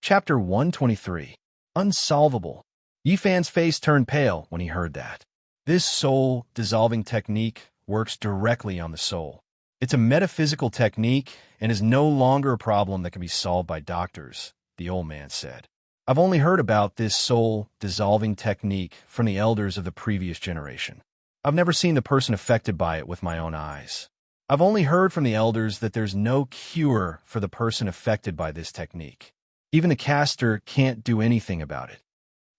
Chapter 123. Unsolvable. Yifan's face turned pale when he heard that. This soul-dissolving technique works directly on the soul. It's a metaphysical technique and is no longer a problem that can be solved by doctors, the old man said. I've only heard about this soul-dissolving technique from the elders of the previous generation. I've never seen the person affected by it with my own eyes. I've only heard from the elders that there's no cure for the person affected by this technique. Even the caster can't do anything about it.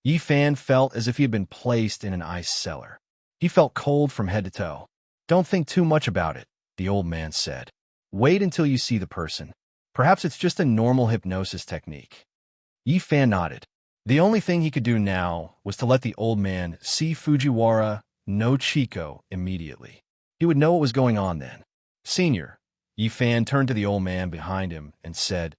Yifan felt as if he had been placed in an ice cellar. He felt cold from head to toe. Don't think too much about it, the old man said. Wait until you see the person. Perhaps it's just a normal hypnosis technique. Yifan nodded. The only thing he could do now was to let the old man see Fujiwara no Chico immediately. He would know what was going on then. Senior, Yifan turned to the old man behind him and said,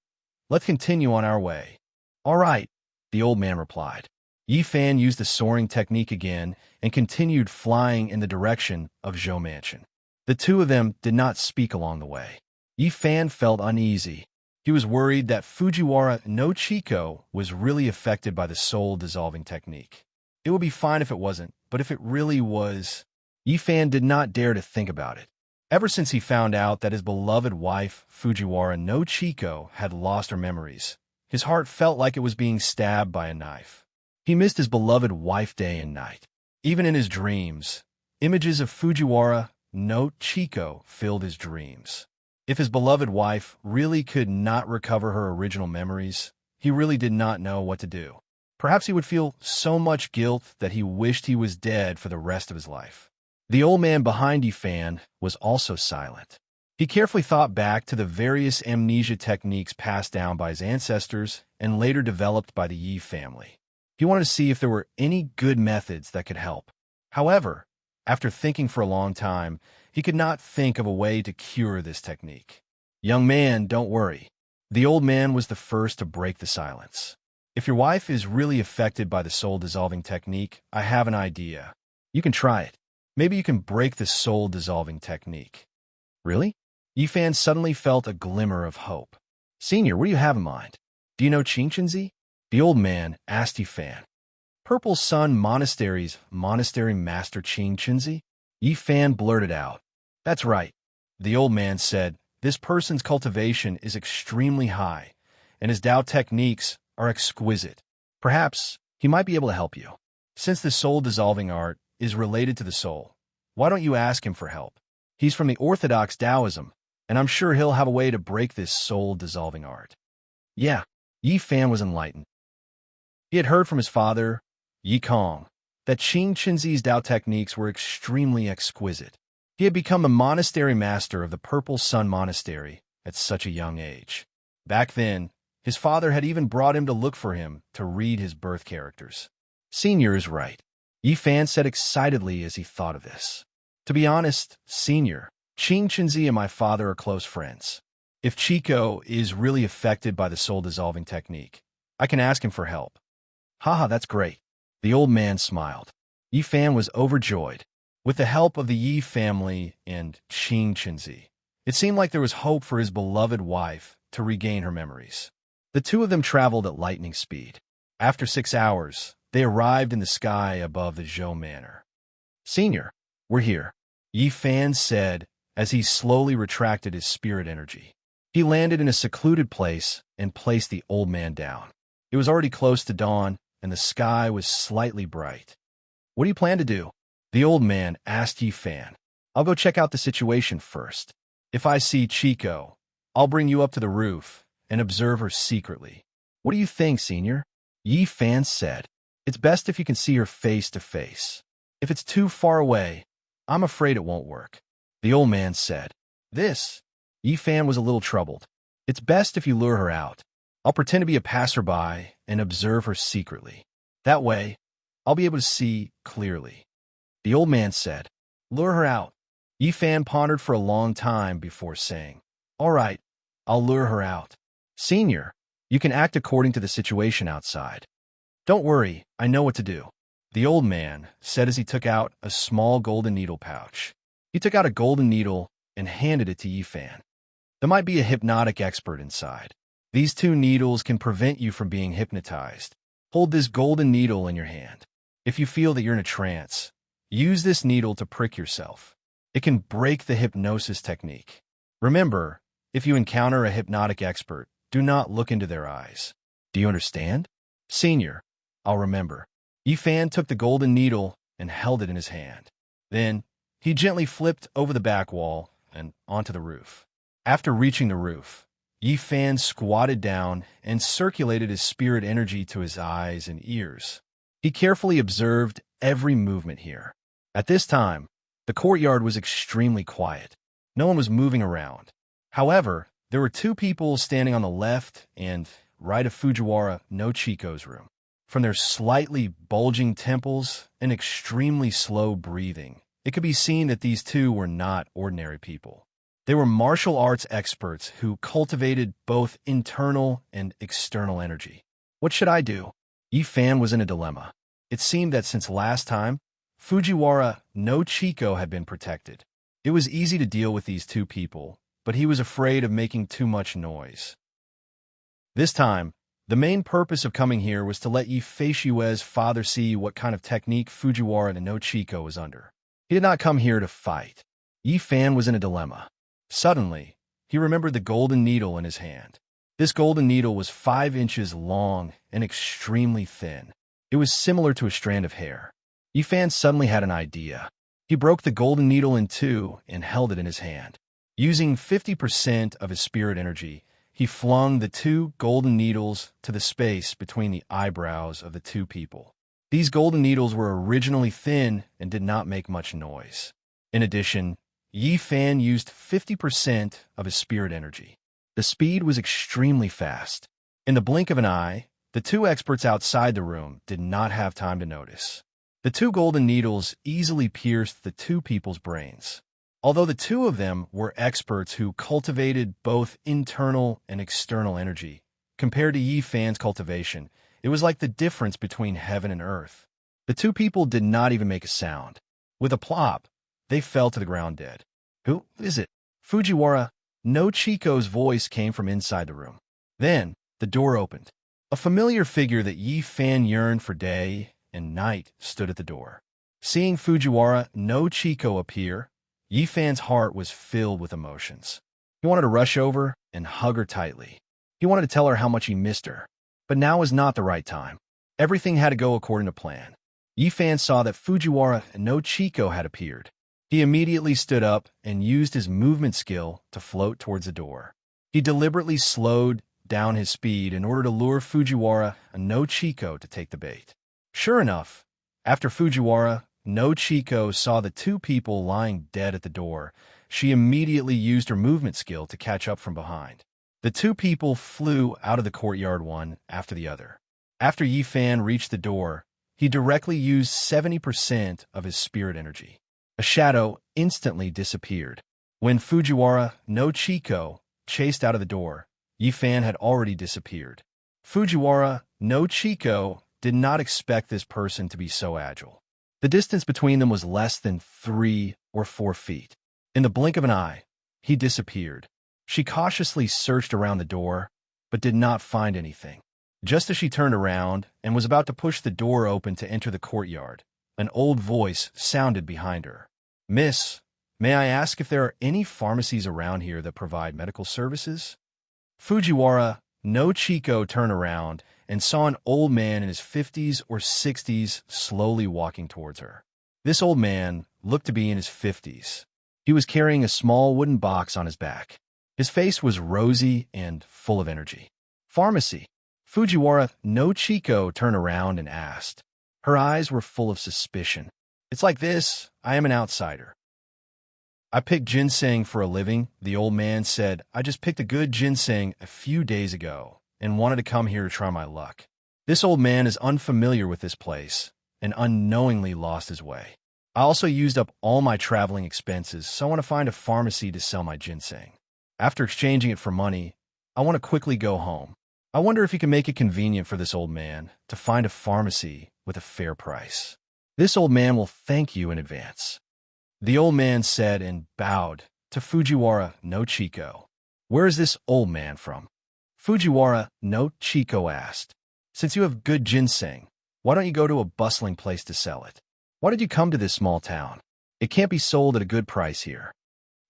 "Let's continue on our way." "All right," the old man replied. Yifan used the soaring technique again and continued flying in the direction of Zhou Mansion. The two of them did not speak along the way. Yifan felt uneasy. He was worried that Fujiwara no Chico was really affected by the soul-dissolving technique. It would be fine if it wasn't, but if it really was, Yifan did not dare to think about it. Ever since he found out that his beloved wife, Fujiwara no Chico, had lost her memories, his heart felt like it was being stabbed by a knife. He missed his beloved wife day and night. Even in his dreams, images of Fujiwara no Chico filled his dreams. If his beloved wife really could not recover her original memories, he really did not know what to do. Perhaps he would feel so much guilt that he wished he was dead for the rest of his life. The old man behind Yifan was also silent. He carefully thought back to the various amnesia techniques passed down by his ancestors and later developed by the Yi family. He wanted to see if there were any good methods that could help. However, after thinking for a long time, he could not think of a way to cure this technique. "Young man, don't worry." The old man was the first to break the silence. "If your wife is really affected by the soul-dissolving technique, I have an idea. You can try it. Maybe you can break the soul-dissolving technique." "Really?" Yifan suddenly felt a glimmer of hope. "Senior, what do you have in mind? Do you know Qingqinzi?" The old man asked Yifan. "Purple Sun Monastery's monastery master Qingqinzi?" Yifan blurted out. "That's right." The old man said, "This person's cultivation is extremely high, and his Tao techniques are exquisite. Perhaps he might be able to help you. Since the soul-dissolving art is related to the soul, why don't you ask him for help? He's from the orthodox Taoism, and I'm sure he'll have a way to break this soul-dissolving art." Yeah, Yifan was enlightened. He had heard from his father, Yi Kong, that Qingqinzi's Tao techniques were extremely exquisite. He had become the monastery master of the Purple Sun Monastery at such a young age. Back then, his father had even brought him to look for him to read his birth characters. "Senior is right," Yifan said excitedly as he thought of this. "To be honest, Senior, Qingqinzi and my father are close friends. If Chico is really affected by the soul-dissolving technique, I can ask him for help." "Haha, that's great." The old man smiled. Yifan was overjoyed. With the help of the Yi family and Qingqinzi, it seemed like there was hope for his beloved wife to regain her memories. The two of them traveled at lightning speed. After 6 hours, they arrived in the sky above the Zhou Manor. "Senior, we're here," Yifan said as he slowly retracted his spirit energy. He landed in a secluded place and placed the old man down. It was already close to dawn, and the sky was slightly bright. "What do you plan to do?" the old man asked Yifan. "I'll go check out the situation first. If I see Chico, I'll bring you up to the roof and observe her secretly." "What do you think, Senior?" Yifan said. "It's best if you can see her face to face. If it's too far away, I'm afraid it won't work," the old man said. Yifan was a little troubled. "It's best if you lure her out. I'll pretend to be a passerby and observe her secretly. That way, I'll be able to see clearly," the old man said. "Lure her out." Yifan pondered for a long time before saying, "All right, I'll lure her out. Senior, you can act according to the situation outside. Don't worry, I know what to do," the old man said as he took out a small golden needle pouch. He took out a golden needle and handed it to Yifan. "There might be a hypnotic expert inside. These two needles can prevent you from being hypnotized. Hold this golden needle in your hand. If you feel that you're in a trance, use this needle to prick yourself. It can break the hypnosis technique. Remember, if you encounter a hypnotic expert, do not look into their eyes. Do you understand? Senior, I'll remember. Yifan took the golden needle and held it in his hand. Then, he gently flipped over the back wall and onto the roof. After reaching the roof, Yifan squatted down and circulated his spirit energy to his eyes and ears. He carefully observed every movement here. At this time, the courtyard was extremely quiet. No one was moving around. However, there were two people standing on the left and right of Fujiwara no Chiko's room. From their slightly bulging temples and extremely slow breathing, it could be seen that these two were not ordinary people. They were martial arts experts who cultivated both internal and external energy. What should I do? Yifan was in a dilemma. It seemed that since last time, Fujiwara no Chiko had been protected. It was easy to deal with these two people, but he was afraid of making too much noise. This time, the main purpose of coming here was to let Yifeishiue's father see what kind of technique Fujiwara no Chiko was under. He did not come here to fight. Yifan was in a dilemma. Suddenly, he remembered the golden needle in his hand. This golden needle was 5 inches long and extremely thin. It was similar to a strand of hair. Yifan suddenly had an idea. He broke the golden needle in two and held it in his hand. Using 50% of his spirit energy, he flung the 2 golden needles to the space between the eyebrows of the 2 people. These golden needles were originally thin and did not make much noise. In addition, Yifan used 50% of his spirit energy. The speed was extremely fast. In the blink of an eye, the 2 experts outside the room did not have time to notice. The 2 golden needles easily pierced the 2 people's brains. Although the 2 of them were experts who cultivated both internal and external energy, compared to Yifan's cultivation, it was like the difference between heaven and earth. The 2 people did not even make a sound. With a plop, they fell to the ground dead. Who is it? Fujiwara no Chiko's voice came from inside the room. Then, the door opened. A familiar figure that Yifan yearned for day and night stood at the door. Seeing Fujiwara no Chiko appear, Yifan's heart was filled with emotions. He wanted to rush over and hug her tightly. He wanted to tell her how much he missed her. But now was not the right time. Everything had to go according to plan. Yifan saw that Fujiwara no Chiko had appeared. He immediately stood up and used his movement skill to float towards the door. He deliberately slowed down his speed in order to lure Fujiwara no Chiko to take the bait. Sure enough, after Fujiwara no Chiko saw the 2 people lying dead at the door, she immediately used her movement skill to catch up from behind. The 2 people flew out of the courtyard one after the other. After Yifan reached the door, he directly used 70% of his spirit energy. A shadow instantly disappeared. When Fujiwara no Chiko chased out of the door, Yifan had already disappeared. Fujiwara no Chiko did not expect this person to be so agile. The distance between them was less than 3 or 4 feet. In the blink of an eye, he disappeared. She cautiously searched around the door, but did not find anything. Just as she turned around and was about to push the door open to enter the courtyard, an old voice sounded behind her. "Miss, may I ask if there are any pharmacies around here that provide medical services?" Fujiwara no Chiko turned around and saw an old man in his 50s or 60s slowly walking towards her. This old man looked to be in his 50s. He was carrying a small wooden box on his back. His face was rosy and full of energy. "Pharmacy?" Fujiwara no Chiko turned around and asked. Her eyes were full of suspicion. "It's like this. I am an outsider." "I pick ginseng for a living," the old man said. "I just picked a good ginseng a few days ago and wanted to come here to try my luck." This old man is unfamiliar with this place and unknowingly lost his way. "I also used up all my traveling expenses, so I want to find a pharmacy to sell my ginseng. After exchanging it for money, I want to quickly go home. I wonder if you can make it convenient for this old man to find a pharmacy with a fair price. This old man will thank you in advance." The old man said and bowed to Fujiwara no Chiko. "Where is this old man from?" Fujiwara no Chico asked. Since you have good ginseng, why don't you go to a bustling place to sell it? Why did you come to this small town? It can't be sold at a good price here.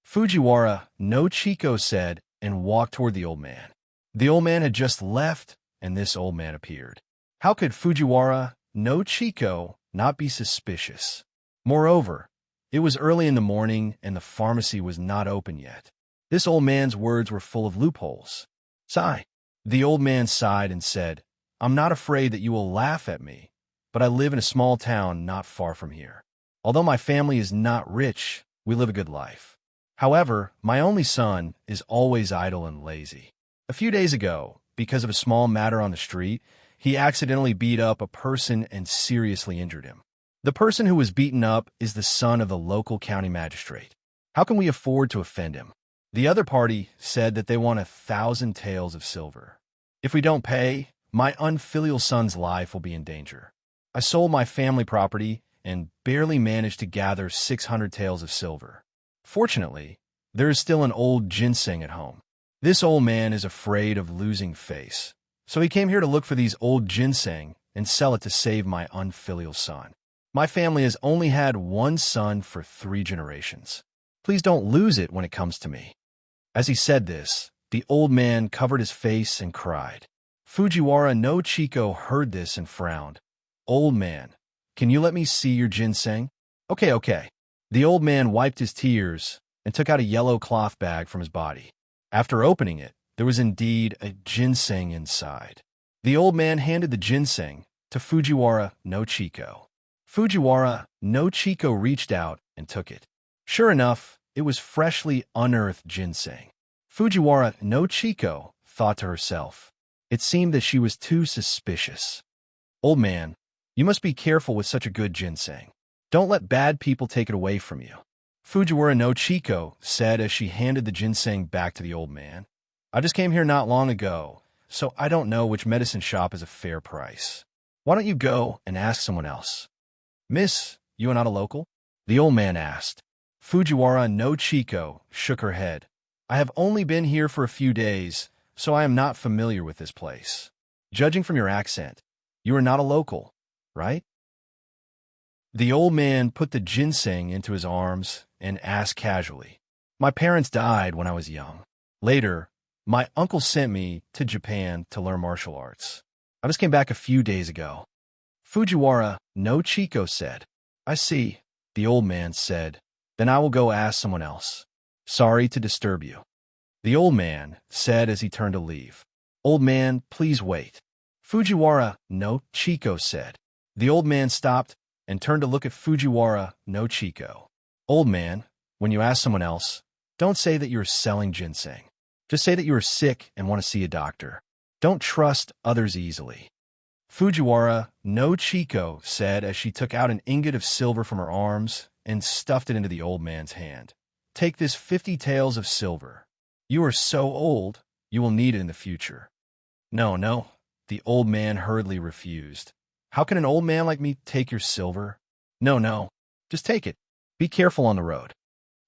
Fujiwara no Chico said and walked toward the old man. The old man had just left, and this old man appeared. How could Fujiwara no Chico not be suspicious? Moreover, it was early in the morning and the pharmacy was not open yet. This old man's words were full of loopholes. Sigh. The old man sighed and said, I'm not afraid that you will laugh at me, but I live in a small town not far from here. Although my family is not rich, we live a good life. However, my only son is always idle and lazy. A few days ago, because of a small matter on the street, he accidentally beat up a person and seriously injured him. The person who was beaten up is the son of the local county magistrate. How can we afford to offend him? The other party said that they want 1,000 taels of silver. If we don't pay, my unfilial son's life will be in danger. I sold my family property and barely managed to gather 600 taels of silver. Fortunately, there is still an old ginseng at home. This old man is afraid of losing face, so he came here to look for these old ginseng and sell it to save my unfilial son. My family has only had one son for 3 generations. Please don't lose it when it comes to me. As he said this, the old man covered his face and cried. Fujiwara no Chico heard this and frowned. Old man, can you let me see your ginseng? Okay. The old man wiped his tears and took out a yellow cloth bag from his body. After opening it, there was indeed a ginseng inside. The old man handed the ginseng to Fujiwara no Chico. Fujiwara no Chico reached out and took it. Sure enough, it was freshly unearthed ginseng. Fujiwara no Chico thought to herself. It seemed that she was too suspicious. Old man, you must be careful with such a good ginseng. Don't let bad people take it away from you. Fujiwara no Chico said as she handed the ginseng back to the old man. I just came here not long ago, so I don't know which medicine shop is a fair price. Why don't you go and ask someone else? Miss, you are not a local? The old man asked. Fujiwara no Chico shook her head. I have only been here for a few days, so I am not familiar with this place. Judging from your accent, you are not a local, right? The old man put the ginseng into his arms and asked casually. My parents died when I was young. Later, my uncle sent me to Japan to learn martial arts. I just came back a few days ago. Fujiwara no Chico said. I see, the old man said. Then I will go ask someone else. Sorry to disturb you. The old man said as he turned to leave. Old man, please wait. Fujiwara no Chico said. The old man stopped and turned to look at Fujiwara no Chico. Old man, when you ask someone else, don't say that you're selling ginseng. Just say that you are sick and want to see a doctor. Don't trust others easily. Fujiwara no Chico said as she took out an ingot of silver from her arms and stuffed it into the old man's hand. Take this 50 taels of silver. You are so old, you will need it in the future. No, the old man hurriedly refused. How can an old man like me take your silver? No, just take it. Be careful on the road.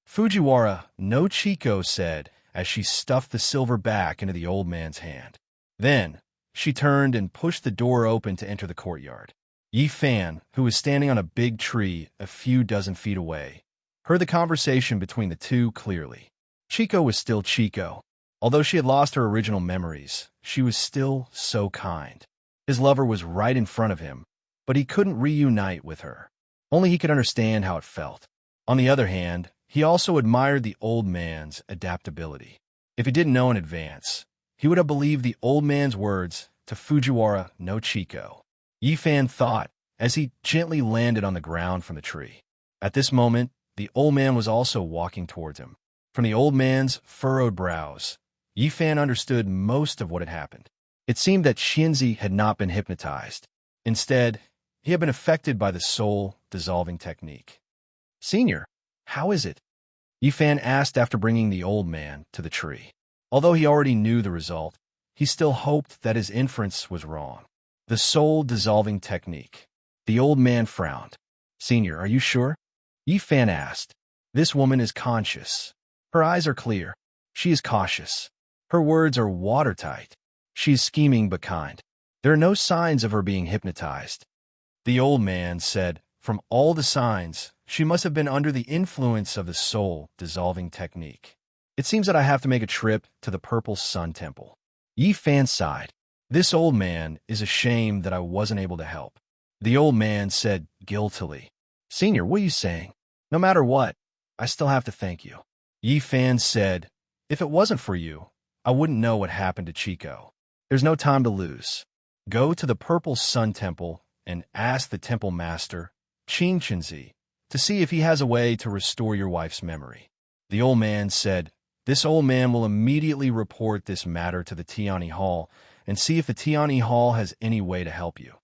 Fujiwara no Chico said as she stuffed the silver back into the old man's hand. Then, she turned and pushed the door open to enter the courtyard. Yi Fan, who was standing on a big tree a few dozen feet away, heard the conversation between the two clearly. Chico was still Chico. Although she had lost her original memories, she was still so kind. His lover was right in front of him, but he couldn't reunite with her. Only he could understand how it felt. On the other hand, he also admired the old man's adaptability. If he didn't know in advance, he would have believed the old man's words to Fujiwara no Chico. Yi Fan thought as he gently landed on the ground from the tree. At this moment, the old man was also walking towards him. From the old man's furrowed brows, Yi Fan understood most of what had happened. It seemed that Xianzi had not been hypnotized. Instead, he had been affected by the soul-dissolving technique. Senior, how is it? Yi Fan asked after bringing the old man to the tree. Although he already knew the result, he still hoped that his inference was wrong. The soul-dissolving technique. The old man frowned. Senior, are you sure? Yi Fan asked. This woman is conscious. Her eyes are clear. She is cautious. Her words are watertight. She's scheming but kind. There are no signs of her being hypnotized. The old man said, from all the signs, she must have been under the influence of the soul-dissolving technique. It seems that I have to make a trip to the Purple Sun Temple. Yi Fan sighed. This old man is ashamed that I wasn't able to help. The old man said guiltily, Senior, what are you saying? No matter what, I still have to thank you. Yi Fan said, if it wasn't for you, I wouldn't know what happened to Chico. There's no time to lose. Go to the Purple Sun Temple and ask the temple master, Chinzi, to see if he has a way to restore your wife's memory. The old man said, this old man will immediately report this matter to the Tiani Hall and see if the Tiani Hall has any way to help you.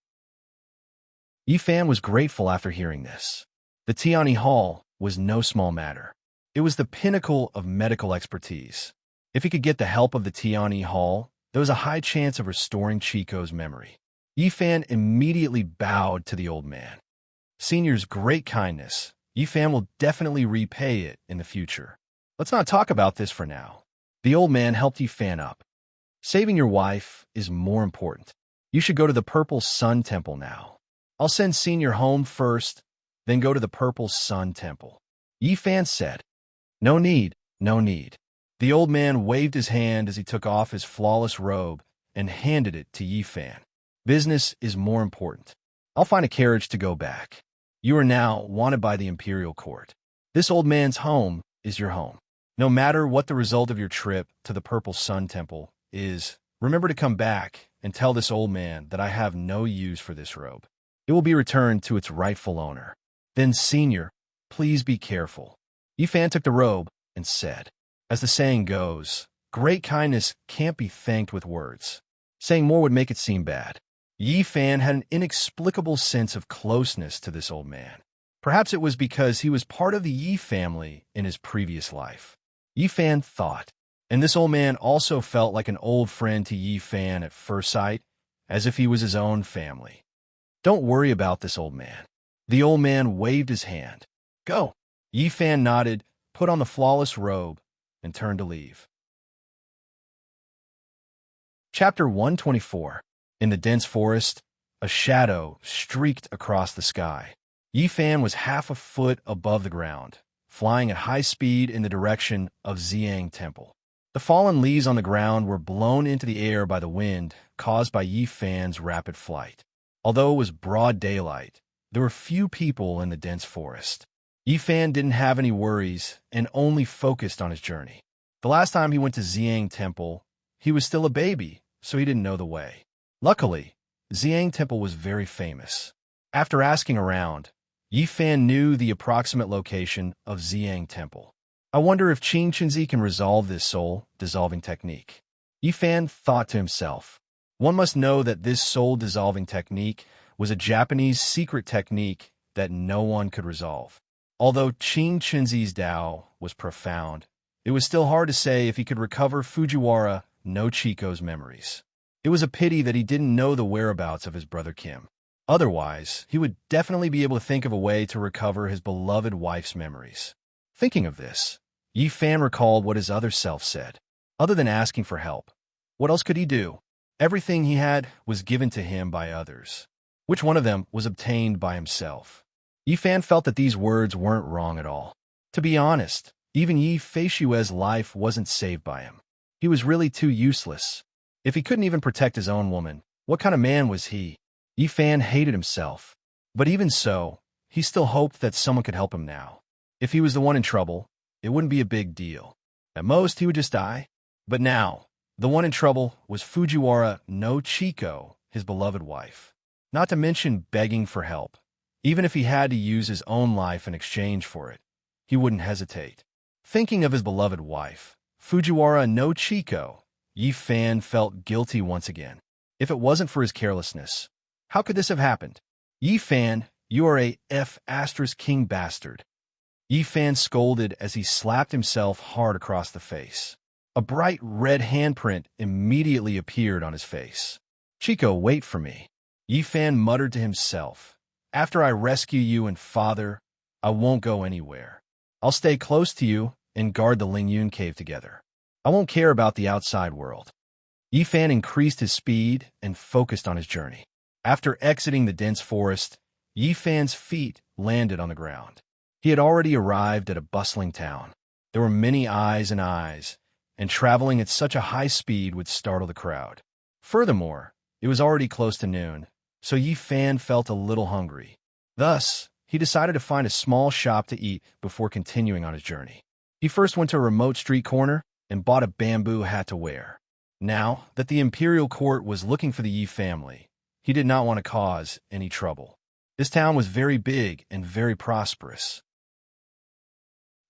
Yi Fan was grateful after hearing this. The Tiani Hall was no small matter. It was the pinnacle of medical expertise. If he could get the help of the Tiani Hall, there was a high chance of restoring Chico's memory. Yi Fan immediately bowed to the old man. Senior's great kindness, Yi Fan will definitely repay it in the future. Let's not talk about this for now. The old man helped Yi Fan up. Saving your wife is more important. You should go to the Purple Sun Temple now. I'll send Senior home first, then go to the Purple Sun Temple. Yi Fan said, no need, no need. The old man waved his hand as he took off his flawless robe and handed it to Yi Fan. Business is more important. I'll find a carriage to go back. You are now wanted by the Imperial Court. This old man's home is your home. No matter what the result of your trip to the Purple Sun Temple is, remember to come back and tell this old man that I have no use for this robe. It will be returned to its rightful owner. Then, Senior, please be careful. Yi Fan took the robe and said, as the saying goes, great kindness can't be thanked with words. Saying more would make it seem bad. Yi Fan had an inexplicable sense of closeness to this old man. Perhaps it was because he was part of the Yi family in his previous life. Yi Fan thought, and this old man also felt like an old friend to Yi Fan at first sight, as if he was his own family. Don't worry about this old man. The old man waved his hand. Go. Yi Fan nodded, put on the flawless robe, and turned to leave. Chapter 124. In the dense forest, a shadow streaked across the sky. Yi Fan was half a foot above the ground, flying at high speed in the direction of Xiang Temple. The fallen leaves on the ground were blown into the air by the wind caused by Yi Fan's rapid flight. Although it was broad daylight, there were few people in the dense forest. Yi Fan didn't have any worries and only focused on his journey. The last time he went to Xiang Temple, he was still a baby, so he didn't know the way. Luckily, Xiang Temple was very famous. After asking around, Yi Fan knew the approximate location of Xiang Temple. I wonder if Chinzi can resolve this soul-dissolving technique. Yi Fan thought to himself. One must know that this soul-dissolving technique was a Japanese secret technique that no one could resolve. Although Chinzi's Tao was profound, it was still hard to say if he could recover Fujiwara no Chico's memories. It was a pity that he didn't know the whereabouts of his brother Kim. Otherwise, he would definitely be able to think of a way to recover his beloved wife's memories. Thinking of this, Yi Fan recalled what his other self said. Other than asking for help, what else could he do? Everything he had was given to him by others. Which one of them was obtained by himself? Yi Fan felt that these words weren't wrong at all. To be honest, even Yi Feishue's life wasn't saved by him. He was really too useless. If he couldn't even protect his own woman, what kind of man was he? Yi Fan hated himself. But even so, he still hoped that someone could help him now. If he was the one in trouble, it wouldn't be a big deal. At most, he would just die. But now, the one in trouble was Fujiwara no Chico, his beloved wife. Not to mention begging for help. Even if he had to use his own life in exchange for it, he wouldn't hesitate. Thinking of his beloved wife, Fujiwara no Chico, Yi Fan felt guilty once again. If it wasn't for his carelessness, how could this have happened? Yi Fan, you are a F***king bastard. Yi Fan scolded as he slapped himself hard across the face. A bright red handprint immediately appeared on his face. Chico, wait for me. Yi Fan muttered to himself. After I rescue you and father, I won't go anywhere. I'll stay close to you and guard the Lingyun cave together. I won't care about the outside world. Yifan increased his speed and focused on his journey. After exiting the dense forest, Yifan's feet landed on the ground. He had already arrived at a bustling town. There were many eyes, and traveling at such a high speed would startle the crowd. Furthermore, it was already close to noon, so Yifan felt a little hungry. Thus, he decided to find a small shop to eat before continuing on his journey. He first went to a remote street corner and bought a bamboo hat to wear. Now that the imperial court was looking for the Yi family, he did not want to cause any trouble. This town was very big and very prosperous.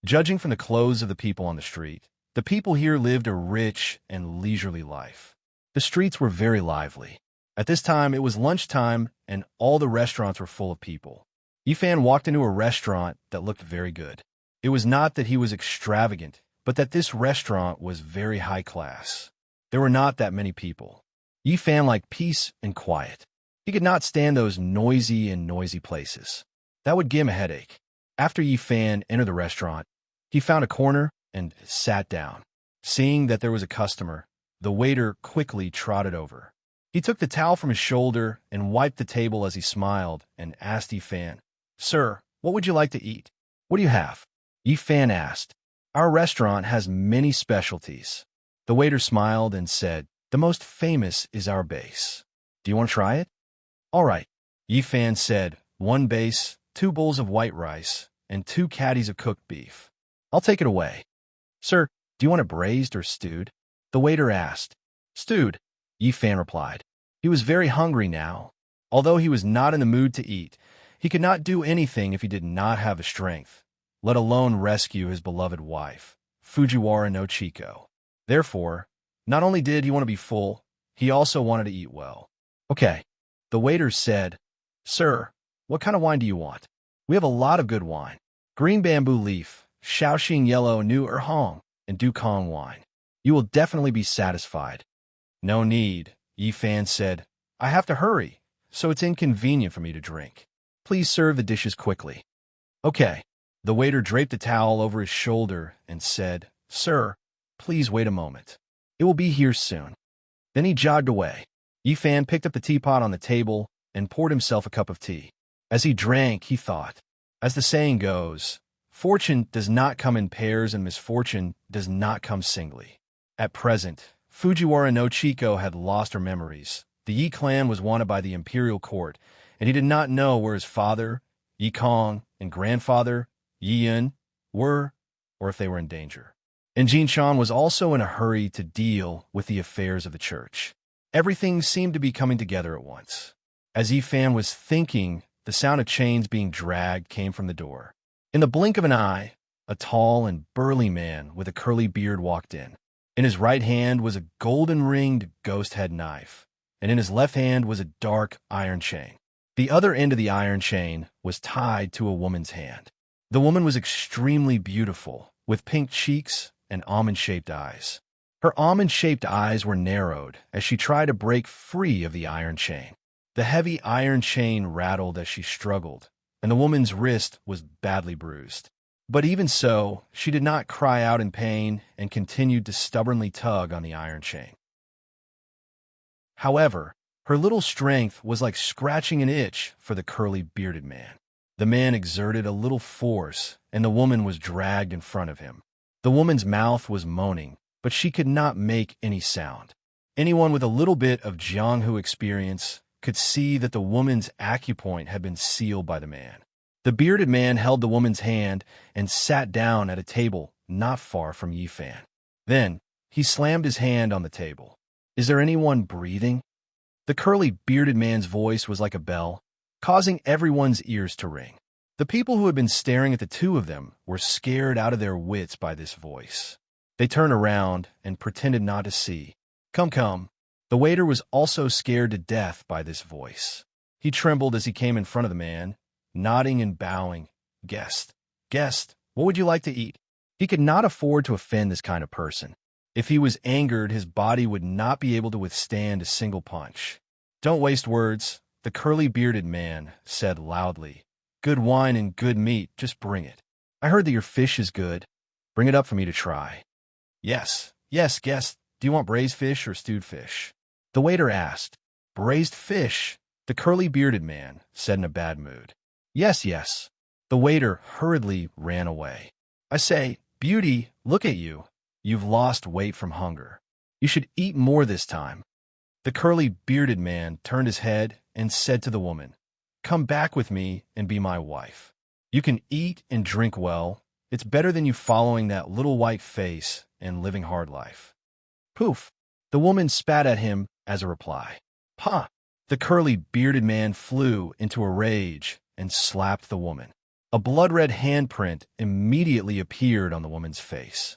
Judging from the clothes of the people on the street, the people here lived a rich and leisurely life. The streets were very lively. At this time, it was lunchtime, and all the restaurants were full of people. Yifan walked into a restaurant that looked very good. It was not that he was extravagant, but that this restaurant was very high class. There were not that many people. Yifan liked peace and quiet. He could not stand those noisy places. That would give him a headache. After Yifan entered the restaurant, he found a corner and sat down. Seeing that there was a customer, the waiter quickly trotted over. He took the towel from his shoulder and wiped the table as he smiled and asked Yifan, "Sir, what would you like to eat?" "What do you have?" Yifan asked. "Our restaurant has many specialties." The waiter smiled and said, "The most famous is our base. Do you want to try it?" "All right," Yifan said, "1 base, 2 bowls of white rice, and 2 caddies of cooked beef. I'll take it away." "Sir, do you want it braised or stewed?" the waiter asked. "Stewed," Yifan replied. He was very hungry now. Although he was not in the mood to eat, he could not do anything if he did not have the strength, let alone rescue his beloved wife, Fujiwara no Chiko. Therefore, not only did he want to be full, he also wanted to eat well. "Okay," the waiter said. "Sir, what kind of wine do you want?" "We have a lot of good wine. Green bamboo leaf, Shaoxing yellow new Erhong, and Dukong wine. You will definitely be satisfied." "No need," Yifan said. "I have to hurry, so it's inconvenient for me to drink. Please serve the dishes quickly." "Okay." The waiter draped a towel over his shoulder and said, "Sir, please wait a moment. It will be here soon." Then he jogged away. Yifan picked up the teapot on the table and poured himself a cup of tea. As he drank, he thought, as the saying goes, fortune does not come in pairs and misfortune does not come singly. At present, Fujiwara no Chiko had lost her memories. The Yi clan was wanted by the imperial court, and he did not know where his father, Yi Kong, and grandfather, Yi Yun, were, or if they were in danger. And Jin Shan was also in a hurry to deal with the affairs of the church. Everything seemed to be coming together at once. As Yifan was thinking, the sound of chains being dragged came from the door. In the blink of an eye, a tall and burly man with a curly beard walked in. In his right hand was a golden-ringed ghost-head knife, and in his left hand was a dark iron chain. The other end of the iron chain was tied to a woman's hand. The woman was extremely beautiful, with pink cheeks and almond-shaped eyes. Her almond-shaped eyes were narrowed as she tried to break free of the iron chain. The heavy iron chain rattled as she struggled, and the woman's wrist was badly bruised. But even so, she did not cry out in pain and continued to stubbornly tug on the iron chain. However, her little strength was like scratching an itch for the curly bearded man. The man exerted a little force, and the woman was dragged in front of him. The woman's mouth was moaning, but she could not make any sound. Anyone with a little bit of Jianghu experience could see that the woman's acupoint had been sealed by the man. The bearded man held the woman's hand and sat down at a table not far from Yifan. Then, he slammed his hand on the table. "Is there anyone breathing?" The curly bearded man's voice was like a bell, causing everyone's ears to ring. The people who had been staring at the two of them were scared out of their wits by this voice. They turned around and pretended not to see. Come. The waiter was also scared to death by this voice. He trembled as he came in front of the man, nodding and bowing. Guest, what would you like to eat?" He could not afford to offend this kind of person. If he was angered, his body would not be able to withstand a single punch. "Don't waste words," the curly-bearded man said loudly. "Good wine and good meat, just bring it. I heard that your fish is good. Bring it up for me to try." Yes, guest," do you want braised fish or stewed fish? The waiter asked. Braised fish, the curly-bearded man said in a bad mood. Yes, yes. The waiter hurriedly ran away. I say, Beauty, look at you. You've lost weight from hunger. You should eat more this time. The curly-bearded man turned his head and said to the woman, Come back with me and be my wife. You can eat and drink well. It's better than you following that little white face and living hard life. Poof! The woman spat at him as a reply. Pah! The curly-bearded man flew into a rage and slapped the woman. A blood-red handprint immediately appeared on the woman's face.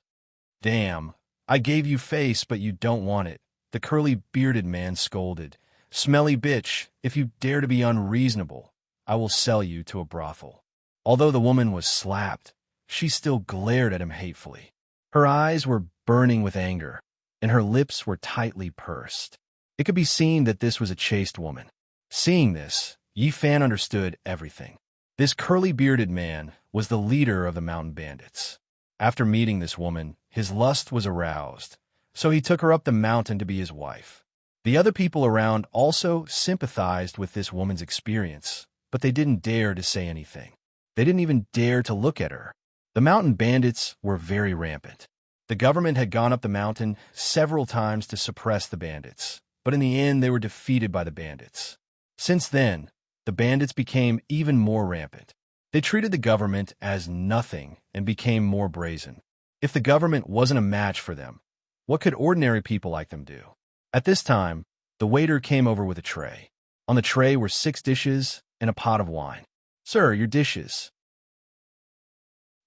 Damn, I gave you face, but you don't want it, the curly-bearded man scolded. Smelly bitch, if you dare to be unreasonable, I will sell you to a brothel. Although the woman was slapped, she still glared at him hatefully. Her eyes were burning with anger, and her lips were tightly pursed. It could be seen that this was a chaste woman. Seeing this, Yi Fan understood everything. This curly-bearded man was the leader of the mountain bandits. After meeting this woman, his lust was aroused, so he took her up the mountain to be his wife. The other people around also sympathized with this woman's experience, but they didn't dare to say anything. They didn't even dare to look at her. The mountain bandits were very rampant. The government had gone up the mountain several times to suppress the bandits, but in the end they were defeated by the bandits. Since then, the bandits became even more rampant. They treated the government as nothing and became more brazen. If the government wasn't a match for them, what could ordinary people like them do? At this time, the waiter came over with a tray. On the tray were 6 dishes and a pot of wine. Sir, your dishes.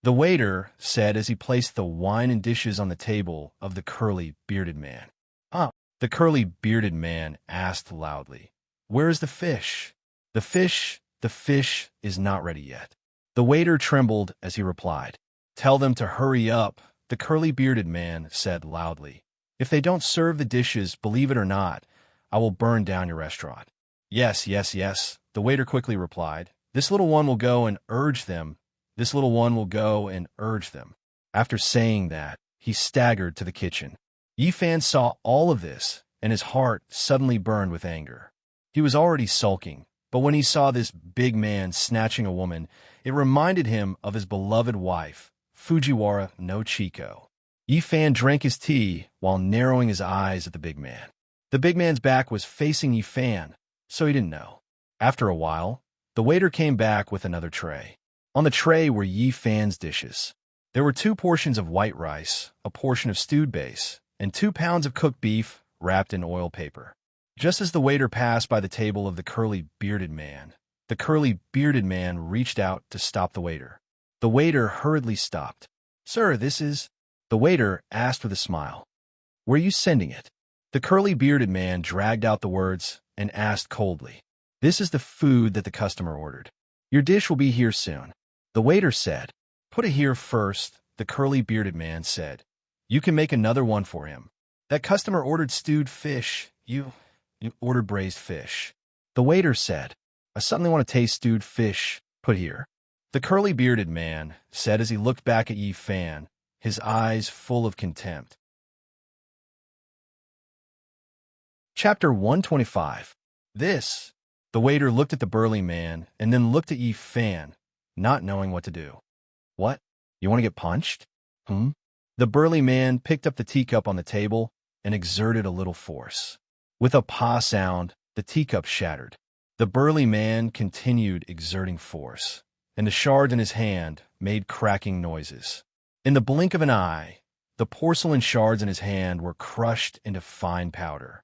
The waiter said as he placed the wine and dishes on the table of the curly-bearded man. The curly-bearded man asked loudly, Where is the fish? The fish is not ready yet. The waiter trembled as he replied. Tell them to hurry up, the curly-bearded man said loudly. If they don't serve the dishes, believe it or not, I will burn down your restaurant. Yes, yes, yes, the waiter quickly replied. This little one will go and urge them. This little one will go and urge them. After saying that, he staggered to the kitchen. Yi Fan saw all of this, and his heart suddenly burned with anger. He was already sulking, but when he saw this big man snatching a woman, it reminded him of his beloved wife, Fujiwara no Chiko. Yi Fan drank his tea while narrowing his eyes at the big man. The big man's back was facing Yi Fan, so he didn't know. After a while, the waiter came back with another tray. On the tray were Yi Fan's dishes. There were 2 portions of white rice, a portion of stewed base, and 2 pounds of cooked beef wrapped in oil paper. Just as the waiter passed by the table of the curly-bearded man, the curly-bearded man reached out to stop the waiter. The waiter hurriedly stopped. Sir, this is... The waiter asked with a smile. Where are you sending it? The curly-bearded man dragged out the words and asked coldly. This is the food that the customer ordered. Your dish will be here soon. The waiter said. Put it here first, the curly-bearded man said. You can make another one for him. That customer ordered stewed fish. You ordered braised fish. The waiter said. I suddenly want to taste stewed fish. Put here. The curly-bearded man said as he looked back at Yi Fan, his eyes full of contempt. Chapter 125. This. The waiter looked at the burly man and then looked at Yi Fan, not knowing what to do. What? You want to get punched? The burly man picked up the teacup on the table and exerted a little force. With a pa sound, the teacup shattered. The burly man continued exerting force, and the shards in his hand made cracking noises. In the blink of an eye, the porcelain shards in his hand were crushed into fine powder.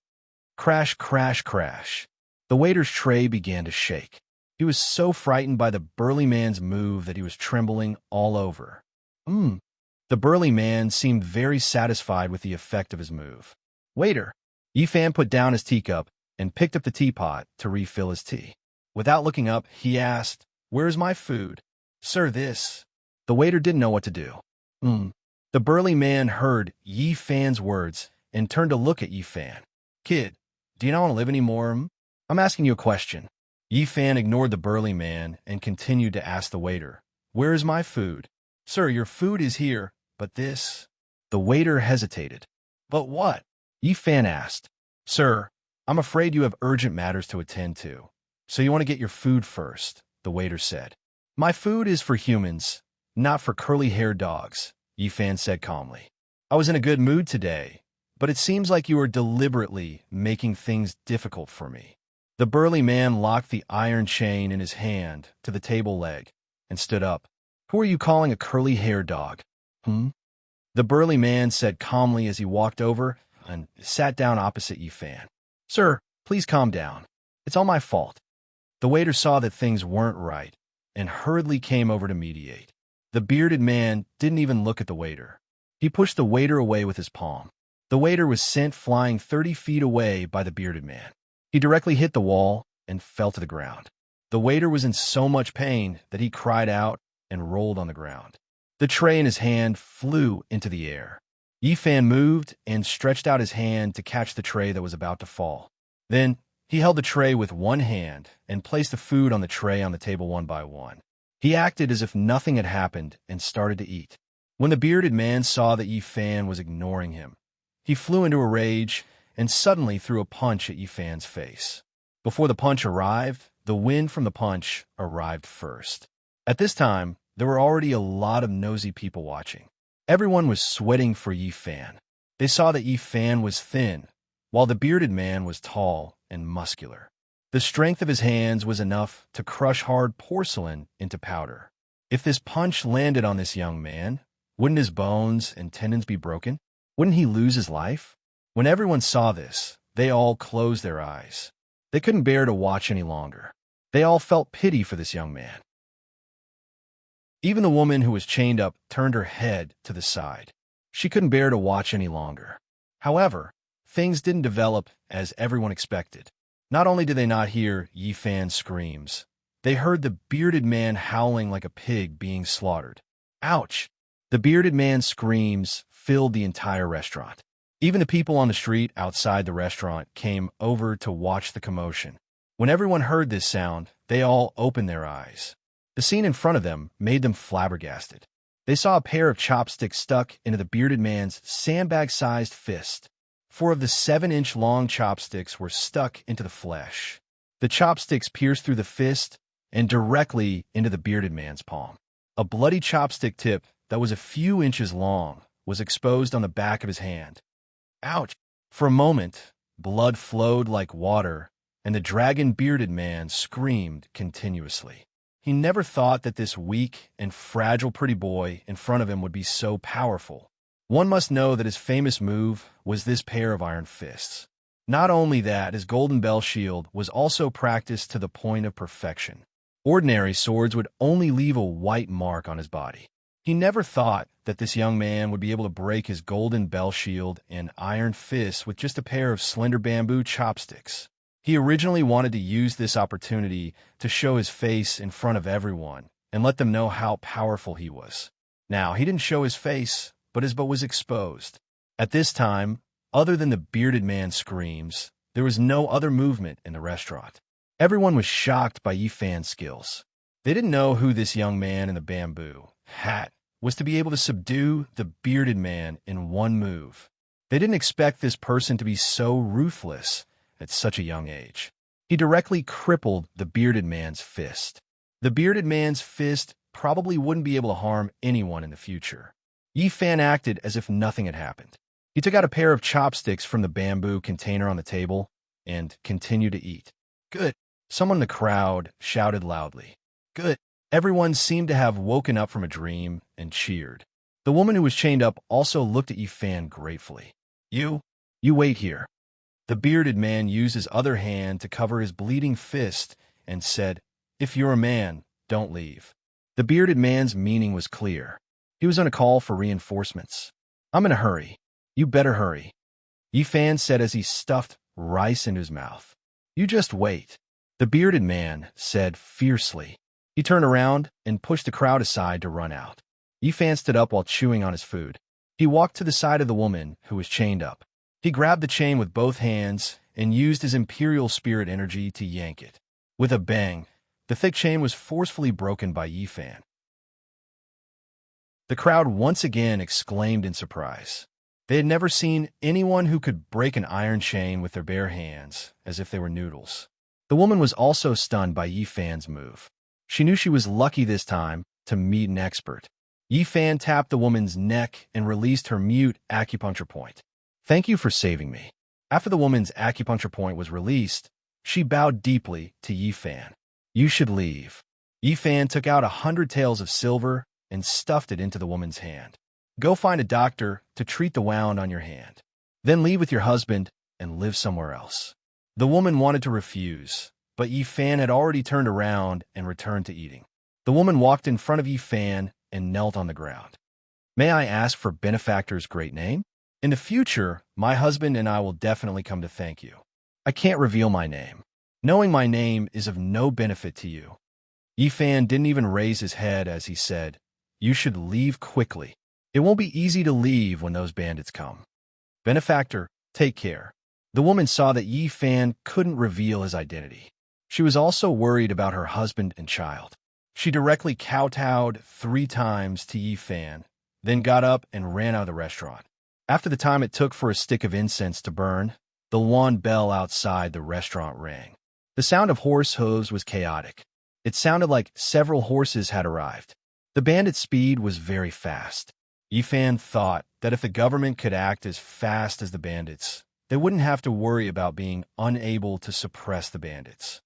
Crash, crash, crash. The waiter's tray began to shake. He was so frightened by the burly man's move that he was trembling all over. The burly man seemed very satisfied with the effect of his move. Waiter! Yi Fan put down his teacup and picked up the teapot to refill his tea. Without looking up, he asked, Where is my food? Sir, this. The waiter didn't know what to do. The burly man heard Yi Fan's words and turned to look at Yi Fan. Kid, do you not want to live anymore? I'm asking you a question. Yi Fan ignored the burly man and continued to ask the waiter, Where is my food? Sir, your food is here, but this... The waiter hesitated. But what? Yi Fan asked. Sir, I'm afraid you have urgent matters to attend to, so you want to get your food first, the waiter said. My food is for humans, not for curly-haired dogs, Yi Fan said calmly. I was in a good mood today, but it seems like you are deliberately making things difficult for me. The burly man locked the iron chain in his hand to the table leg and stood up. Who are you calling a curly-haired dog? The burly man said calmly as he walked over and sat down opposite Yi Fan. Sir, please calm down. It's all my fault. The waiter saw that things weren't right and hurriedly came over to mediate. The bearded man didn't even look at the waiter. He pushed the waiter away with his palm. The waiter was sent flying 30 feet away by the bearded man. He directly hit the wall and fell to the ground. The waiter was in so much pain that he cried out and rolled on the ground. The tray in his hand flew into the air. Yi Fan moved and stretched out his hand to catch the tray that was about to fall. Then he held the tray with one hand and placed the food on the tray on the table one by one. He acted as if nothing had happened and started to eat. When the bearded man saw that Yi Fan was ignoring him, he flew into a rage and suddenly threw a punch at Yi Fan's face. Before the punch arrived, the wind from the punch arrived first. At this time, there were already a lot of nosy people watching. Everyone was sweating for Yi Fan. They saw that Yi Fan was thin, while the bearded man was tall and muscular. The strength of his hands was enough to crush hard porcelain into powder. If this punch landed on this young man, wouldn't his bones and tendons be broken? Wouldn't he lose his life? When everyone saw this, they all closed their eyes. They couldn't bear to watch any longer. They all felt pity for this young man. Even the woman who was chained up turned her head to the side. She couldn't bear to watch any longer. However, things didn't develop as everyone expected. Not only did they not hear Yi Fan's screams, they heard the bearded man howling like a pig being slaughtered. Ouch! The bearded man's screams filled the entire restaurant. Even the people on the street outside the restaurant came over to watch the commotion. When everyone heard this sound, they all opened their eyes. The scene in front of them made them flabbergasted. They saw a pair of chopsticks stuck into the bearded man's sandbag-sized fist. 4 of the 7-inch long chopsticks were stuck into the flesh. The chopsticks pierced through the fist and directly into the bearded man's palm. A bloody chopstick tip that was a few inches long was exposed on the back of his hand. Ouch! For a moment, blood flowed like water, and the dragon-bearded man screamed continuously. He never thought that this weak and fragile pretty boy in front of him would be so powerful. One must know that his famous move was this pair of iron fists. Not only that, his golden bell shield was also practiced to the point of perfection. Ordinary swords would only leave a white mark on his body. He never thought that this young man would be able to break his golden bell shield and iron fists with just a pair of slender bamboo chopsticks. He originally wanted to use this opportunity to show his face in front of everyone and let them know how powerful he was. Now, he didn't show his face, but his butt was exposed. At this time, other than the bearded man's screams, there was no other movement in the restaurant. Everyone was shocked by Yi Fan's skills. They didn't know who this young man in the bamboo hat was to be able to subdue the bearded man in one move. They didn't expect this person to be so ruthless at such a young age. He directly crippled the bearded man's fist. The bearded man's fist probably wouldn't be able to harm anyone in the future. Yi Fan acted as if nothing had happened. He took out a pair of chopsticks from the bamboo container on the table and continued to eat. Good. Someone in the crowd shouted loudly. Good. Everyone seemed to have woken up from a dream and cheered. The woman who was chained up also looked at Yi Fan gratefully. You wait here. The bearded man used his other hand to cover his bleeding fist and said, If you're a man, don't leave. The bearded man's meaning was clear. He was on a call for reinforcements. I'm in a hurry. You better hurry. Yi Fan said as he stuffed rice into his mouth. You just wait. The bearded man said fiercely. He turned around and pushed the crowd aside to run out. Yi Fan stood up while chewing on his food. He walked to the side of the woman who was chained up. He grabbed the chain with both hands and used his imperial spirit energy to yank it. With a bang, the thick chain was forcefully broken by Yi Fan. The crowd once again exclaimed in surprise. They had never seen anyone who could break an iron chain with their bare hands, as if they were noodles. The woman was also stunned by Yi Fan's move. She knew she was lucky this time to meet an expert. Yi Fan tapped the woman's neck and released her mute acupuncture point. "Thank you for saving me." After the woman's acupuncture point was released, she bowed deeply to Yi Fan. "You should leave." Yi Fan took out 100 taels of silver and stuffed it into the woman's hand. "Go find a doctor to treat the wound on your hand. Then leave with your husband and live somewhere else." The woman wanted to refuse, but Yi Fan had already turned around and returned to eating. The woman walked in front of Yi Fan and knelt on the ground. "May I ask for benefactor's great name? In the future, my husband and I will definitely come to thank you. I can't reveal my name. Knowing my name is of no benefit to you." Yi Fan didn't even raise his head as he said, "You should leave quickly. It won't be easy to leave when those bandits come. Benefactor, take care." The woman saw that Yi Fan couldn't reveal his identity. She was also worried about her husband and child. She directly kowtowed 3 times to Yi Fan, then got up and ran out of the restaurant. After the time it took for a stick of incense to burn, the lawn bell outside the restaurant rang. The sound of horse hooves was chaotic. It sounded like several horses had arrived. The bandits' speed was very fast. Yi Fan thought that if the government could act as fast as the bandits, they wouldn't have to worry about being unable to suppress the bandits.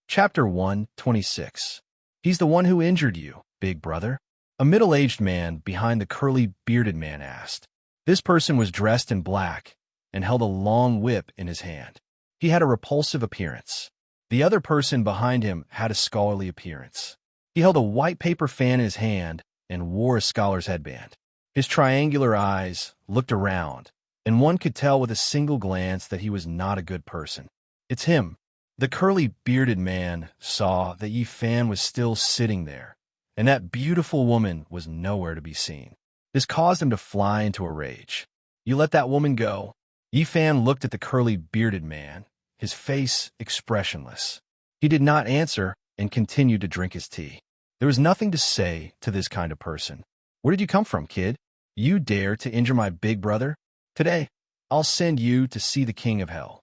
Chapter 126. "He's the one who injured you, big brother?" A middle-aged man behind the curly, bearded man asked. This person was dressed in black and held a long whip in his hand. He had a repulsive appearance. The other person behind him had a scholarly appearance. He held a white paper fan in his hand and wore a scholar's headband. His triangular eyes looked around, and one could tell with a single glance that he was not a good person. "It's him." The curly, bearded man saw that Yi Fan was still sitting there, and that beautiful woman was nowhere to be seen. This caused him to fly into a rage. "You let that woman go." Yi Fan looked at the curly, bearded man, his face expressionless. He did not answer and continued to drink his tea. There was nothing to say to this kind of person. "Where did you come from, kid? You dare to injure my big brother? Today, I'll send you to see the king of hell."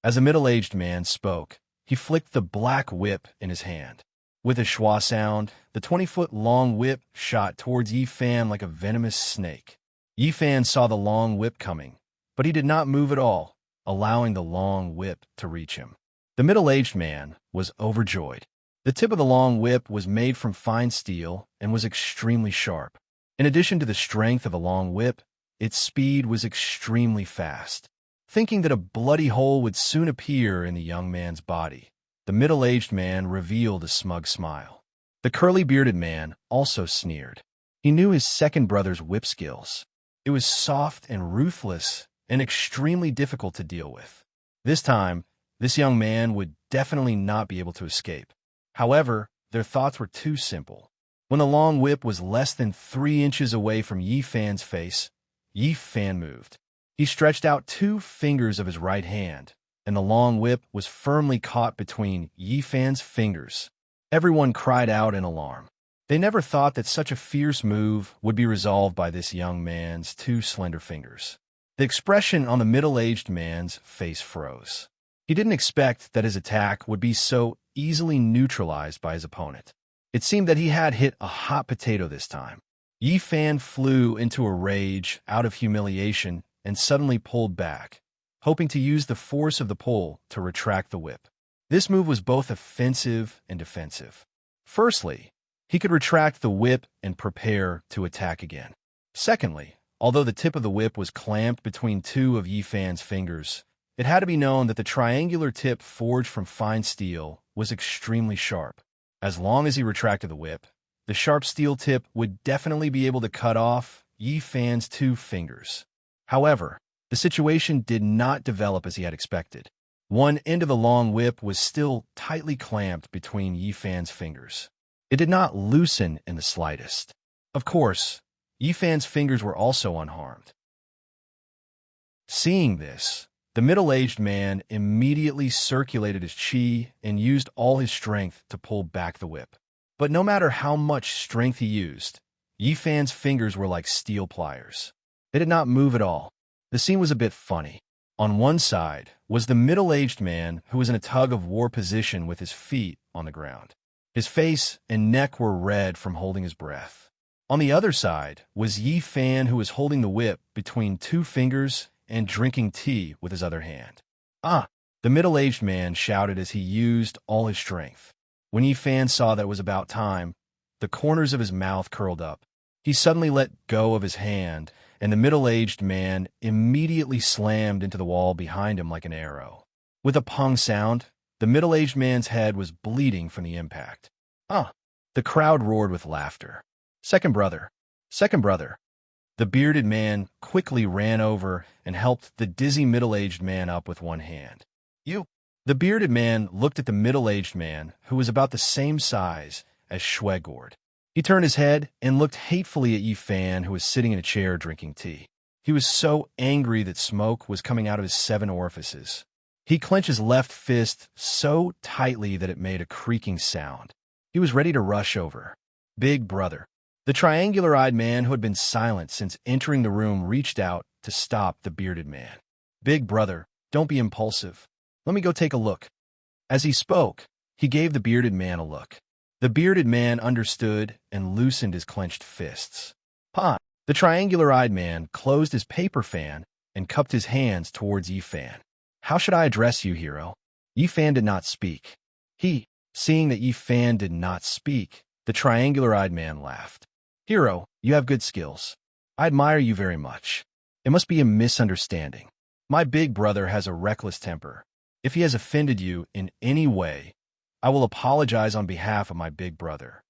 As a middle-aged man spoke, he flicked the black whip in his hand. With a schwa sound, the 20-foot-long whip shot towards Yi Fan like a venomous snake. Yi Fan saw the long whip coming, but he did not move at all, allowing the long whip to reach him. The middle-aged man was overjoyed. The tip of the long whip was made from fine steel and was extremely sharp. In addition to the strength of a long whip, its speed was extremely fast. Thinking that a bloody hole would soon appear in the young man's body, the middle-aged man revealed a smug smile. The curly-bearded man also sneered. He knew his second brother's whip skills. It was soft and ruthless and extremely difficult to deal with. This time, this young man would definitely not be able to escape. However, their thoughts were too simple. When the long whip was less than 3 inches away from Yi Fan's face, Yi Fan moved. He stretched out 2 fingers of his right hand, and the long whip was firmly caught between Yi Fan's fingers. Everyone cried out in alarm. They never thought that such a fierce move would be resolved by this young man's 2 slender fingers. The expression on the middle-aged man's face froze. He didn't expect that his attack would be so easily neutralized by his opponent. It seemed that he had hit a hot potato this time. Yi Fan flew into a rage out of humiliation and suddenly pulled back, hoping to use the force of the pull to retract the whip. This move was both offensive and defensive. Firstly, he could retract the whip and prepare to attack again. Secondly, although the tip of the whip was clamped between 2 of Yi Fan's fingers, it had to be known that the triangular tip forged from fine steel was extremely sharp. As long as he retracted the whip, the sharp steel tip would definitely be able to cut off Yi Fan's 2 fingers. However, the situation did not develop as he had expected. One end of the long whip was still tightly clamped between Yi Fan's fingers. It did not loosen in the slightest. Of course, Yi Fan's fingers were also unharmed. Seeing this, the middle-aged man immediately circulated his chi and used all his strength to pull back the whip. But no matter how much strength he used, Yi Fan's fingers were like steel pliers. They did not move at all. The scene was a bit funny. On one side was the middle-aged man who was in a tug-of-war position with his feet on the ground. His face and neck were red from holding his breath. On the other side was Yi Fan, who was holding the whip between two fingers and drinking tea with his other hand. "Ah!" the middle-aged man shouted as he used all his strength. When Yi Fan saw that it was about time, the corners of his mouth curled up. He suddenly let go of his hand, and the middle-aged man immediately slammed into the wall behind him like an arrow. With a pong sound, the middle-aged man's head was bleeding from the impact. "Ah!" the crowd roared with laughter. "Second brother! Second brother!" The bearded man quickly ran over and helped the dizzy middle-aged man up with one hand. "You!" The bearded man looked at the middle-aged man, who was about the same size as Schwegord. He turned his head and looked hatefully at Yi Fan, who was sitting in a chair drinking tea. He was so angry that smoke was coming out of his 7 orifices. He clenched his left fist so tightly that it made a creaking sound. He was ready to rush over. "Big brother." The triangular-eyed man, who had been silent since entering the room, reached out to stop the bearded man. "Big brother, don't be impulsive. Let me go take a look." As he spoke, he gave the bearded man a look. The bearded man understood and loosened his clenched fists. "Pa!" The triangular-eyed man closed his paper fan and cupped his hands towards Yi Fan. "How should I address you, hero?" Yi Fan did not speak. Seeing that Yi Fan did not speak, the triangular-eyed man laughed. "Hero, you have good skills. I admire you very much. It must be a misunderstanding. My big brother has a reckless temper. If he has offended you in any way, I will apologize on behalf of my big brother."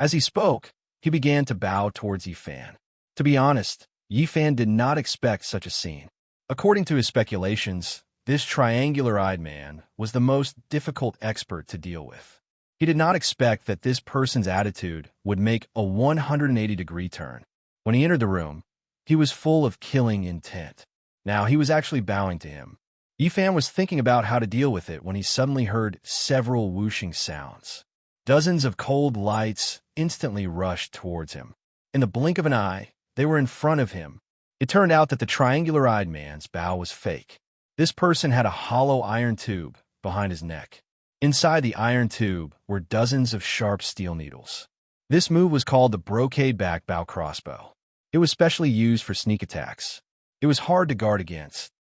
As he spoke, he began to bow towards Yi Fan. To be honest, Yi Fan did not expect such a scene. According to his speculations, this triangular-eyed man was the most difficult expert to deal with. He did not expect that this person's attitude would make a 180-degree turn. When he entered the room, he was full of killing intent. Now he was actually bowing to him. Yi Fan was thinking about how to deal with it when he suddenly heard several whooshing sounds. Dozens of cold lights instantly rushed towards him. In the blink of an eye, they were in front of him. It turned out that the triangular-eyed man's bow was fake. This person had a hollow iron tube behind his neck. Inside the iron tube were dozens of sharp steel needles. This move was called the brocade back bow crossbow. It was specially used for sneak attacks. It was hard to guard against.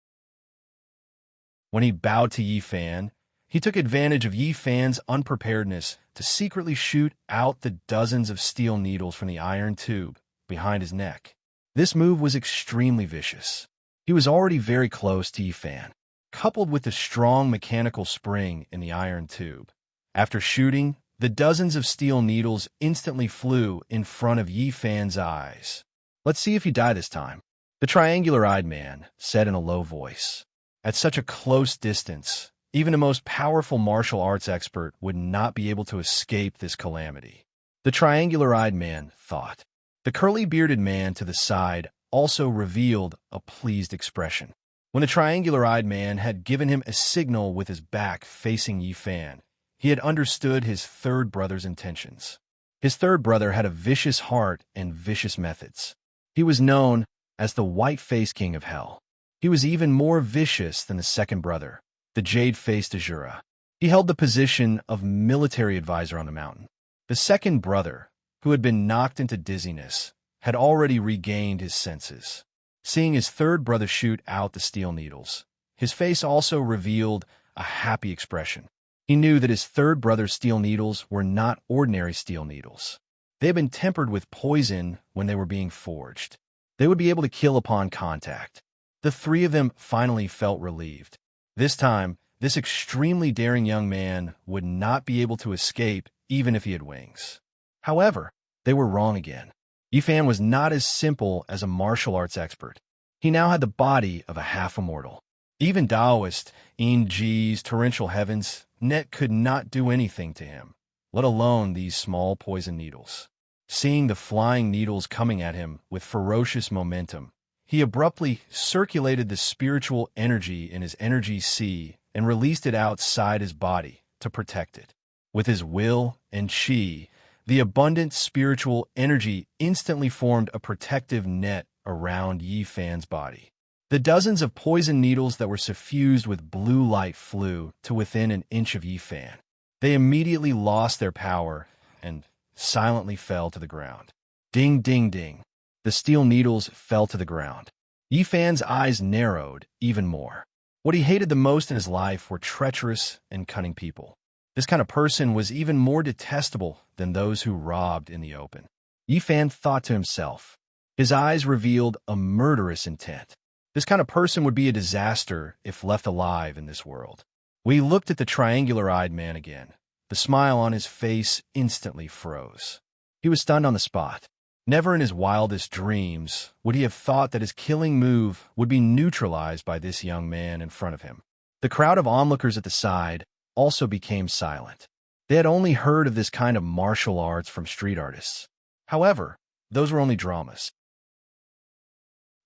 When he bowed to Yi Fan, he took advantage of Yi Fan's unpreparedness to secretly shoot out the dozens of steel needles from the iron tube behind his neck. This move was extremely vicious. He was already very close to Yi Fan, coupled with the strong mechanical spring in the iron tube. After shooting, the dozens of steel needles instantly flew in front of Yi Fan's eyes. "Let's see if you die this time," the triangular-eyed man said in a low voice. At such a close distance, even the most powerful martial arts expert would not be able to escape this calamity. The triangular-eyed man thought. The curly-bearded man to the side also revealed a pleased expression. When the triangular-eyed man had given him a signal with his back facing Yi Fan, he had understood his third brother's intentions. His third brother had a vicious heart and vicious methods. He was known as the White-Faced King of Hell. He was even more vicious than the second brother, the Jade-Faced Azura. He held the position of military advisor on the mountain. The second brother, who had been knocked into dizziness, had already regained his senses. Seeing his third brother shoot out the steel needles, his face also revealed a happy expression. He knew that his third brother's steel needles were not ordinary steel needles. They had been tempered with poison when they were being forged. They would be able to kill upon contact. The three of them finally felt relieved. This time, this extremely daring young man would not be able to escape even if he had wings. However, they were wrong again. Yi Fan was not as simple as a martial arts expert. He now had the body of a half-immortal. Even Taoist, Ji's torrential heavens, net could not do anything to him, let alone these small poison needles. Seeing the flying needles coming at him with ferocious momentum, he abruptly circulated the spiritual energy in his energy sea and released it outside his body to protect it. With his will and chi, The abundant spiritual energy instantly formed a protective net around Yi Fan's body. The dozens of poison needles that were suffused with blue light flew to within an inch of Yi Fan. They immediately lost their power and silently fell to the ground. Ding, ding, ding. The steel needles fell to the ground. Yi Fan's eyes narrowed even more. What he hated the most in his life were treacherous and cunning people. This kind of person was even more detestable than those who robbed in the open. Yi Fan thought to himself. His eyes revealed a murderous intent. This kind of person would be a disaster if left alive in this world. We looked at the triangular-eyed man again. The smile on his face instantly froze. He was stunned on the spot. Never in his wildest dreams would he have thought that his killing move would be neutralized by this young man in front of him. The crowd of onlookers at the side also became silent. They had only heard of this kind of martial arts from street artists. However, those were only dramas.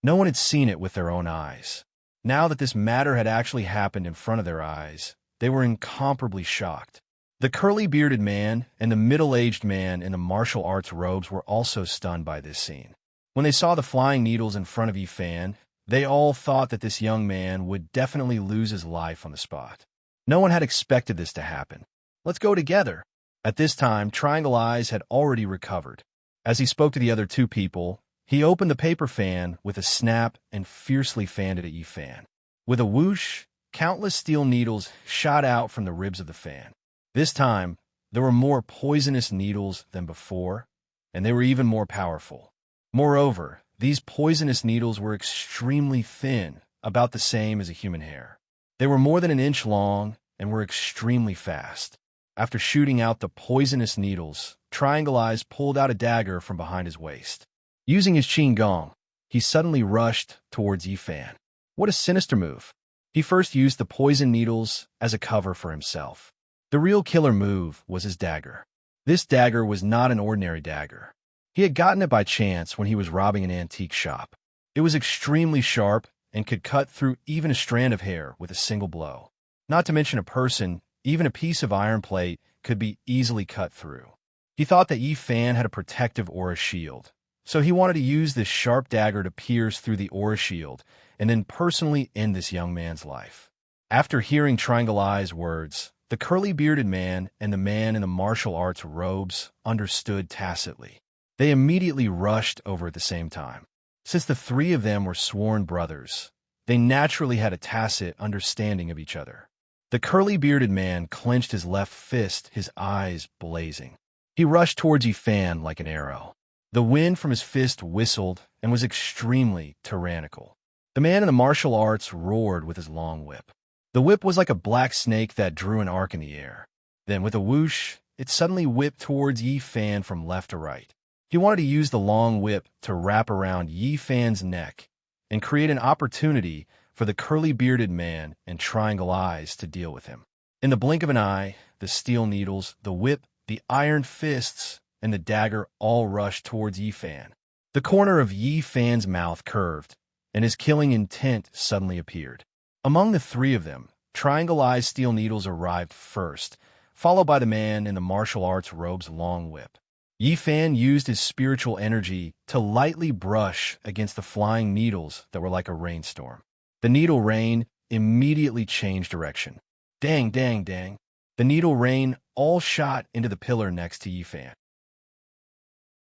No one had seen it with their own eyes. Now that this matter had actually happened in front of their eyes, they were incomparably shocked. The curly-bearded man and the middle-aged man in the martial arts robes were also stunned by this scene. When they saw the flying needles in front of Yi Fan, they all thought that this young man would definitely lose his life on the spot. No one had expected this to happen. Let's go together. At this time, Triangle Eyes had already recovered. As he spoke to the other two people, he opened the paper fan with a snap and fiercely fanned it at Yi Fan. With a whoosh, countless steel needles shot out from the ribs of the fan. This time, there were more poisonous needles than before, and they were even more powerful. Moreover, these poisonous needles were extremely thin, about the same as a human hair. They were more than an inch long and were extremely fast. After shooting out the poisonous needles, Triangle Eyes pulled out a dagger from behind his waist. Using his Qin Gong, he suddenly rushed towards Yi Fan. What a sinister move. He first used the poison needles as a cover for himself. The real killer move was his dagger. This dagger was not an ordinary dagger. He had gotten it by chance when he was robbing an antique shop. It was extremely sharp and could cut through even a strand of hair with a single blow. Not to mention a person, even a piece of iron plate could be easily cut through. He thought that Yi Fan had a protective aura shield, so he wanted to use this sharp dagger to pierce through the aura shield and then personally end this young man's life. After hearing Triangle Eye's words, the curly-bearded man and the man in the martial arts robes understood tacitly. They immediately rushed over at the same time. Since the three of them were sworn brothers, they naturally had a tacit understanding of each other. The curly-bearded man clenched his left fist, his eyes blazing. He rushed towards Yi Fan like an arrow. The wind from his fist whistled and was extremely tyrannical. The man in the martial arts roared with his long whip. The whip was like a black snake that drew an arc in the air. Then, with a whoosh, it suddenly whipped towards Yi Fan from left to right. He wanted to use the long whip to wrap around Yi Fan's neck and create an opportunity for the curly-bearded man and Triangle Eyes to deal with him. In the blink of an eye, the steel needles, the whip, the iron fists, and the dagger all rushed towards Yi Fan. The corner of Yi Fan's mouth curved, and his killing intent suddenly appeared. Among the three of them, Triangle Eye's steel needles arrived first, followed by the man in the martial arts robe's long whip. Yi Fan used his spiritual energy to lightly brush against the flying needles that were like a rainstorm. The needle rain immediately changed direction. Dang, dang, dang. The needle rain all shot into the pillar next to Yi Fan.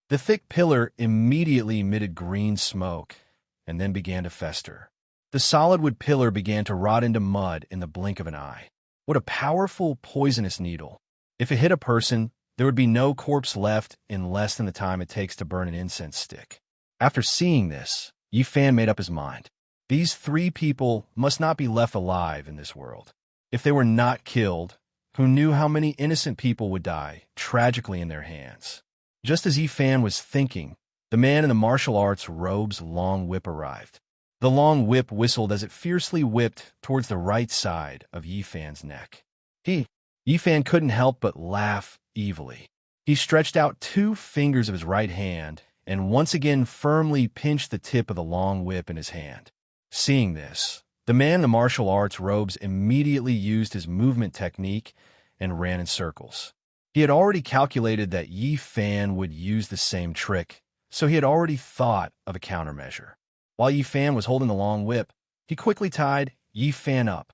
The thick pillar immediately emitted green smoke and then began to fester. The solid wood pillar began to rot into mud in the blink of an eye. What a powerful, poisonous needle. If it hit a person, there would be no corpse left in less than the time it takes to burn an incense stick. After seeing this, Yi Fan made up his mind. These three people must not be left alive in this world. If they were not killed, who knew how many innocent people would die tragically in their hands? Just as Yi Fan was thinking, the man in the martial arts robe's long whip arrived. The long whip whistled as it fiercely whipped towards the right side of Yi Fan's neck. Yi Fan couldn't help but laugh evilly. He stretched out 2 fingers of his right hand and once again firmly pinched the tip of the long whip in his hand. Seeing this, the man in the martial arts robes immediately used his movement technique and ran in circles. He had already calculated that Yi Fan would use the same trick, so he had already thought of a countermeasure. While Yi Fan was holding the long whip, he quickly tied Yi Fan up.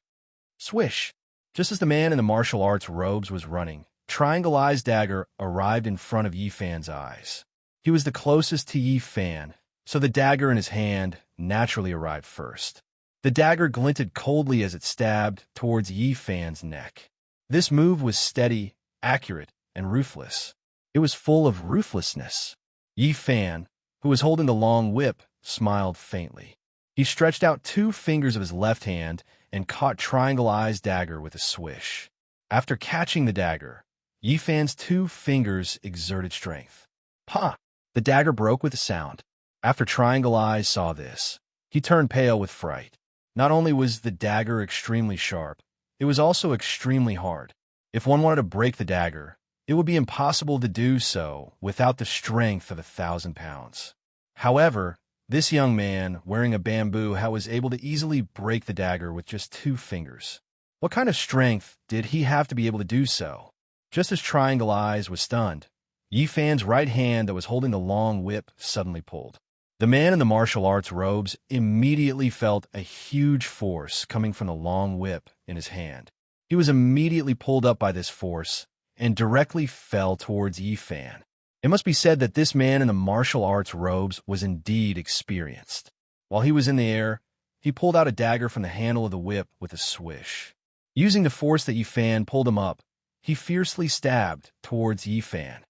Swish! Just as the man in the martial arts robes was running, Triangle Eye's dagger arrived in front of Yi Fan's eyes. He was the closest to Yi Fan, so the dagger in his hand naturally arrived first. The dagger glinted coldly as it stabbed towards Yi Fan's neck. This move was steady, accurate, and ruthless. It was full of ruthlessness. Yi Fan, who was holding the long whip, smiled faintly. He stretched out 2 fingers of his left hand and caught Triangle Eye's dagger with a swish. After catching the dagger, Yi Fan's 2 fingers exerted strength. Pa! The dagger broke with a sound. After Triangle Eyes saw this, he turned pale with fright. Not only was the dagger extremely sharp, it was also extremely hard. If one wanted to break the dagger, it would be impossible to do so without the strength of 1,000 pounds. However, this young man, wearing a bamboo hat, was able to easily break the dagger with just 2 fingers. What kind of strength did he have to be able to do so? Just as Triangle Eyes was stunned, Yi Fan's right hand that was holding the long whip suddenly pulled. The man in the martial arts robes immediately felt a huge force coming from the long whip in his hand. He was immediately pulled up by this force and directly fell towards Yi Fan. It must be said that this man in the martial arts robes was indeed experienced. While he was in the air, he pulled out a dagger from the handle of the whip with a swish. Using the force that Yi Fan pulled him up, he fiercely stabbed towards Yi Fan.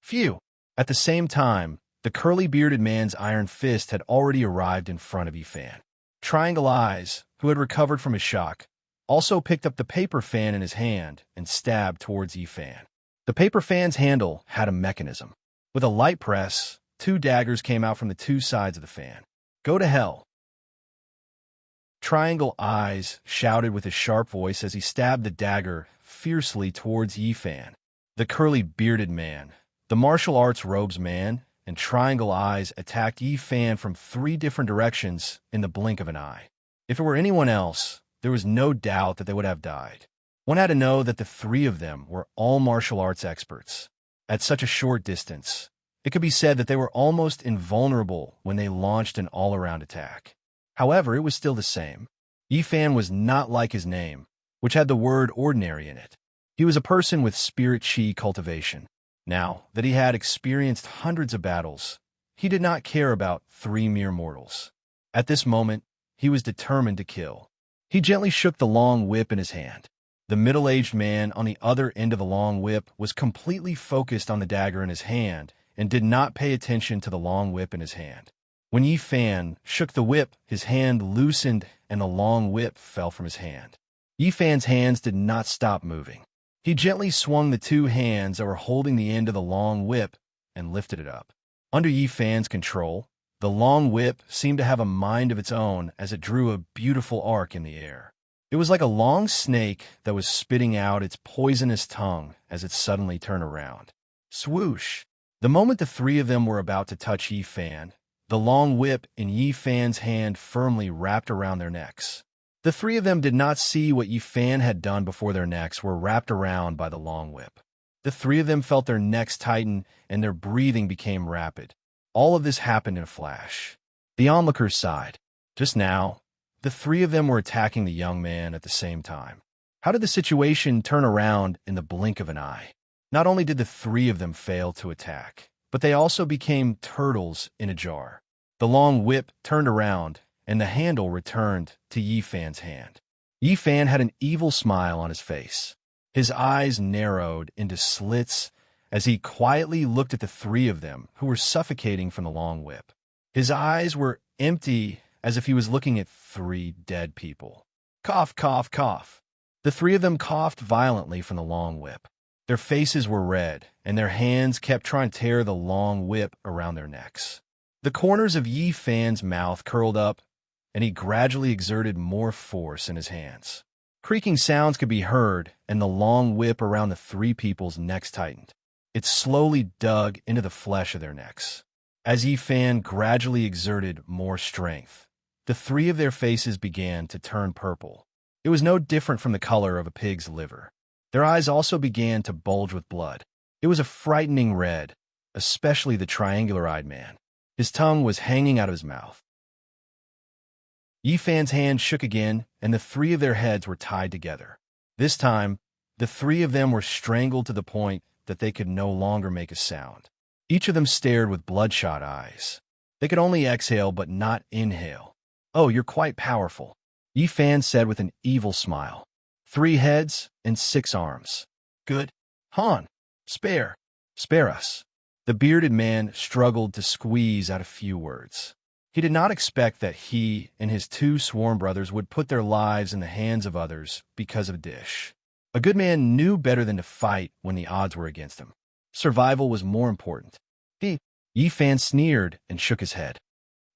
Phew! At the same time, the curly-bearded man's iron fist had already arrived in front of Yi Fan. Triangle Eyes, who had recovered from his shock, also picked up the paper fan in his hand and stabbed towards Yi Fan. The paper fan's handle had a mechanism. With a light press, 2 daggers came out from the 2 sides of the fan. Go to hell! Triangle Eyes shouted with a sharp voice as he stabbed the dagger fiercely towards Yi Fan. The curly-bearded man, the martial arts robes man, and Triangle Eyes attacked Yi Fan from 3 different directions in the blink of an eye. If it were anyone else, there was no doubt that they would have died. One had to know that the 3 of them were all martial arts experts. At such a short distance, it could be said that they were almost invulnerable when they launched an all-around attack. However, it was still the same. Yi Fan was not like his name, which had the word ordinary in it. He was a person with spirit chi cultivation. Now that he had experienced hundreds of battles, he did not care about 3 mere mortals. At this moment, he was determined to kill. He gently shook the long whip in his hand. The middle-aged man on the other end of the long whip was completely focused on the dagger in his hand and did not pay attention to the long whip in his hand. When Yi Fan shook the whip, his hand loosened and the long whip fell from his hand. Yi Fan's hands did not stop moving. He gently swung the 2 hands that were holding the end of the long whip and lifted it up. Under Yi Fan's control, the long whip seemed to have a mind of its own as it drew a beautiful arc in the air. It was like a long snake that was spitting out its poisonous tongue as it suddenly turned around. Swoosh! The moment the 3 of them were about to touch Yi Fan, the long whip in Yi Fan's hand firmly wrapped around their necks. The 3 of them did not see what Yi Fan had done before their necks were wrapped around by the long whip. The 3 of them felt their necks tighten and their breathing became rapid. All of this happened in a flash. The onlookers sighed. Just now, the 3 of them were attacking the young man at the same time. How did the situation turn around in the blink of an eye? Not only did the 3 of them fail to attack, but they also became turtles in a jar. The long whip turned around, and the handle returned to Yi Fan's hand. Yi Fan had an evil smile on his face. His eyes narrowed into slits as he quietly looked at the 3 of them who were suffocating from the long whip. His eyes were empty as if he was looking at 3 dead people. Cough, cough, cough. The 3 of them coughed violently from the long whip. Their faces were red, and their hands kept trying to tear the long whip around their necks. The corners of Yi Fan's mouth curled up, and he gradually exerted more force in his hands. Creaking sounds could be heard, and the long whip around the 3 people's necks tightened. It slowly dug into the flesh of their necks. As Yi Fan gradually exerted more strength, the 3 of their faces began to turn purple. It was no different from the color of a pig's liver. Their eyes also began to bulge with blood. It was a frightening red, especially the triangular-eyed man. His tongue was hanging out of his mouth. Yifan's hand shook again, and the three of their heads were tied together. This time, the three of them were strangled to the point that they could no longer make a sound. Each of them stared with bloodshot eyes. They could only exhale but not inhale. "Oh, you're quite powerful," Yifan said with an evil smile. "3 heads and 6 arms. Good. Han, spare us." The bearded man struggled to squeeze out a few words. He did not expect that he and his 2 sworn brothers would put their lives in the hands of others because of a dish. A good man knew better than to fight when the odds were against him. Survival was more important. Yifan sneered and shook his head.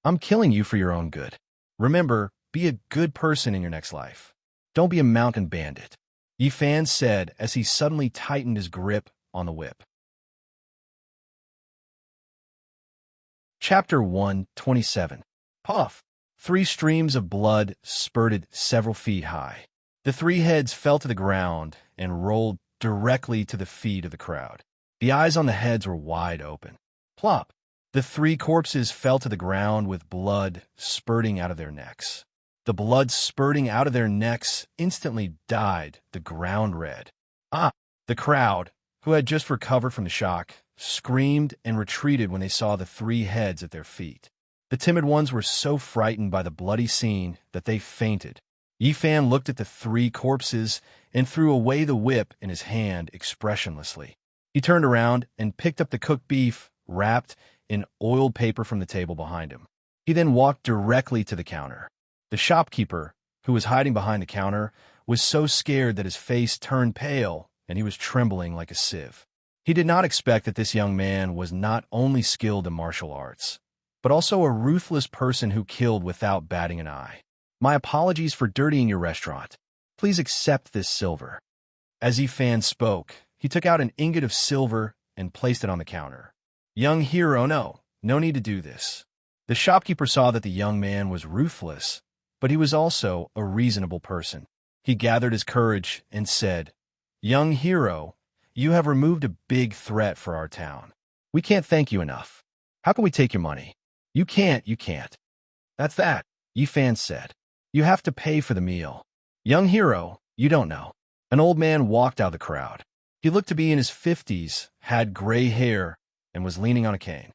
"I'm killing you for your own good. Remember, be a good person in your next life. Don't be a mountain bandit," Yifan said as he suddenly tightened his grip on the whip. Chapter 127. Puff. 3 streams of blood spurted several feet high. The 3 heads fell to the ground and rolled directly to the feet of the crowd. The eyes on the heads were wide open. Plop! The 3 corpses fell to the ground with blood spurting out of their necks. The blood spurting out of their necks instantly dyed the ground red. The crowd, who had just recovered from the shock, screamed and retreated when they saw the 3 heads at their feet. The timid ones were so frightened by the bloody scene that they fainted. Yifan looked at the 3 corpses and threw away the whip in his hand expressionlessly. He turned around and picked up the cooked beef wrapped in oiled paper from the table behind him. He then walked directly to the counter. The shopkeeper, who was hiding behind the counter, was so scared that his face turned pale and he was trembling like a sieve. He did not expect that this young man was not only skilled in martial arts, but also a ruthless person who killed without batting an eye. "My apologies for dirtying your restaurant. Please accept this silver." As Yifan spoke, he took out an ingot of silver and placed it on the counter. "Young hero, no need to do this." The shopkeeper saw that the young man was ruthless, but he was also a reasonable person. He gathered his courage and said, "Young hero, you have removed a big threat for our town. We can't thank you enough. How can we take your money?" You can't. "That's that," Yifan said. "You have to pay for the meal." "Young hero, you don't know." An old man walked out of the crowd. He looked to be in his 50s, had gray hair, and was leaning on a cane.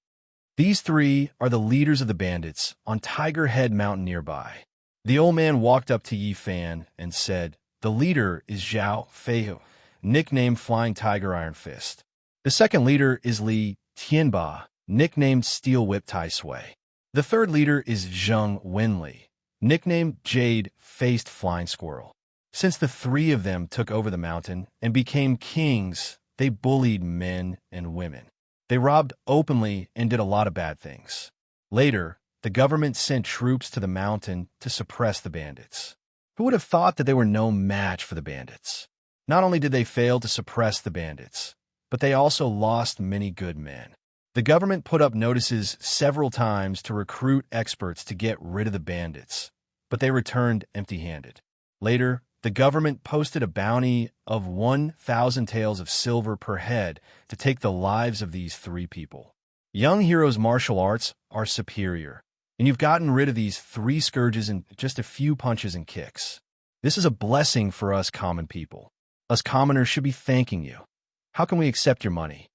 "These 3 are the leaders of the bandits on Tiger Head Mountain nearby." The old man walked up to Yifan and said, "The leader is Zhao Feihu, nicknamed Flying Tiger Iron Fist. The second leader is Li Tianba, nicknamed Steel Whip Tai Sui. The third leader is Zheng Wenli, nicknamed Jade Faced Flying Squirrel. Since the 3 of them took over the mountain and became kings, they bullied men and women. They robbed openly and did a lot of bad things. Later, the government sent troops to the mountain to suppress the bandits. Who would have thought that they were no match for the bandits? Not only did they fail to suppress the bandits, but they also lost many good men. The government put up notices several times to recruit experts to get rid of the bandits, but they returned empty-handed. Later, the government posted a bounty of 1,000 taels of silver per head to take the lives of these 3 people. Young heroes' martial arts are superior, and you've gotten rid of these 3 scourges in just a few punches and kicks. This is a blessing for us common people. Us commoners should be thanking you. How can we accept your money?"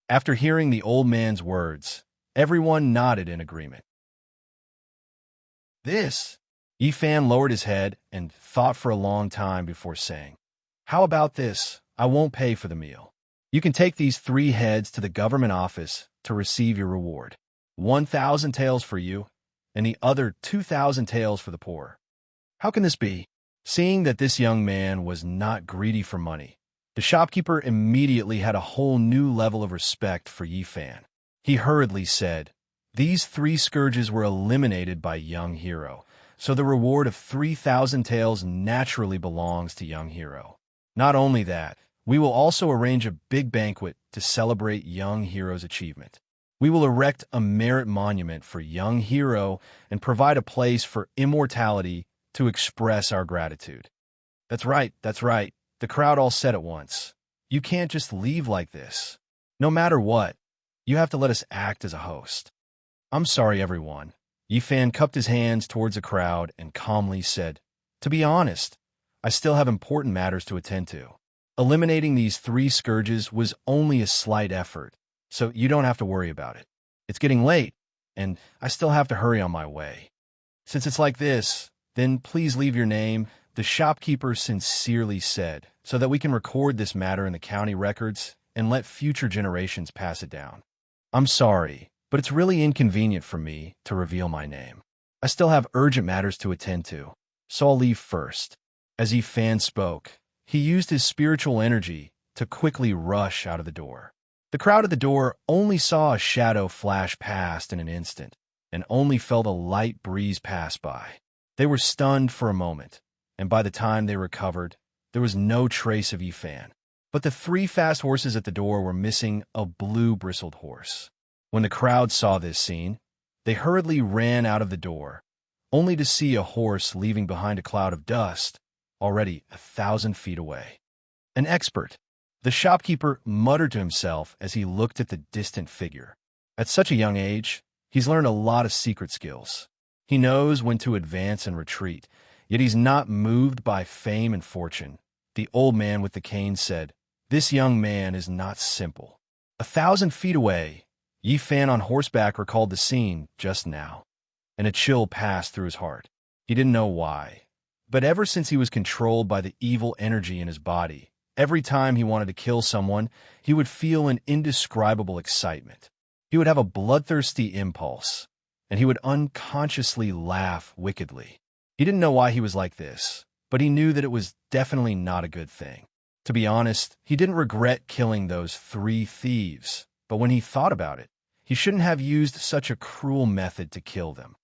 After hearing the old man's words, everyone nodded in agreement. "This," Yifan lowered his head and thought for a long time before saying, "How about this? I won't pay for the meal. You can take these 3 heads to the government office to receive your reward. 1,000 taels for you, and the other 2,000 taels for the poor." "How can this be?" Seeing that this young man was not greedy for money, the shopkeeper immediately had a whole new level of respect for Yifan. He hurriedly said, "These 3 scourges were eliminated by Young Hero, so the reward of 3,000 taels naturally belongs to Young Hero. Not only that, we will also arrange a big banquet to celebrate Young Hero's achievement. We will erect a merit monument for Young Hero and provide a place for immortality to express our gratitude." That's right," The crowd all said at once, "You can't just leave like this. No matter what, you have to let us act as a host." "I'm sorry, everyone." Yifan cupped his hands towards the crowd and calmly said, "To be honest, I still have important matters to attend to. Eliminating these 3 scourges was only a slight effort, so you don't have to worry about it. It's getting late, and I still have to hurry on my way. Since it's like this, then please leave your name," the shopkeeper sincerely said, "so that we can record this matter in the county records and let future generations pass it down. I'm sorry, but it's really inconvenient for me to reveal my name. I still have urgent matters to attend to, so I'll leave first." As Yifan spoke, he used his spiritual energy to quickly rush out of the door. The crowd at the door only saw a shadow flash past in an instant, and only felt a light breeze pass by. They were stunned for a moment, and by the time they recovered, there was no trace of Yifan. But the 3 fast horses at the door were missing a blue bristled horse. When the crowd saw this scene, they hurriedly ran out of the door, only to see a horse leaving behind a cloud of dust, already 1,000 feet away. "An expert," the shopkeeper muttered to himself as he looked at the distant figure. At such a young age, he's learned a lot of secret skills. He knows when to advance and retreat, yet he's not moved by fame and fortune. The old man with the cane said, "This young man is not simple." 1,000 feet away, Yifan on horseback recalled the scene just now, and a chill passed through his heart. He didn't know why, but ever since he was controlled by the evil energy in his body, every time he wanted to kill someone, he would feel an indescribable excitement. He would have a bloodthirsty impulse, and he would unconsciously laugh wickedly. He didn't know why he was like this, but he knew that it was definitely not a good thing. To be honest, he didn't regret killing those 3 thieves, but when he thought about it, he shouldn't have used such a cruel method to kill them.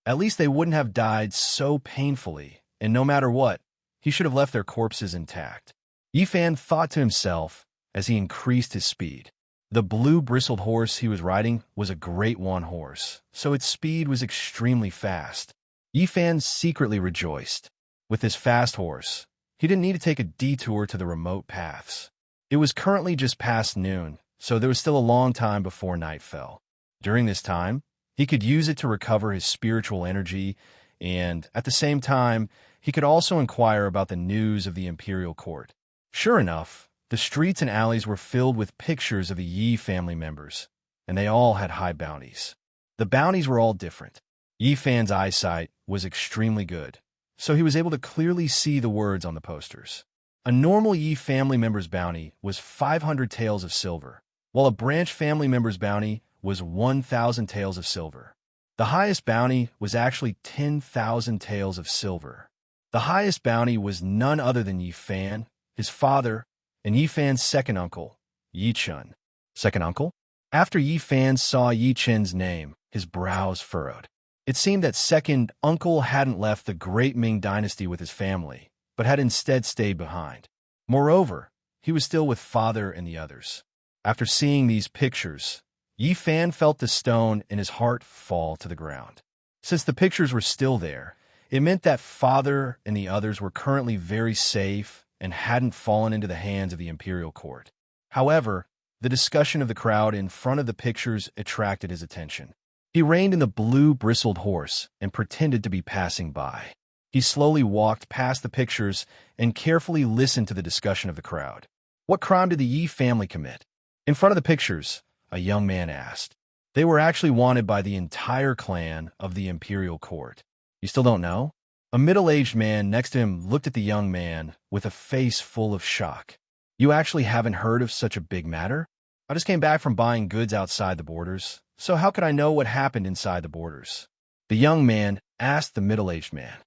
At least they wouldn't have died so painfully, and no matter what, he should have left their corpses intact. Yifan thought to himself as he increased his speed. The blue bristled horse he was riding was a Great One horse, so its speed was extremely fast. Yifan secretly rejoiced. With his fast horse, he didn't need to take a detour to the remote paths. It was currently just past noon, so there was still a long time before night fell. During this time, he could use it to recover his spiritual energy, and at the same time, he could also inquire about the news of the imperial court. Sure enough, the streets and alleys were filled with pictures of the Yi family members, and they all had high bounties. The bounties were all different. Yifan's eyesight was extremely good, so he was able to clearly see the words on the posters. A normal Yi family member's bounty was 500 taels of silver, while a branch family member's bounty was 1,000 taels of silver. The highest bounty was actually 10,000 taels of silver. The highest bounty was none other than Yifan, his father, and Yifan's second uncle, Yichun. Second uncle? After Yifan saw Yichen's name, his brows furrowed. It seemed that second uncle hadn't left the Great Ming dynasty with his family, but had instead stayed behind. Moreover, he was still with father and the others. After seeing these pictures, Yifan felt the stone in his heart fall to the ground. Since the pictures were still there, it meant that father and the others were currently very safe and hadn't fallen into the hands of the imperial court. However, the discussion of the crowd in front of the pictures attracted his attention. He reined in the blue bristled horse and pretended to be passing by. He slowly walked past the pictures and carefully listened to the discussion of the crowd. What crime did the Yi family commit? In front of the pictures, a young man asked. They were actually wanted by the entire clan of the imperial court. You still don't know? A middle-aged man next to him looked at the young man with a face full of shock. You actually haven't heard of such a big matter? I just came back from buying goods outside the borders, so how could I know what happened inside the borders? The young man asked the middle-aged man.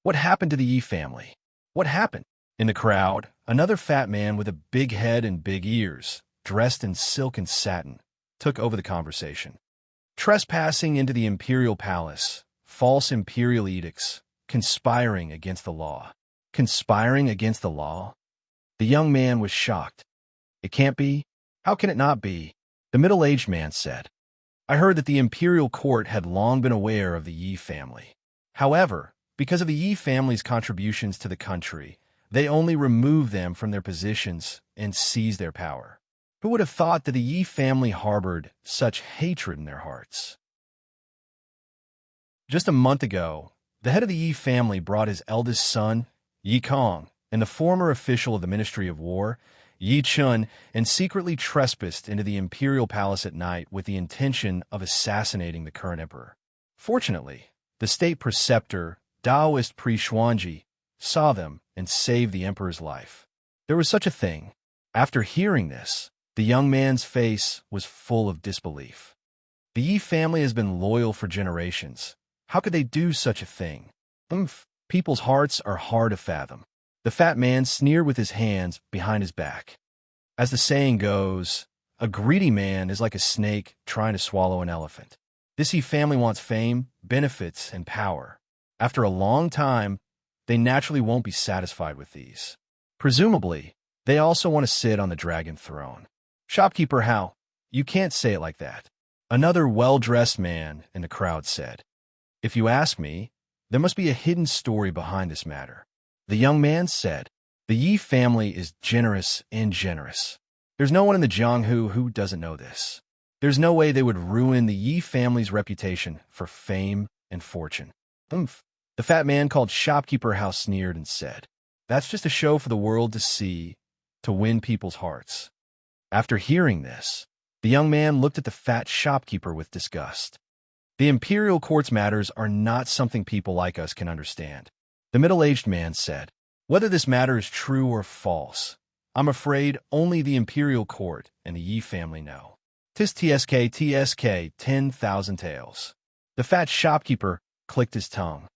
What happened to the Yi family? What happened? In the crowd, another fat man with a big head and big ears, dressed in silk and satin, took over the conversation. Trespassing into the imperial palace, false imperial edicts, conspiring against the law. Conspiring against the law? The young man was shocked. It can't be? How can it not be? The middle-aged man said. I heard that the imperial court had long been aware of the Yi family. However, because of the Yi family's contributions to the country, They only remove them from their positions and seize their power. Who would have thought that the Yi family harbored such hatred in their hearts? Just a month ago, the head of the Yi family brought his eldest son, Yi Kong, and the former official of the Ministry of War, Yi Chun, and secretly trespassed into the imperial palace at night with the intention of assassinating the current emperor. Fortunately, the state preceptor, Taoist priest Xuanji, saw them and saved the emperor's life. There was such a thing. After hearing this, the young man's face was full of disbelief. The Yi family has been loyal for generations. How could they do such a thing? People's hearts are hard to fathom. The fat man sneered with his hands behind his back. As the saying goes, a greedy man is like a snake trying to swallow an elephant. This Yi family wants fame, benefits, and power. After a long time, they naturally won't be satisfied with these. Presumably, they also want to sit on the dragon throne. Shopkeeper, how? You can't say it like that. Another well-dressed man in the crowd said. If you ask me, there must be a hidden story behind this matter. The young man said, the Yi family is generous and generous. There's no one in the Jianghu who doesn't know this. There's no way they would ruin the Yi family's reputation for fame and fortune. The fat man called Shopkeeper House sneered and said, that's just a show for the world to see, to win people's hearts. After hearing this, the young man looked at the fat shopkeeper with disgust. The imperial court's matters are not something people like us can understand. The middle-aged man said, whether this matter is true or false, I'm afraid only the imperial court and the Yi family know. Tis TSK, 10,000 taels. The fat shopkeeper clicked his tongue.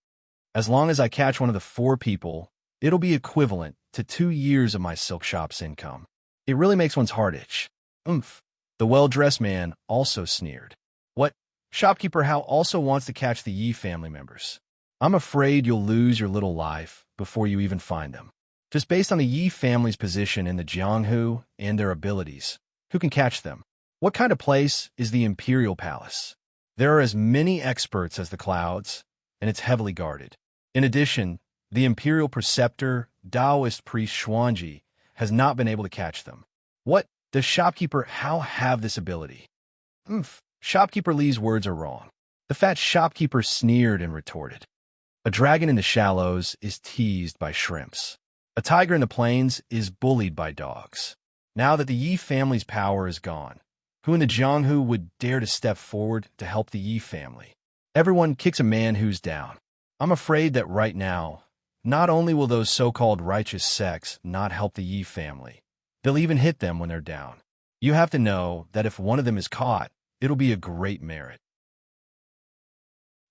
As long as I catch one of the 4 people, it'll be equivalent to 2 years of my silk shop's income. It really makes one's heart itch. The well-dressed man also sneered. What? Shopkeeper Hao also wants to catch the Yi family members. I'm afraid you'll lose your little life before you even find them. Just based on the Yi family's position in the Jianghu and their abilities, who can catch them? What kind of place is the Imperial Palace? There are as many experts as the clouds, and it's heavily guarded. In addition, the Imperial Preceptor, Taoist priest Xuanji, has not been able to catch them. What? Does Shopkeeper Hao have this ability? Shopkeeper Li's words are wrong. The fat shopkeeper sneered and retorted. A dragon in the shallows is teased by shrimps. A tiger in the plains is bullied by dogs. Now that the Yi family's power is gone, who in the Jianghu would dare to step forward to help the Yi family? Everyone kicks a man who's down. I'm afraid that right now, not only will those so-called righteous sects not help the Yi family, they'll even hit them when they're down. You have to know that if one of them is caught, it'll be a great merit.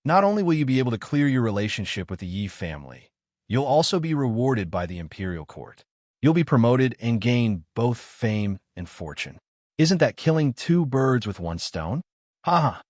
Not only will you be able to clear your relationship with the Yi family, you'll also be rewarded by the imperial court. You'll be promoted and gain both fame and fortune. Isn't that killing 2 birds with 1 stone? Haha.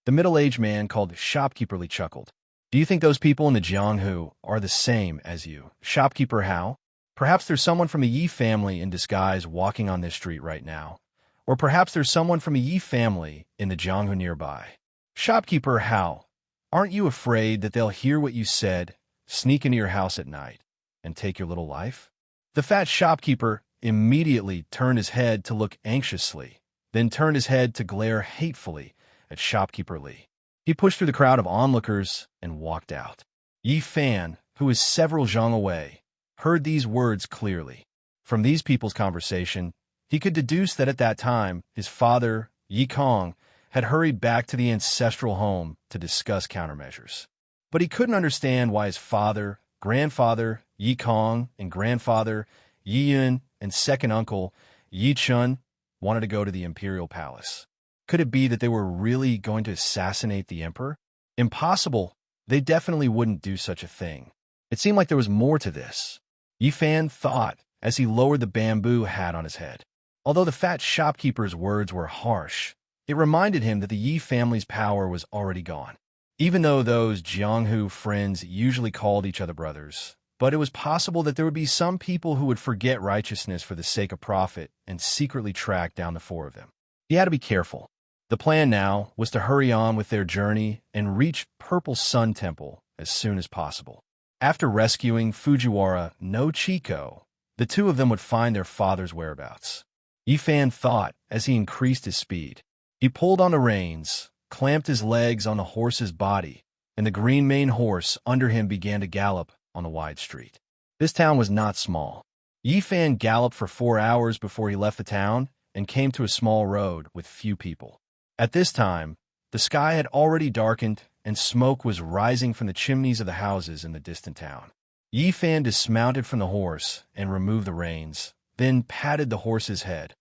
The middle-aged man called Shopkeeper Li chuckled. Do you think those people in the Jianghu are the same as you, Shopkeeper Hao? Perhaps there's someone from a Yi family in disguise walking on this street right now. Or perhaps there's someone from a Yi family in the Jianghu nearby. Shopkeeper Hao, aren't you afraid that they'll hear what you said, sneak into your house at night, and take your little life? The fat shopkeeper immediately turned his head to look anxiously, then turned his head to glare hatefully at Shopkeeper Li. He pushed through the crowd of onlookers and walked out. Yi Fan, who was several zhang away, heard these words clearly. From these people's conversation, he could deduce that at that time, his father, Yi Kong, had hurried back to the ancestral home to discuss countermeasures. But he couldn't understand why his father, grandfather, Yi Kong, and grandfather, Yi Yun, and second uncle, Yi Chun, wanted to go to the imperial palace. Could it be that they were really going to assassinate the emperor? Impossible. They definitely wouldn't do such a thing. It seemed like there was more to this. Yi Fan thought as he lowered the bamboo hat on his head. Although the fat shopkeeper's words were harsh, it reminded him that the Yi family's power was already gone. Even though those Jianghu friends usually called each other brothers, but it was possible that there would be some people who would forget righteousness for the sake of profit and secretly track down the 4 of them. He had to be careful. The plan now was to hurry on with their journey and reach Purple Sun Temple as soon as possible. After rescuing Fujiwara no Chiko, the two of them would find their father's whereabouts. Yifan thought as he increased his speed. He pulled on the reins, clamped his legs on the horse's body, and the green mane horse under him began to gallop on the wide street. This town was not small. Yifan galloped for 4 hours before he left the town and came to a small road with few people. At this time, the sky had already darkened and smoke was rising from the chimneys of the houses in the distant town. Yifan dismounted from the horse and removed the reins, then patted the horse's head.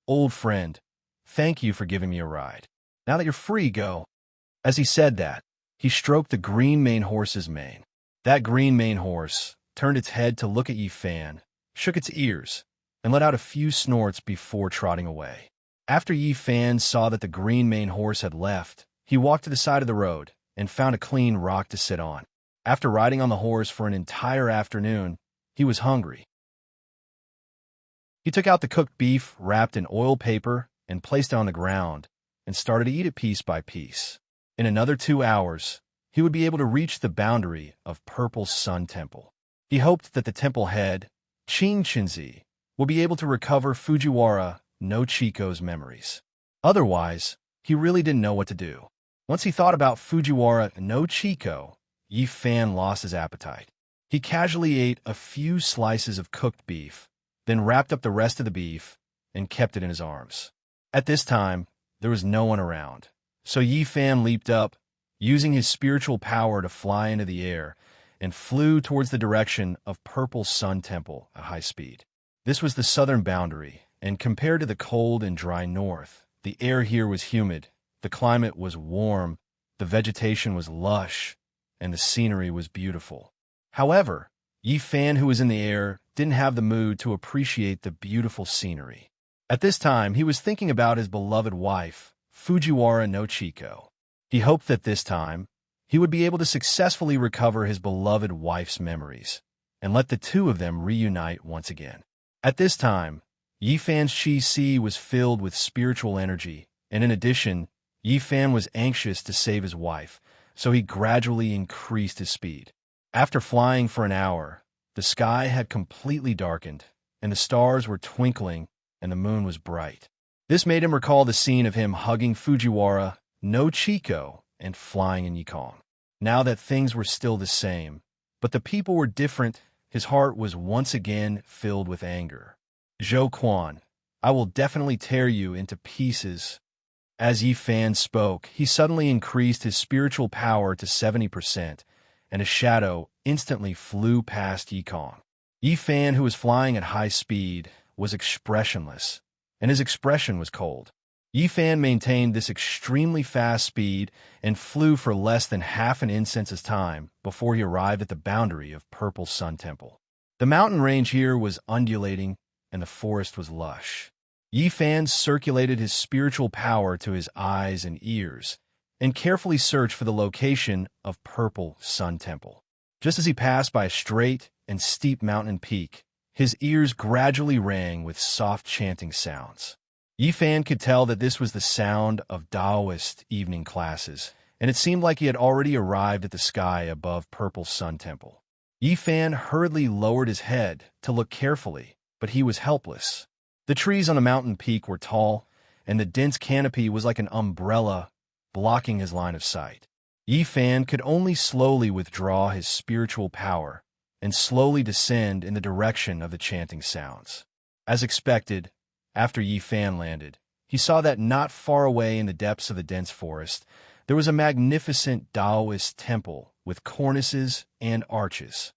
"Old friend, thank you for giving me a ride. Now that you're free, go." As he said that, he stroked the green mane horse's mane. That green mane horse turned its head to look at Yifan, shook its ears, and let out a few snorts before trotting away. After Yifan saw that the green mane horse had left, he walked to the side of the road and found a clean rock to sit on. After riding on the horse for an entire afternoon, he was hungry. He took out the cooked beef wrapped in oil paper and placed it on the ground and started to eat it piece by piece. In another 2 hours, he would be able to reach the boundary of Purple Sun Temple. He hoped that the temple head, Chinchinzi, will be able to recover Fujiwara no Chiko's memories. Otherwise, he really didn't know what to do. Once he thought about Fujiwara no Chiko, Yifan lost his appetite. He casually ate a few slices of cooked beef, then wrapped up the rest of the beef and kept it in his arms. At this time, there was no one around, so Yifan leaped up, using his spiritual power to fly into the air, and flew towards the direction of Purple Sun Temple at high speed. This was the southern boundary, and compared to the cold and dry north, the air here was humid, the climate was warm, the vegetation was lush, and the scenery was beautiful. However, Yifan, who was in the air, didn't have the mood to appreciate the beautiful scenery. At this time, he was thinking about his beloved wife, Fujiwara no Chiko. He hoped that this time, he would be able to successfully recover his beloved wife's memories and let the two of them reunite once again. At this time, Yifan's Chi-Si was filled with spiritual energy, and in addition, Yifan was anxious to save his wife, so he gradually increased his speed. After flying for an hour, the sky had completely darkened, and the stars were twinkling, and the moon was bright. This made him recall the scene of him hugging Fujiwara no Chiko and flying in Yikong. Now that things were still the same, but the people were different, his heart was once again filled with anger. "Zhou Quan, I will definitely tear you into pieces." As Yifan spoke, he suddenly increased his spiritual power to 70%, and a shadow instantly flew past Yikong. Yifan, who was flying at high speed, was expressionless, and his expression was cold. Yifan maintained this extremely fast speed and flew for less than half an incense's time before he arrived at the boundary of Purple Sun Temple. The mountain range here was undulating, and the forest was lush. Yifan circulated his spiritual power to his eyes and ears, and carefully searched for the location of Purple Sun Temple. Just as he passed by a straight and steep mountain peak, his ears gradually rang with soft chanting sounds. Yifan could tell that this was the sound of Taoist evening classes, and it seemed like he had already arrived at the sky above Purple Sun Temple. Yifan hurriedly lowered his head to look carefully, but he was helpless. The trees on the mountain peak were tall, and the dense canopy was like an umbrella blocking his line of sight. Yifan could only slowly withdraw his spiritual power and slowly descend in the direction of the chanting sounds. As expected, after Yifan landed, he saw that not far away in the depths of the dense forest, there was a magnificent Taoist temple with cornices and arches.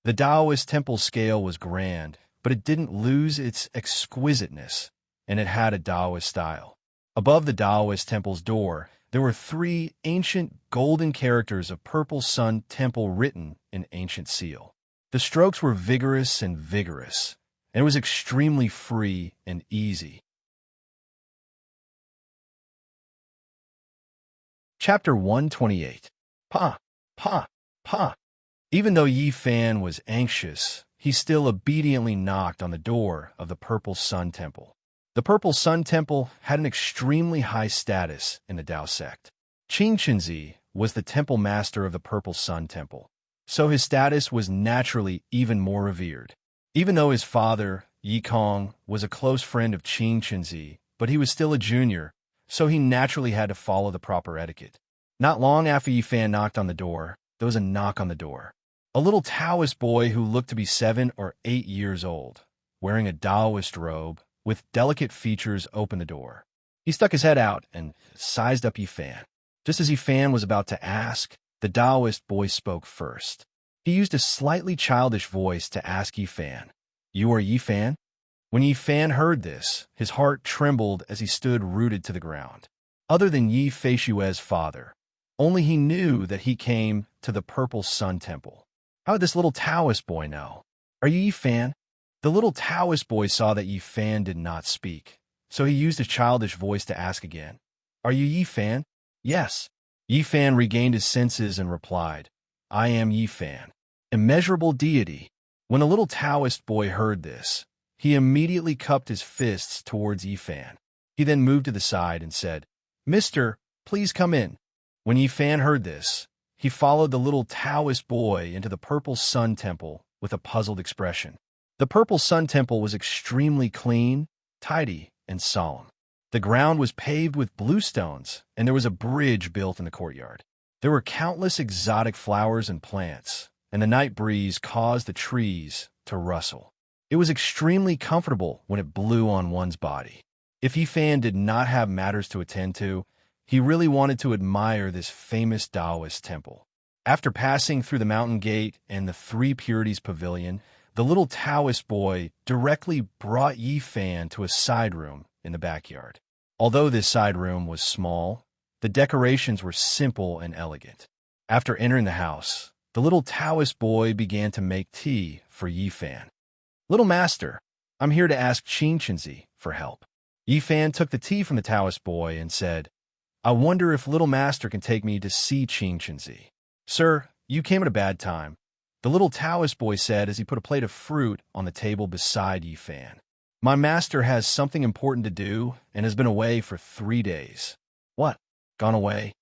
The Taoist temple scale was grand, but it didn't lose its exquisiteness, and it had a Taoist style. Above the Taoist temple's door, there were 3 ancient golden characters of Purple Sun Temple written in ancient seal. The strokes were vigorous, and it was extremely free and easy. Chapter 128. Pa, Pa, Pa. Even though Yifan was anxious, he still obediently knocked on the door of the Purple Sun Temple. The Purple Sun Temple had an extremely high status in the Tao sect. Chinchinzi was the temple master of the Purple Sun Temple, so his status was naturally even more revered. Even though his father, Yi Kong, was a close friend of Qin Chenzi, but he was still a junior, so he naturally had to follow the proper etiquette. Not long after Yi Fan knocked on the door, there was a knock on the door. A little Taoist boy who looked to be 7 or 8 years old, wearing a Taoist robe with delicate features, opened the door. He stuck his head out and sized up Yi Fan. Just as Yi Fan was about to ask, the Taoist boy spoke first. He used a slightly childish voice to ask Yi Fan, "You are Yi Fan?" When Yi Fan heard this, his heart trembled as he stood rooted to the ground. Other than Yi Feishue's father, only he knew that he came to the Purple Sun Temple. How did this little Taoist boy know? "Are you Yi Fan?" The little Taoist boy saw that Yi Fan did not speak, so he used a childish voice to ask again, "Are you Yi Fan?" "Yes." Yi Fan regained his senses and replied, "I am Yi Fan, immeasurable deity." When the little Taoist boy heard this, he immediately cupped his fists towards Yi Fan. He then moved to the side and said, "Mister, please come in." When Yi Fan heard this, he followed the little Taoist boy into the Purple Sun Temple with a puzzled expression. The Purple Sun Temple was extremely clean, tidy, and solemn. The ground was paved with blue stones, and there was a bridge built in the courtyard. There were countless exotic flowers and plants, and the night breeze caused the trees to rustle. It was extremely comfortable when it blew on one's body. If Yi Fan did not have matters to attend to, he really wanted to admire this famous Taoist temple. After passing through the mountain gate and the Three Purities Pavilion, the little Taoist boy directly brought Yi Fan to a side room in the backyard. Although this side room was small, the decorations were simple and elegant. After entering the house, the little Taoist boy began to make tea for Yi Fan. "Little master, I'm here to ask Qin Chenzi for help." Yi Fan took the tea from the Taoist boy and said, "I wonder if little master can take me to see Qin Chenzi." "Sir, you came at a bad time," the little Taoist boy said as he put a plate of fruit on the table beside Yi Fan. "My master has something important to do and has been away for 3 days." "What? Gone away?"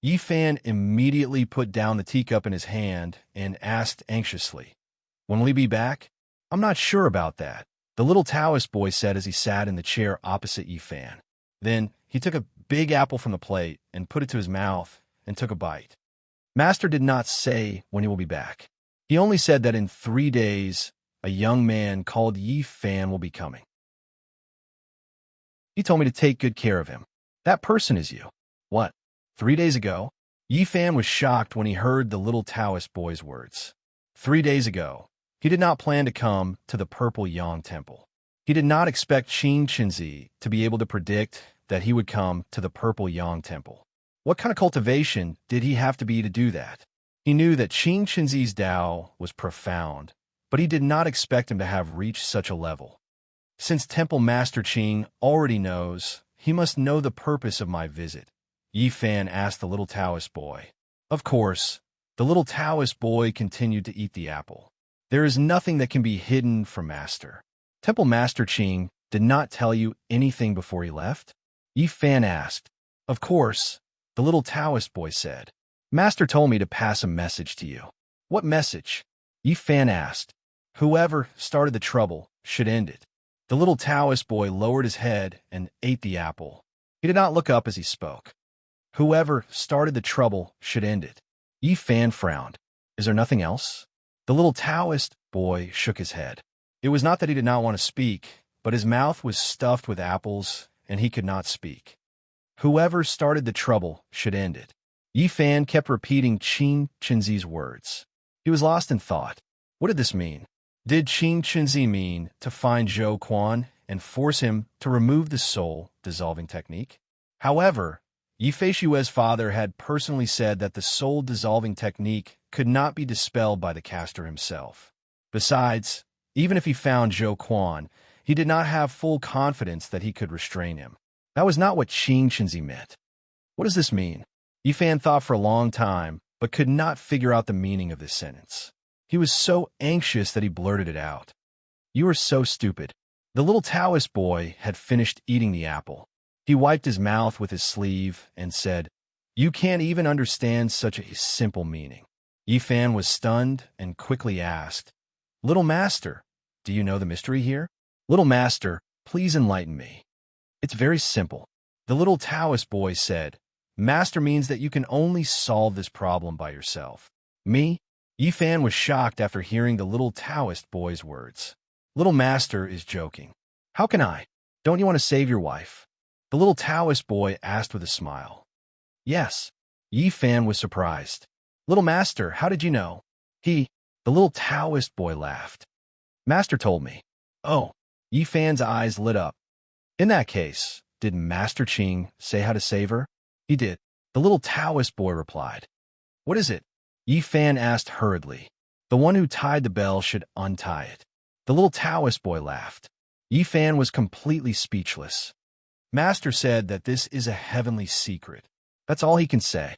Yi Fan immediately put down the teacup in his hand and asked anxiously, "When will he be back?" "I'm not sure about that," the little Taoist boy said as he sat in the chair opposite Yi Fan. Then he took a big apple from the plate and put it to his mouth and took a bite. "Master did not say when he will be back. He only said that in 3 days, a young man called Yi Fan will be coming. He told me to take good care of him. That person is you." "What? 3 days ago?" Yi Fan was shocked when he heard the little Taoist boy's words. 3 days ago, he did not plan to come to the Purple Yang Temple. He did not expect Qin Chenzi to be able to predict that he would come to the Purple Yang Temple. What kind of cultivation did he have to be to do that? He knew that Qin Chenzi's Tao was profound, but he did not expect him to have reached such a level. Since Temple Master Qin already knows, he must know the purpose of my visit, Yi Fan asked the little Taoist boy. Of course, the little Taoist boy continued to eat the apple. There is nothing that can be hidden from Master. Temple Master Qin did not tell you anything before he left? Yi Fan asked. Of course, the little Taoist boy said. Master told me to pass a message to you. What message? Yi Fan asked. Whoever started the trouble should end it. The little Taoist boy lowered his head and ate the apple. He did not look up as he spoke. Whoever started the trouble should end it. Yi Fan frowned. Is there nothing else? The little Taoist boy shook his head. It was not that he did not want to speak, but his mouth was stuffed with apples, and he could not speak. Whoever started the trouble should end it. Yi Fan kept repeating Qin Chenzi's words. He was lost in thought. What did this mean? Did Qin Chenzi mean to find Zhou Quan and force him to remove the soul-dissolving technique? However, Yi Feishue's father had personally said that the soul-dissolving technique could not be dispelled by the caster himself. Besides, even if he found Zhou Quan, he did not have full confidence that he could restrain him. That was not what Qin Chenzi meant. What does this mean? Yi Fan thought for a long time, but could not figure out the meaning of this sentence. He was so anxious that he blurted it out. You are so stupid. The little Taoist boy had finished eating the apple. He wiped his mouth with his sleeve and said, You can't even understand such a simple meaning." Yifan was stunned and quickly asked, "Little Master, do you know the mystery here?" "Little Master, please enlighten me." "It's very simple." The little Taoist boy said, "Master means that you can only solve this problem by yourself." "Me?" Yifan was shocked after hearing the little Taoist boy's words. "Little Master is joking. How can I? Don't you want to save your wife?" The little Taoist boy asked with a smile. "Yes." Yifan was surprised. "Little Master, how did you know?" The little Taoist boy laughed. "Master told me." "Oh." Yifan's eyes lit up. "In that case, did Master Qing say how to save her?" "He did." The little Taoist boy replied. "What is it?" Yifan asked hurriedly. "The one who tied the bell should untie it." The little Taoist boy laughed. Yifan was completely speechless. "Master said that this is a heavenly secret. That's all he can say."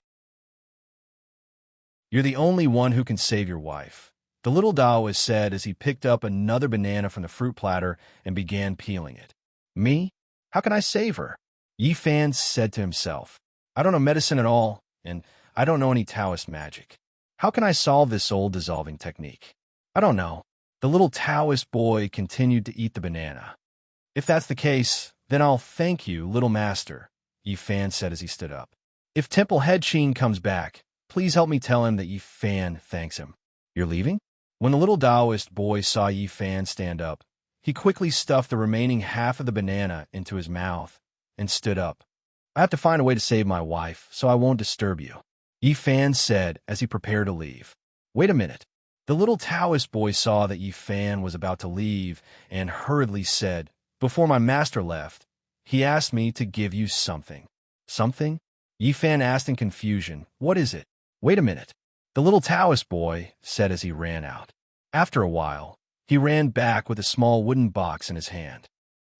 "You're the only one who can save your wife," the little Taoist said as he picked up another banana from the fruit platter and began peeling it. "Me? How can I save her?" Yifan said to himself. "I don't know medicine at all, and I don't know any Taoist magic. How can I solve this old dissolving technique? I don't know." The little Taoist boy continued to eat the banana. "If that's the case, then I'll thank you, little master," Yifan said as he stood up. "If Temple Head Sheen comes back, please help me tell him that Yifan thanks him." "You're leaving?" When the little Taoist boy saw Yifan stand up, he quickly stuffed the remaining half of the banana into his mouth and stood up. "I have to find a way to save my wife, so I won't disturb you," Yifan said as he prepared to leave. "Wait a minute." The little Taoist boy saw that Yifan was about to leave and hurriedly said, "Before my master left, he asked me to give you something." "Something?" Yifan asked in confusion. "What is it?" "Wait a minute," the little Taoist boy said as he ran out. After a while, he ran back with a small wooden box in his hand.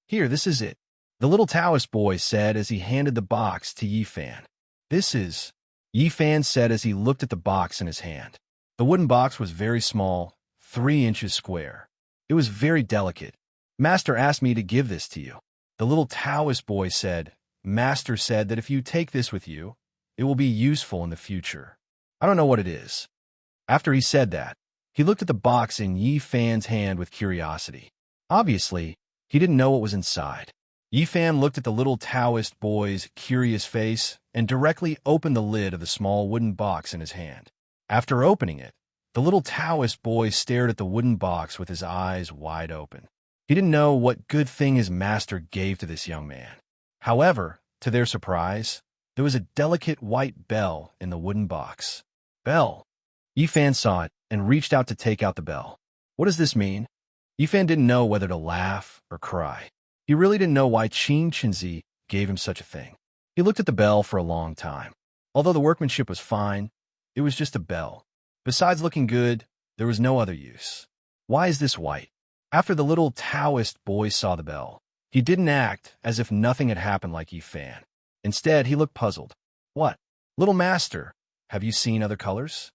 "Here, this is it," the little Taoist boy said as he handed the box to Yifan. "This is," Yifan said as he looked at the box in his hand. The wooden box was very small, 3 inches square. It was very delicate. "Master asked me to give this to you," the little Taoist boy said. "Master said that if you take this with you, it will be useful in the future. I don't know what it is." After he said that, he looked at the box in Yifan's hand with curiosity. Obviously, he didn't know what was inside. Yifan looked at the little Taoist boy's curious face and directly opened the lid of the small wooden box in his hand. After opening it, the little Taoist boy stared at the wooden box with his eyes wide open. He didn't know what good thing his master gave to this young man. However, to their surprise, there was a delicate white bell in the wooden box. "Bell." Yifan saw it and reached out to take out the bell. "What does this mean?" Yifan didn't know whether to laugh or cry. He really didn't know why Qin Chinzi gave him such a thing. He looked at the bell for a long time. Although the workmanship was fine, it was just a bell. Besides looking good, there was no other use. "Why is this white?" After the little Taoist boy saw the bell, he didn't act as if nothing had happened like Yifan. Instead, he looked puzzled. "What? Little master, have you seen other colors?"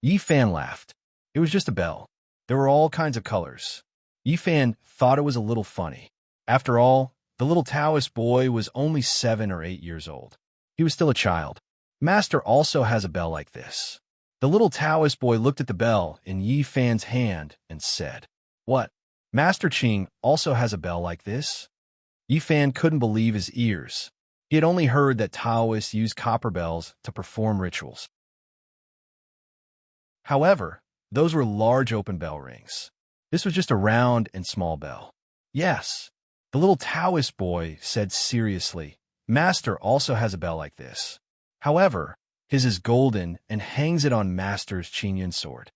Yifan laughed. It was just a bell. There were all kinds of colors. Yifan thought it was a little funny. After all, the little Taoist boy was only 7 or 8 years old. He was still a child. "Master also has a bell like this." The little Taoist boy looked at the bell in Yifan's hand and said, "What? Master Qing also has a bell like this?" Yifan couldn't believe his ears. He had only heard that Taoists use copper bells to perform rituals. However, those were large open bell rings. This was just a round and small bell. "Yes," the little Taoist boy said seriously, "Master also has a bell like this. However, his is golden and hangs it on Master's Qingyun sword."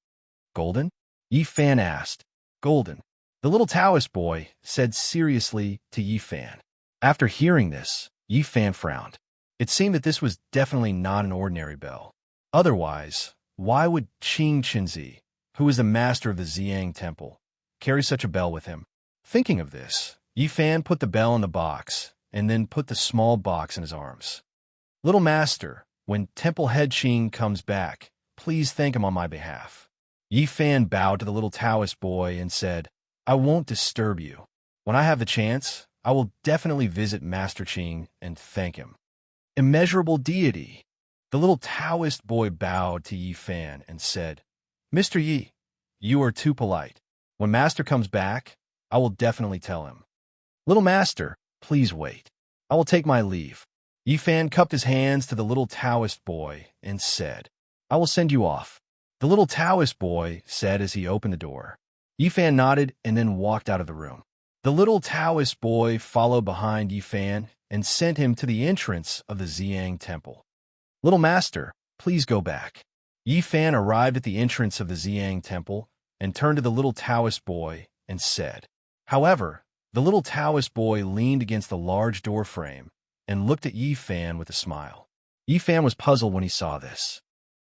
"Golden?" Yifan asked. "Golden," the little Taoist boy said seriously to Yifan. After hearing this, Yifan frowned. It seemed that this was definitely not an ordinary bell. Otherwise, why would Qing Chinzi, who was the master of the Ziyang Temple, carry such a bell with him? Thinking of this, Yifan put the bell in the box and then put the small box in his arms. "Little master, when Temple Head Qing comes back, please thank him on my behalf." Yifan bowed to the little Taoist boy and said, "I won't disturb you. When I have the chance, I will definitely visit Master Qing and thank him." Immeasurable deity. The little Taoist boy bowed to Yi Fan and said, Mr. Yi, you are too polite. When Master comes back, I will definitely tell him. Little Master, please wait. I will take my leave. Yi Fan cupped his hands to the little Taoist boy and said, I will send you off. The little Taoist boy said as he opened the door. Yi Fan nodded and then walked out of the room. The little Taoist boy followed behind Yi Fan and sent him to the entrance of the Ziyang Temple. Little Master, please go back. Yi Fan arrived at the entrance of the Ziyang Temple and turned to the little Taoist boy and said. However, the little Taoist boy leaned against the large door frame and looked at Yi Fan with a smile. Yi Fan was puzzled when he saw this.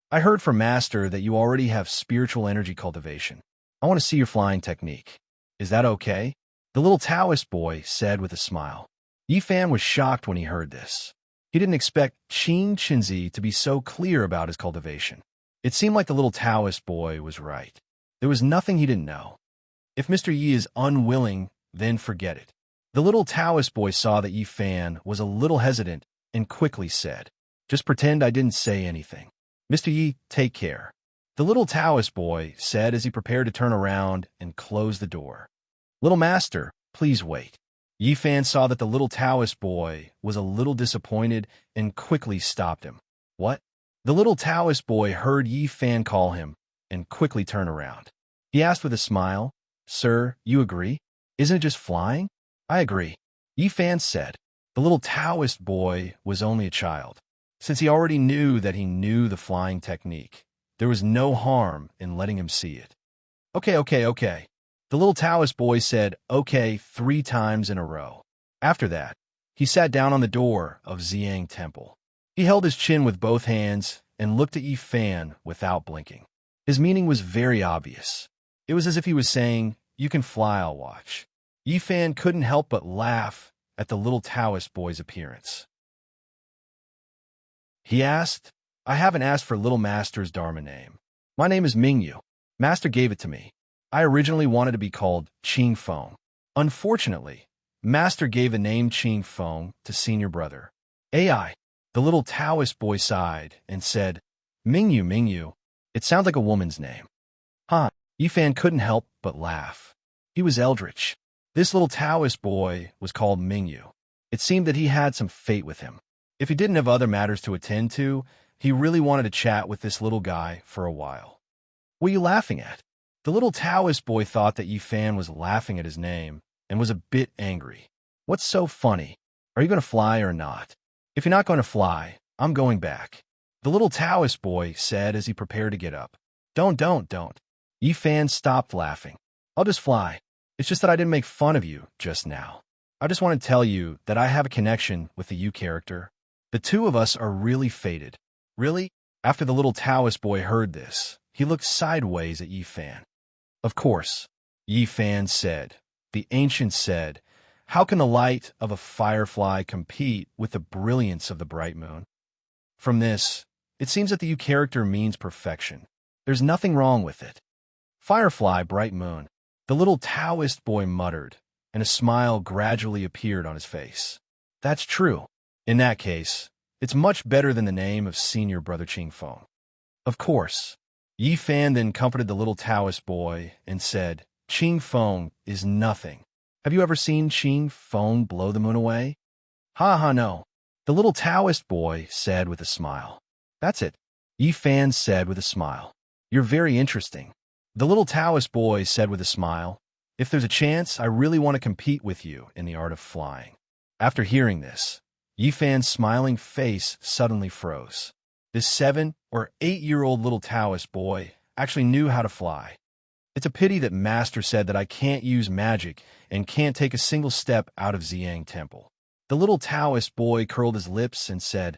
I heard from Master that you already have spiritual energy cultivation. I want to see your flying technique. Is that okay? The little Taoist boy said with a smile. Yi Fan was shocked when he heard this. He didn't expect Qing Qinzi to be so clear about his cultivation. It seemed like the little Taoist boy was right. There was nothing he didn't know. If Mr. Yi is unwilling, then forget it. The little Taoist boy saw that Yi Fan was a little hesitant and quickly said, Just pretend I didn't say anything. Mr. Yi, take care. The little Taoist boy said as he prepared to turn around and close the door. Little Master, please wait. Yi Fan saw that the little Taoist boy was a little disappointed and quickly stopped him. What? The little Taoist boy heard Yi Fan call him and quickly turned around. He asked with a smile, Sir, you agree? Isn't it just flying? I agree. Yi Fan said. The little Taoist boy was only a child. Since he already knew that he knew the flying technique, there was no harm in letting him see it. Okay. The little Taoist boy said, okay 3 times in a row. After that, he sat down on the door of Ziyang Temple. He held his chin with both hands and looked at Yi Fan without blinking. His meaning was very obvious. It was as if he was saying, you can fly, I'll watch. Yi Fan couldn't help but laugh at the little Taoist boy's appearance. He asked, I haven't asked for Little Master's Dharma name. My name is Mingyu. Master gave it to me. I originally wanted to be called Qing Feng. Unfortunately, Master gave the name Qing Feng to senior brother. AI. The little Taoist boy sighed and said, Mingyu. It sounds like a woman's name. Huh. Yi Fan couldn't help but laugh. He was eldritch. This little Taoist boy was called Mingyu. It seemed that he had some fate with him. If he didn't have other matters to attend to, he really wanted to chat with this little guy for a while. What are you laughing at? The little Taoist boy thought that Yi Fan was laughing at his name and was a bit angry. What's so funny? Are you going to fly or not? If you're not going to fly, I'm going back. The little Taoist boy said as he prepared to get up. Don't. Yi Fan stopped laughing. I'll just fly. It's just that I didn't make fun of you just now. I just want to tell you that I have a connection with the you character. The two of us are really fated. Really? After the little Taoist boy heard this, he looked sideways at Yi Fan. Of course, Yi Fan said. The ancient said, how can the light of a firefly compete with the brilliance of the bright moon? From this, it seems that the you character means perfection. There's nothing wrong with it. Firefly, bright moon. The little Taoist boy muttered, and a smile gradually appeared on his face. That's true. In that case, it's much better than the name of senior brother Qing Feng. Of course. Yi Fan then comforted the little Taoist boy and said, Qing Feng is nothing. Have you ever seen Qing Feng blow the moon away? Ha, no. The little Taoist boy said with a smile. That's it. Yi Fan said with a smile. You're very interesting. The little Taoist boy said with a smile, if there's a chance, I really want to compete with you in the art of flying. After hearing this, Yi Fan's smiling face suddenly froze. This 7- or 8-year-old little Taoist boy actually knew how to fly. It's a pity that Master said that I can't use magic and can't take a single step out of Ziyang Temple. The little Taoist boy curled his lips and said,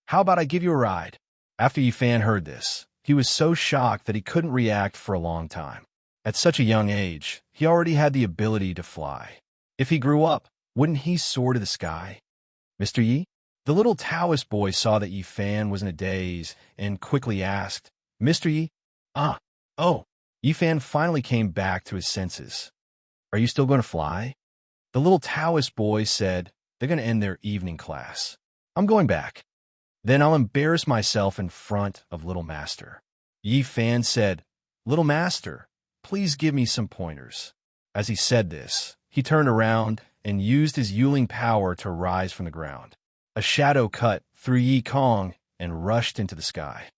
how about I give you a ride? After Yi Fan heard this, he was so shocked that he couldn't react for a long time. At such a young age, he already had the ability to fly. If he grew up, wouldn't he soar to the sky? Mr. Yi? The little Taoist boy saw that Yi Fan was in a daze and quickly asked, Mr. Yi? Oh. Yi Fan finally came back to his senses. Are you still going to fly? The little Taoist boy said, they're going to end their evening class. I'm going back. Then I'll embarrass myself in front of Little Master." Yi Fan said, "Little Master, please give me some pointers." As he said this, he turned around and used his Yuling power to rise from the ground. A shadow cut through Yi Kong and rushed into the sky.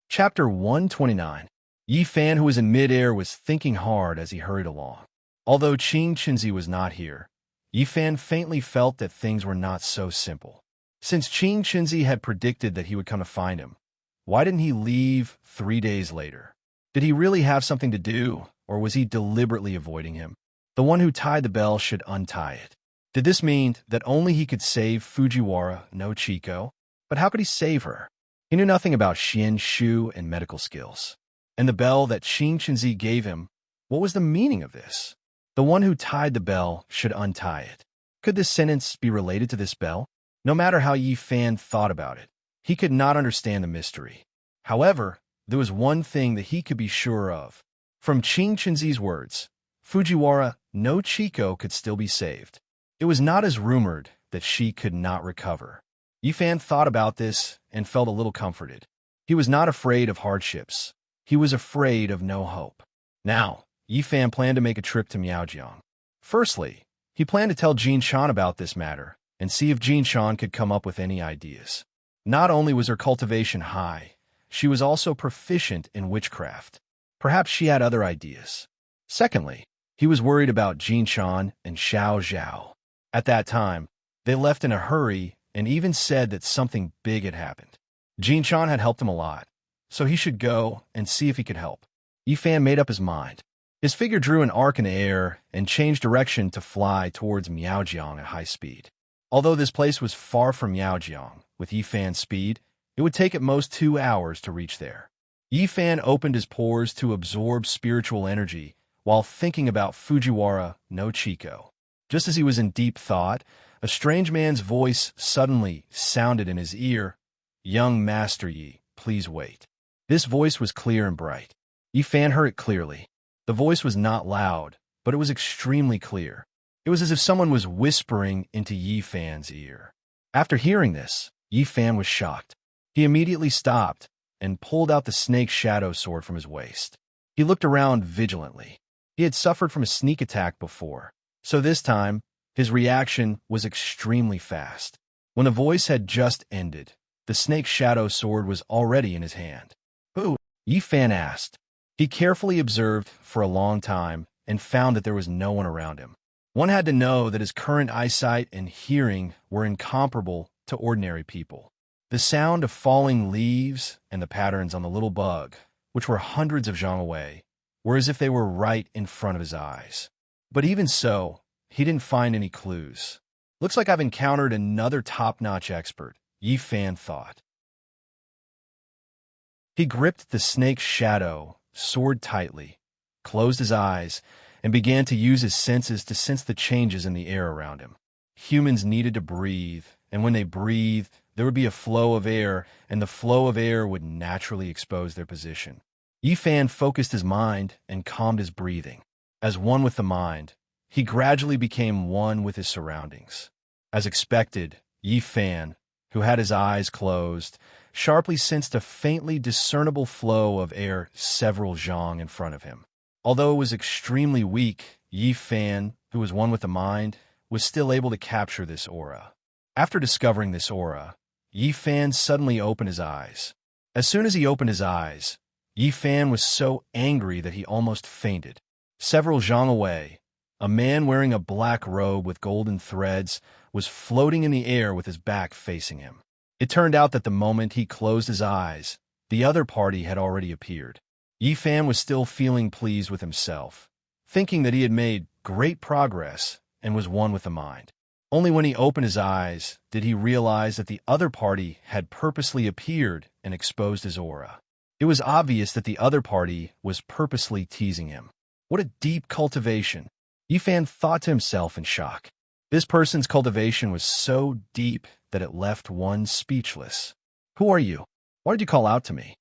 Chapter 129. Yi Fan, who was in midair, was thinking hard as he hurried along. Although Qing Qinzi was not here, Yi Fan faintly felt that things were not so simple. Since Qing Qinzi had predicted that he would come to find him, why didn't he leave 3 days later? Did he really have something to do, or was he deliberately avoiding him? The one who tied the bell should untie it. Did this mean that only he could save Fujiwara no Chiko? But how could he save her? He knew nothing about Xian Shu and medical skills. And the bell that Qing Qinzi gave him, what was the meaning of this? The one who tied the bell should untie it. Could this sentence be related to this bell? No matter how Yi Fan thought about it, he could not understand the mystery. However, there was one thing that he could be sure of. From Qing Qinzi's words, Fujiwara no Chiko could still be saved. It was not as rumored that she could not recover. Yi Fan thought about this and felt a little comforted. He was not afraid of hardships. He was afraid of no hope. Now, Yi Fan planned to make a trip to Miaojiang. Firstly, he planned to tell Jin Shan about this matter and see if Jin Shan could come up with any ideas. Not only was her cultivation high, she was also proficient in witchcraft. Perhaps she had other ideas. Secondly, he was worried about Jin Shan and Xiao Zhao. At that time, they left in a hurry and even said that something big had happened. Jin Shan had helped him a lot, so he should go and see if he could help. Yi Fan made up his mind. His figure drew an arc in the air and changed direction to fly towards Miaojiang at high speed. Although this place was far from Miaojiang, with Yi Fan's speed, it would take at most 2 hours to reach there. Yi Fan opened his pores to absorb spiritual energy while thinking about Fujiwara no Chiko. Just as he was in deep thought, a strange man's voice suddenly sounded in his ear. "Young Master Yi, please wait." This voice was clear and bright. Yi Fan heard it clearly. The voice was not loud, but it was extremely clear. It was as if someone was whispering into Yi Fan's ear. After hearing this, Yi Fan was shocked. He immediately stopped and pulled out the snake shadow sword from his waist. He looked around vigilantly. He had suffered from a sneak attack before, so this time, his reaction was extremely fast. When the voice had just ended, the snake shadow sword was already in his hand. "Who?" Yi Fan asked. He carefully observed for a long time and found that there was no one around him. One had to know that his current eyesight and hearing were incomparable to ordinary people. The sound of falling leaves and the patterns on the little bug, which were hundreds of zhang away, were as if they were right in front of his eyes. But even so, he didn't find any clues. "Looks like I've encountered another top-notch expert," Yi Fan thought. He gripped the snake's shadow sword tightly, closed his eyes, and began to use his senses to sense the changes in the air around him. Humans needed to breathe, and when they breathed, there would be a flow of air, and the flow of air would naturally expose their position. Yi Fan focused his mind and calmed his breathing. As one with the mind, he gradually became one with his surroundings. As expected, Yi Fan, who had his eyes closed, sharply sensed a faintly discernible flow of air several zhang in front of him. Although it was extremely weak, Yi Fan, who was one with the mind, was still able to capture this aura. After discovering this aura, Yi Fan suddenly opened his eyes. As soon as he opened his eyes, Yi Fan was so angry that he almost fainted. Several zhang away, a man wearing a black robe with golden threads was floating in the air with his back facing him. It turned out that the moment he closed his eyes, the other party had already appeared. Yi Fan was still feeling pleased with himself, thinking that he had made great progress and was one with the mind. Only when he opened his eyes did he realize that the other party had purposely appeared and exposed his aura. It was obvious that the other party was purposely teasing him. What a deep cultivation! Yi Fan thought to himself in shock. This person's cultivation was so deep that it left one speechless. "Who are you? Why did you call out to me?"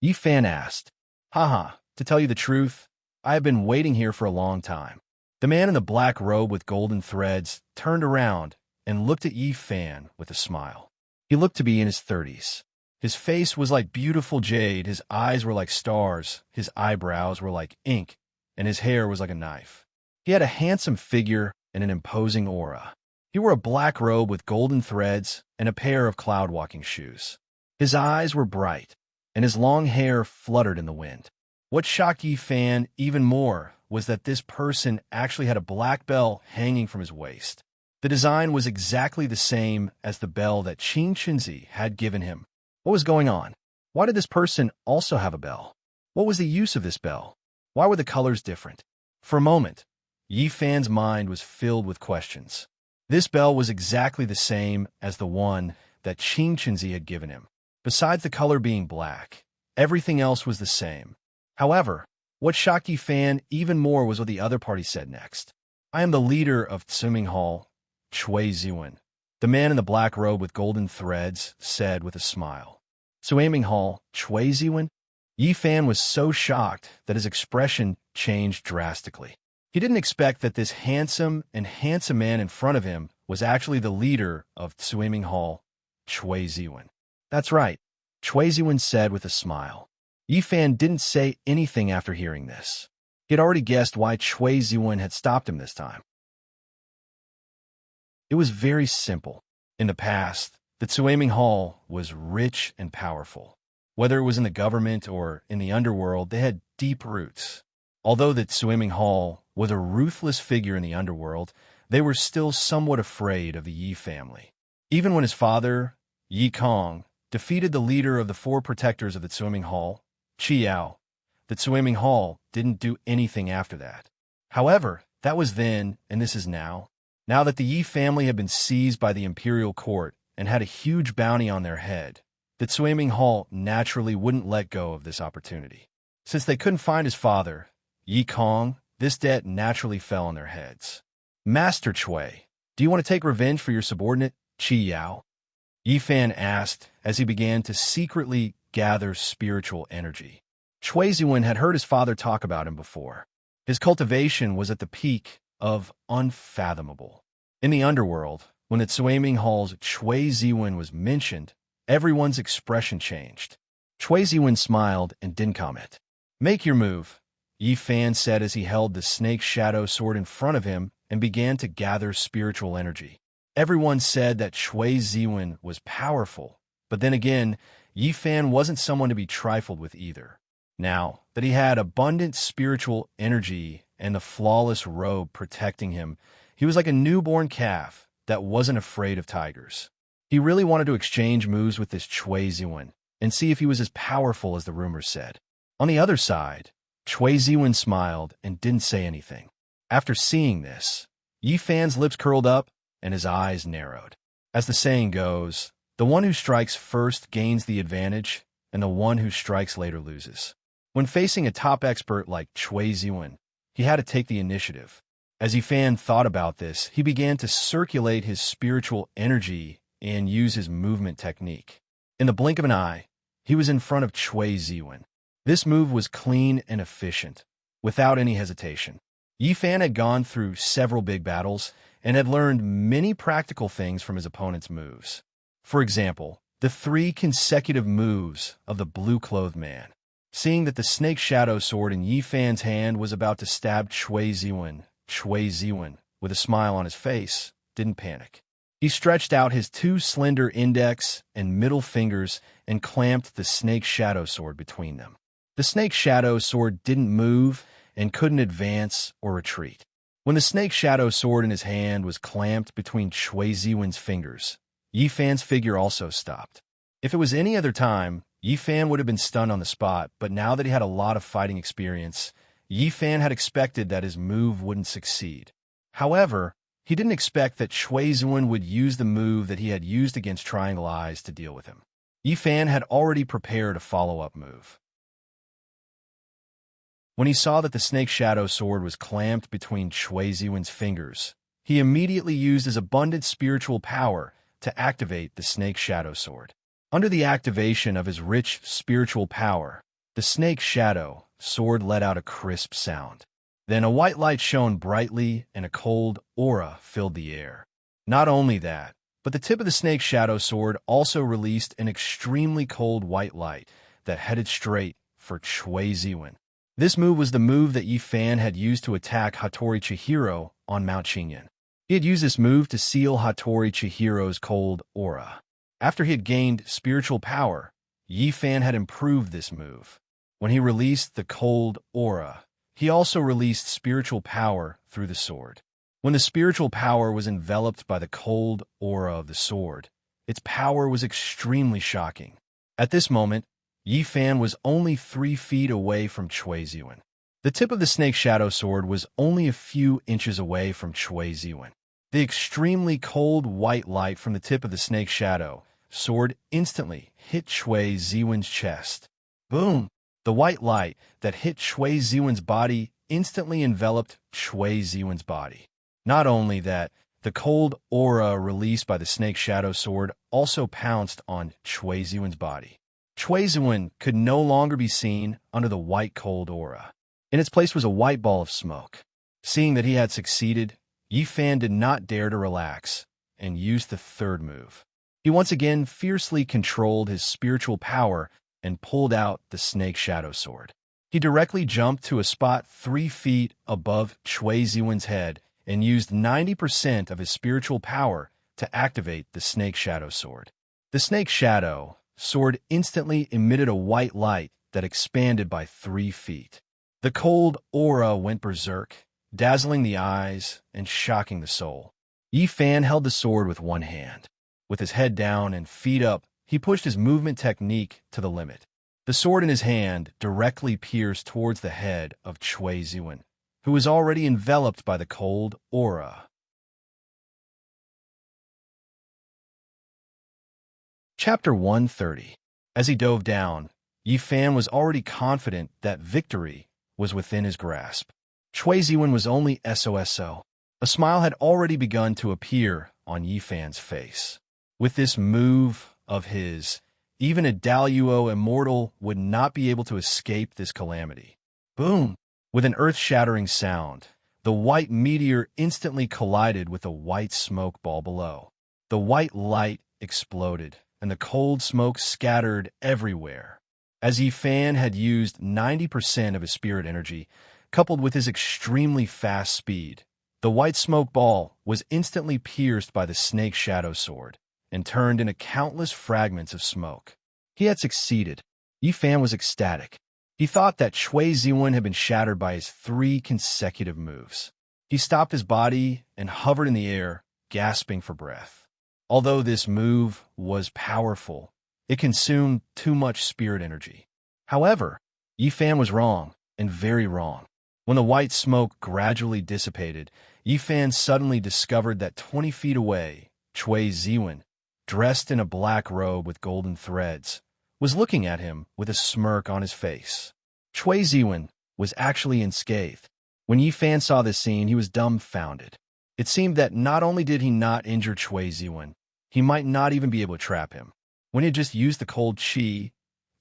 Yi Fan asked. "Haha, to tell you the truth, I have been waiting here for a long time." The man in the black robe with golden threads turned around and looked at Yi Fan with a smile. He looked to be in his 30s. His face was like beautiful jade, his eyes were like stars, his eyebrows were like ink, and his hair was like a knife. He had a handsome figure and an imposing aura. He wore a black robe with golden threads and a pair of cloud-walking shoes. His eyes were bright, and his long hair fluttered in the wind. What shocked Yi Fan even more was that this person actually had a black bell hanging from his waist. The design was exactly the same as the bell that Qin Qinzi had given him. What was going on? Why did this person also have a bell? What was the use of this bell? Why were the colors different? For a moment, Yi Fan's mind was filled with questions. This bell was exactly the same as the one that Qin Qinzi had given him. Besides the color being black, everything else was the same. However, what shocked Yi Fan even more was what the other party said next. I am the leader of Tsuming Hall, Cui Ziwen. The man in the black robe with golden threads said with a smile. Tsuming Hall, Cui Ziwen? Yi Fan was so shocked that his expression changed drastically. He didn't expect that this handsome man in front of him was actually the leader of Tsuming Hall, Cui Ziwen. That's right, Cui Ziwen said with a smile. Yi Fan didn't say anything after hearing this. He had already guessed why Cui Ziwen had stopped him this time. It was very simple. In the past, the Tsuming Hall was rich and powerful. Whether it was in the government or in the underworld, they had deep roots. Although the Tsuming Hall was a ruthless figure in the underworld, they were still somewhat afraid of the Yi family. Even when his father, Yi Kong, defeated the leader of the four protectors of the Tsuming Hall, Qiao, the Tsuming Hall didn't do anything after that. However, that was then, and this is now. Now that the Yi family had been seized by the imperial court and had a huge bounty on their head, the Tsuming Hall naturally wouldn't let go of this opportunity. Since they couldn't find his father, Yi Kong, this debt naturally fell on their heads. Master Cui, do you want to take revenge for your subordinate, Qi Yao? Yi Fan asked as he began to secretly gather spiritual energy. Cui Ziwen had heard his father talk about him before. His cultivation was at the peak of unfathomable. In the underworld, when the Tsuming Hall's Cui Ziwen was mentioned, everyone's expression changed. Cui Ziwen smiled and didn't comment. Make your move, Yi Fan said as he held the snake shadow sword in front of him and began to gather spiritual energy. Everyone said that Cui Ziwen was powerful, but then again, Yi Fan wasn't someone to be trifled with either. Now that he had abundant spiritual energy and the flawless robe protecting him, he was like a newborn calf that wasn't afraid of tigers. He really wanted to exchange moves with this Cui Ziwen and see if he was as powerful as the rumors said. On the other side, Cui Ziwen smiled and didn't say anything. After seeing this, Yi Fan's lips curled up and his eyes narrowed. As the saying goes, the one who strikes first gains the advantage, and the one who strikes later loses. When facing a top expert like Cui Ziwen, he had to take the initiative. As Yi Fan thought about this, he began to circulate his spiritual energy and use his movement technique. In the blink of an eye, he was in front of Cui Ziwen. This move was clean and efficient, without any hesitation. Yi Fan had gone through several big battles and had learned many practical things from his opponent's moves. For example, the 3 consecutive moves of the blue-clothed man. Seeing that the snake shadow sword in Yi Fan's hand was about to stab Cui Ziwen, with a smile on his face, didn't panic. He stretched out his 2 slender index and middle fingers and clamped the snake shadow sword between them. The snake shadow sword didn't move and couldn't advance or retreat. When the snake shadow sword in his hand was clamped between Cui Ziwen's fingers, Yi Fan's figure also stopped. If it was any other time, Yi Fan would have been stunned on the spot, but now that he had a lot of fighting experience, Yi Fan had expected that his move wouldn't succeed. However, he didn't expect that Cui Ziwen would use the move that he had used against Triangle Eyes to deal with him. Yi Fan had already prepared a follow-up move. When he saw that the snake shadow sword was clamped between Cui Ziwen's fingers, he immediately used his abundant spiritual power to activate the snake shadow sword. Under the activation of his rich spiritual power, the snake shadow sword let out a crisp sound. Then a white light shone brightly and a cold aura filled the air. Not only that, but the tip of the snake's shadow sword also released an extremely cold white light that headed straight for Chui Ziwen. This move was the move that Yi Fan had used to attack Hattori Chihiro on Mount Qingyan. He had used this move to seal Hattori Chihiro's cold aura. After he had gained spiritual power, Yi Fan had improved this move. When he released the cold aura, he also released spiritual power through the sword. When the spiritual power was enveloped by the cold aura of the sword, its power was extremely shocking. At this moment, Yi Fan was only 3 feet away from Chui Ziwen. The tip of the snake's shadow sword was only a few inches away from Chui Ziwen. The extremely cold white light from the tip of the snake's shadow sword instantly hit Chui Ziwen's chest. Boom! The white light that hit Chui Ziwen's body instantly enveloped Chui Ziwen's body. Not only that, the cold aura released by the snake's shadow sword also pounced on Chui Ziwen's body. Chui Ziwen could no longer be seen under the white cold aura. In its place was a white ball of smoke. Seeing that he had succeeded, Yi Fan did not dare to relax and used the third move. He once again fiercely controlled his spiritual power and pulled out the snake's shadow sword. He directly jumped to a spot 3 feet above Chui Ziwen's head and used 90% of his spiritual power to activate the snake's shadow sword. The snake's shadow sword instantly emitted a white light that expanded by 3 feet. The cold aura went berserk, dazzling the eyes and shocking the soul. Yi Fan held the sword with one hand. With his head down and feet up, he pushed his movement technique to the limit. The sword in his hand directly pierced towards the head of Chui Ziwen, who was already enveloped by the cold aura. Chapter 130. As he dove down, Yi Fan was already confident that victory was within his grasp. Chui Ziwen was only SOSO. A smile had already begun to appear on Yi Fan's face. With this move of his, even a Daluo immortal would not be able to escape this calamity. Boom! With an earth-shattering sound, the white meteor instantly collided with a white smoke ball below. The white light exploded, and the cold smoke scattered everywhere. As Yi Fan had used 90% of his spirit energy, coupled with his extremely fast speed, the white smoke ball was instantly pierced by the snake's shadow sword and turned into countless fragments of smoke. He had succeeded. Yi Fan was ecstatic. He thought that Chui Ziwen had been shattered by his 3 consecutive moves. He stopped his body and hovered in the air, gasping for breath. Although this move was powerful, it consumed too much spirit energy. However, Yi Fan was wrong, and very wrong. When the white smoke gradually dissipated, Yi Fan suddenly discovered that 20 feet away, Chui Ziwen, dressed in a black robe with golden threads, was looking at him with a smirk on his face. Chui Ziwen was actually unscathed. When Yi Fan saw this scene, he was dumbfounded. It seemed that not only did he not injure Chui Ziwen, he might not even be able to trap him. When he had just used the cold chi,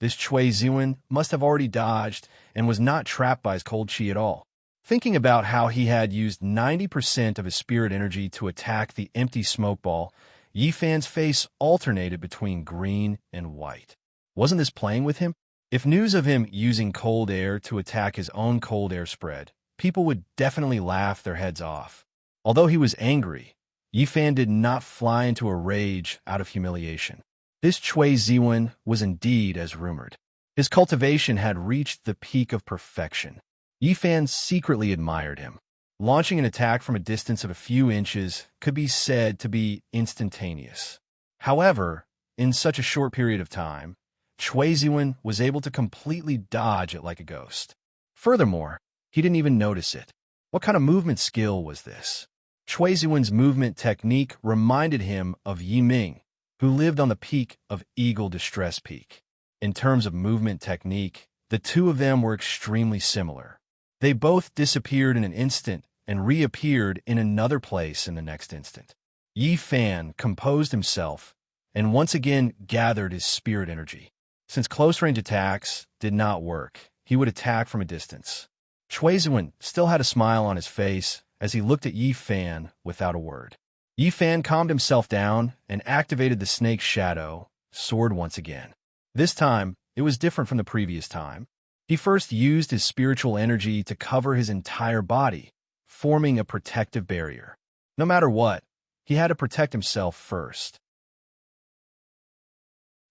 this Chui Ziwen must have already dodged and was not trapped by his cold chi at all. Thinking about how he had used 90% of his spirit energy to attack the empty smoke ball, Yi Fan's face alternated between green and white. Wasn't this playing with him? If news of him using cold air to attack his own cold air spread, people would definitely laugh their heads off. Although he was angry, Yi Fan did not fly into a rage out of humiliation. This Chui Ziwen was indeed as rumored. His cultivation had reached the peak of perfection. Yi Fan secretly admired him. Launching an attack from a distance of a few inches could be said to be instantaneous. However, in such a short period of time, Chui Ziwen was able to completely dodge it like a ghost. Furthermore, he didn't even notice it. What kind of movement skill was this? Chui Ziwen's movement technique reminded him of Yi Ming, who lived on the peak of Eagle Distress Peak. In terms of movement technique, the two of them were extremely similar. They both disappeared in an instant and reappeared in another place in the next instant. Yi Fan composed himself and once again gathered his spirit energy. Since close-range attacks did not work, he would attack from a distance. Chui Ziwen still had a smile on his face as he looked at Yi Fan without a word. Yi Fan calmed himself down and activated the snake's shadow sword once again. This time, it was different from the previous time. He first used his spiritual energy to cover his entire body, forming a protective barrier. No matter what, he had to protect himself first.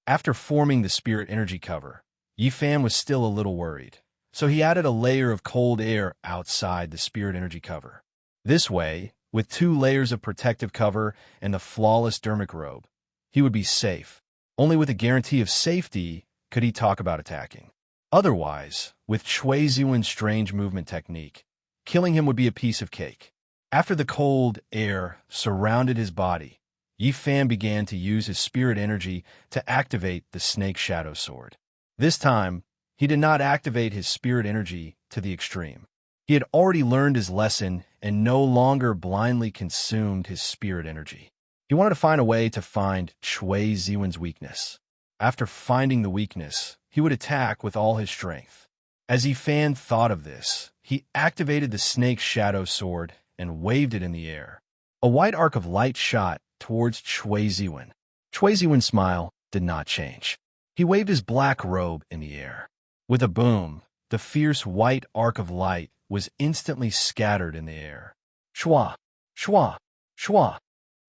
After forming the spirit energy cover, Yi Fan was still a little worried, so he added a layer of cold air outside the spirit energy cover. This way, with 2 layers of protective cover and the flawless dermic robe, he would be safe. Only with a guarantee of safety could he talk about attacking. Otherwise, with Cui Ziwen's strange movement technique, killing him would be a piece of cake. After the cold air surrounded his body, Yi Fan began to use his spirit energy to activate the snake shadow sword. This time, he did not activate his spirit energy to the extreme. He had already learned his lesson and no longer blindly consumed his spirit energy. He wanted to find a way to find Cui Ziwen's weakness. After finding the weakness, he would attack with all his strength. As Yi Fan thought of this, he activated the snake's shadow sword and waved it in the air. A white arc of light shot towards Cui Ziwen. Cui Ziwen's smile did not change. He waved his black robe in the air. With a boom, the fierce white arc of light was instantly scattered in the air. Shwa! Shwa! Shwa!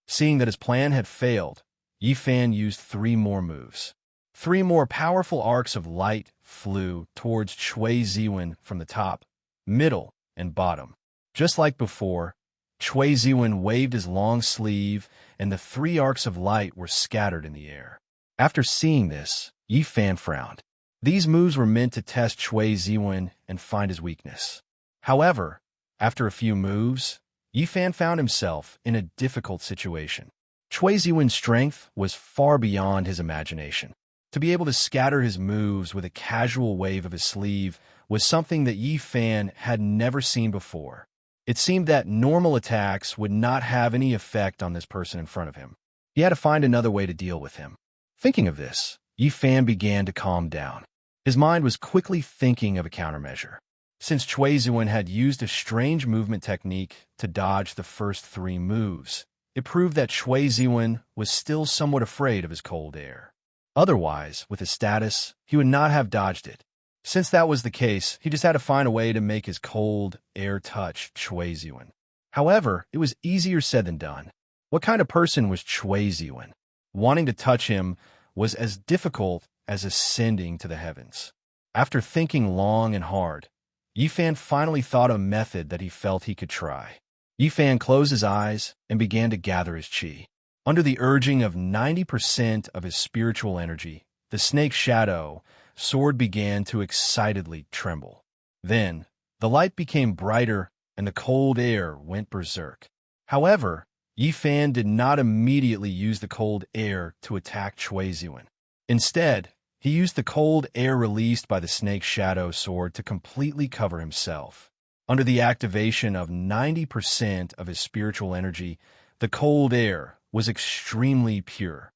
Seeing that his plan had failed, Yi Fan used 3 more moves. 3 more powerful arcs of light flew towards Cui Ziwen from the top, middle, and bottom. Just like before, Cui Ziwen waved his long sleeve, and the 3 arcs of light were scattered in the air. After seeing this, Yi Fan frowned. These moves were meant to test Cui Ziwen and find his weakness. However, after a few moves, Yi Fan found himself in a difficult situation. Cui Ziwen's strength was far beyond his imagination. To be able to scatter his moves with a casual wave of his sleeve was something that Yi Fan had never seen before. It seemed that normal attacks would not have any effect on this person in front of him. He had to find another way to deal with him. Thinking of this, Yi Fan began to calm down. His mind was quickly thinking of a countermeasure. Since Cui Ziwen had used a strange movement technique to dodge the first 3 moves, it proved that Cui Ziwen was still somewhat afraid of his cold air. Otherwise, with his status, he would not have dodged it. Since that was the case, he just had to find a way to make his cold air touch Cui Ziwen. However, it was easier said than done. What kind of person was Cui Ziwen? Wanting to touch him was as difficult as ascending to the heavens. After thinking long and hard, Yi Fan finally thought of a method that he felt he could try. Yi Fan closed his eyes and began to gather his qi. Under the urging of 90% of his spiritual energy, the snake's shadow sword began to excitedly tremble. Then, the light became brighter and the cold air went berserk. However, Yi Fan did not immediately use the cold air to attack Cui Ziwen. Instead, he used the cold air released by the snake's shadow sword to completely cover himself. Under the activation of 90% of his spiritual energy, the cold air was extremely pure.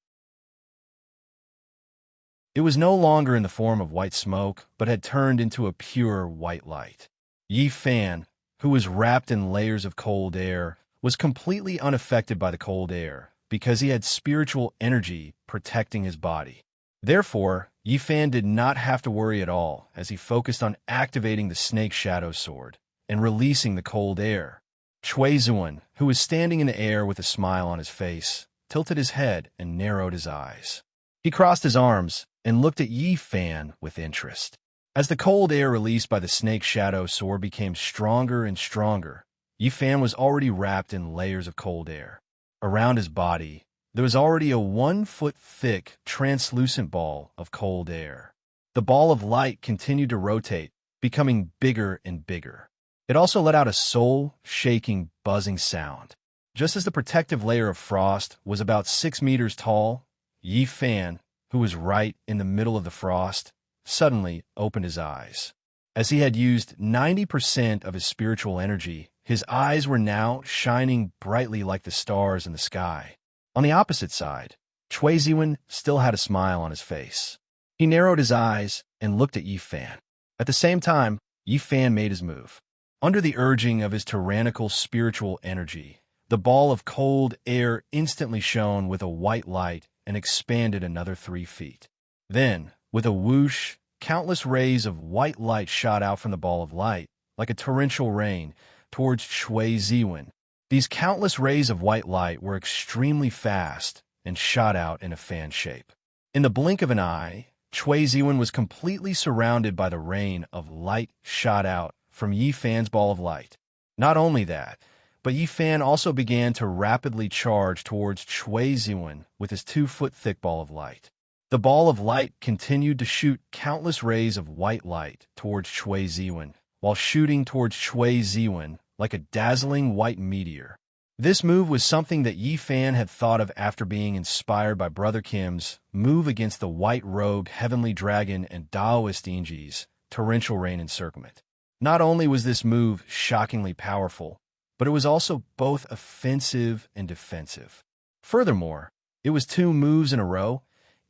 It was no longer in the form of white smoke, but had turned into a pure white light. Yi Fan, who was wrapped in layers of cold air, was completely unaffected by the cold air because he had spiritual energy protecting his body. Therefore, Yi Fan did not have to worry at all as he focused on activating the snake shadow sword and releasing the cold air. Cui Ziwen, who was standing in the air with a smile on his face, tilted his head and narrowed his eyes. He crossed his arms and looked at Yi Fan with interest. As the cold air released by the snake shadow sword became stronger and stronger, Yi Fan was already wrapped in layers of cold air. Around his body, there was already a 1-foot-thick, translucent ball of cold air. The ball of light continued to rotate, becoming bigger and bigger. It also let out a soul-shaking, buzzing sound. Just as the protective layer of frost was about 6 meters tall, Yi Fan, who was right in the middle of the frost, suddenly opened his eyes. As he had used 90% of his spiritual energy, his eyes were now shining brightly like the stars in the sky. On the opposite side, Cui Ziwen still had a smile on his face. He narrowed his eyes and looked at Yi Fan. At the same time, Yi Fan made his move. Under the urging of his tyrannical spiritual energy, The ball of cold air instantly shone with a white light and expanded another 3 feet. Then, with a whoosh, countless rays of white light shot out from the ball of light, like a torrential rain, towards Chui Ziwen. These countless rays of white light were extremely fast and shot out in a fan shape. In the blink of an eye, Chui Ziwen was completely surrounded by the rain of light shot out from Yi Fan's ball of light. Not only that, but Yi Fan also began to rapidly charge towards Chui Ziwen with his 2-foot-thick ball of light. The ball of light continued to shoot countless rays of white light towards Chui Ziwen, while shooting towards Chui Ziwen like a dazzling white meteor. This move was something that Yi Fan had thought of after being inspired by Brother Kim's move against the white-robed Heavenly Dragon and Daoist Inji's torrential rain encirclement. Not only was this move shockingly powerful, but it was also both offensive and defensive. Furthermore, it was 2 moves in a row,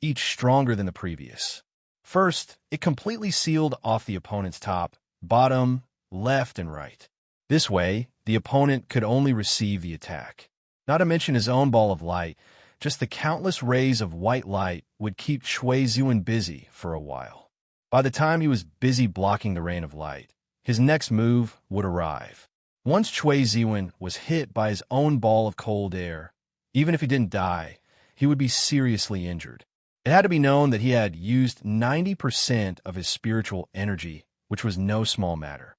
each stronger than the previous. First, it completely sealed off the opponent's top, bottom, left, and right. This way, the opponent could only receive the attack. Not to mention his own ball of light, just the countless rays of white light would keep Chui Ziwen busy for a while. By the time he was busy blocking the rain of light, his next move would arrive. Once Chui Ziwen was hit by his own ball of cold air, even if he didn't die, he would be seriously injured. It had to be known that he had used 90% of his spiritual energy, which was no small matter.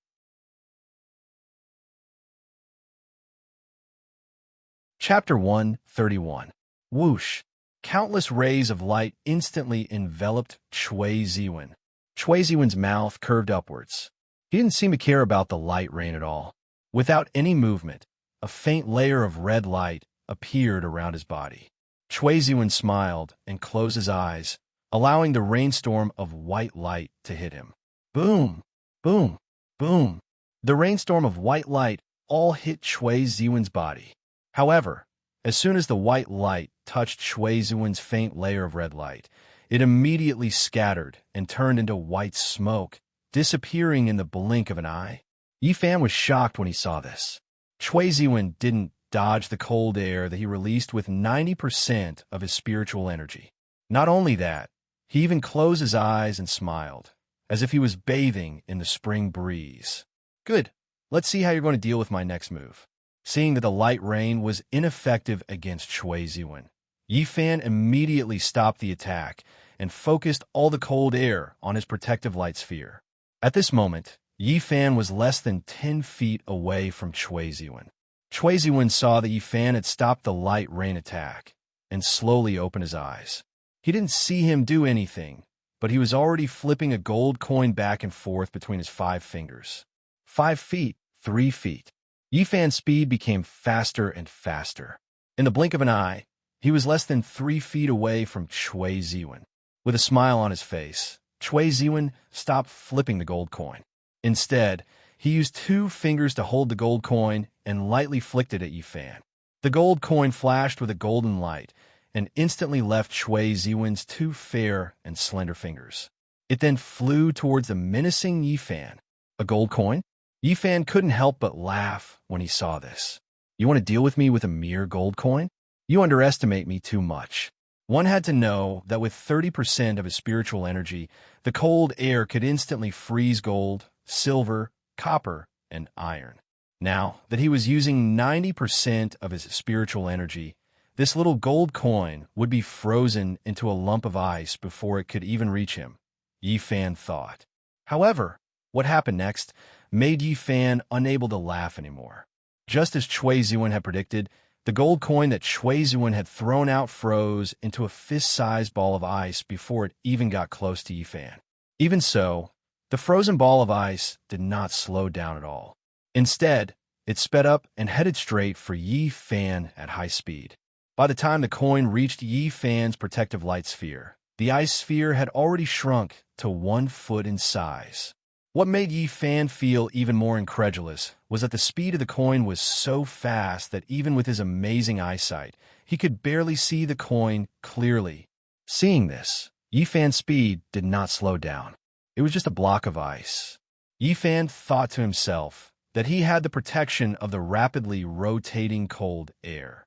Chapter 131. Whoosh! Countless rays of light instantly enveloped Chui Ziwen. Chui Ziwen's mouth curved upwards. He didn't seem to care about the light rain at all. Without any movement, a faint layer of red light appeared around his body. Chui Ziwen smiled and closed his eyes, allowing the rainstorm of white light to hit him. Boom! Boom! Boom! The rainstorm of white light all hit Chui Ziwen's body. However, as soon as the white light touched Chui Ziwen's faint layer of red light, it immediately scattered and turned into white smoke, disappearing in the blink of an eye. Yi Fan was shocked when he saw this. Chui Ziwen didn't dodge the cold air that he released with 90% of his spiritual energy. Not only that, he even closed his eyes and smiled, as if he was bathing in the spring breeze. Good. Let's see how you're going to deal with my next move. Seeing that the light rain was ineffective against Chui Ziwen, Yi Fan immediately stopped the attack and focused all the cold air on his protective light sphere. At this moment, Yi Fan was less than 10 feet away from Chui Ziwen. Chui Ziwen saw that Yi Fan had stopped the light rain attack and slowly opened his eyes. He didn't see him do anything, but he was already flipping a gold coin back and forth between his 5 fingers. 5 feet, 3 feet. Yi Fan's speed became faster and faster. In the blink of an eye, he was less than 3 feet away from Chui Ziwen. With a smile on his face, Chui Ziwen stopped flipping the gold coin. Instead, he used 2 fingers to hold the gold coin and lightly flicked it at Yi Fan. The gold coin flashed with a golden light and instantly left Chui Ziwen's 2 fair and slender fingers. It then flew towards the menacing Yi Fan. A gold coin? Yi Fan couldn't help but laugh when he saw this. You want to deal with me with a mere gold coin? You underestimate me too much. One had to know that with 30% of his spiritual energy, the cold air could instantly freeze gold, silver, copper, and iron. Now that he was using 90% of his spiritual energy, this little gold coin would be frozen into a lump of ice before it could even reach him, Yi Fan thought. However, what happened next made Yi Fan unable to laugh anymore. Just as Chui Ziwen had predicted, the gold coin that Chui Ziwen had thrown out froze into a fist-sized ball of ice before it even got close to Yi Fan. Even so, the frozen ball of ice did not slow down at all. Instead, it sped up and headed straight for Yi Fan at high speed. By the time the coin reached Yi Fan's protective light sphere, the ice sphere had already shrunk to 1 foot in size. What made Yi Fan feel even more incredulous was that the speed of the coin was so fast that even with his amazing eyesight, he could barely see the coin clearly. Seeing this, Yi Fan's speed did not slow down. It was just a block of ice. Yi Fan thought to himself that he had the protection of the rapidly rotating cold air.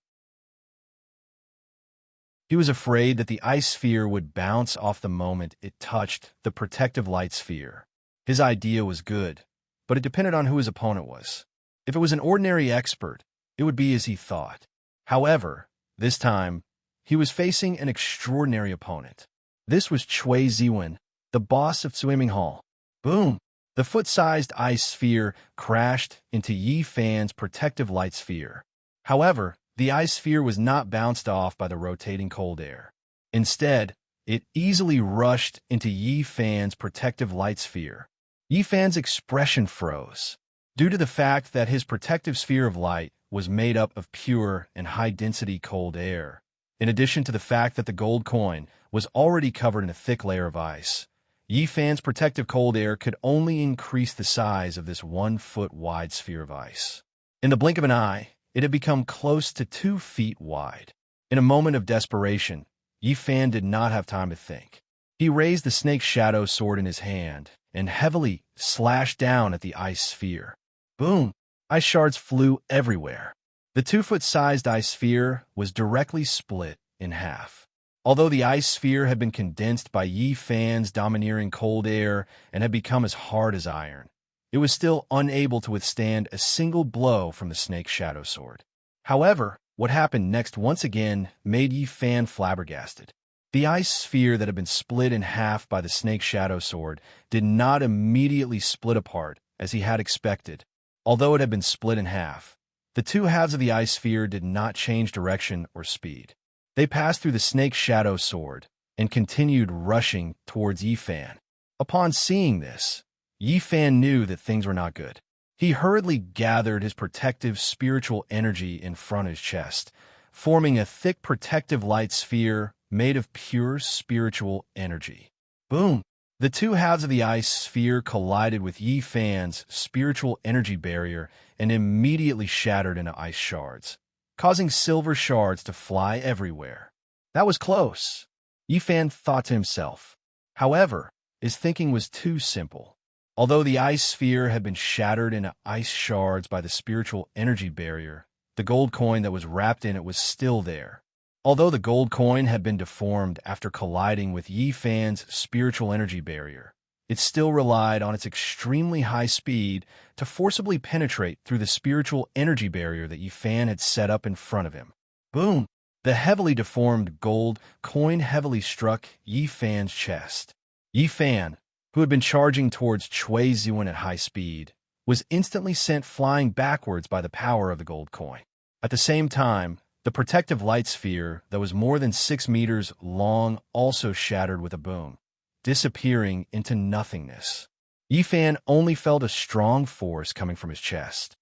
He was afraid that the ice sphere would bounce off the moment it touched the protective light sphere. His idea was good, but it depended on who his opponent was. If it was an ordinary expert, it would be as he thought. However, this time, he was facing an extraordinary opponent. This was Cui Ziwen, the boss of Swimming Hall. Boom! The foot-sized ice sphere crashed into Yi Fan's protective light sphere. However, the ice sphere was not bounced off by the rotating cold air. Instead, it easily rushed into Yi Fan's protective light sphere. Yi Fan's expression froze. Due to the fact that his protective sphere of light was made up of pure and high-density cold air, in addition to the fact that the gold coin was already covered in a thick layer of ice, Yi Fan's protective cold air could only increase the size of this 1 foot wide sphere of ice. In the blink of an eye, it had become close to 2 feet wide. In a moment of desperation, Yi Fan did not have time to think. He raised the snake shadow sword in his hand and heavily slashed down at the ice sphere. Boom! Ice shards flew everywhere. The 2-foot-sized ice sphere was directly split in half. Although the ice sphere had been condensed by Yi Fan's domineering cold air and had become as hard as iron, it was still unable to withstand a single blow from the snake shadow sword. However, what happened next once again made Yi Fan flabbergasted. The ice sphere that had been split in half by the snake shadow sword did not immediately split apart as he had expected. Although it had been split in half, the 2 halves of the ice sphere did not change direction or speed. They passed through the snake shadow sword and continued rushing towards Yi Fan. Upon seeing this, Yi Fan knew that things were not good. He hurriedly gathered his protective spiritual energy in front of his chest, forming a thick protective light sphere made of pure spiritual energy. Boom! The 2 halves of the ice sphere collided with Yi Fan's spiritual energy barrier and immediately shattered into ice shards, causing silver shards to fly everywhere. That was close, Yi Fan thought to himself. However, his thinking was too simple. Although the ice sphere had been shattered into ice shards by the spiritual energy barrier, the gold coin that was wrapped in it was still there. Although the gold coin had been deformed after colliding with Yi Fan's spiritual energy barrier, it still relied on its extremely high speed to forcibly penetrate through the spiritual energy barrier that Yi Fan had set up in front of him. Boom! The heavily deformed gold coin heavily struck Yi Fan's chest. Yi Fan, who had been charging towards Cui Ziwen at high speed, was instantly sent flying backwards by the power of the gold coin. At the same time, the protective light sphere that was more than 6 meters long also shattered with a boom, disappearing into nothingness. Yi Fan only felt a strong force coming from his chest.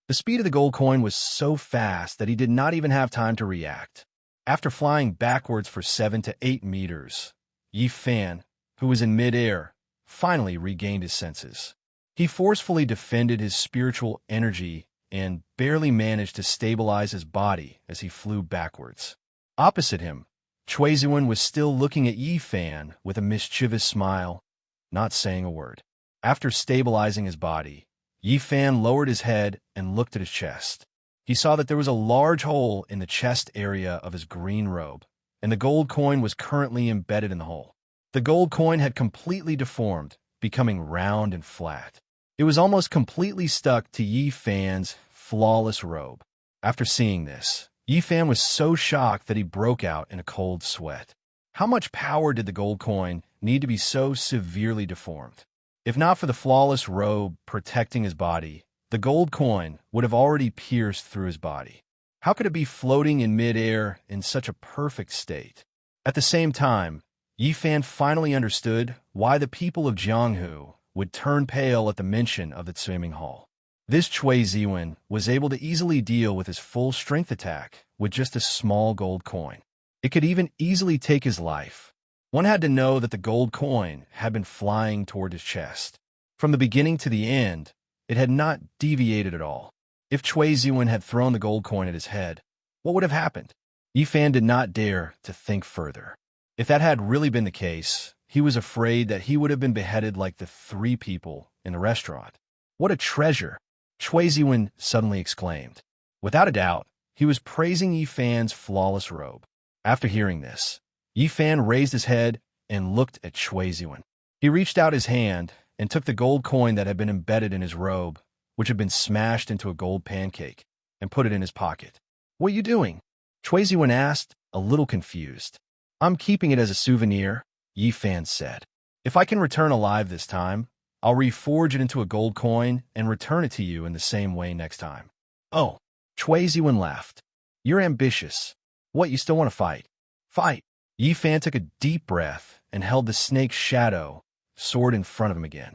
The speed of the gold coin was so fast that he did not even have time to react. After flying backwards for 7 to 8 meters, Yi Fan, who was in midair, finally regained his senses. He forcefully defended his spiritual energy and barely managed to stabilize his body as he flew backwards. Opposite him, Cui Ziwen was still looking at Yi Fan with a mischievous smile, not saying a word. After stabilizing his body, Yi Fan lowered his head and looked at his chest. He saw that there was a large hole in the chest area of his green robe, and the gold coin was currently embedded in the hole. The gold coin had completely deformed, becoming round and flat. It was almost completely stuck to Yi Fan's flawless robe. After seeing this, Yi Fan was so shocked that he broke out in a cold sweat. How much power did the gold coin need to be so severely deformed? If not for the flawless robe protecting his body, the gold coin would have already pierced through his body. How could it be floating in midair in such a perfect state? At the same time, Yi Fan finally understood why the people of Jianghu would turn pale at the mention of the swimming hall. This Cui Ziwen was able to easily deal with his full strength attack with just a small gold coin. It could even easily take his life. One had to know that the gold coin had been flying toward his chest. From the beginning to the end, it had not deviated at all. If Cui Ziwen had thrown the gold coin at his head, what would have happened? Yi Fan did not dare to think further. If that had really been the case, he was afraid that he would have been beheaded like the 3 people in the restaurant. What a treasure! Chui Ziwen suddenly exclaimed. Without a doubt, he was praising Yi Fan's flawless robe. After hearing this, Yi Fan raised his head and looked at Chui Ziwen. He reached out his hand and took the gold coin that had been embedded in his robe, which had been smashed into a gold pancake, and put it in his pocket. What are you doing? Chui Ziwen asked, a little confused. I'm keeping it as a souvenir, Yi Fan said. If I can return alive this time, I'll reforge it into a gold coin and return it to you in the same way next time. Oh, Chui Ziwen laughed. You're ambitious. What, you still want to fight? Fight! Yi Fan took a deep breath and held the snake's shadow sword in front of him again.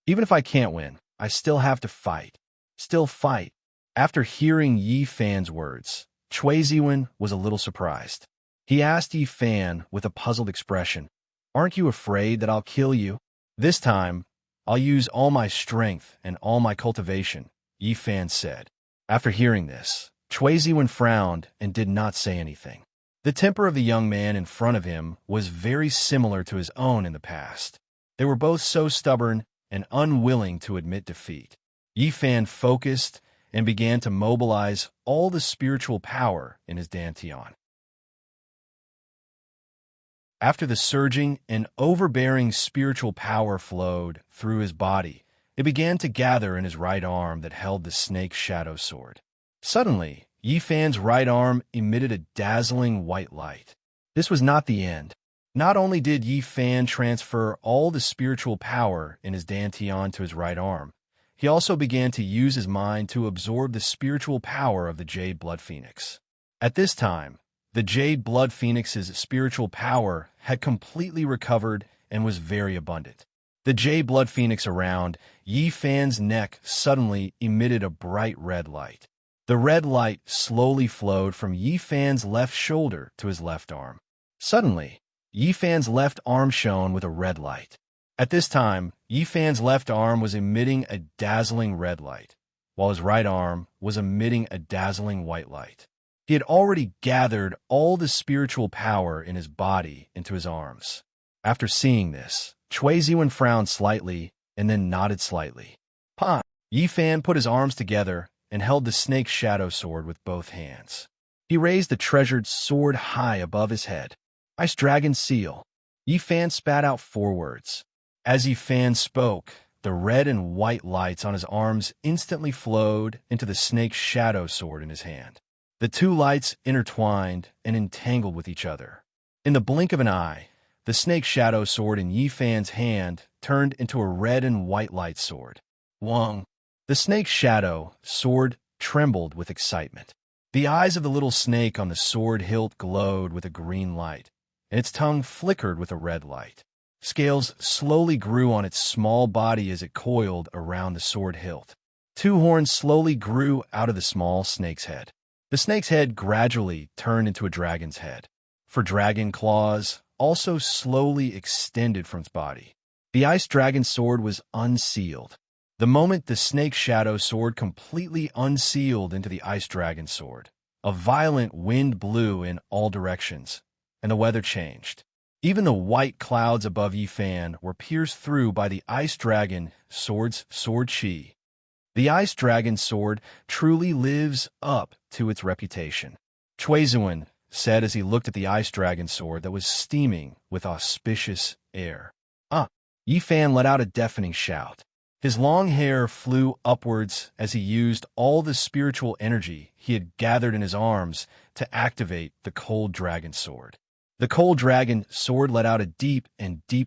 Even if I can't win, I still have to fight. Still fight. After hearing Yi Fan's words, Chui Ziwen was a little surprised. He asked Yi Fan with a puzzled expression, Aren't you afraid that I'll kill you? This time, I'll use all my strength and all my cultivation, Yi Fan said. After hearing this, Chui Ziwen frowned and did not say anything. The temper of the young man in front of him was very similar to his own in the past. They were both so stubborn and unwilling to admit defeat. Yi Fan focused and began to mobilize all the spiritual power in his dantian. After the surging and overbearing spiritual power flowed through his body, it began to gather in his right arm that held the snake's shadow sword. Suddenly, Yi Fan's right arm emitted a dazzling white light. This was not the end. Not only did Yi Fan transfer all the spiritual power in his dantian to his right arm, he also began to use his mind to absorb the spiritual power of the Jade Blood Phoenix. At this time, the Jade Blood Phoenix's spiritual power had completely recovered and was very abundant. The Jade Blood Phoenix around Yi Fan's neck suddenly emitted a bright red light. The red light slowly flowed from Yi Fan's left shoulder to his left arm. Suddenly, Yi Fan's left arm shone with a red light. At this time, Yi Fan's left arm was emitting a dazzling red light, while his right arm was emitting a dazzling white light. He had already gathered all the spiritual power in his body into his arms. After seeing this, Chui Ziwen frowned slightly and then nodded slightly. Pa! Yi Fan put his arms together and held the snake's shadow sword with both hands. He raised the treasured sword high above his head. Ice Dragon Seal. Yi Fan spat out 4 words. As Yi Fan spoke, the red and white lights on his arms instantly flowed into the snake's shadow sword in his hand. The 2 lights intertwined and entangled with each other. In the blink of an eye, the snake's shadow sword in Yi Fan's hand turned into a red and white light sword. Wong! The snake's shadow sword trembled with excitement. The eyes of the little snake on the sword hilt glowed with a green light, and its tongue flickered with a red light. Scales slowly grew on its small body as it coiled around the sword hilt. 2 horns slowly grew out of the small snake's head. The snake's head gradually turned into a dragon's head, for dragon claws also slowly extended from its body. The ice dragon sword was unsealed. The moment the snake's shadow sword completely unsealed into the ice dragon sword, a violent wind blew in all directions, and the weather changed. Even the white clouds above Yi Fan were pierced through by the ice dragon sword's sword chi. The ice dragon sword truly lives up to its reputation, Chui Ziwen said as he looked at the ice dragon sword that was steaming with auspicious air. Yi Fan let out a deafening shout. His long hair flew upwards as he used all the spiritual energy he had gathered in his arms to activate the cold dragon sword. The cold dragon sword let out a deep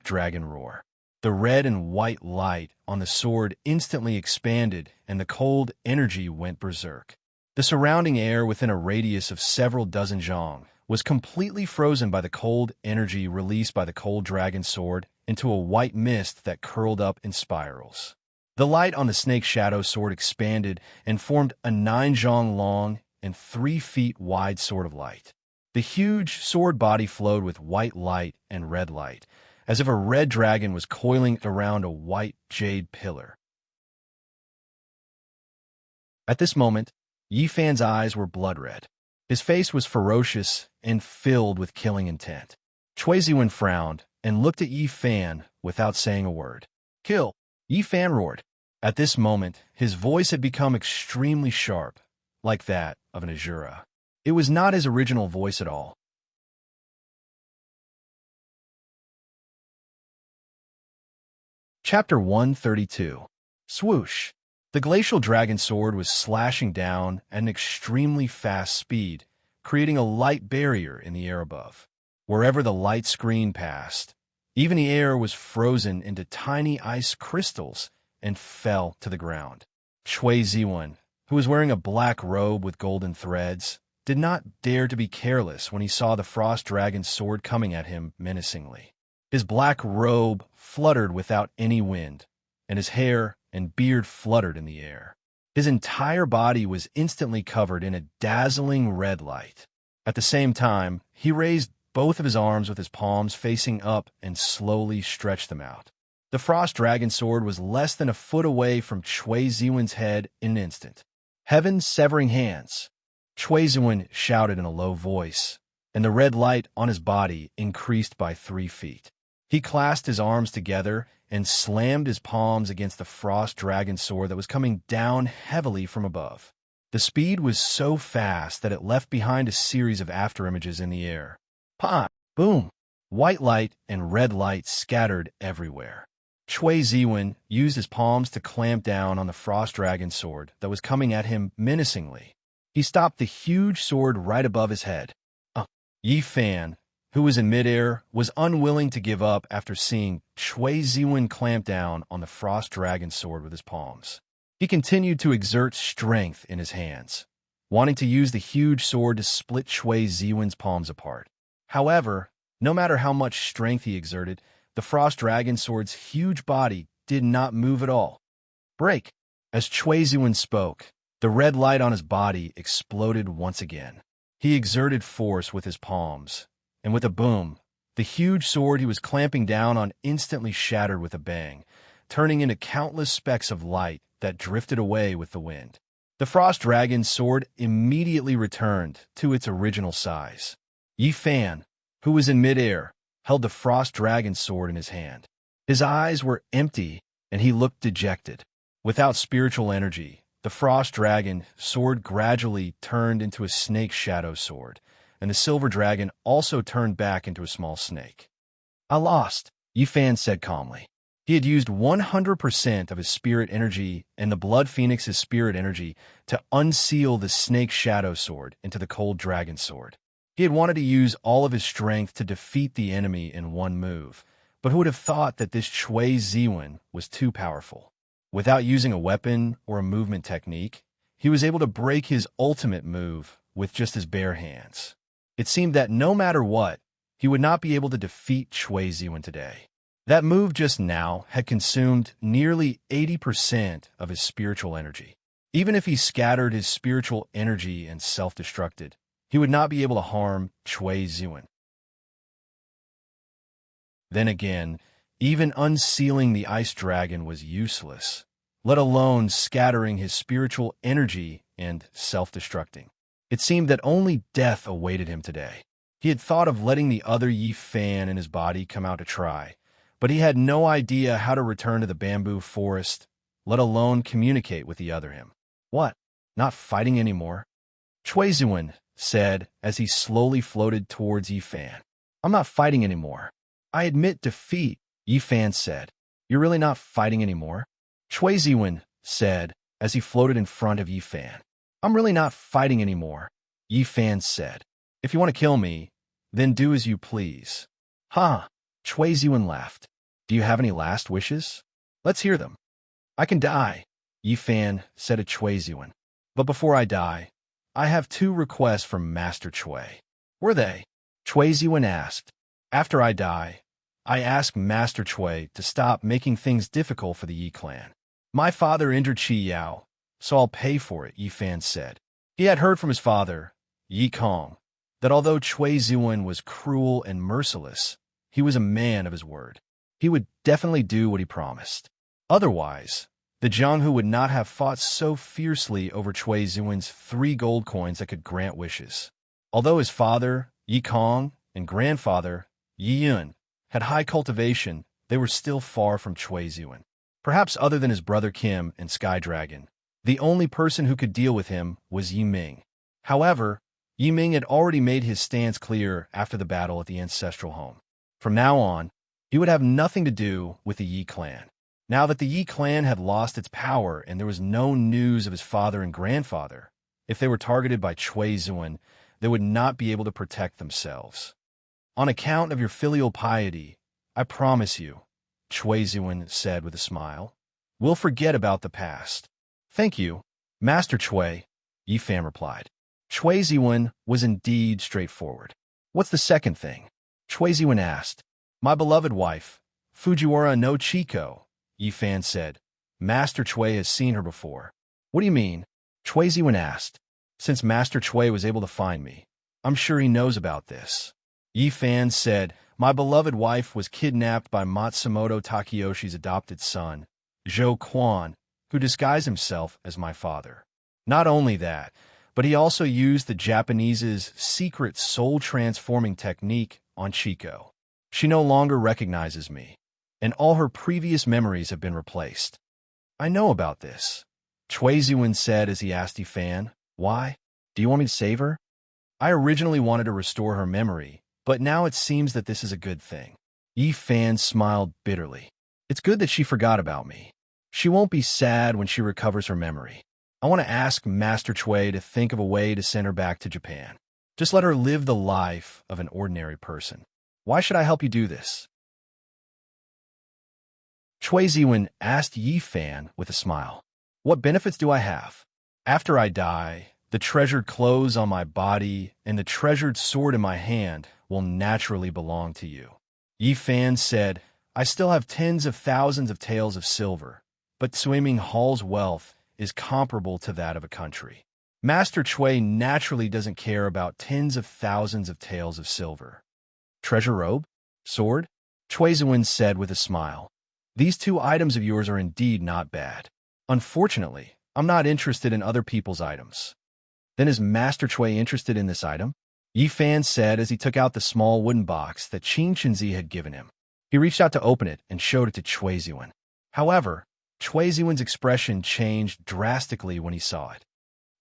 dragon roar. The red and white light on the sword instantly expanded, and the cold energy went berserk. The surrounding air within a radius of several dozen zhang was completely frozen by the cold energy released by the cold dragon sword into a white mist that curled up in spirals. The light on the snake's shadow sword expanded and formed a 9 zhang long and 3 feet wide sword of light. The huge sword body flowed with white light and red light, as if a red dragon was coiling around a white jade pillar. At this moment, Yi Fan's eyes were blood red. His face was ferocious and filled with killing intent. Chui Ziwen frowned and looked at Yi Fan without saying a word. Kill! Yi Fan roared. At this moment, his voice had become extremely sharp, like that of an Azura. It was not his original voice at all. Chapter 132. Swoosh. The glacial dragon sword was slashing down at an extremely fast speed, creating a light barrier in the air above. Wherever the light screen passed, even the air was frozen into tiny ice crystals and fell to the ground. Chui Ziwen, who was wearing a black robe with golden threads, did not dare to be careless when he saw the frost dragon's sword coming at him menacingly. His black robe fluttered without any wind, and his hair and beard fluttered in the air. His entire body was instantly covered in a dazzling red light. At the same time, he raised both of his arms with his palms facing up and slowly stretched them out. The frost dragon sword was less than a foot away from Chui Ziwen's head in an instant. Heaven's severing hands, Chui Ziwen shouted in a low voice, and the red light on his body increased by 3 feet. He clasped his arms together and slammed his palms against the frost dragon sword that was coming down heavily from above. The speed was so fast that it left behind a series of afterimages in the air. Pop! Boom! White light and red light scattered everywhere. Chui Ziwen used his palms to clamp down on the frost dragon sword that was coming at him menacingly. He stopped the huge sword right above his head. Yi Fan, who was in midair, was unwilling to give up after seeing Chui Ziwen clamp down on the frost dragon sword with his palms. He continued to exert strength in his hands, wanting to use the huge sword to split Chui Ziwen's palms apart. However, no matter how much strength he exerted, the frost dragon sword's huge body did not move at all. Break! As Chui Ziwen spoke, the red light on his body exploded once again. He exerted force with his palms, and with a boom, the huge sword he was clamping down on instantly shattered with a bang, turning into countless specks of light that drifted away with the wind. The frost dragon's sword immediately returned to its original size. Yi Fan, who was in midair, held the frost dragon's sword in his hand. His eyes were empty, and he looked dejected. Without spiritual energy, the frost dragon sword gradually turned into a snake shadow sword, and the silver dragon also turned back into a small snake. I lost, Yi Fan said calmly. He had used 100% of his spirit energy and the blood phoenix's spirit energy to unseal the snake shadow sword into the cold dragon sword. He had wanted to use all of his strength to defeat the enemy in one move, but who would have thought that this Chui Ziwen was too powerful? Without using a weapon or a movement technique, he was able to break his ultimate move with just his bare hands. It seemed that no matter what, he would not be able to defeat Chui Ziwen today. That move just now had consumed nearly 80% of his spiritual energy. Even if he scattered his spiritual energy and self-destructed, he would not be able to harm Chui Ziwen. Then again, even unsealing the ice dragon was useless, let alone scattering his spiritual energy and self-destructing. It seemed that only death awaited him today. He had thought of letting the other Yi Fan in his body come out to try, but he had no idea how to return to the bamboo forest, let alone communicate with the other him. What? Not fighting anymore? Chui Ziwen said as he slowly floated towards Yi Fan. I'm not fighting anymore. I admit defeat, Yi Fan said. You're really not fighting anymore? Chui Ziwen said as he floated in front of Yi Fan. I'm really not fighting anymore, Yi Fan said. If you want to kill me, then do as you please. Huh, Chui Ziwen laughed. Do you have any last wishes? Let's hear them. I can die, Yi Fan said to Chui Ziwen. But before I die, I have 2 requests from Master Chui. Were they? Chui Ziwen asked. After I die, I ask Master Chui to stop making things difficult for the Yi clan. My father injured Qi Yao, so I'll pay for it, Yi Fan said. He had heard from his father, Yi Kong, that although Chui Ziwen was cruel and merciless, he was a man of his word. He would definitely do what he promised. Otherwise, the Jianghu would not have fought so fiercely over Chui Ziwen's 3 gold coins that could grant wishes. Although his father, Yi Kong, and grandfather, Yi Yun, had high cultivation, they were still far from Chui Ziwen. Perhaps other than his brother Kim and Sky Dragon, the only person who could deal with him was Yi Ming. However, Yi Ming had already made his stance clear after the battle at the ancestral home. From now on, he would have nothing to do with the Yi clan. Now that the Yi clan had lost its power and there was no news of his father and grandfather, if they were targeted by Cui Zuan, they would not be able to protect themselves. On account of your filial piety, I promise you, Cui Zuan said with a smile, we'll forget about the past. Thank you, Master Cui, Yi Fan replied. Cui Zuan was indeed straightforward. What's the second thing? Cui Zuan asked. My beloved wife, Fujiwara no Chiko, Yi Fan said. Master Cui has seen her before. What do you mean? Cui Zuan asked. Since Master Cui was able to find me, I'm sure he knows about this. Yi Fan said, my beloved wife was kidnapped by Matsumoto Takayoshi's adopted son, Zhou Quan, who disguised himself as my father. Not only that, but he also used the Japanese's secret soul-transforming technique on Chiko. She no longer recognizes me, and all her previous memories have been replaced. I know about this, Cui Zuan said as he asked Yi Fan, why? Do you want me to save her? I originally wanted to restore her memory, but now it seems that this is a good thing. Yi Fan smiled bitterly. It's good that she forgot about me. She won't be sad when she recovers her memory. I want to ask Master Cui to think of a way to send her back to Japan. Just let her live the life of an ordinary person. Why should I help you do this? Cui Zuan asked Yi Fan with a smile. What benefits do I have? After I die, the treasured clothes on my body and the treasured sword in my hand will naturally belong to you. Yi Fan said, I still have tens of thousands of taels of silver, but Swimming Hall's wealth is comparable to that of a country. Master Cui naturally doesn't care about tens of thousands of taels of silver. Treasure robe? Sword? Cui Zuan said with a smile. These two items of yours are indeed not bad. Unfortunately, I'm not interested in other people's items. Then is Master Cui interested in this item? Yi Fan said as he took out the small wooden box that Qin Chenzi had given him. He reached out to open it and showed it to Cui Zuan. However, Cui Zuan's expression changed drastically when he saw it.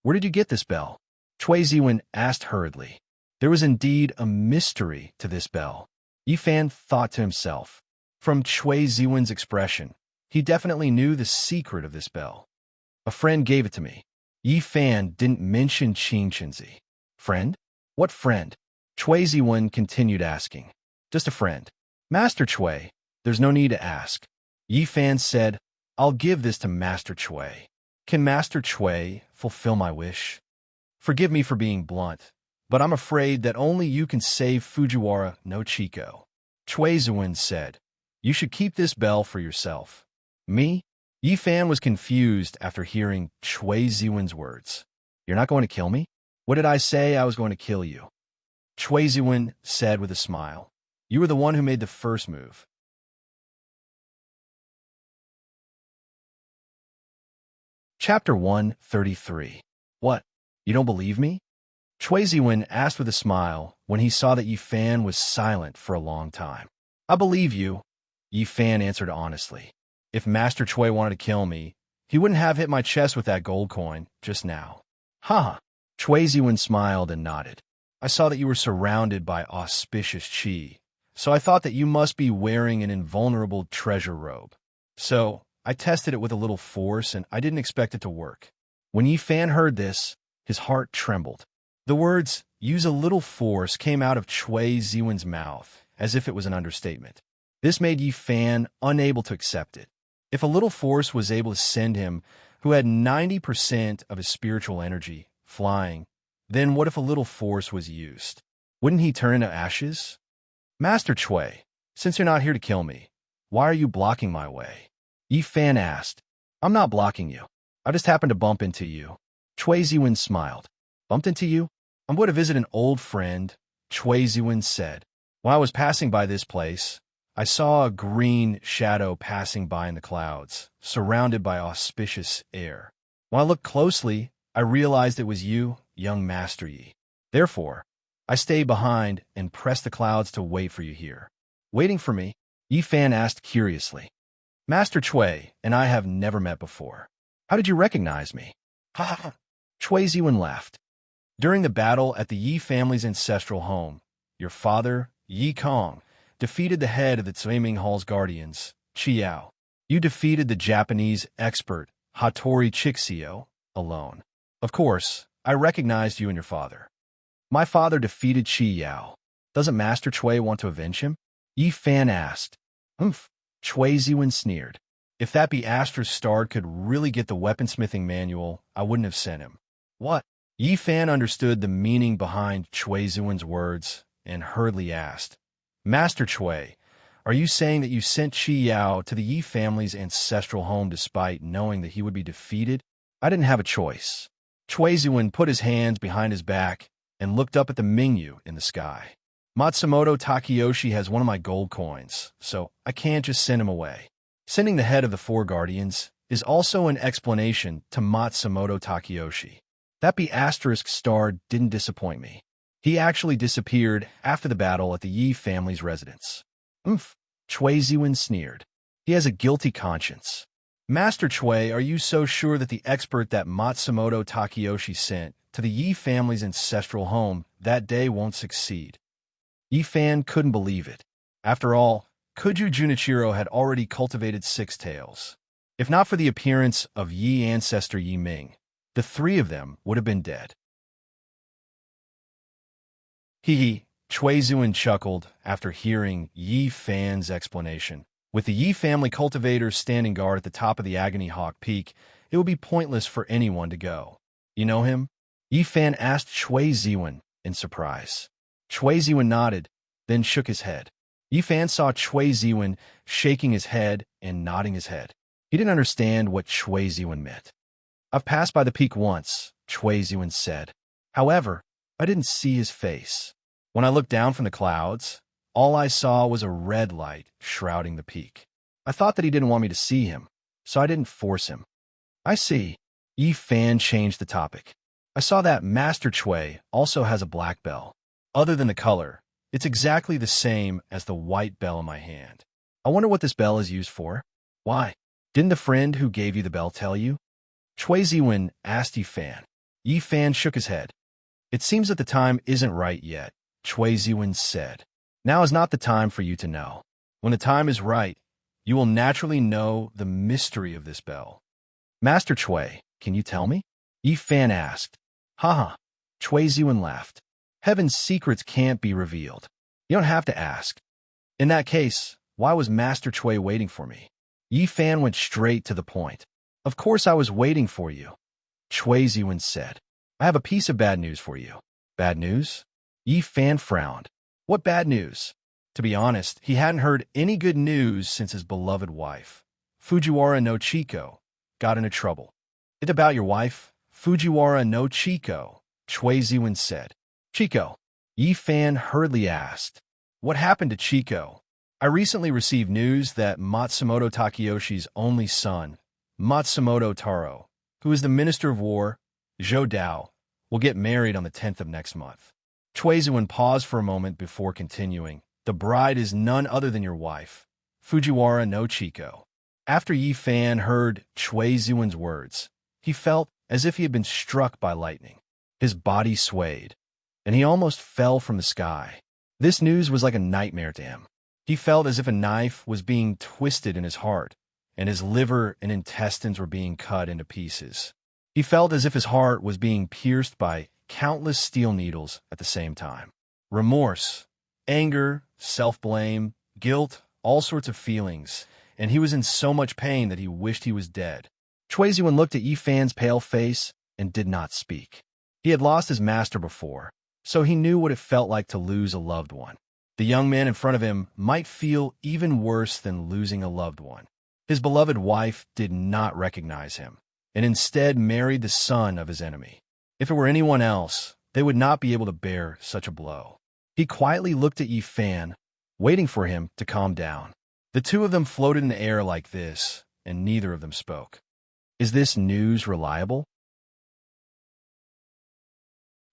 Where did you get this bell? Cui Zuan asked hurriedly. There was indeed a mystery to this bell. Yi Fan thought to himself. From Cui Zuan's expression, he definitely knew the secret of this bell. A friend gave it to me. Yi Fan didn't mention Qin Chenzi. Friend? What friend? Cui Zuan continued asking. Just a friend. Master Cui, there's no need to ask. Yi Fan said, I'll give this to Master Cui. Can Master Cui fulfill my wish? Forgive me for being blunt, but I'm afraid that only you can save Fujiwara no Chiko. Cui Zuan said, you should keep this bell for yourself. Me? Yi Fan was confused after hearing Cui Zuan's words. You're not going to kill me? What did I say? I was going to kill you. Cui Zuan said with a smile. You were the one who made the first move. Chapter 133. What? You don't believe me? Cui Zuan asked with a smile when he saw that Yi Fan was silent for a long time. I believe you, Yi Fan answered honestly. If Master Cui wanted to kill me, he wouldn't have hit my chest with that gold coin just now. Ha! Cui Zuan smiled and nodded. I saw that you were surrounded by auspicious qi, so I thought that you must be wearing an invulnerable treasure robe. So, I tested it with a little force and I didn't expect it to work. When Yi Fan heard this, his heart trembled. The words, use a little force, came out of Cui Zuan's mouth, as if it was an understatement. This made Yi Fan unable to accept it. If a little force was able to send him, who had 90% of his spiritual energy, flying, then what if a little force was used? Wouldn't he turn into ashes? Master Cui, since you're not here to kill me, why are you blocking my way? Yi Fan asked. I'm not blocking you. I just happened to bump into you. Cui Zuan smiled. Bumped into you? I'm going to visit an old friend, Cui Zuan said. While I was passing by this place, I saw a green shadow passing by in the clouds, surrounded by auspicious air. When I looked closely, I realized it was you, young Master Yi. Therefore, I stayed behind and pressed the clouds to wait for you here. Waiting for me? Yi Fan asked curiously. Master Chui and I have never met before. How did you recognize me? Ha ha ha. Chui Ziwen laughed. During the battle at the Yi family's ancestral home, your father, Yi Kong, defeated the head of the Zhuiming Hall's guardians, Qi Yao. You defeated the Japanese expert, Hattori Chixio, alone. Of course, I recognized you and your father. My father defeated Qi Yao. Doesn't Master Chui want to avenge him? Yi Fan asked. Humph. Chui Ziwen sneered. If that be Astra's Stard could really get the weaponsmithing manual, I wouldn't have sent him. What? Yi Fan understood the meaning behind Chui Ziwen's words and hurriedly asked, Master Chui, are you saying that you sent Qi Yao to the Yi family's ancestral home despite knowing that he would be defeated? I didn't have a choice. Chui Ziwen put his hands behind his back and looked up at the Mingyu in the sky. Matsumoto Takeyoshi has one of my gold coins, so I can't just send him away. Sending the head of the four guardians is also an explanation to Matsumoto Takeyoshi. That be asterisk star didn't disappoint me. He actually disappeared after the battle at the Yi family's residence. Umph, Chui Ziwen sneered. He has a guilty conscience. Master Chui, are you so sure that the expert that Matsumoto Takeyoshi sent to the Yi family's ancestral home that day won't succeed? Yi Fan couldn't believe it. After all, Kuju Junichiro had already cultivated 6 tails. If not for the appearance of Yi ancestor Yi Ming, the 3 of them would have been dead. Hee, Chui Ziwen chuckled after hearing Yi Fan's explanation. With the Yi family cultivators standing guard at the top of the Agony Hawk Peak, it would be pointless for anyone to go. You know him? Yi Fan asked Chui Ziwen in surprise. Chui Ziwen nodded, then shook his head. Yi Fan saw Chui Ziwen shaking his head and nodding his head. He didn't understand what Chui Ziwen meant. I've passed by the peak once, Chui Ziwen said. However, I didn't see his face. When I looked down from the clouds, all I saw was a red light shrouding the peak. I thought that he didn't want me to see him, so I didn't force him. I see. Yi Fan changed the topic. I saw that Master Chui also has a black bell. Other than the color, it's exactly the same as the white bell in my hand. I wonder what this bell is used for. Why? Didn't the friend who gave you the bell tell you? Chui Ziwen asked Yi Fan. Yi Fan shook his head. It seems that the time isn't right yet, Chui Ziwen said. Now is not the time for you to know. When the time is right, you will naturally know the mystery of this bell. Master Chui, can you tell me? Yi Fan asked. Haha. Chui Ziwen laughed. Heaven's secrets can't be revealed. You don't have to ask. In that case, why was Master Chui waiting for me? Yi Fan went straight to the point. Of course I was waiting for you, Chui Ziwen said. I have a piece of bad news for you. Bad news? Yi Fan frowned. What bad news? To be honest, he hadn't heard any good news since his beloved wife, Fujiwara no Chiko, got into trouble. It's about your wife, Fujiwara no Chiko, Chui Ziwen said. Chiko? Yi Fan hurriedly asked. What happened to Chiko? I recently received news that Matsumoto Takeyoshi's only son, Matsumoto Taro, who is the Minister of War, Zhou Dao, will get married on the 10th of next month. Chui Ziwen paused for a moment before continuing. The bride is none other than your wife, Fujiwara no Chiko. After Yi Fan heard Chui Ziwen's words, he felt as if he had been struck by lightning. His body swayed, and he almost fell from the sky. This news was like a nightmare to him. He felt as if a knife was being twisted in his heart, and his liver and intestines were being cut into pieces. He felt as if his heart was being pierced by countless steel needles at the same time. Remorse, anger, self-blame, guilt, all sorts of feelings, and he was in so much pain that he wished he was dead. Chui Ziwen looked at Yi Fan's pale face and did not speak. He had lost his master before, so he knew what it felt like to lose a loved one. The young man in front of him might feel even worse than losing a loved one. His beloved wife did not recognize him, and instead married the son of his enemy. If it were anyone else, they would not be able to bear such a blow. He quietly looked at Yi Fan, waiting for him to calm down. The two of them floated in the air like this, and neither of them spoke. Is this news reliable?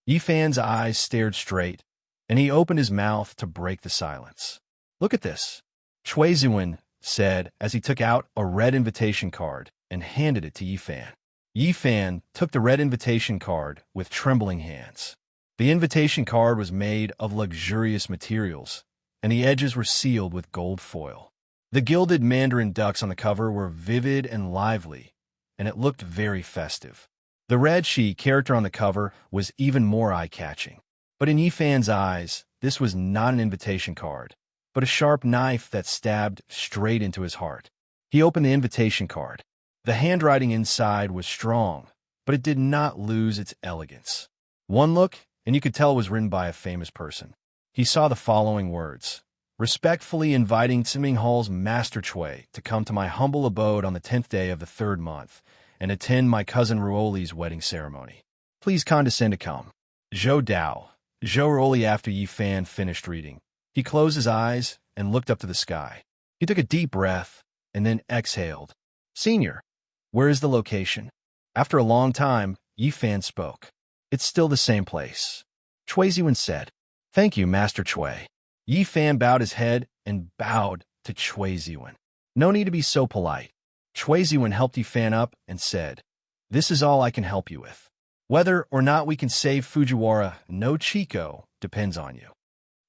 Yi Fan's eyes stared straight, and he opened his mouth to break the silence. Look at this. Chui Ziwen said as he took out a red invitation card and handed it to Yifan. Yifan took the red invitation card with trembling hands. The invitation card was made of luxurious materials, and the edges were sealed with gold foil. The gilded mandarin ducks on the cover were vivid and lively, and it looked very festive. The red she character on the cover was even more eye-catching. But in Yifan's eyes, this was not an invitation card, but a sharp knife that stabbed straight into his heart. He opened the invitation card. The handwriting inside was strong, but it did not lose its elegance. One look, and you could tell it was written by a famous person. He saw the following words: "Respectfully inviting Tsiming Hall's Master Chui to come to my humble abode on the 10th day of the 3rd month and attend my cousin Ruoli's wedding ceremony. Please condescend to come. Zhou Dao." Zhou Ruoli, after Yifan finished reading, he closed his eyes and looked up to the sky. He took a deep breath and then exhaled. "Senior, where is the location?" After a long time, Yifan spoke. "It's still the same place." Chui Ziwen said, "Thank you, Master Chui." Yifan bowed his head and bowed to Chui Ziwen. "No need to be so polite." Chui Ziwen helped Yifan up and said, "This is all I can help you with. Whether or not we can save Fujiwara no Chico depends on you.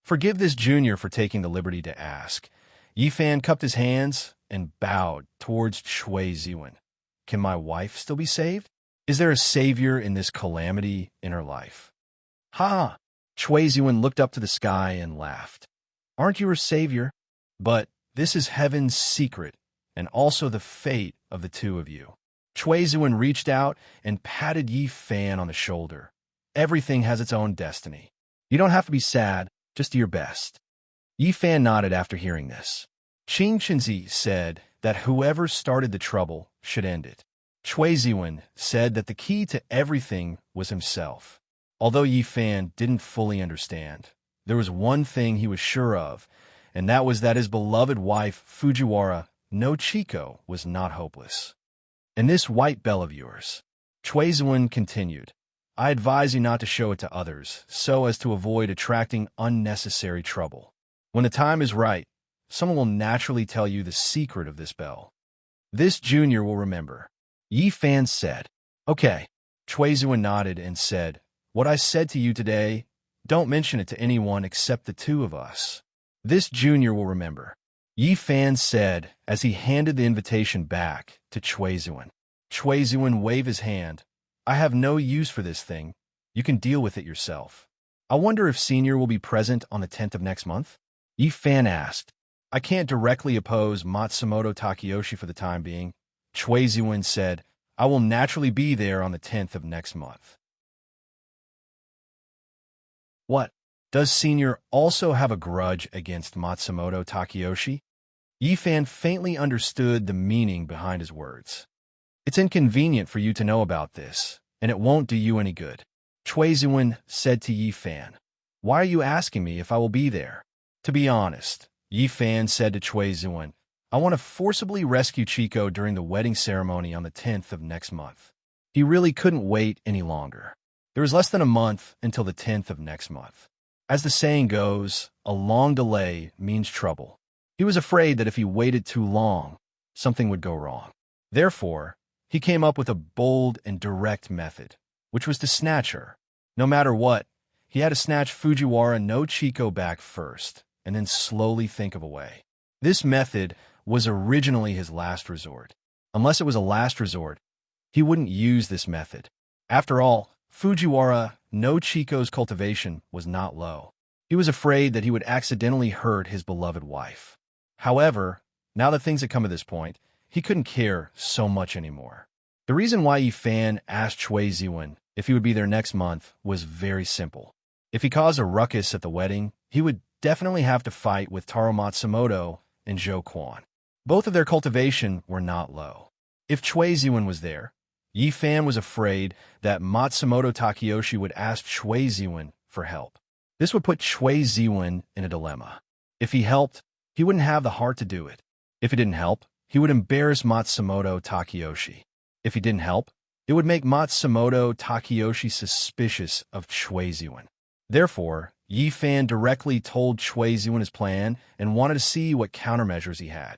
Forgive this junior for taking the liberty to ask." Yifan cupped his hands and bowed towards Chui Ziwen. "Can my wife still be saved? Is there a savior in this calamity in her life?" "Ha!" Chui Ziwen looked up to the sky and laughed. "Aren't you her savior? But this is heaven's secret and also the fate of the two of you." Chui Ziwen reached out and patted Yifan on the shoulder. "Everything has its own destiny. You don't have to be sad, just do your best." Yifan nodded after hearing this. Qing Chenzi said that whoever started the trouble should end it. Chui Ziwen said that the key to everything was himself. Although Yifan didn't fully understand, there was one thing he was sure of, and that was that his beloved wife, Fujiwara no Chico, was not hopeless. "And this white bell of yours," Chui Ziwen continued, "I advise you not to show it to others, so as to avoid attracting unnecessary trouble. When the time is right, someone will naturally tell you the secret of this bell. This junior will remember." Yifan said, "Okay." Chui Ziwen nodded and said, "What I said to you today, don't mention it to anyone except the two of us. This junior will remember." Yifan said as he handed the invitation back to Chui Ziwen. Chui Ziwen waved his hand. "I have no use for this thing. You can deal with it yourself." "I wonder if Senior will be present on the 10th of next month?" Yifan asked. "I can't directly oppose Matsumoto Takeyoshi for the time being." Chui Ziwen said, "I will naturally be there on the 10th of next month." "What? Does Senior also have a grudge against Matsumoto Takeyoshi?" Yifan faintly understood the meaning behind his words. "It's inconvenient for you to know about this, and it won't do you any good." Chui Ziwen said to Yifan, "Why are you asking me if I will be there?" "To be honest," Yifan said to Chui Ziwen, "I want to forcibly rescue Chico during the wedding ceremony on the 10th of next month." He really couldn't wait any longer. There was less than a month until the 10th of next month. As the saying goes, a long delay means trouble. He was afraid that if he waited too long, something would go wrong. Therefore, he came up with a bold and direct method, which was to snatch her. No matter what, he had to snatch Fujiwara no Chico back first, and then slowly think of a way. This method was originally his last resort. Unless it was a last resort, he wouldn't use this method. After all, Fujiwara no Chico's cultivation was not low. He was afraid that he would accidentally hurt his beloved wife. However, now that things had come to this point, he couldn't care so much anymore. The reason why Yifan asked Chui Ziwen if he would be there next month was very simple. If he caused a ruckus at the wedding, he would definitely have to fight with Taro Matsumoto and Zhou Quan. Both of their cultivation were not low. If Chui Ziwen was there, Yifan was afraid that Matsumoto Takeyoshi would ask Chui Ziwen for help. This would put Chui Ziwen in a dilemma. If he helped, he wouldn't have the heart to do it. If he didn't help, he would embarrass Matsumoto Takeyoshi. If he didn't help, it would make Matsumoto Takeyoshi suspicious of Chui Ziwen. Therefore, Yifan directly told Chui Ziwen his plan and wanted to see what countermeasures he had.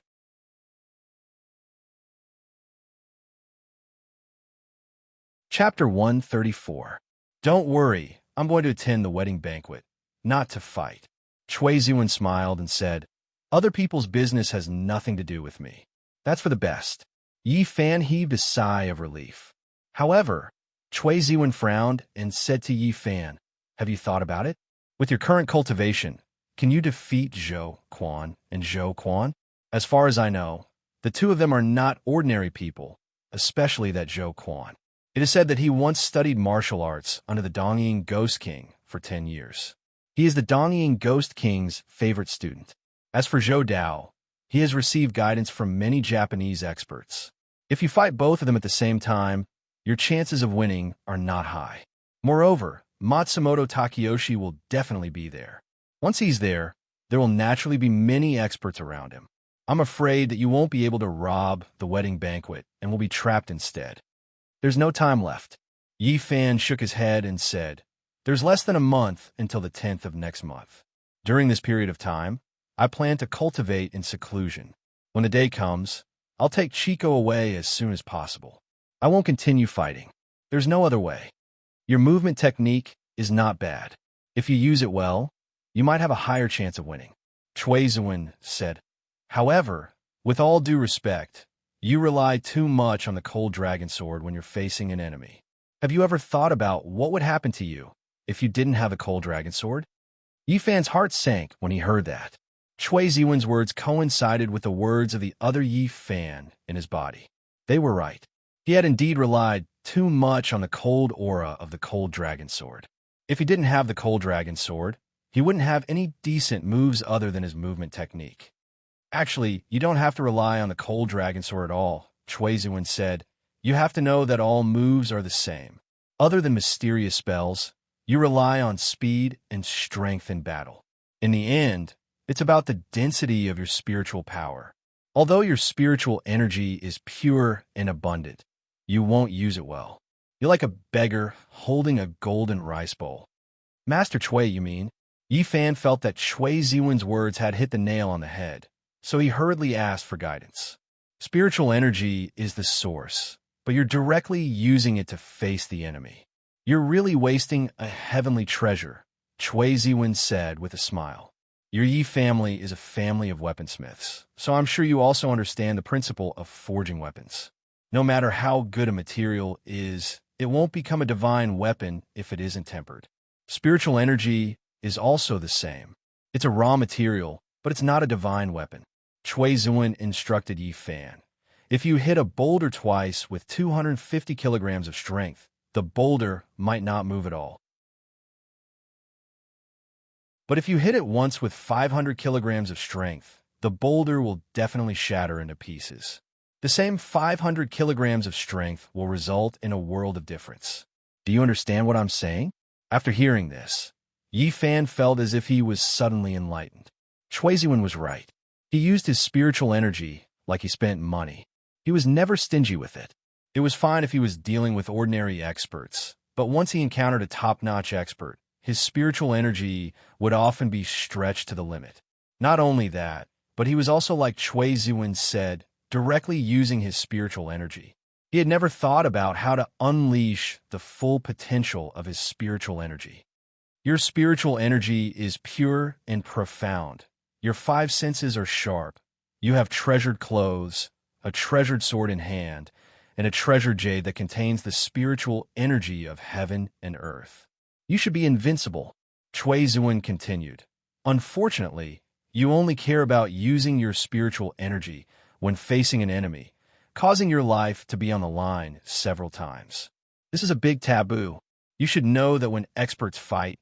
Chapter 134. Don't worry, I'm going to attend the wedding banquet, not to fight. Chui Ziwen smiled and said, other people's business has nothing to do with me. That's for the best. Yi Fan heaved a sigh of relief. However, Chui Ziwen frowned and said to Yi Fan, have you thought about it? With your current cultivation, can you defeat Zhou Quan and Zhou Quan? As far as I know, the two of them are not ordinary people, especially that Zhou Quan. It is said that he once studied martial arts under the Dongying Ghost King for 10 years. He is the Dongying Ghost King's favorite student. As for Zhou Dao, he has received guidance from many Japanese experts. If you fight both of them at the same time, your chances of winning are not high. Moreover, Matsumoto Takeyoshi will definitely be there. Once he's there, there will naturally be many experts around him. I'm afraid that you won't be able to rob the wedding banquet and will be trapped instead. There's no time left. Yi Fan shook his head and said, there's less than a month until the 10th of next month. During this period of time, I plan to cultivate in seclusion. When the day comes, I'll take Chico away as soon as possible. I won't continue fighting. There's no other way. Your movement technique is not bad. If you use it well, you might have a higher chance of winning. Chui Ziwen said, however, with all due respect, you rely too much on the cold dragon sword when you're facing an enemy. Have you ever thought about what would happen to you if you didn't have the cold dragon sword? Yi Fan's heart sank when he heard that. Chui Ziwen's words coincided with the words of the other Yi Fan in his body. They were right. He had indeed relied too much on the cold aura of the cold dragon sword. If he didn't have the cold dragon sword, he wouldn't have any decent moves other than his movement technique. Actually, you don't have to rely on the cold dragon sword at all, Chui Ziwen said. You have to know that all moves are the same. Other than mysterious spells, you rely on speed and strength in battle. In the end, it's about the density of your spiritual power. Although your spiritual energy is pure and abundant, you won't use it well. You're like a beggar holding a golden rice bowl. Master Chui, you mean? Yi Fan felt that Chui Ziwen's words had hit the nail on the head, so he hurriedly asked for guidance. Spiritual energy is the source, but you're directly using it to face the enemy. You're really wasting a heavenly treasure, Chui Ziwen said with a smile. Your Yi family is a family of weaponsmiths, so I'm sure you also understand the principle of forging weapons. No matter how good a material is, it won't become a divine weapon if it isn't tempered. Spiritual energy is also the same. It's a raw material, but it's not a divine weapon. Chui Ziwen instructed Yi Fan. If you hit a boulder twice with 250 kilograms of strength, the boulder might not move at all. But if you hit it once with 500 kilograms of strength, the boulder will definitely shatter into pieces. The same 500 kilograms of strength will result in a world of difference. Do you understand what I'm saying? After hearing this, Yi Fan felt as if he was suddenly enlightened. Chui Ziwen was right. He used his spiritual energy like he spent money. He was never stingy with it. It was fine if he was dealing with ordinary experts, but once he encountered a top-notch expert, his spiritual energy would often be stretched to the limit. Not only that, but he was also, like Chui Ziwen said, directly using his spiritual energy. He had never thought about how to unleash the full potential of his spiritual energy. Your spiritual energy is pure and profound. Your 5 senses are sharp. You have treasured clothes, a treasured sword in hand, and a treasured jade that contains the spiritual energy of heaven and earth. You should be invincible, Chui Ziwen continued. Unfortunately, you only care about using your spiritual energy when facing an enemy, causing your life to be on the line several times. This is a big taboo. You should know that when experts fight,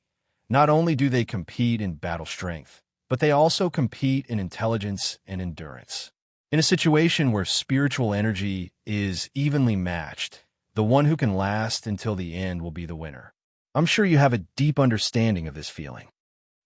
not only do they compete in battle strength, but they also compete in intelligence and endurance. In a situation where spiritual energy is evenly matched, the one who can last until the end will be the winner. I'm sure you have a deep understanding of this feeling.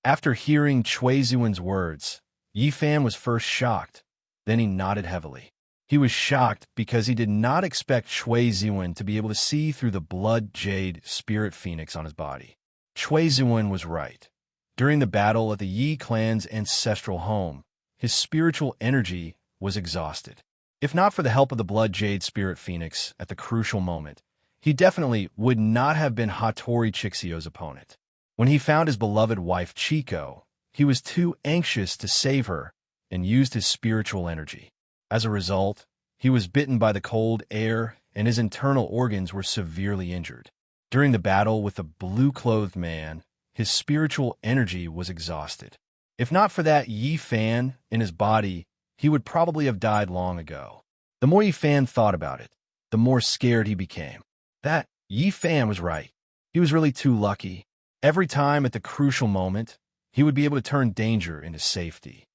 After hearing Chui Ziwen's words, Yi Fan was first shocked, then he nodded heavily. He was shocked because he did not expect Chui Ziwen to be able to see through the blood jade spirit phoenix on his body. Chui Ziwen was right. During the battle at the Yi clan's ancestral home, his spiritual energy was exhausted. If not for the help of the blood jade spirit phoenix at the crucial moment, he definitely would not have been Hattori Chixio's opponent. When he found his beloved wife Chico, he was too anxious to save her and used his spiritual energy. As a result, he was bitten by the cold air and his internal organs were severely injured. During the battle with the blue-clothed man, his spiritual energy was exhausted. If not for that Yi Fan in his body, he would probably have died long ago. The more Yi Fan thought about it, the more scared he became. That Yi Fan was right. He was really too lucky. Every time at the crucial moment, he would be able to turn danger into safety.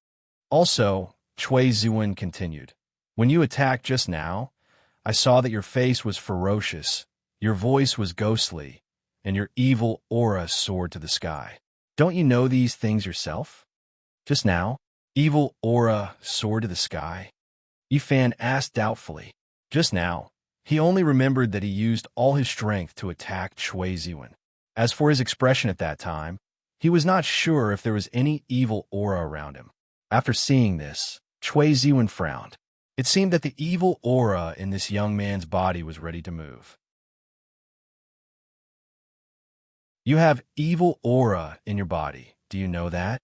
Also, Cui Zuan continued, "When you attacked just now, I saw that your face was ferocious, your voice was ghostly, and your evil aura soared to the sky. Don't you know these things yourself?" Just now, evil aura soared to the sky? Yi Fan asked doubtfully. Just now, he only remembered that he used all his strength to attack Cui Zuan. As for his expression at that time, he was not sure if there was any evil aura around him. After seeing this, Cui Zuan frowned. It seemed that the evil aura in this young man's body was ready to move. "You have evil aura in your body. Do you know that?"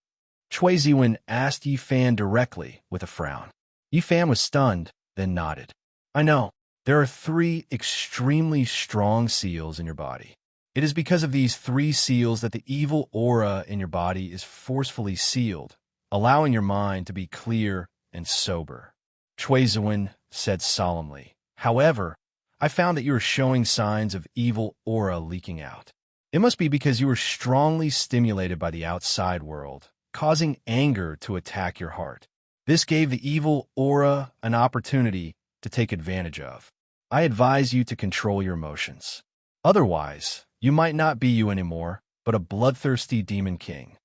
Cui Zuan asked Yi Fan directly with a frown. Yi Fan was stunned, then nodded. "I know. There are 3 extremely strong seals in your body. It is because of these 3 seals that the evil aura in your body is forcefully sealed, allowing your mind to be clear and sober." Cui Zuan said solemnly. "However, I found that you are showing signs of evil aura leaking out. It must be because you were strongly stimulated by the outside world, causing anger to attack your heart. This gave the evil aura an opportunity to take advantage of. I advise you to control your emotions. Otherwise, you might not be you anymore, but a bloodthirsty demon king."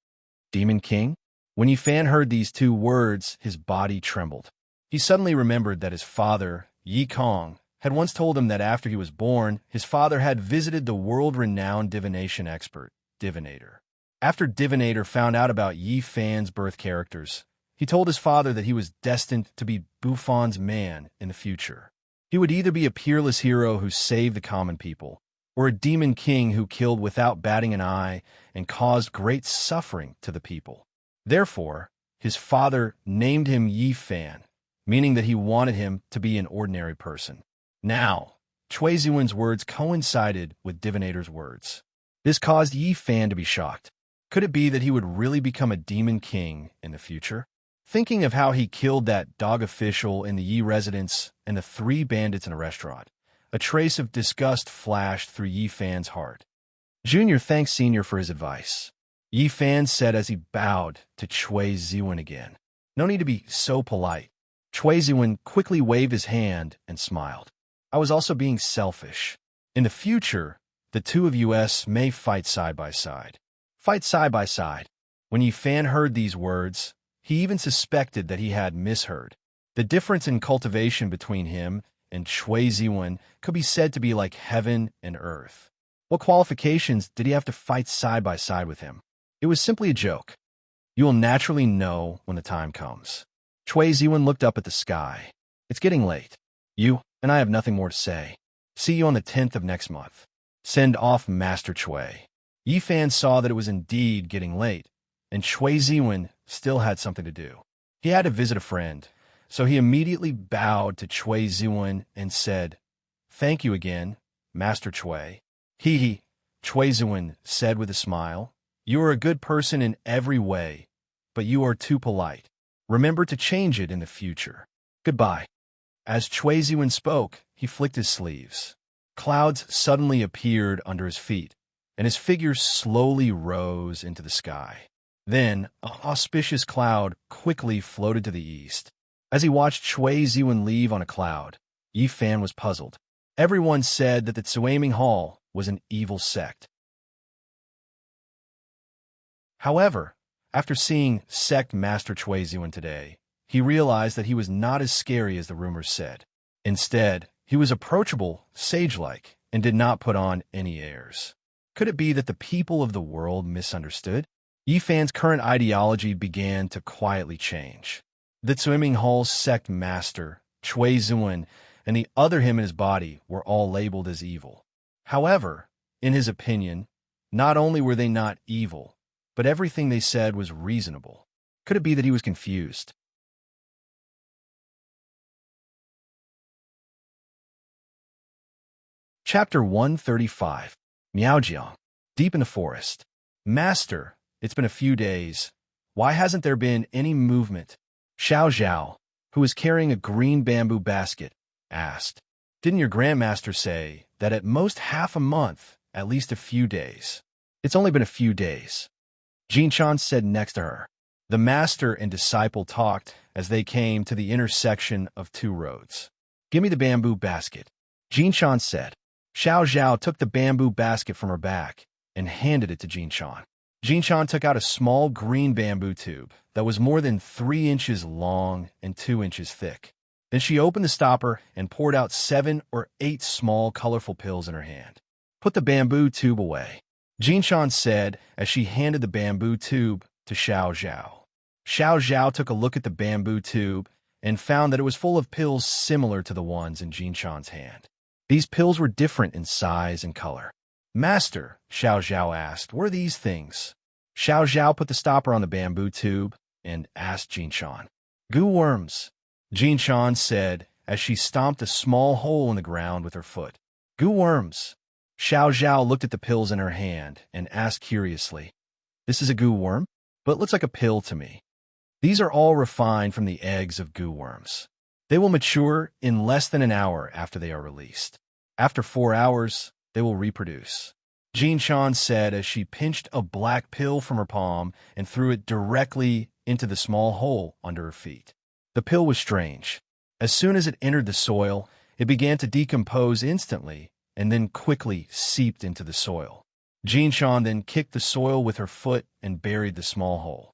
Demon king? When Yi Fan heard these 2 words, his body trembled. He suddenly remembered that his father, Yi Kong, had once told him that after he was born, his father had visited the world-renowned divination expert, Divinator. After Divinator found out about Yi Fan's birth characters, he told his father that he was destined to be Buffon's man in the future. He would either be a peerless hero who saved the common people, or a demon king who killed without batting an eye and caused great suffering to the people. Therefore, his father named him Yi Fan, meaning that he wanted him to be an ordinary person. Now, Cui Zuan's words coincided with Divinator's words. This caused Yi Fan to be shocked. Could it be that he would really become a demon king in the future? Thinking of how he killed that dog official in the Yi residence and the 3 bandits in a restaurant, a trace of disgust flashed through Yi Fan's heart. "Junior thanks Senior for his advice," Yi Fan said as he bowed to Cui Zuan again. "No need to be so polite." Cui Zuan quickly waved his hand and smiled. "I was also being selfish. In the future, the 2 of us may fight side by side." Fight side by side. When Yi Fan heard these words, he even suspected that he had misheard. The difference in cultivation between him and Cui Zuan could be said to be like heaven and earth. What qualifications did he have to fight side by side with him? It was simply a joke. You will naturally know when the time comes. Cui Zuan looked up at the sky. "It's getting late. You and I have nothing more to say. See you on the 10th of next month. Send off Master Cui." Yi Fan saw that it was indeed getting late, and Cui Zuan still had something to do. He had to visit a friend, so he immediately bowed to Cui Zuan and said, "Thank you again, Master Cui." "Hee," Cui Zuan said with a smile. "You are a good person in every way, but you are too polite. Remember to change it in the future. Goodbye." As Cui Zuan spoke, he flicked his sleeves. Clouds suddenly appeared under his feet, and his figure slowly rose into the sky. Then, a auspicious cloud quickly floated to the east. As he watched Cui Zuan leave on a cloud, Yi Fan was puzzled. Everyone said that the Tsuaming Hall was an evil sect. However, after seeing Sect Master Cui Zuan today, he realized that he was not as scary as the rumors said. Instead, he was approachable, sage-like, and did not put on any airs. Could it be that the people of the world misunderstood? Yi Fan's current ideology began to quietly change. The Tsuaming Hall's sect master, Cui Zuan, and the other him in his body were all labeled as evil. However, in his opinion, not only were they not evil, but everything they said was reasonable. Could it be that he was confused? Chapter 135. Miaojiang. Deep in the forest. Master, it's been a few days. Why hasn't there been any movement? Xiao Zhao, who was carrying a green bamboo basket, asked. Didn't your grandmaster say that at most half a month, at least a few days? It's only been a few days. Jinshan said next to her. The master and disciple talked as they came to the intersection of two roads. Give me the bamboo basket, Jinshan said. Xiao Zhao took the bamboo basket from her back and handed it to Jinshan. Jinshan took out a small green bamboo tube that was more than 3 inches long and 2 inches thick. Then she opened the stopper and poured out 7 or 8 small, colorful pills in her hand. Put the bamboo tube away, Jinshan said as she handed the bamboo tube to Xiao Zhao. Xiao Zhao took a look at the bamboo tube and found that it was full of pills similar to the ones in Jinshan's hand. These pills were different in size and color. Master, Xiao Zhao asked, what are these things? Xiao Zhao put the stopper on the bamboo tube and asked Jinshan. Goo worms, Jinshan said as she stomped a small hole in the ground with her foot. Goo worms. Xiao Zhao looked at the pills in her hand and asked curiously, this is a goo worm? But it looks like a pill to me. These are all refined from the eggs of goo worms. They will mature in less than an hour after they are released. After 4 hours, they will reproduce. Jinshan said as she pinched a black pill from her palm and threw it directly into the small hole under her feet. The pill was strange. As soon as it entered the soil, it began to decompose instantly and then quickly seeped into the soil. Jinshan then kicked the soil with her foot and buried the small hole.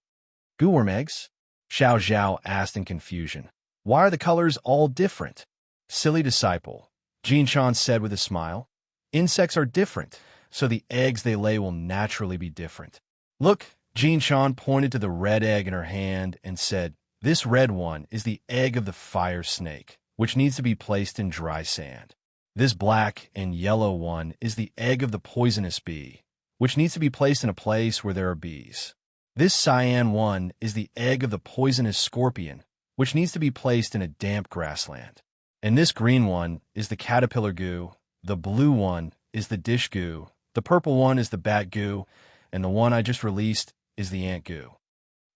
Goo worm eggs? Xiao Zhao asked in confusion. Why are the colors all different? Silly disciple, Jinshan said with a smile. Insects are different, so the eggs they lay will naturally be different. Look, Jinshan pointed to the red egg in her hand and said, this red one is the egg of the fire snake, which needs to be placed in dry sand. This black and yellow one is the egg of the poisonous bee, which needs to be placed in a place where there are bees. This cyan one is the egg of the poisonous scorpion, which needs to be placed in a damp grassland. And this green one is the caterpillar goo, the blue one is the dish goo, the purple one is the bat goo, and the one I just released is the ant goo.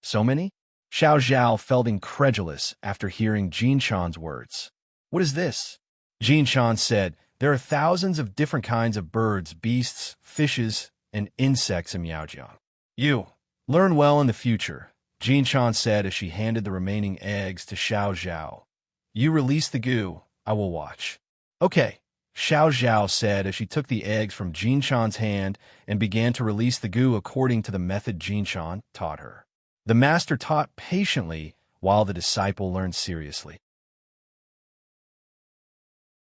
So many? Xiao Zhao felt incredulous after hearing Jinshan's words. What is this? Jinshan said, there are thousands of different kinds of birds, beasts, fishes, and insects in Miaojiang. You learn well in the future, Jinshan said as she handed the remaining eggs to Xiao Zhao. You release the goo, I will watch. Okay, Xiao Zhao said as she took the eggs from Jinshan's hand and began to release the goo according to the method Jinshan taught her. The master taught patiently while the disciple learned seriously.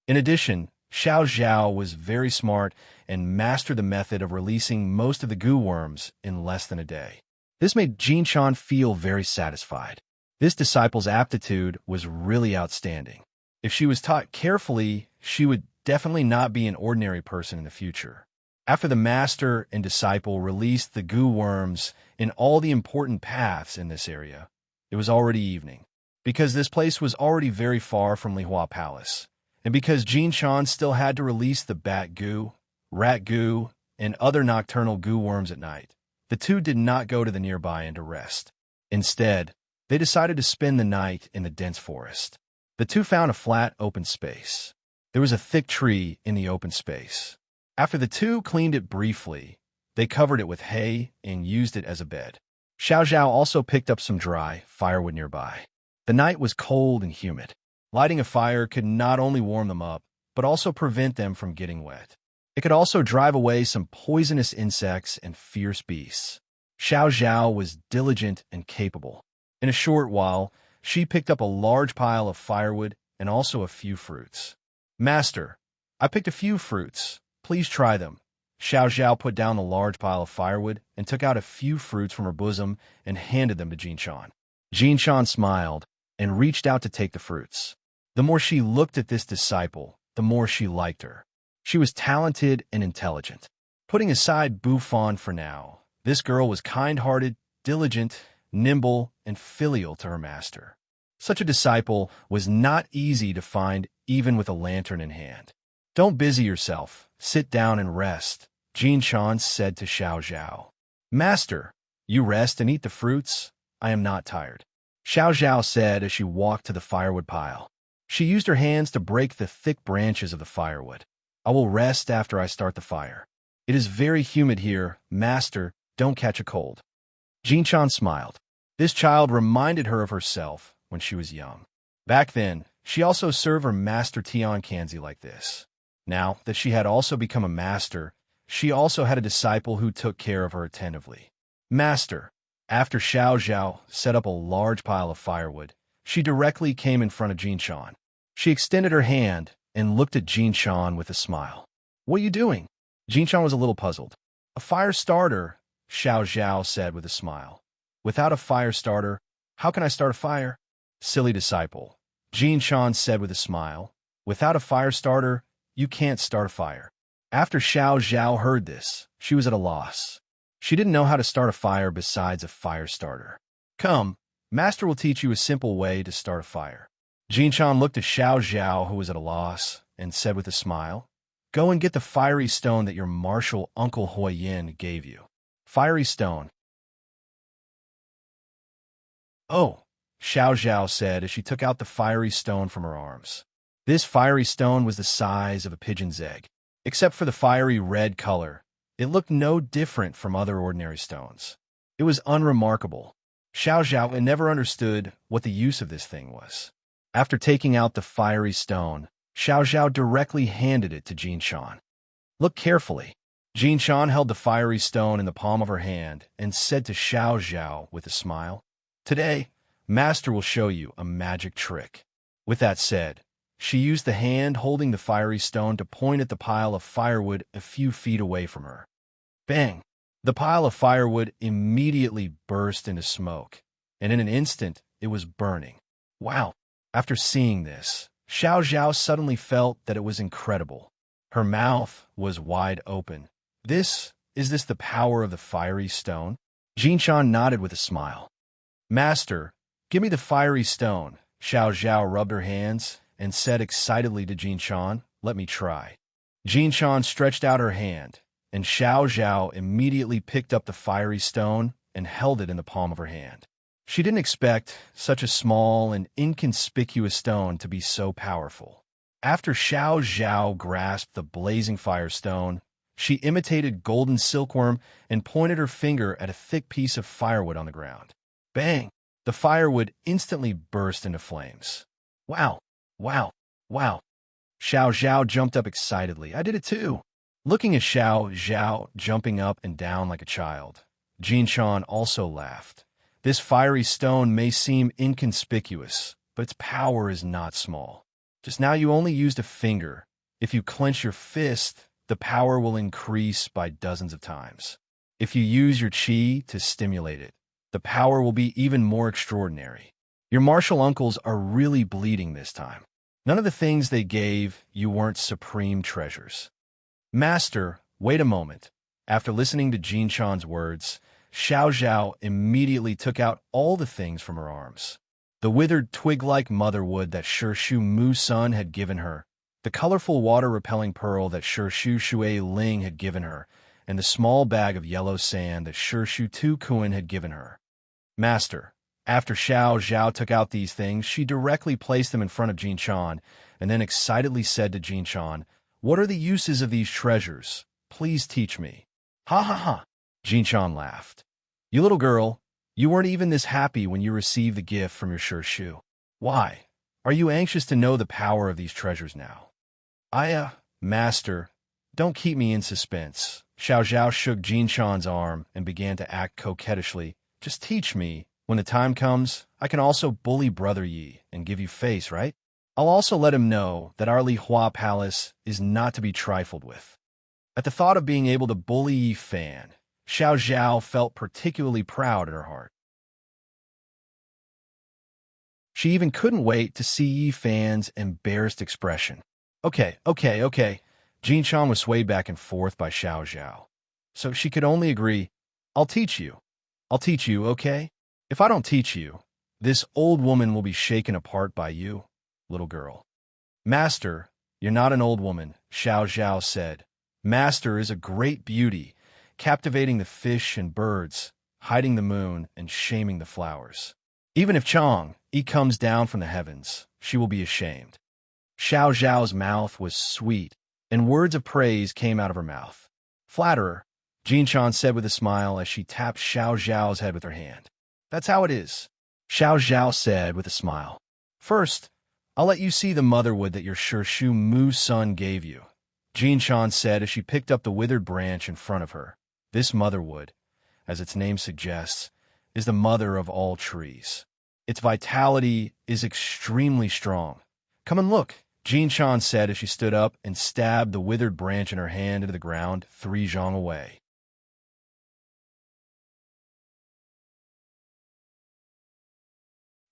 In addition, Xiao Zhao was very smart and mastered the method of releasing most of the goo worms in less than a day. This made Jinshan feel very satisfied. This disciple's aptitude was really outstanding. If she was taught carefully, she would definitely not be an ordinary person in the future. After the master and disciple released the goo worms in all the important paths in this area, it was already evening. Because this place was already very far from Lihua Palace, and because Jinshan still had to release the bat goo, rat goo, and other nocturnal goo worms at night, the two did not go to the nearby inn to rest. Instead, they decided to spend the night in the dense forest. The two found a flat, open space. There was a thick tree in the open space. After the two cleaned it briefly, they covered it with hay and used it as a bed. Xiao Zhao also picked up some dry firewood nearby. The night was cold and humid. Lighting a fire could not only warm them up, but also prevent them from getting wet. It could also drive away some poisonous insects and fierce beasts. Xiao Zhao was diligent and capable. In a short while, she picked up a large pile of firewood and also a few fruits. Master, I picked a few fruits. Please try them. Xiao Zhao put down the large pile of firewood and took out a few fruits from her bosom and handed them to Jinshan. Jinshan smiled and reached out to take the fruits. The more she looked at this disciple, the more she liked her. She was talented and intelligent. Putting aside Buffon for now, this girl was kind-hearted, diligent, nimble, and filial to her master. Such a disciple was not easy to find even with a lantern in hand. Don't busy yourself. Sit down and rest, Jin Shan said to Xiao Zhao. Master, you rest and eat the fruits. I am not tired, Xiao Zhao said as she walked to the firewood pile. She used her hands to break the thick branches of the firewood. I will rest after I start the fire. It is very humid here, Master. Don't catch a cold. Jin Shan smiled. This child reminded her of herself when she was young. Back then, she also served her master Tian Kanzi like this. Now that she had also become a master, she also had a disciple who took care of her attentively. Master, after Xiao Zhao set up a large pile of firewood, she directly came in front of Jin Shan. She extended her hand and looked at Jin Shan with a smile. What are you doing? Jin Shan was a little puzzled. A fire starter, Xiao Zhao said with a smile. Without a fire starter, how can I start a fire? Silly disciple, Jin Shan said with a smile. Without a fire starter, you can't start a fire. After Xiao Zhao heard this, she was at a loss. She didn't know how to start a fire besides a fire starter. Come, Master will teach you a simple way to start a fire. Jin Shan looked at Xiao Zhao, who was at a loss, and said with a smile, Go and get the fiery stone that your martial Uncle Hui Yin gave you. Fiery stone. Oh, Xiao Zhao said as she took out the fiery stone from her arms. This fiery stone was the size of a pigeon's egg. Except for the fiery red color, it looked no different from other ordinary stones. It was unremarkable. Xiao Zhao had never understood what the use of this thing was. After taking out the fiery stone, Xiao Zhao directly handed it to Jin Shan. Look carefully. Jin Shan held the fiery stone in the palm of her hand and said to Xiao Zhao with a smile, Today, Master will show you a magic trick. With that said, she used the hand holding the fiery stone to point at the pile of firewood a few feet away from her. Bang! The pile of firewood immediately burst into smoke, and in an instant it was burning. Wow! After seeing this, Xiao Zhao suddenly felt that it was incredible. Her mouth was wide open. Is this the power of the fiery stone? Jin Shan nodded with a smile. Master, give me the fiery stone. Xiao Zhao rubbed her hands and said excitedly to Jin Shan, Let me try. Jin Shan stretched out her hand, and Xiao Zhao immediately picked up the fiery stone and held it in the palm of her hand. She didn't expect such a small and inconspicuous stone to be so powerful. After Xiao Zhao grasped the blazing fire stone, she imitated golden silkworm and pointed her finger at a thick piece of firewood on the ground. Bang! The firewood instantly burst into flames. Wow! Wow! Wow! Xiao Zhao jumped up excitedly. I did it too. Looking at Xiao Zhao jumping up and down like a child, Jin Shan also laughed. This fiery stone may seem inconspicuous, but its power is not small. Just now you only used a finger. If you clench your fist, the power will increase by dozens of times. If you use your qi to stimulate it, the power will be even more extraordinary. Your martial uncles are really bleeding this time. None of the things they gave you weren't supreme treasures. Master, wait a moment. After listening to Jin Shan's words, Xiao Zhao immediately took out all the things from her arms. The withered twig-like motherwood that Shu Mu Sun had given her, the colorful water-repelling pearl that Shu Shui Ling had given her, and the small bag of yellow sand that Shu Tu Kuan had given her. Master, after Xiao Zhao took out these things, she directly placed them in front of Jin Shan, and then excitedly said to Jin Shan, What are the uses of these treasures? Please teach me. Ha ha ha! Jin Shan laughed. You little girl, you weren't even this happy when you received the gift from your Shu. Why? Are you anxious to know the power of these treasures now? Master, don't keep me in suspense. Xiao Zhao shook Jin Shan's arm and began to act coquettishly. Just teach me. When the time comes, I can also bully Brother Yi and give you face, right? I'll also let him know that our Li Hua Palace is not to be trifled with. At the thought of being able to bully Yi Fan, Xiao Zhao felt particularly proud in her heart. She even couldn't wait to see Yi Fan's embarrassed expression. Okay. Jin Shan was swayed back and forth by Xiao Zhao. So she could only agree, I'll teach you. I'll teach you, okay? If I don't teach you, this old woman will be shaken apart by you, little girl. Master, you're not an old woman, Xiao Zhao said. Master is a great beauty, captivating the fish and birds, hiding the moon and shaming the flowers. Even if Chang'e comes down from the heavens, she will be ashamed. Xiao Zhao's mouth was sweet, and words of praise came out of her mouth. Flatterer, Jin Shan said with a smile as she tapped Xiao Zhao's head with her hand. That's how it is, Xiao Zhao said with a smile. First, I'll let you see the motherwood that your Shu Mu son gave you, Jin Shan said as she picked up the withered branch in front of her. This motherwood, as its name suggests, is the mother of all trees. Its vitality is extremely strong. Come and look, Jin Shan said as she stood up and stabbed the withered branch in her hand into the ground 3 zhang away.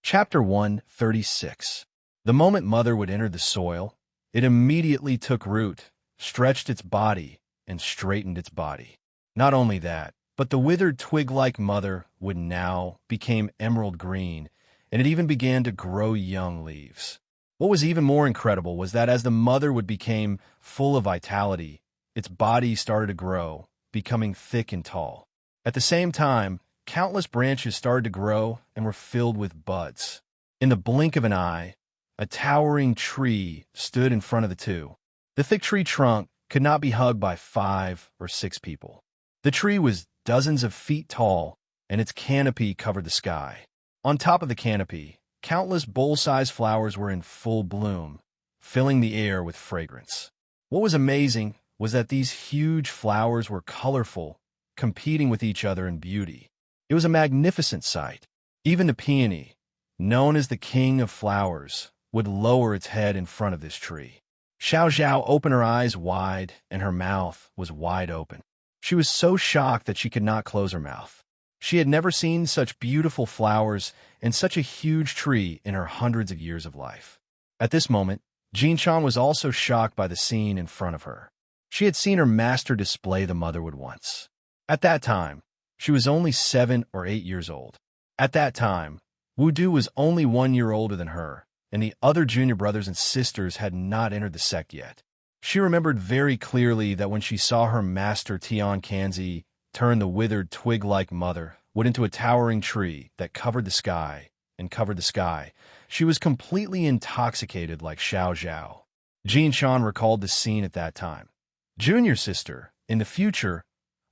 Chapter 136. The moment motherwood entered the soil, it immediately took root, stretched its body, and straightened its body. Not only that, but the withered twig-like motherwood now became emerald green, and it even began to grow young leaves. What was even more incredible was that as the motherwood became full of vitality, its body started to grow, becoming thick and tall. At the same time, countless branches started to grow and were filled with buds. In the blink of an eye, a towering tree stood in front of the two. The thick tree trunk could not be hugged by 5 or 6 people. The tree was dozens of feet tall, and its canopy covered the sky. On top of the canopy, countless bowl-sized flowers were in full bloom, filling the air with fragrance. What was amazing was that these huge flowers were colorful, competing with each other in beauty. It was a magnificent sight. Even the peony, known as the king of flowers, would lower its head in front of this tree. Xiao Zhao opened her eyes wide, and her mouth was wide open. She was so shocked that she could not close her mouth. She had never seen such beautiful flowers and such a huge tree in her hundreds of years of life. At this moment, Jin Shan was also shocked by the scene in front of her. She had seen her master display the motherwood once. At that time, she was only 7 or 8 years old. At that time, Wu Du was only 1 year older than her, and the other junior brothers and sisters had not entered the sect yet. She remembered very clearly that when she saw her master Tian Kanzi turn the withered twig-like motherwood into a towering tree that covered the sky, she was completely intoxicated like Xiao Zhao. Jin Shan recalled the scene at that time. Junior sister, in the future,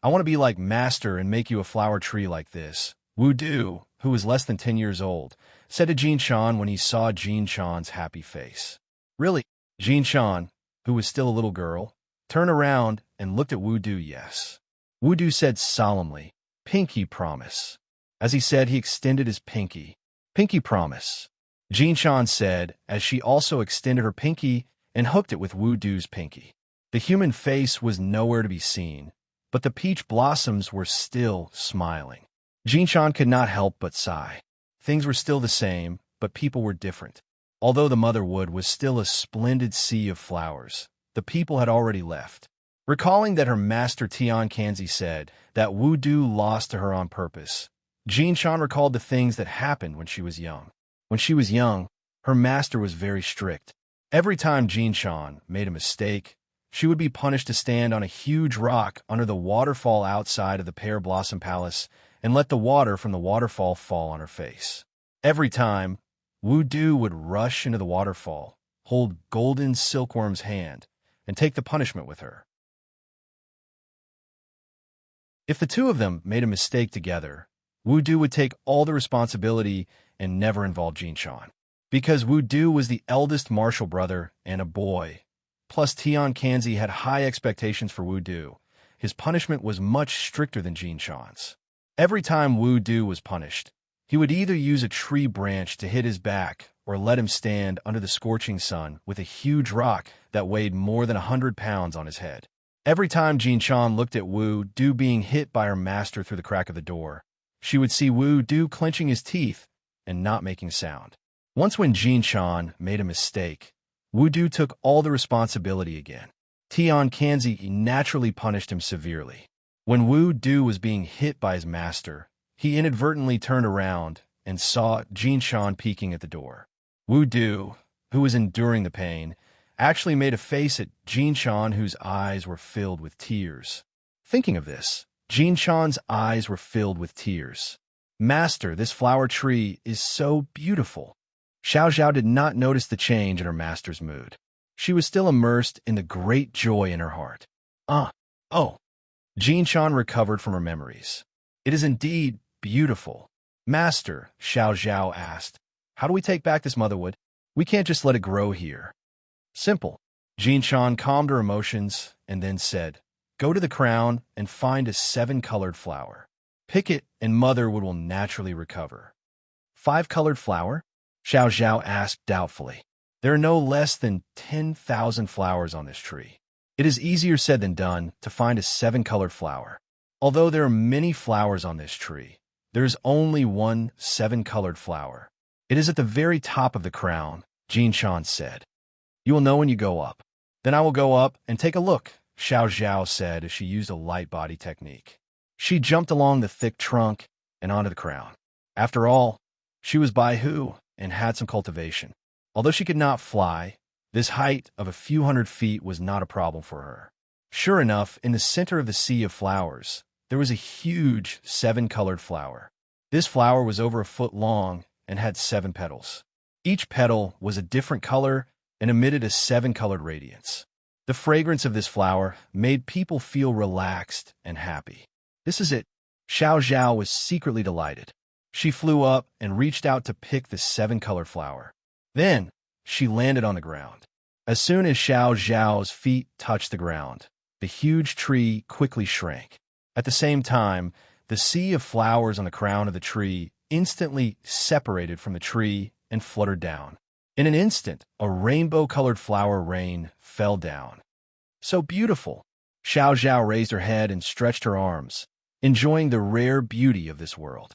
I want to be like master and make you a flower tree like this, Wu Du, who was less than 10 years old, said to Jin Shan when he saw Jin Shan's happy face. Really? Jin Shan, who was still a little girl, turned around and looked at Wu Du. Yes. Wu Du said solemnly, Pinky promise. As he said, he extended his pinky. Pinky promise. Jin Shan said, as she also extended her pinky and hooked it with Wu Du's pinky. The human face was nowhere to be seen, but the peach blossoms were still smiling. Jin Shan could not help but sigh. Things were still the same, but people were different. Although the motherwood was still a splendid sea of flowers, the people had already left. Recalling that her master Tian Kanzi said that Wu Du lost to her on purpose, Jin Shan recalled the things that happened when she was young. When she was young, her master was very strict. Every time Jin Shan made a mistake, she would be punished to stand on a huge rock under the waterfall outside of the Pear Blossom Palace and let the water from the waterfall fall on her face. Every time, Wu Du would rush into the waterfall, hold Golden Silkworm's hand, and take the punishment with her. If the two of them made a mistake together, Wu Du would take all the responsibility and never involve Jin Shan. Because Wu Du was the eldest martial brother and a boy, plus Tian Kanzi had high expectations for Wu Du, his punishment was much stricter than Jin Shan's. Every time Wu Du was punished, he would either use a tree branch to hit his back or let him stand under the scorching sun with a huge rock that weighed more than 100 pounds on his head. Every time Jin Shan looked at Wu Du being hit by her master through the crack of the door, she would see Wu Du clenching his teeth and not making sound. Once when Jin Shan made a mistake, Wu Du took all the responsibility again. Tian Kanzi naturally punished him severely. When Wu Du was being hit by his master, he inadvertently turned around and saw Jin Shan peeking at the door. Wu Du, who was enduring the pain, actually made a face at Jin Shan, whose eyes were filled with tears. Thinking of this, Jin Shan's eyes were filled with tears. Master, this flower tree is so beautiful. Xiao Zhao did not notice the change in her master's mood. She was still immersed in the great joy in her heart. Oh. Jin Shan recovered from her memories. It is indeed beautiful. Master, Xiao Zhao asked, how do we take back this motherwood? We can't just let it grow here. Simple. Jin Shan calmed her emotions and then said, go to the crown and find a 7-colored flower. Pick it and motherwood will naturally recover. 5-colored flower? Xiao Zhao asked doubtfully. There are no less than 10,000 flowers on this tree. It is easier said than done to find a 7-colored flower. Although there are many flowers on this tree, there is only one 7-colored flower. It is at the very top of the crown, Jin Shan said. You will know when you go up. Then I will go up and take a look, Xiao Zhao said as she used a light body technique. She jumped along the thick trunk and onto the crown. After all, she was Bai Hu and had some cultivation. Although she could not fly, this height of a few hundred feet was not a problem for her. Sure enough, in the center of the sea of flowers, there was a huge 7-colored flower. This flower was over a foot long and had 7 petals. Each petal was a different color and emitted a 7-colored radiance. The fragrance of this flower made people feel relaxed and happy. This is it. Xiao Zhao was secretly delighted. She flew up and reached out to pick the 7-colored flower. Then, she landed on the ground. As soon as Xiao Zhao's feet touched the ground, the huge tree quickly shrank. At the same time, the sea of flowers on the crown of the tree instantly separated from the tree and fluttered down. In an instant, a rainbow-colored flower rain fell down. So beautiful! Xiao Zhao raised her head and stretched her arms, enjoying the rare beauty of this world.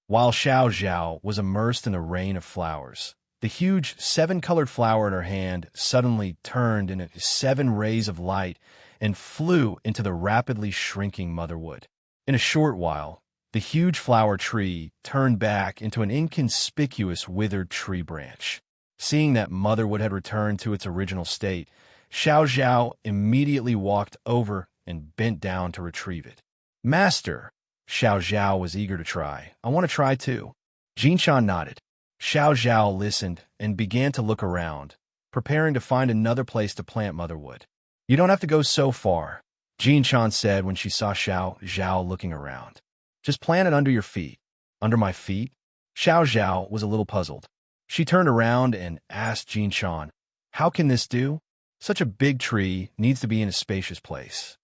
While Xiao Zhao was immersed in the rain of flowers, the huge 7-colored flower in her hand suddenly turned into 7 rays of light and flew into the rapidly shrinking motherwood. In a short while, the huge flower tree turned back into an inconspicuous withered tree branch. Seeing that motherwood had returned to its original state, Xiao Zhao immediately walked over and bent down to retrieve it. Master! Xiao Zhao was eager to try. I want to try too. Jin Shan nodded. Xiao Zhao listened and began to look around, preparing to find another place to plant motherwood. You don't have to go so far, Jin Shan said when she saw Xiao Zhao looking around. Just plant it under your feet. Under my feet? Xiao Zhao was a little puzzled. She turned around and asked Jin Shan, how can this do? Such a big tree needs to be in a spacious place.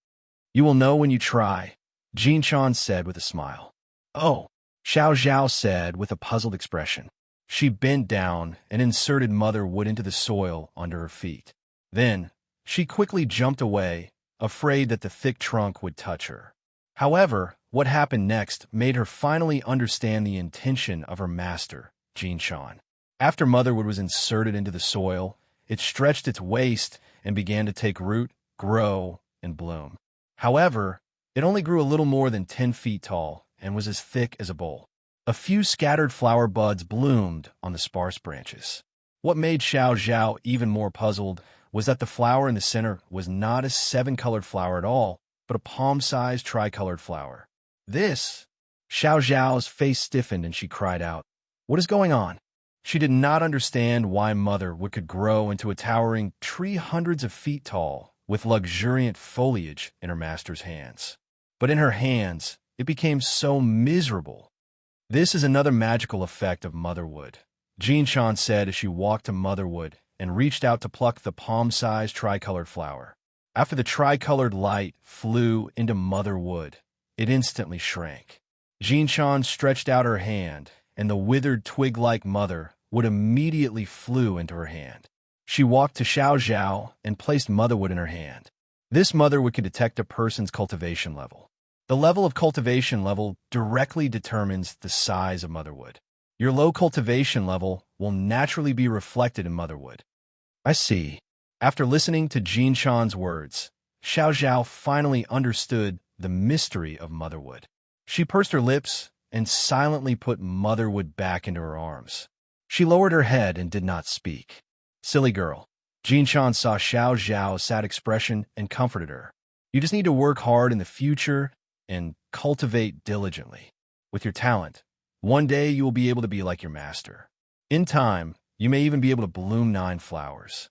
You will know when you try, Jin Shan said with a smile. Oh, Xiao Zhao said with a puzzled expression. She bent down and inserted motherwood into the soil under her feet. Then, she quickly jumped away, afraid that the thick trunk would touch her. However, what happened next made her finally understand the intention of her master, Jin Shan. After motherwood was inserted into the soil, it stretched its waist and began to take root, grow, and bloom. However, it only grew a little more than 10 feet tall and was as thick as a bowl. A few scattered flower buds bloomed on the sparse branches. What made Xiao Zhao even more puzzled was that the flower in the center was not a 7-colored flower at all, but a palm-sized tricolored flower. This! Xiao Zhao's face stiffened and she cried out, what is going on? She did not understand why motherwood could grow into a towering tree hundreds of feet tall with luxuriant foliage in her master's hands. But in her hands, it became so miserable. This is another magical effect of motherwood, Jin Shan said as she walked to motherwood and reached out to pluck the palm-sized tricolored flower. After the tricolored light flew into motherwood, it instantly shrank. Jin Shan stretched out her hand, and the withered twig-like motherwood immediately flew into her hand. She walked to Xiao Zhao and placed motherwood in her hand. This motherwood can detect a person's cultivation level. The level of cultivation level directly determines the size of motherwood. Your low cultivation level will naturally be reflected in motherwood. I see. After listening to Jin Chan's words, Xiao Zhao finally understood the mystery of motherwood. She pursed her lips and silently put motherwood back into her arms. She lowered her head and did not speak. Silly girl. Jin Chan saw Xiao Zhao's sad expression and comforted her. You just need to work hard in the future and cultivate diligently. With your talent, one day you will be able to be like your master. In time, you may even be able to bloom 9 flowers.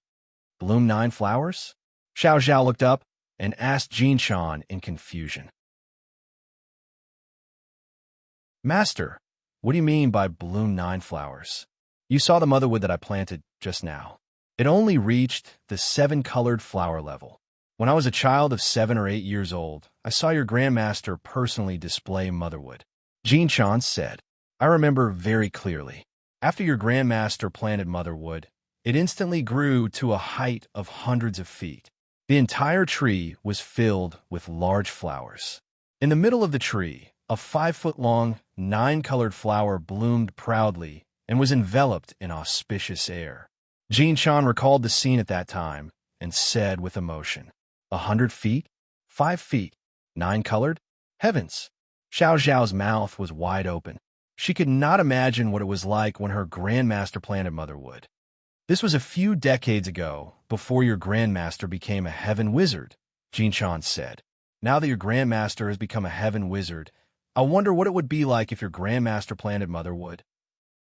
Bloom 9 flowers? Xiao Zhao looked up and asked Jin Chan in confusion. Master, what do you mean by bloom 9 flowers? You saw the motherwood that I planted just now. It only reached the 7-colored flower level. When I was a child of 7 or 8 years old, I saw your grandmaster personally display motherwood. Jin Chan said, I remember very clearly. After your grandmaster planted motherwood, it instantly grew to a height of hundreds of feet. The entire tree was filled with large flowers. In the middle of the tree, a 5-foot-long, 9-colored flower bloomed proudly and was enveloped in auspicious air. Jin Chan recalled the scene at that time and said with emotion, 100 feet? 5 feet? 9-colored? Heavens! Xiao Zhao's mouth was wide open. She could not imagine what it was like when her grandmaster planted motherwood. This was a few decades ago, before your grandmaster became a heaven wizard, Jin Chan said. Now that your grandmaster has become a heaven wizard, I wonder what it would be like if your grandmaster planted motherwood.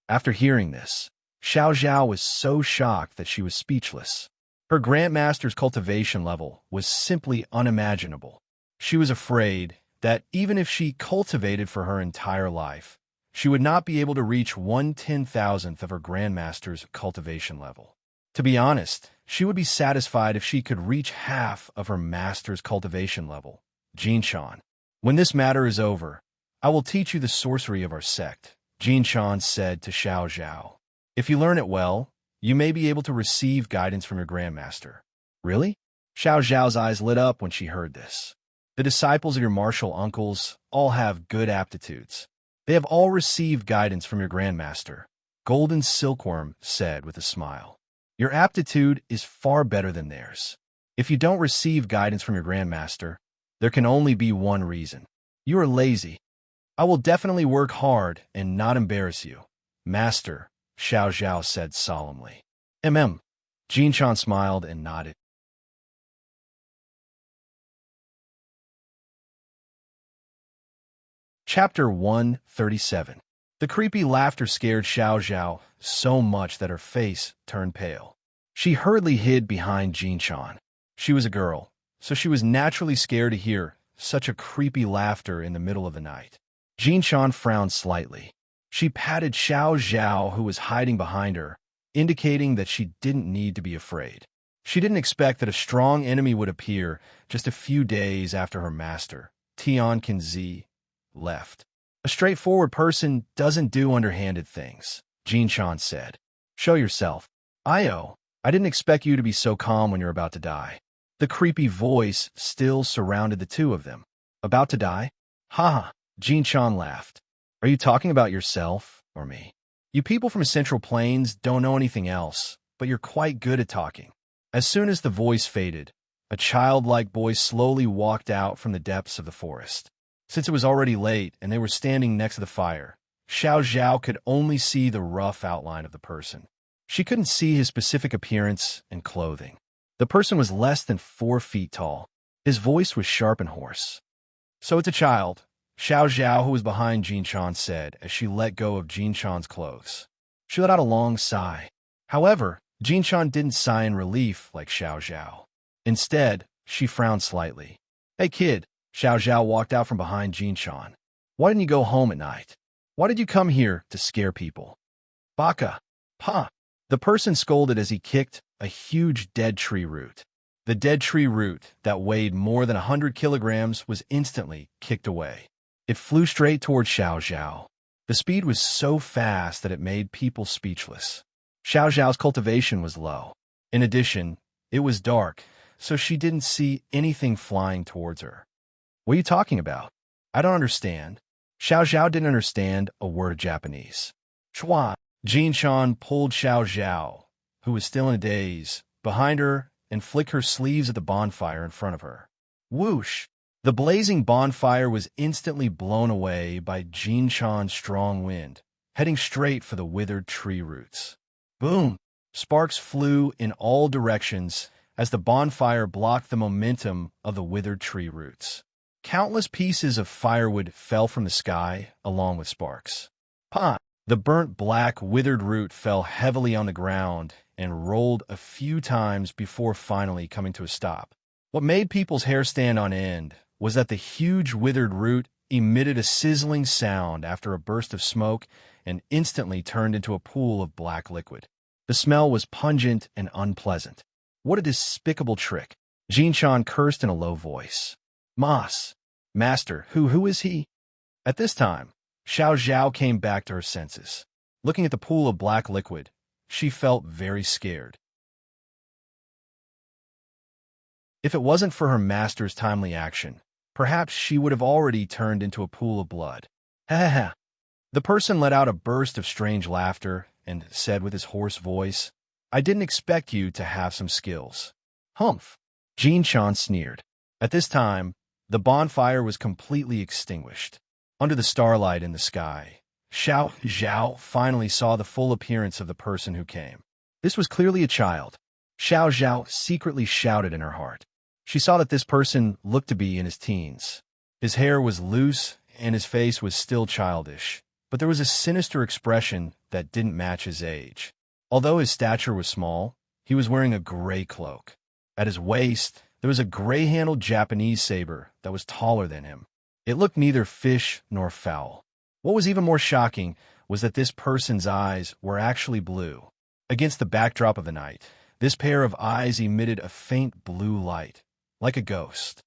After hearing this, Xiao Zhao was so shocked that she was speechless. Her grandmaster's cultivation level was simply unimaginable. She was afraid that even if she cultivated for her entire life, she would not be able to reach 1/10,000th of her grandmaster's cultivation level. To be honest, she would be satisfied if she could reach half of her master's cultivation level. Jin Chan, when this matter is over, I will teach you the sorcery of our sect, Jin Chan said to Xiao Zhao. If you learn it well, you may be able to receive guidance from your grandmaster. Really? Xiao Zhao's eyes lit up when she heard this. The disciples of your martial uncles all have good aptitudes. They have all received guidance from your grandmaster, Golden Silkworm said with a smile. Your aptitude is far better than theirs. If you don't receive guidance from your grandmaster, there can only be one reason. You are lazy. I will definitely work hard and not embarrass you, Master, Xiao Zhao said solemnly. Jin Chan smiled and nodded. Chapter 137. The creepy laughter scared Xiao Zhao so much that her face turned pale. She hurriedly hid behind Jin Chan. She was a girl, so she was naturally scared to hear such a creepy laughter in the middle of the night. Jin Chan frowned slightly. She patted Xiao Zhao, who was hiding behind her, indicating that she didn't need to be afraid. She didn't expect that a strong enemy would appear just a few days after her master, Tian Kinzi, left. A straightforward person doesn't do underhanded things, Jin Chan said. Show yourself. I didn't expect you to be so calm when you're about to die. The creepy voice still surrounded the two of them. About to die? Ha! Jin Chan laughed. Are you talking about yourself or me? You people from Central Plains don't know anything else, but you're quite good at talking. As soon as the voice faded, a childlike boy slowly walked out from the depths of the forest. Since it was already late and they were standing next to the fire, Xiao Zhao could only see the rough outline of the person. She couldn't see his specific appearance and clothing. The person was less than 4 feet tall. His voice was sharp and hoarse. So it's a child, Xiao Zhao, who was behind Jin Chan, said as she let go of Jin Chan's clothes. She let out a long sigh. However, Jin Chan didn't sigh in relief like Xiao Zhao. Instead, she frowned slightly. Hey kid, Xiao Zhao walked out from behind Jin Chan. Why didn't you go home at night? Why did you come here to scare people? Baka! Pa! The person scolded as he kicked a huge dead tree root. The dead tree root that weighed more than 100 kilograms was instantly kicked away. It flew straight toward Xiao Zhao. The speed was so fast that it made people speechless. Xiao Zhao's cultivation was low. In addition, it was dark, so she didn't see anything flying towards her. What are you talking about? I don't understand. Xiao Zhao didn't understand a word of Japanese. Chua! Jin Chan pulled Xiao Zhao, who was still in a daze, behind her and flick her sleeves at the bonfire in front of her. Whoosh! The blazing bonfire was instantly blown away by Jin-chan's strong wind, heading straight for the withered tree roots. Boom! Sparks flew in all directions as the bonfire blocked the momentum of the withered tree roots. Countless pieces of firewood fell from the sky, along with sparks. Pah! The burnt black, withered root fell heavily on the ground and rolled a few times before finally coming to a stop. What made people's hair stand on end was that the huge withered root emitted a sizzling sound after a burst of smoke and instantly turned into a pool of black liquid. The smell was pungent and unpleasant. What a despicable trick! Jin-chan cursed in a low voice. Master, who is he? At this time, Xiao Zhao came back to her senses. Looking at the pool of black liquid, she felt very scared. If it wasn't for her master's timely action, perhaps she would have already turned into a pool of blood. Ha ha ha! The person let out a burst of strange laughter and said with his hoarse voice, I didn't expect you to have some skills. Humph! Jin-chan sneered. At this time, the bonfire was completely extinguished. Under the starlight in the sky, Xiao Zhao finally saw the full appearance of the person who came. This was clearly a child. Xiao Zhao secretly shouted in her heart. She saw that this person looked to be in his teens. His hair was loose and his face was still childish, but there was a sinister expression that didn't match his age. Although his stature was small, he was wearing a gray cloak. At his waist, there was a gray-handled Japanese saber that was taller than him. It looked neither fish nor fowl. What was even more shocking was that this person's eyes were actually blue. Against the backdrop of the night, this pair of eyes emitted a faint blue light, like a ghost.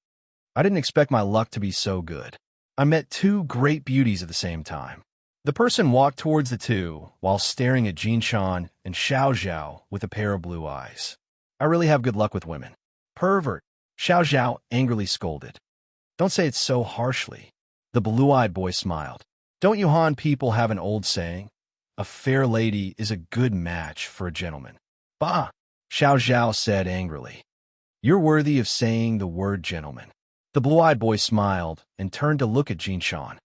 I didn't expect my luck to be so good. I met two great beauties at the same time. The person walked towards the two while staring at Jin-chan and Xiao Zhao with a pair of blue eyes. I really have good luck with women. Pervert! Xiao Zhao angrily scolded. Don't say it so harshly. The blue-eyed boy smiled. Don't you Han people have an old saying? A fair lady is a good match for a gentleman. Bah! Xiao Zhao said angrily. You're worthy of saying the word gentleman. The blue-eyed boy smiled and turned to look at Jin-chan.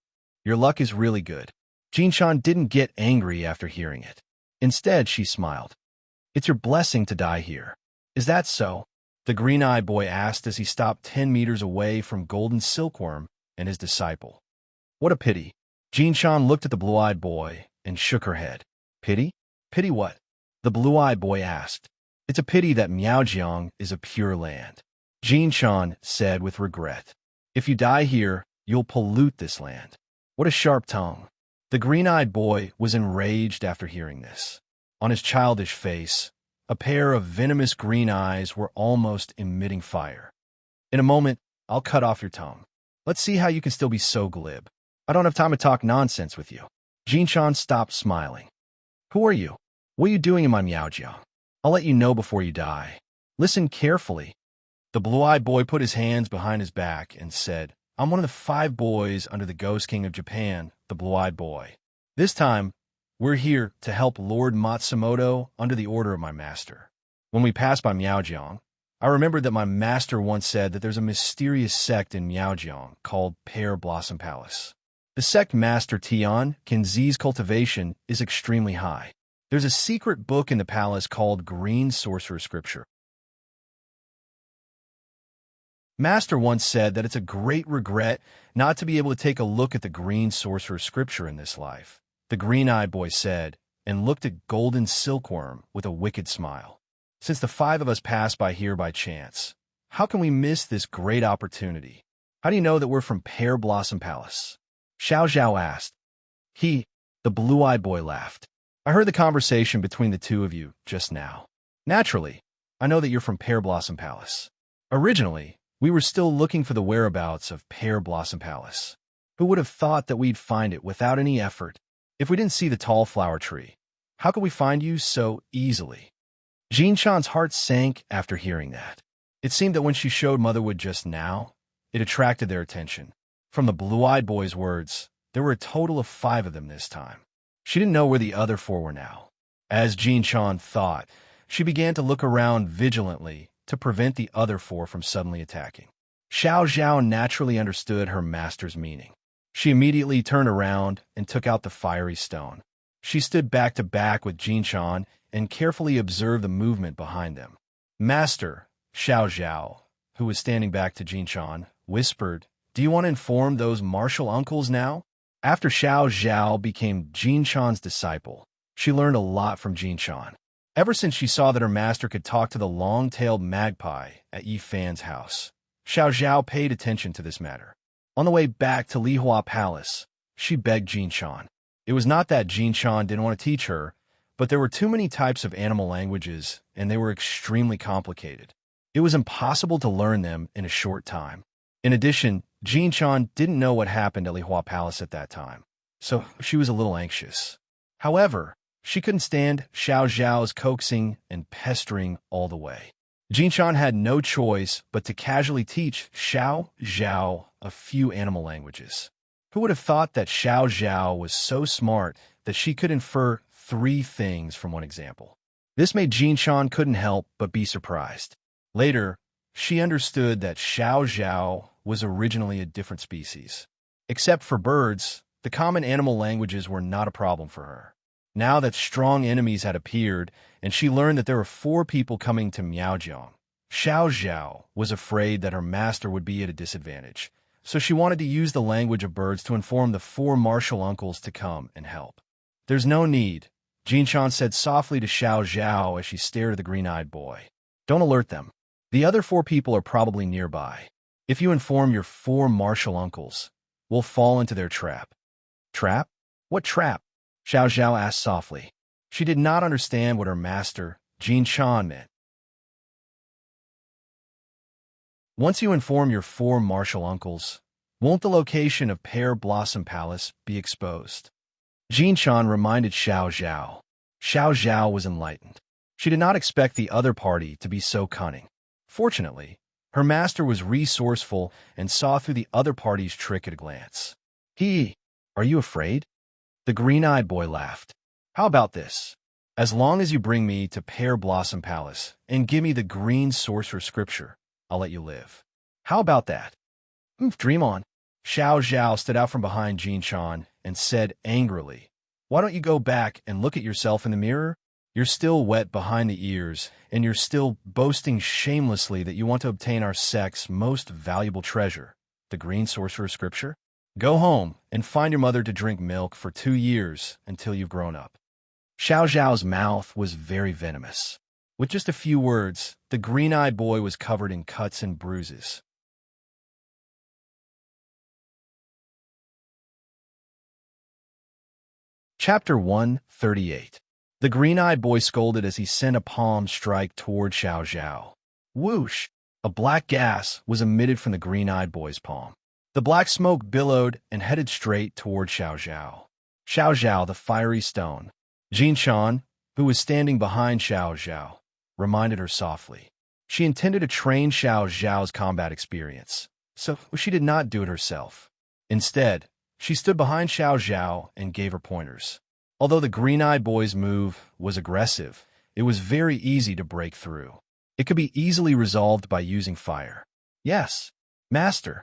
Your luck is really good. Jin-chan didn't get angry after hearing it. Instead, she smiled. It's your blessing to die here. Is that so? The green-eyed boy asked as he stopped 10 meters away from Golden Silkworm and his disciple. What a pity. Jin-chan looked at the blue-eyed boy and shook her head. Pity? Pity what? The blue-eyed boy asked. It's a pity that Miaojiang is a pure land. Jin-chan said with regret. If you die here, you'll pollute this land. What a sharp tongue. The green-eyed boy was enraged after hearing this. On his childish face, a pair of venomous green eyes were almost emitting fire. In a moment, I'll cut off your tongue. Let's see how you can still be so glib. I don't have time to talk nonsense with you. Jin-chan stopped smiling. Who are you? What are you doing in my Miaojiang? I'll let you know before you die. Listen carefully. The blue-eyed boy put his hands behind his back and said, I'm one of the 5 boys under the Ghost King of Japan, the blue-eyed boy. This time, we're here to help Lord Matsumoto under the order of my master. When we passed by Miaojiang, I remembered that my master once said that there's a mysterious sect in Miaojiang called Pear Blossom Palace. The sect master Tian Kinzi's cultivation is extremely high. There's a secret book in the palace called Green Sorcerer Scripture. Master once said that it's a great regret not to be able to take a look at the Green Sorcerer Scripture in this life. The green-eyed boy said, and looked at Golden Silkworm with a wicked smile. Since the 5 of us passed by here by chance, how can we miss this great opportunity? How do you know that we're from Pear Blossom Palace? Xiao Zhao asked. The blue-eyed boy laughed. I heard the conversation between the two of you just now. Naturally, I know that you're from Pear Blossom Palace. Originally, we were still looking for the whereabouts of Pear Blossom Palace. Who would have thought that we'd find it without any effort? If we didn't see the tall flower tree, how could we find you so easily? Jin-chan's heart sank after hearing that. It seemed that when she showed Motherwood just now, it attracted their attention. From the blue-eyed boy's words, there were a total of 5 of them this time. She didn't know where the other 4 were now. As Jin-chan thought, she began to look around vigilantly to prevent the other four from suddenly attacking. Xiao Zhao naturally understood her master's meaning. She immediately turned around and took out the fiery stone. She stood back to back with Jinshan and carefully observed the movement behind them. Master, Xiao Zhao, who was standing back to Jinshan, whispered, "Do you want to inform those martial uncles now?" After Xiao Zhao became Jinshan's disciple, she learned a lot from Jinshan. Ever since she saw that her master could talk to the long-tailed magpie at Yi Fan's house, Xiao Zhao paid attention to this matter. On the way back to Lihua Palace, she begged Jinshan. It was not that Jinshan didn't want to teach her, but there were too many types of animal languages, and they were extremely complicated. It was impossible to learn them in a short time. In addition, Jinshan didn't know what happened at Lihua Palace at that time, so she was a little anxious. However, she couldn't stand Xiao Zhao's coaxing and pestering all the way. Jinshan had no choice but to casually teach Xiao Zhao a few animal languages. Who would have thought that Xiao Zhao was so smart that she could infer 3 things from one example? This made Jinshan couldn't help but be surprised. Later, she understood that Xiao Zhao was originally a different species. Except for birds, the common animal languages were not a problem for her. Now that strong enemies had appeared, and she learned that there were 4 people coming to Miaojiang, Xiao Zhao was afraid that her master would be at a disadvantage, so she wanted to use the language of birds to inform the 4 martial uncles to come and help. "There's no need," Jinshan said softly to Xiao Zhao as she stared at the green-eyed boy. "Don't alert them. The other 4 people are probably nearby. If you inform your 4 martial uncles, we'll fall into their trap." "Trap? What trap?" Xiao Zhao asked softly. She did not understand what her master, Jinshan, meant. "Once you inform your 4 martial uncles, won't the location of Pear Blossom Palace be exposed?" Jinshan reminded Xiao Zhao. Xiao Zhao was enlightened. She did not expect the other party to be so cunning. Fortunately, her master was resourceful and saw through the other party's trick at a glance. "Are you afraid?" The green-eyed boy laughed. "How about this? As long as you bring me to Pear Blossom Palace and give me the green sorcerer scripture, I'll let you live. How about that?" Dream on." Xiao Zhao stood out from behind Jinshan and said angrily, "Why don't you go back and look at yourself in the mirror? You're still wet behind the ears, and you're still boasting shamelessly that you want to obtain our sect's most valuable treasure, the green sorcerer scripture. Go home and find your mother to drink milk for 2 years until you've grown up." Xiao Zhao's mouth was very venomous. With just a few words, the green-eyed boy was covered in cuts and bruises. Chapter 138. The green-eyed boy scolded as he sent a palm strike toward Xiao Zhao. Whoosh! A black gas was emitted from the green-eyed boy's palm. The black smoke billowed and headed straight toward Xiao Zhao. Xiao Zhao, the fiery stone. Jinshan, who was standing behind Xiao Zhao, reminded her softly. She intended to train Xiao Zhao's combat experience, so she did not do it herself. Instead, she stood behind Xiao Zhao and gave her pointers. Although the green-eyed boy's move was aggressive, it was very easy to break through. It could be easily resolved by using fire. "Yes, master."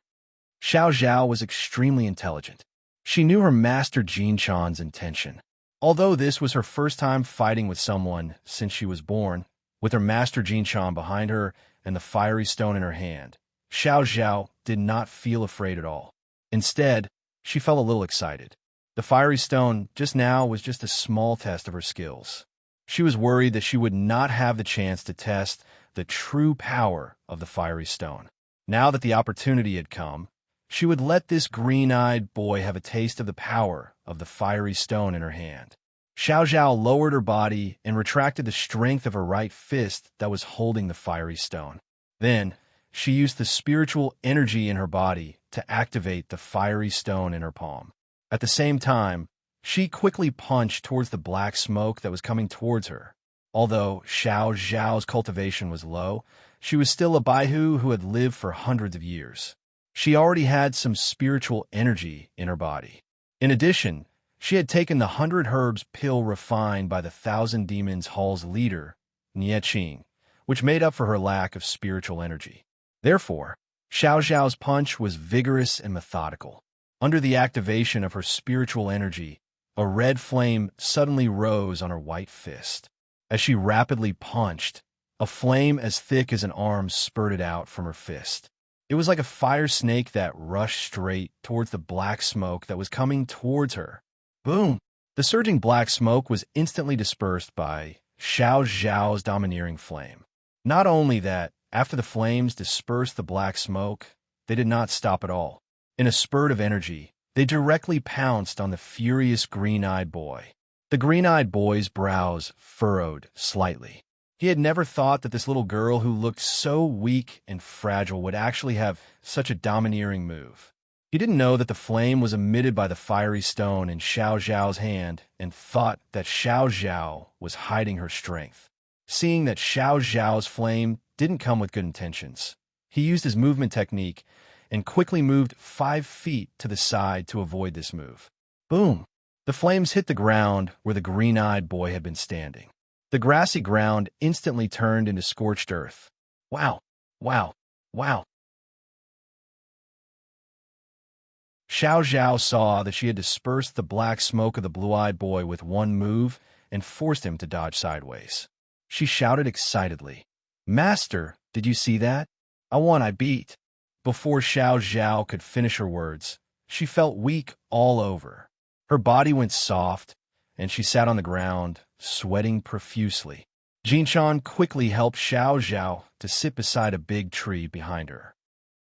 Xiao Zhao was extremely intelligent. She knew her master Jinshan's intention. Although this was her first time fighting with someone since she was born, with her master Jinshan behind her and the fiery stone in her hand, Xiao Zhao did not feel afraid at all. Instead, she felt a little excited. The fiery stone just now was just a small test of her skills. She was worried that she would not have the chance to test the true power of the fiery stone. Now that the opportunity had come, she would let this green-eyed boy have a taste of the power of the fiery stone in her hand. Xiao Zhao lowered her body and retracted the strength of her right fist that was holding the fiery stone. Then, she used the spiritual energy in her body to activate the fiery stone in her palm. At the same time, she quickly punched towards the black smoke that was coming towards her. Although Xiao Zhao's cultivation was low, she was still a Baihu who had lived for hundreds of years. She already had some spiritual energy in her body. In addition, she had taken the 100 herbs pill refined by the 1,000 Demons Hall's leader, Qing, which made up for her lack of spiritual energy. Therefore, Xiao Zhao's punch was vigorous and methodical. Under the activation of her spiritual energy, a red flame suddenly rose on her white fist. As she rapidly punched, a flame as thick as an arm spurted out from her fist. It was like a fire snake that rushed straight towards the black smoke that was coming towards her. Boom! The surging black smoke was instantly dispersed by Xiao Zhao's domineering flame. Not only that, after the flames dispersed the black smoke, they did not stop at all. In a spurt of energy, they directly pounced on the furious green-eyed boy. The green-eyed boy's brows furrowed slightly. He had never thought that this little girl who looked so weak and fragile would actually have such a domineering move. He didn't know that the flame was emitted by the fiery stone in Xiao Zhao's hand and thought that Xiao Zhao was hiding her strength. Seeing that Xiao Zhao's flame didn't come with good intentions, he used his movement technique and quickly moved 5 feet to the side to avoid this move. Boom! The flames hit the ground where the green-eyed boy had been standing. The grassy ground instantly turned into scorched earth. Wow! Wow! Wow! Xiao Zhao saw that she had dispersed the black smoke of the blue-eyed boy with one move and forced him to dodge sideways. She shouted excitedly, "Master, did you see that? I beat." Before Xiao Zhao could finish her words, she felt weak all over. Her body went soft, and she sat on the ground, sweating profusely. Jinshan quickly helped Xiao Zhao to sit beside a big tree behind her.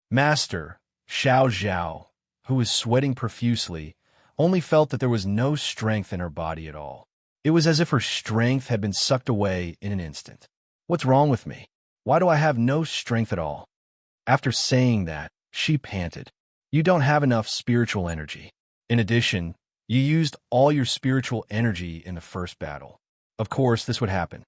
Master, Xiao Zhao, who was sweating profusely, only felt that there was no strength in her body at all. It was as if her strength had been sucked away in an instant. What's wrong with me? Why do I have no strength at all? After saying that, she panted. You don't have enough spiritual energy. In addition, you used all your spiritual energy in the first battle. Of course, this would happen.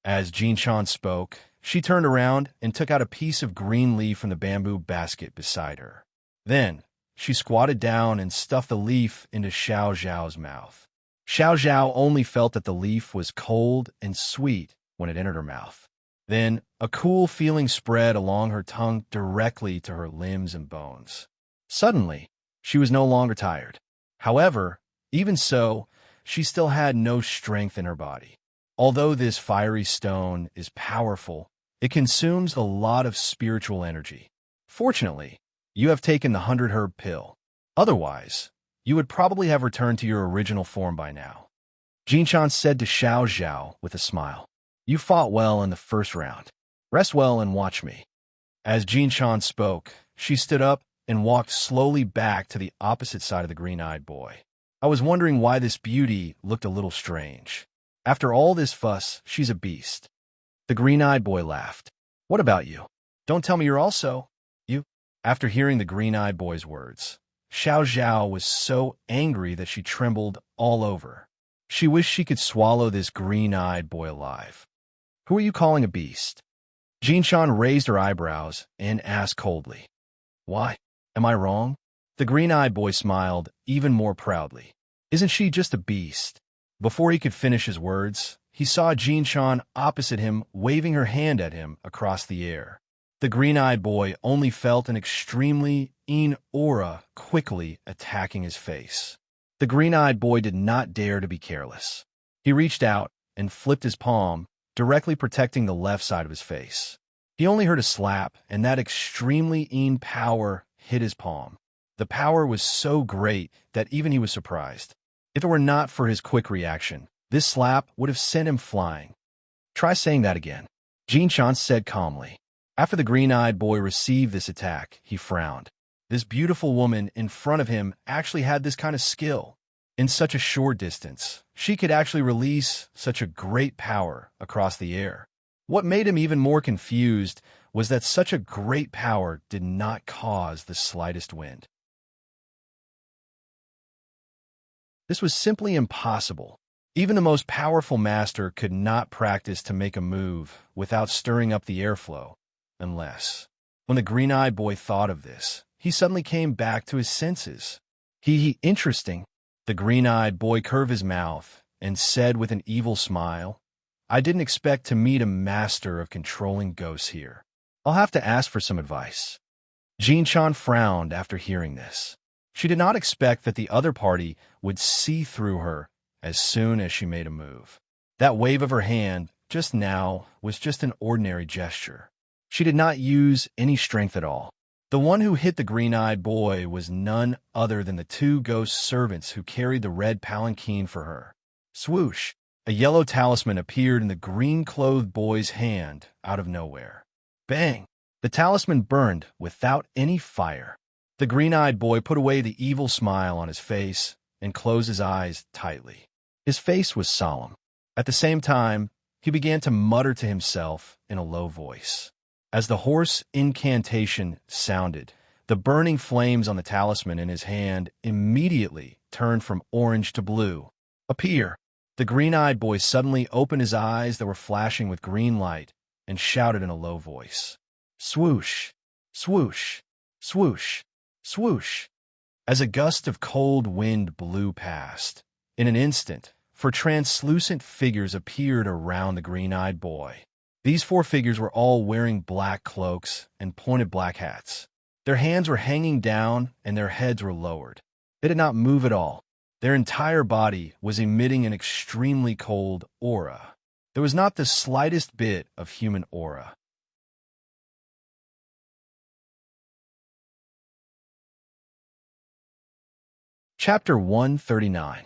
As Jinshan spoke, she turned around and took out a piece of green leaf from the bamboo basket beside her. Then, she squatted down and stuffed the leaf into Xiao Zhao's mouth. Xiao Zhao only felt that the leaf was cold and sweet when it entered her mouth. Then, a cool feeling spread along her tongue directly to her limbs and bones. Suddenly, she was no longer tired. However, even so, she still had no strength in her body. Although this fiery stone is powerful, it consumes a lot of spiritual energy. Fortunately, you have taken the 100-herb pill. Otherwise, you would probably have returned to your original form by now. Jinshan said to Xiao Zhao with a smile. You fought well in the first round. Rest well and watch me. As Jinshan spoke, she stood up and walked slowly back to the opposite side of the green-eyed boy. I was wondering why this beauty looked a little strange. After all this fuss, she's a beast. The green-eyed boy laughed. What about you? Don't tell me you're also... You? After hearing the green-eyed boy's words, Xiao Zhao was so angry that she trembled all over. She wished she could swallow this green-eyed boy alive. Who are you calling a beast? Jinshan raised her eyebrows and asked coldly. Why? Am I wrong? The green-eyed boy smiled even more proudly. Isn't she just a beast? Before he could finish his words, he saw Jinshan opposite him waving her hand at him across the air. The green-eyed boy only felt an extremely aura quickly attacking his face. The green-eyed boy did not dare to be careless. He reached out and flipped his palm, directly protecting the left side of his face. He only heard a slap, and that extremely power hit his palm. The power was so great that even he was surprised. If it were not for his quick reaction, this slap would have sent him flying. Try saying that again, Jinshan said calmly. After the green-eyed boy received this attack, he frowned. This beautiful woman in front of him actually had this kind of skill. In such a short distance, she could actually release such a great power across the air. What made him even more confused was that such a great power did not cause the slightest wind. This was simply impossible. Even the most powerful master could not practice to make a move without stirring up the airflow, unless... When the green-eyed boy thought of this, he suddenly came back to his senses. Interesting. The green-eyed boy curved his mouth and said with an evil smile, I didn't expect to meet a master of controlling ghosts here. I'll have to ask for some advice. Jin-chan frowned after hearing this. She did not expect that the other party would see through her as soon as she made a move. That wave of her hand just now was just an ordinary gesture. She did not use any strength at all. The one who hit the green-eyed boy was none other than the two ghost servants who carried the red palanquin for her. Swoosh! A yellow talisman appeared in the green-clothed boy's hand out of nowhere. Bang! The talisman burned without any fire. The green-eyed boy put away the evil smile on his face and closed his eyes tightly. His face was solemn. At the same time, he began to mutter to himself in a low voice. As the hoarse incantation sounded, the burning flames on the talisman in his hand immediately turned from orange to blue. Appear! The green-eyed boy suddenly opened his eyes that were flashing with green light and shouted in a low voice. Swoosh! Swoosh! Swoosh! Swoosh! As a gust of cold wind blew past, in an instant, 4 translucent figures appeared around the green-eyed boy. These 4 figures were all wearing black cloaks and pointed black hats. Their hands were hanging down and their heads were lowered. They did not move at all. Their entire body was emitting an extremely cold aura. There was not the slightest bit of human aura. Chapter 139.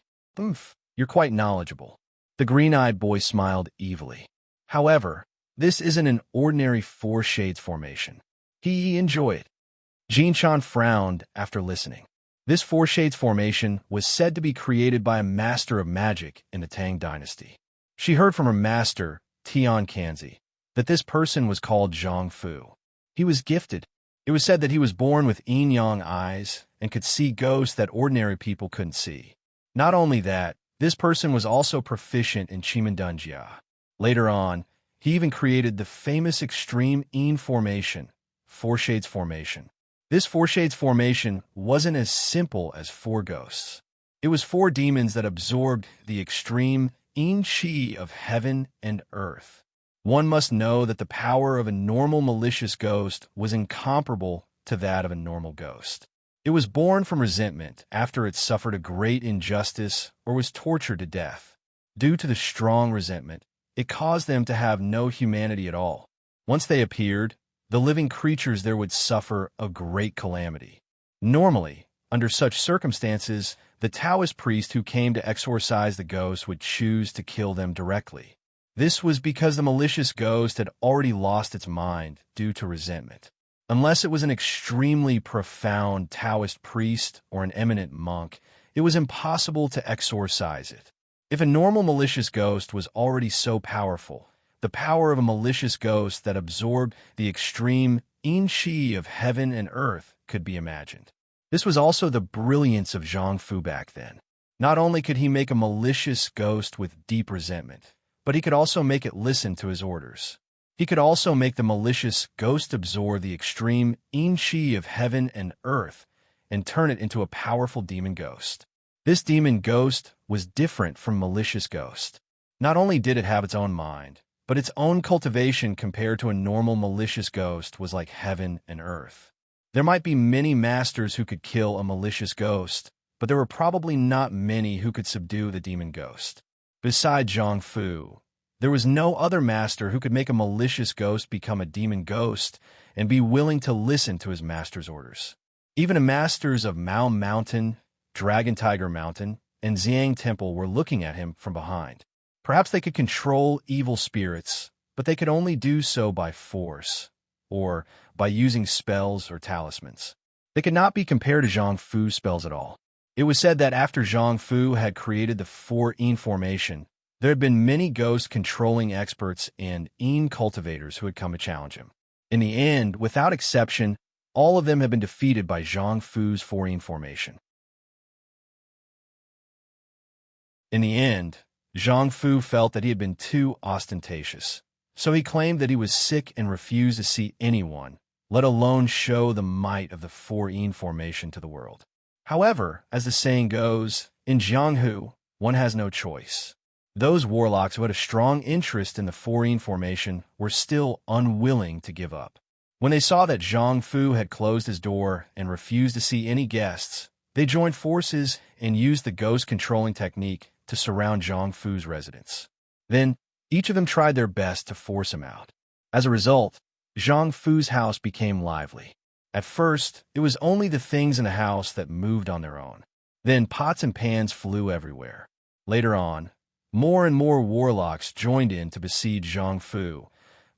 You're quite knowledgeable. The green-eyed boy smiled evilly. However, this isn't an ordinary 4 shades formation. He enjoyed. Jin-chan frowned after listening. This 4 shades formation was said to be created by a master of magic in the Tang dynasty. She heard from her master, Tian Kanzi, that this person was called Zhang Fu. He was gifted. It was said that he was born with yin-yang eyes and could see ghosts that ordinary people couldn't see. Not only that, this person was also proficient in Chimendunjia. Later on, he even created the famous extreme yin formation, 4 shades formation. This 4 shades formation wasn't as simple as 4 ghosts. It was 4 demons that absorbed the extreme yin qi of heaven and earth. One must know that the power of a normal malicious ghost was incomparable to that of a normal ghost. It was born from resentment after it suffered a great injustice or was tortured to death. Due to the strong resentment, it caused them to have no humanity at all. Once they appeared, the living creatures there would suffer a great calamity. Normally, under such circumstances, the Taoist priest who came to exorcise the ghost would choose to kill them directly. This was because the malicious ghost had already lost its mind due to resentment. Unless it was an extremely profound Taoist priest or an eminent monk, it was impossible to exorcise it. If a normal malicious ghost was already so powerful, the power of a malicious ghost that absorbed the extreme yin qi of heaven and earth could be imagined. This was also the brilliance of Zhang Fu back then. Not only could he make a malicious ghost with deep resentment, but he could also make it listen to his orders. He could also make the malicious ghost absorb the extreme yin qi of heaven and earth and turn it into a powerful demon ghost. This demon ghost was different from malicious ghost. Not only did it have its own mind, but its own cultivation compared to a normal malicious ghost was like heaven and earth. There might be many masters who could kill a malicious ghost, but there were probably not many who could subdue the demon ghost. Besides Zhang Fu, there was no other master who could make a malicious ghost become a demon ghost and be willing to listen to his master's orders. Even the masters of Mao Mountain, Dragon Tiger Mountain, and Xiang Temple were looking at him from behind. Perhaps they could control evil spirits, but they could only do so by force, or by using spells or talismans. They could not be compared to Zhang Fu's spells at all. It was said that after Zhang Fu had created the 4 yin formation, there had been many ghost controlling experts and yin cultivators who had come to challenge him. In the end, without exception, all of them had been defeated by Zhang Fu's 4 yin formation. In the end, Zhang Fu felt that he had been too ostentatious, so he claimed that he was sick and refused to see anyone, let alone show the might of the 4 yin formation to the world. However, as the saying goes, in Jianghu, one has no choice. Those warlocks who had a strong interest in the serene formation were still unwilling to give up. When they saw that Zhang Fu had closed his door and refused to see any guests, they joined forces and used the ghost-controlling technique to surround Zhang Fu's residence. Then, each of them tried their best to force him out. As a result, Zhang Fu's house became lively. At first, it was only the things in the house that moved on their own. Then pots and pans flew everywhere. Later on, more and more warlocks joined in to besiege Zhang Fu,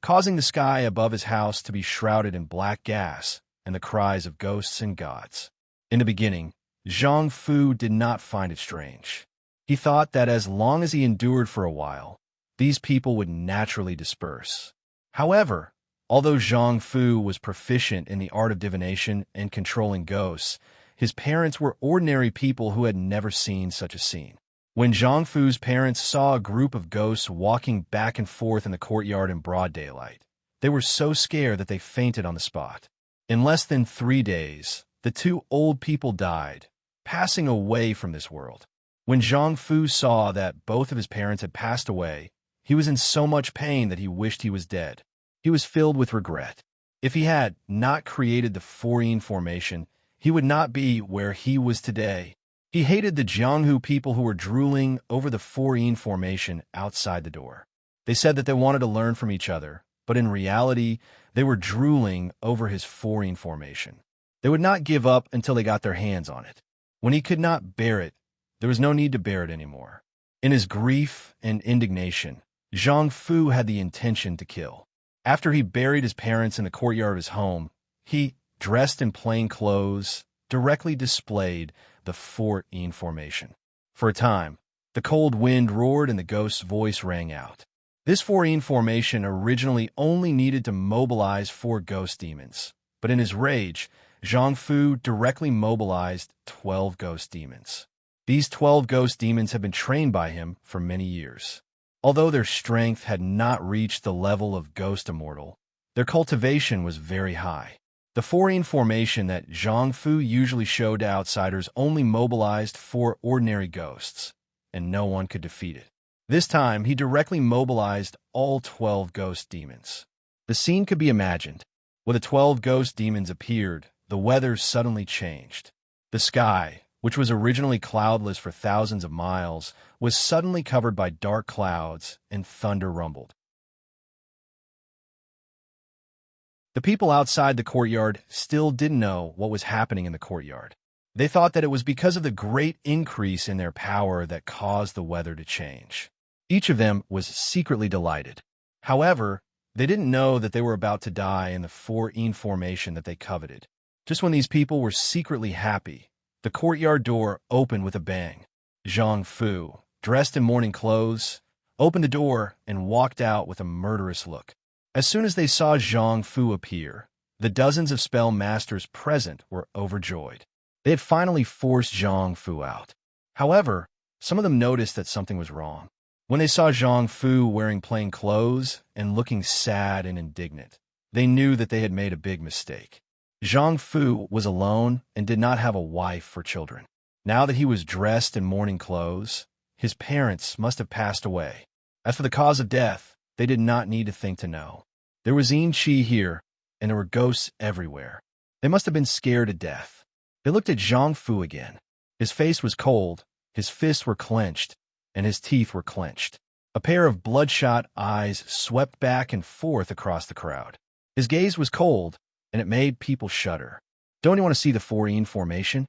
causing the sky above his house to be shrouded in black gas and the cries of ghosts and gods. In the beginning, Zhang Fu did not find it strange. He thought that as long as he endured for a while, these people would naturally disperse. However, although Zhang Fu was proficient in the art of divination and controlling ghosts, his parents were ordinary people who had never seen such a scene. When Zhang Fu's parents saw a group of ghosts walking back and forth in the courtyard in broad daylight, they were so scared that they fainted on the spot. In less than 3 days, the 2 old people died, passing away from this world. When Zhang Fu saw that both of his parents had passed away, he was in so much pain that he wished he was dead. He was filled with regret. If he had not created the serene formation, he would not be where he was today. He hated the Jianghu people who were drooling over the serene formation outside the door. They said that they wanted to learn from each other, but in reality, they were drooling over his serene formation. They would not give up until they got their hands on it. When he could not bear it, there was no need to bear it anymore. In his grief and indignation, Zhang Fu had the intention to kill. After he buried his parents in the courtyard of his home, he, dressed in plain clothes, directly displayed the serene formation. For a time, the cold wind roared and the ghost's voice rang out. This serene formation originally only needed to mobilize 4 ghost demons, but in his rage, Zhang Fu directly mobilized 12 ghost demons. These 12 ghost demons had been trained by him for many years. Although their strength had not reached the level of Ghost Immortal, their cultivation was very high. The serene formation that Zhang Fu usually showed to outsiders only mobilized 4 ordinary ghosts, and no one could defeat it. This time, he directly mobilized all 12 ghost demons. The scene could be imagined. When the 12 ghost demons appeared, the weather suddenly changed. The sky, which was originally cloudless for thousands of miles, was suddenly covered by dark clouds and thunder rumbled. The people outside the courtyard still didn't know what was happening in the courtyard. They thought that it was because of the great increase in their power that caused the weather to change. Each of them was secretly delighted. However, they didn't know that they were about to die in the serene formation that they coveted. Just when these people were secretly happy, the courtyard door opened with a bang. Zhang Fu, dressed in morning clothes, opened the door and walked out with a murderous look. As soon as they saw Zhang Fu appear, the dozens of spell masters present were overjoyed. They had finally forced Zhang Fu out. However, some of them noticed that something was wrong. When they saw Zhang Fu wearing plain clothes and looking sad and indignant, they knew that they had made a big mistake. Zhang Fu was alone and did not have a wife or children. Now that he was dressed in morning clothes, his parents must have passed away. As for the cause of death, they did not need to think to know. There was Yin Qi here, and there were ghosts everywhere. They must have been scared to death. They looked at Zhang Fu again. His face was cold, his fists were clenched, and his teeth were clenched. A pair of bloodshot eyes swept back and forth across the crowd. His gaze was cold, and it made people shudder. Don't you want to see the serene formation?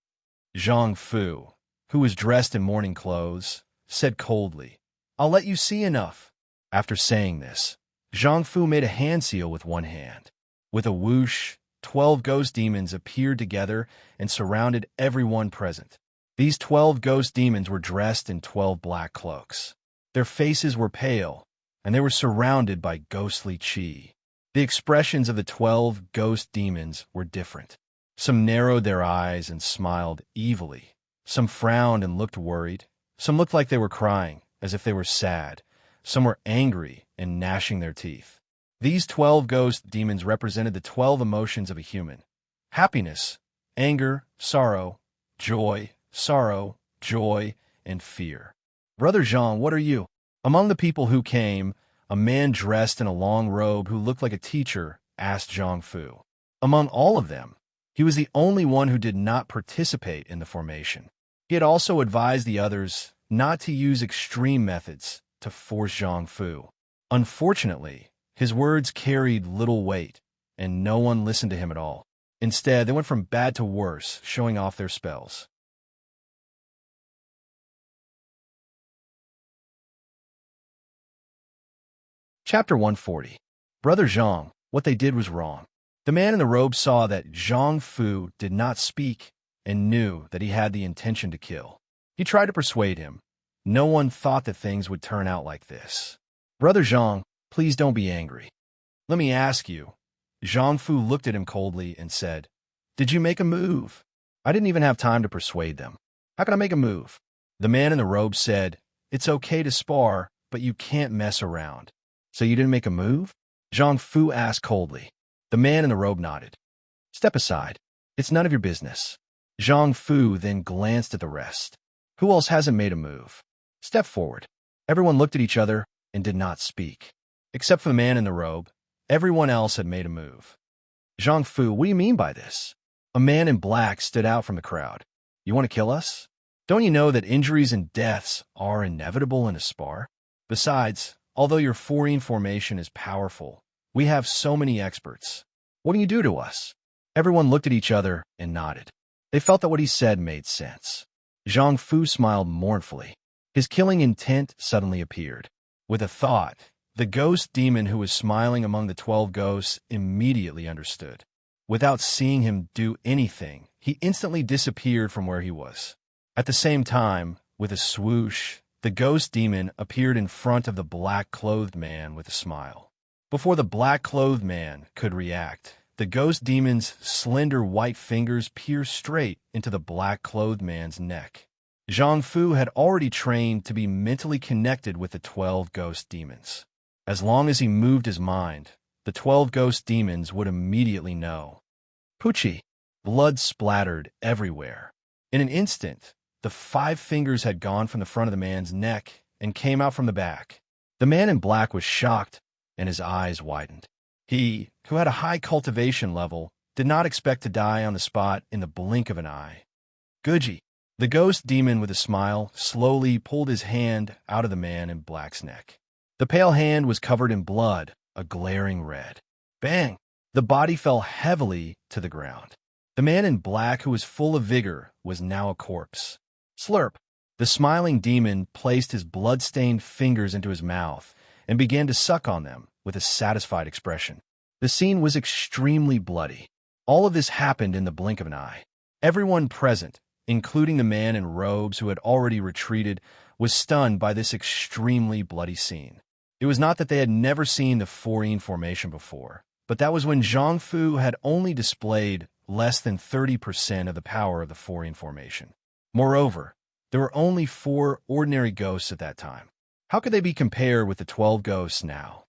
Zhang Fu, who was dressed in morning clothes, said coldly, "I'll let you see enough." After saying this, Zhang Fu made a hand seal with one hand. With a whoosh, 12 ghost demons appeared together and surrounded everyone present. These 12 ghost demons were dressed in 12 black cloaks. Their faces were pale, and they were surrounded by ghostly qi. The expressions of the 12 ghost demons were different. Some narrowed their eyes and smiled evilly. Some frowned and looked worried. Some looked like they were crying, as if they were sad. Some were angry and gnashing their teeth. These 12 ghost demons represented the 12 emotions of a human: happiness, anger, sorrow, joy, and fear. "Brother Jean, what are you?" Among the people who came, a man dressed in a long robe who looked like a teacher asked Zhang Fu. Among all of them, he was the only one who did not participate in the formation. He had also advised the others not to use extreme methods to force Zhang Fu. Unfortunately, his words carried little weight, and no one listened to him at all. Instead, they went from bad to worse, showing off their spells. Chapter 140. Brother Zhang, what they did was wrong. The man in the robe saw that Zhang Fu did not speak and knew that he had the intention to kill. He tried to persuade him. No one thought that things would turn out like this. Brother Zhang, please don't be angry. Let me ask you. Zhang Fu looked at him coldly and said, "Did you make a move?" I didn't even have time to persuade them. How can I make a move? The man in the robe said, "It's okay to spar, but you can't mess around." So you didn't make a move? Zhang Fu asked coldly. The man in the robe nodded. Step aside. It's none of your business. Zhang Fu then glanced at the rest. Who else hasn't made a move? Step forward. Everyone looked at each other and did not speak. Except for the man in the robe, everyone else had made a move. Zhang Fu, what do you mean by this? A man in black stood out from the crowd. You want to kill us? Don't you know that injuries and deaths are inevitable in a spar? Besides, although your foreign formation is powerful, we have so many experts. What do you do to us? Everyone looked at each other and nodded. They felt that what he said made sense. Zhang Fu smiled mournfully. His killing intent suddenly appeared. With a thought, the ghost demon who was smiling among the 12 ghosts immediately understood. Without seeing him do anything, he instantly disappeared from where he was. At the same time, with a swoosh, the ghost demon appeared in front of the black-clothed man with a smile. Before the black-clothed man could react, the ghost demon's slender white fingers pierced straight into the black-clothed man's neck. Zhang Fu had already trained to be mentally connected with the 12 ghost demons. As long as he moved his mind, the 12 ghost demons would immediately know. Pucci! Blood splattered everywhere. In an instant, the 5 fingers had gone from the front of the man's neck and came out from the back. The man in black was shocked, and his eyes widened. He, who had a high cultivation level, did not expect to die on the spot in the blink of an eye. Guji! The ghost demon with a smile slowly pulled his hand out of the man in black's neck. The pale hand was covered in blood, a glaring red. Bang! The body fell heavily to the ground. The man in black, who was full of vigor, was now a corpse. Slurp! The smiling demon placed his blood-stained fingers into his mouth and began to suck on them with a satisfied expression. The scene was extremely bloody. All of this happened in the blink of an eye. Everyone present, including the man in robes who had already retreated, was stunned by this extremely bloody scene. It was not that they had never seen the foreign formation before, but that was when Zhang Fu had only displayed less than 30% of the power of the foreign formation. Moreover, there were only 4 ordinary ghosts at that time. How could they be compared with the 12 ghosts now?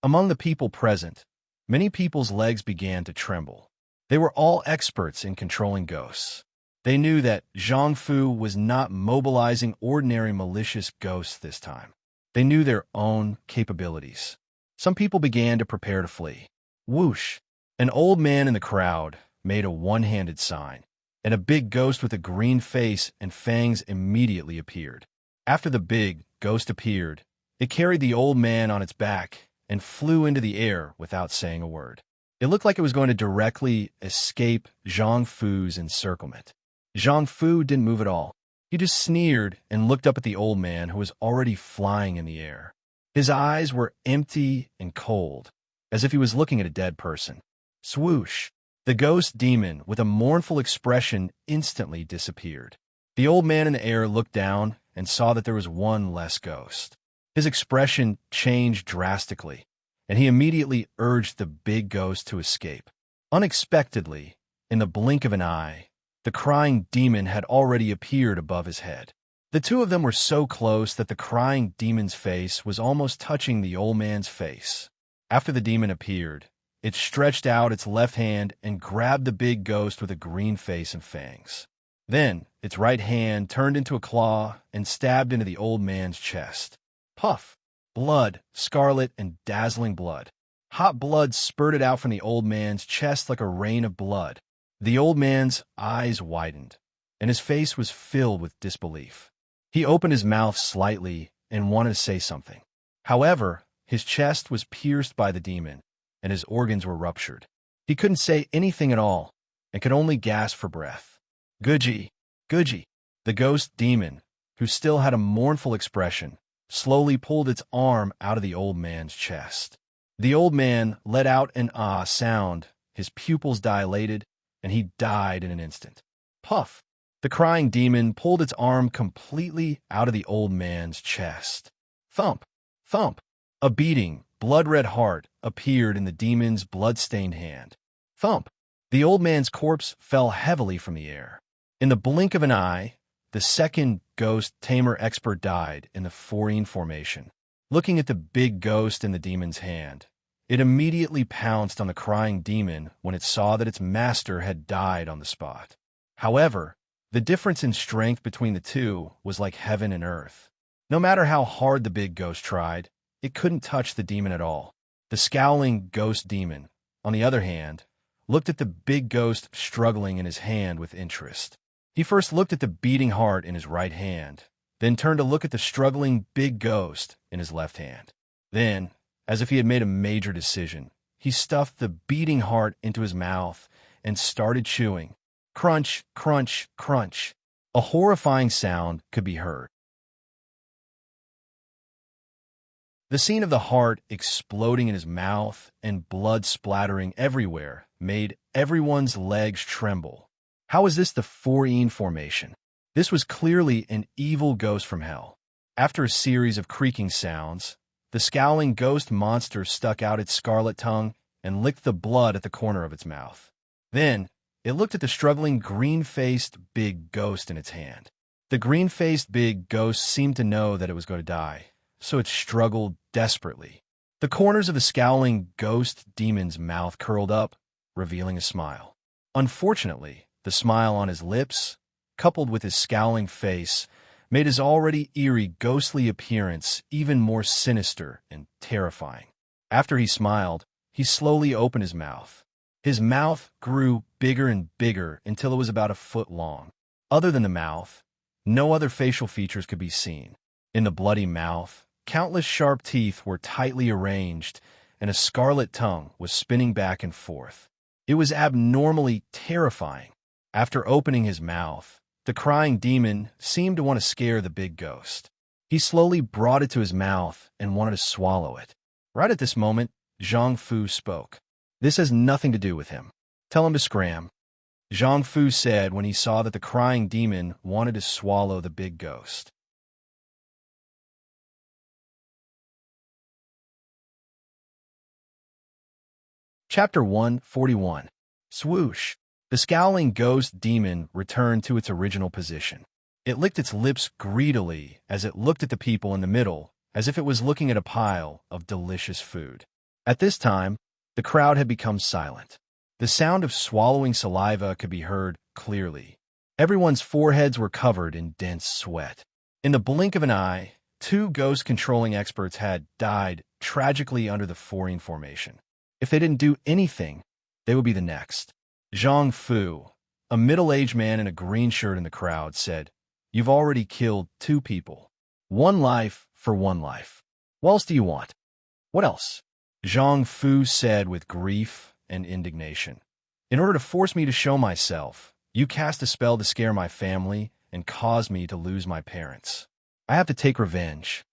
Among the people present, many people's legs began to tremble. They were all experts in controlling ghosts. They knew that Zhang Fu was not mobilizing ordinary malicious ghosts this time. They knew their own capabilities. Some people began to prepare to flee. Whoosh! An old man in the crowd made a one-handed sign, and a big ghost with a green face and fangs immediately appeared. After the big ghost appeared, it carried the old man on its back and flew into the air without saying a word. It looked like it was going to directly escape Zhang Fu's encirclement. Zhang Fu didn't move at all. He just sneered and looked up at the old man who was already flying in the air. His eyes were empty and cold, as if he was looking at a dead person. Swoosh! The ghost demon, with a mournful expression, instantly disappeared. The old man in the air looked down and saw that there was one less ghost. His expression changed drastically, and he immediately urged the big ghost to escape. Unexpectedly, in the blink of an eye, the crying demon had already appeared above his head. The two of them were so close that the crying demon's face was almost touching the old man's face. After the demon appeared, it stretched out its left hand and grabbed the big ghost with a green face and fangs. Then, its right hand turned into a claw and stabbed into the old man's chest. Puff! Blood, scarlet and dazzling blood. Hot blood spurted out from the old man's chest like a rain of blood. The old man's eyes widened, and his face was filled with disbelief. He opened his mouth slightly and wanted to say something. However, his chest was pierced by the demon, and his organs were ruptured. He couldn't say anything at all, and could only gasp for breath. Guji, Guji, the ghost demon, who still had a mournful expression, slowly pulled its arm out of the old man's chest. The old man let out an ah sound, his pupils dilated, and he died in an instant. Puff! The crying demon pulled its arm completely out of the old man's chest. Thump! Thump! A beating, blood-red heart appeared in the demon's blood-stained hand. Thump! The old man's corpse fell heavily from the air. In the blink of an eye, the second ghost tamer expert died in the serene formation. Looking at the big ghost in the demon's hand, it immediately pounced on the crying demon when it saw that its master had died on the spot. However, the difference in strength between the two was like heaven and earth. No matter how hard the big ghost tried, it couldn't touch the demon at all. The scowling ghost demon, on the other hand, looked at the big ghost struggling in his hand with interest. He first looked at the beating heart in his right hand, then turned to look at the struggling big ghost in his left hand. Then, as if he had made a major decision, he stuffed the beating heart into his mouth and started chewing. Crunch, crunch, crunch. A horrifying sound could be heard. The scene of the heart exploding in his mouth and blood splattering everywhere made everyone's legs tremble. How is this the serene formation? This was clearly an evil ghost from hell. After a series of creaking sounds, the scowling ghost monster stuck out its scarlet tongue and licked the blood at the corner of its mouth. Then, it looked at the struggling green-faced big ghost in its hand. The green-faced big ghost seemed to know that it was going to die, so it struggled desperately. The corners of the scowling ghost demon's mouth curled up, revealing a smile. Unfortunately, the smile on his lips, coupled with his scowling face, made his already eerie ghostly appearance even more sinister and terrifying. After he smiled, he slowly opened his mouth. His mouth grew bigger and bigger until it was about a foot long. Other than the mouth, no other facial features could be seen. In the bloody mouth, countless sharp teeth were tightly arranged, and a scarlet tongue was spinning back and forth. It was abnormally terrifying. After opening his mouth, the crying demon seemed to want to scare the big ghost. He slowly brought it to his mouth and wanted to swallow it. Right at this moment, Zhang Fu spoke. This has nothing to do with him. Tell him to scram. Zhang Fu said when he saw that the crying demon wanted to swallow the big ghost. Chapter 141. Swoosh. The scowling ghost demon returned to its original position. It licked its lips greedily as it looked at the people in the middle, as if it was looking at a pile of delicious food. At this time, the crowd had become silent. The sound of swallowing saliva could be heard clearly. Everyone's foreheads were covered in dense sweat. In the blink of an eye, 2 ghost-controlling experts had died tragically under the serene formation. If they didn't do anything, they would be the next. Zhang Fu, a middle-aged man in a green shirt in the crowd, said, "You've already killed 2 people. 1 life for 1 life. What else do you want?" "What else?" Zhang Fu said with grief and indignation. "In order to force me to show myself, you cast a spell to scare my family and cause me to lose my parents. I have to take revenge."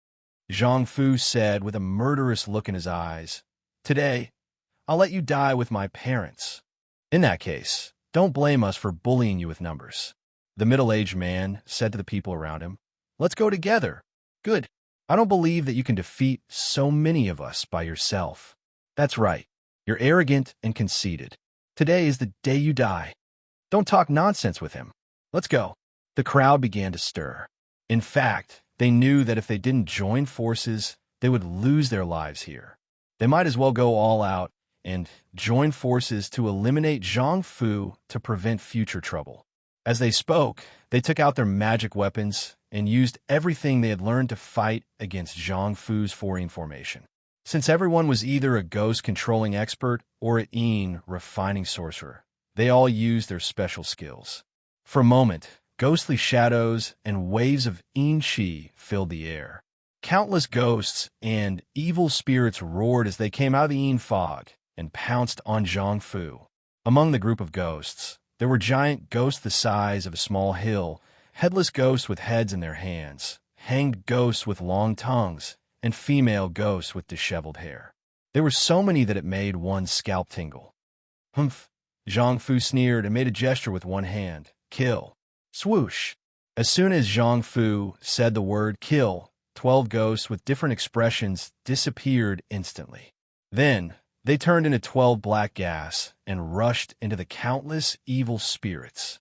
Zhang Fu said with a murderous look in his eyes, "Today, I'll let you die with my parents. In that case, don't blame us for bullying you with numbers." The middle-aged man said to the people around him, "Let's go together." "Good. I don't believe that you can defeat so many of us by yourself." "That's right. You're arrogant and conceited. Today is the day you die. Don't talk nonsense with him. Let's go." The crowd began to stir. In fact, they knew that if they didn't join forces, they would lose their lives here. They might as well go all out and join forces to eliminate Zhang Fu to prevent future trouble. As they spoke, they took out their magic weapons and used everything they had learned to fight against Zhang Fu's foreign formation. Since everyone was either a ghost-controlling expert or a Yin refining sorcerer, they all used their special skills. For a moment, ghostly shadows and waves of Yin Qi filled the air. Countless ghosts and evil spirits roared as they came out of the Yin fog and pounced on Zhang Fu. Among the group of ghosts, there were giant ghosts the size of a small hill, headless ghosts with heads in their hands, hanged ghosts with long tongues, and female ghosts with disheveled hair. There were so many that it made one's scalp tingle. Humph! Zhang Fu sneered and made a gesture with one hand. Kill. Swoosh! As soon as Zhang Fu said the word kill, 12 ghosts with different expressions disappeared instantly. Then, they turned into 12 black gas and rushed into the countless evil spirits.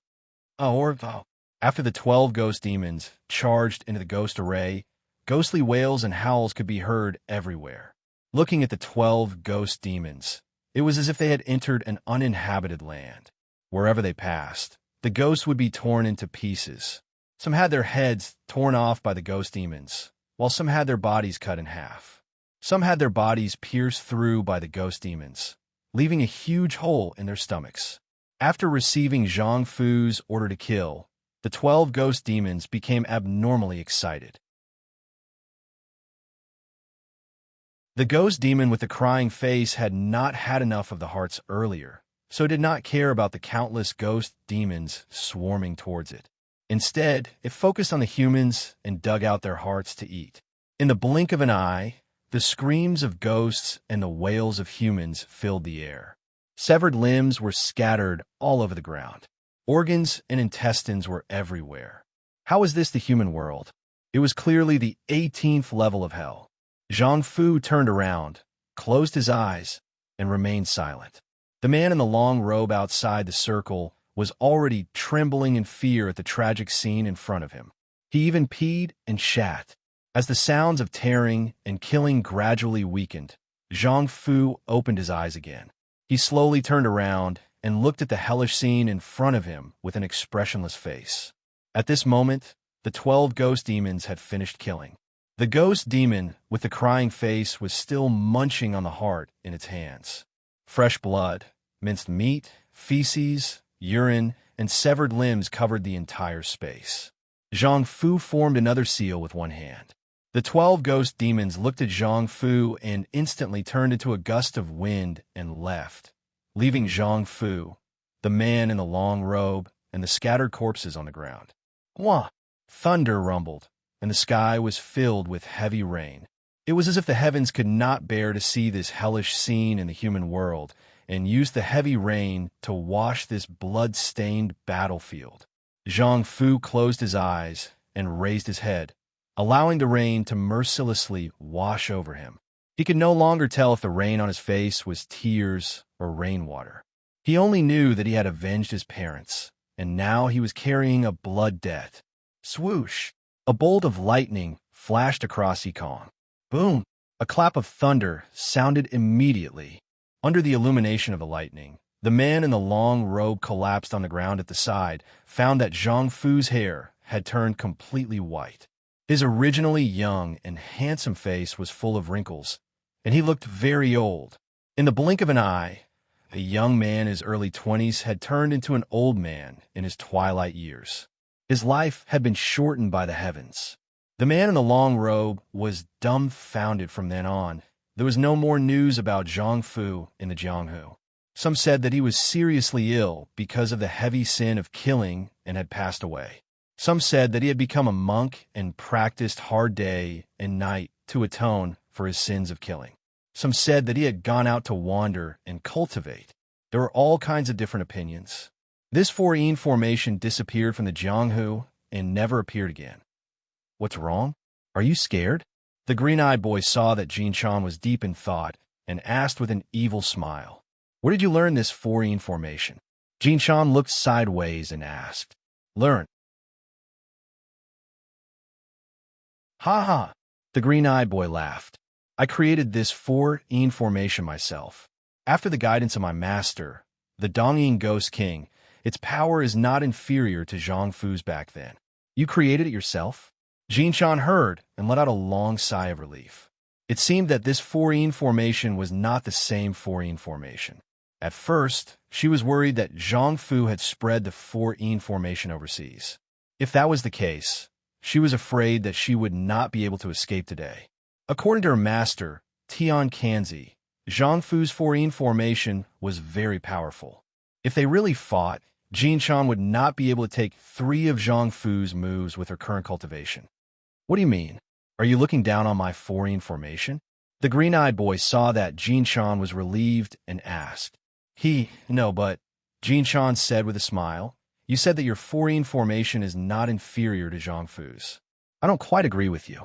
After the 12 ghost demons charged into the ghost array, ghostly wails and howls could be heard everywhere. Looking at the 12 ghost demons, it was as if they had entered an uninhabited land. Wherever they passed, the ghosts would be torn into pieces. Some had their heads torn off by the ghost demons, while some had their bodies cut in half. Some had their bodies pierced through by the ghost demons, leaving a huge hole in their stomachs. After receiving Zhang Fu's order to kill, the 12 ghost demons became abnormally excited. The ghost demon with the crying face had not had enough of the hearts earlier, so it did not care about the countless ghost demons swarming towards it. Instead, it focused on the humans and dug out their hearts to eat. In the blink of an eye, the screams of ghosts and the wails of humans filled the air. Severed limbs were scattered all over the ground. Organs and intestines were everywhere. How was this the human world? It was clearly the 18th level of hell. Zhang Fu turned around, closed his eyes, and remained silent. The man in the long robe outside the circle was already trembling in fear at the tragic scene in front of him. He even peed and shat. As the sounds of tearing and killing gradually weakened, Zhang Fu opened his eyes again. He slowly turned around and looked at the hellish scene in front of him with an expressionless face. At this moment, the 12 ghost demons had finished killing. The ghost demon with the crying face was still munching on the heart in its hands. Fresh blood, minced meat, feces, urine, and severed limbs covered the entire space. Zhang Fu formed another seal with one hand. The 12 ghost demons looked at Zhang Fu and instantly turned into a gust of wind and left, leaving Zhang Fu, the man in the long robe, and the scattered corpses on the ground. Wah! Thunder rumbled, and the sky was filled with heavy rain. It was as if the heavens could not bear to see this hellish scene in the human world, and used the heavy rain to wash this blood-stained battlefield. Zhang Fu closed his eyes and raised his head, allowing the rain to mercilessly wash over him. He could no longer tell if the rain on his face was tears or rainwater. He only knew that he had avenged his parents, and now he was carrying a blood debt. Swoosh! A bolt of lightning flashed across Yikong. Boom! A clap of thunder sounded immediately. Under the illumination of the lightning, the man in the long robe collapsed on the ground at the side, found that Zhang Fu's hair had turned completely white. His originally young and handsome face was full of wrinkles, and he looked very old. In the blink of an eye, a young man in his early 20s had turned into an old man in his twilight years. His life had been shortened by the heavens. The man in the long robe was dumbfounded from then on. There was no more news about Zhang Fu in the Jianghu. Some said that he was seriously ill because of the heavy sin of killing and had passed away. Some said that he had become a monk and practiced hard day and night to atone for his sins of killing. Some said that he had gone out to wander and cultivate. There were all kinds of different opinions. This foreign formation disappeared from the Jianghu and never appeared again. What's wrong? Are you scared? The green-eyed boy saw that Jin Chan was deep in thought and asked with an evil smile, "Where did you learn this foreign formation?" Jin Chan looked sideways and asked, "Learn." Ha ha! The green-eyed boy laughed. "I created this foreign formation myself. After the guidance of my master, the Dongying Ghost King, Its power is not inferior to Zhang Fu's back then. You created it yourself? Jinshan heard and let out a long sigh of relief. It seemed that this Fourine formation was not the same Fourine formation. At first, she was worried that Zhang Fu had spread the Fourine formation overseas. If that was the case, she was afraid that she would not be able to escape today. According to her master, Tian Kanzi, Zhang Fu's Fourine formation was very powerful. If they really fought, Jinshan would not be able to take 3 of Zhang Fu's moves with her current cultivation. What do you mean? Are you looking down on my Fourine formation? The green-eyed boy saw that Jinshan was relieved and asked. No, but, Jinshan said with a smile, you said that your Fourine formation is not inferior to Zhang Fu's. I don't quite agree with you.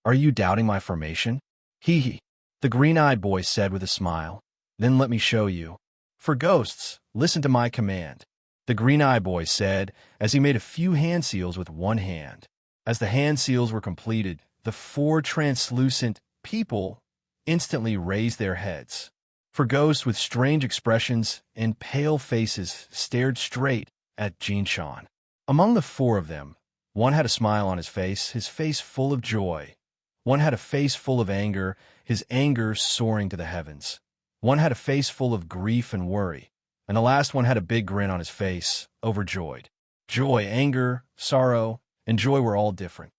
Are you doubting my formation? The green-eyed boy said with a smile. Then let me show you. For ghosts, listen to my command. The green-eyed boy said as he made a few hand seals with one hand. As the hand seals were completed, the 4 translucent people instantly raised their heads. For ghosts with strange expressions and pale faces stared straight at Jinshan. Among the 4 of them, one had a smile on his face full of joy. One had a face full of anger, his anger soaring to the heavens. One had a face full of grief and worry, and the last one had a big grin on his face, overjoyed. Joy, anger, sorrow, and joy were all different.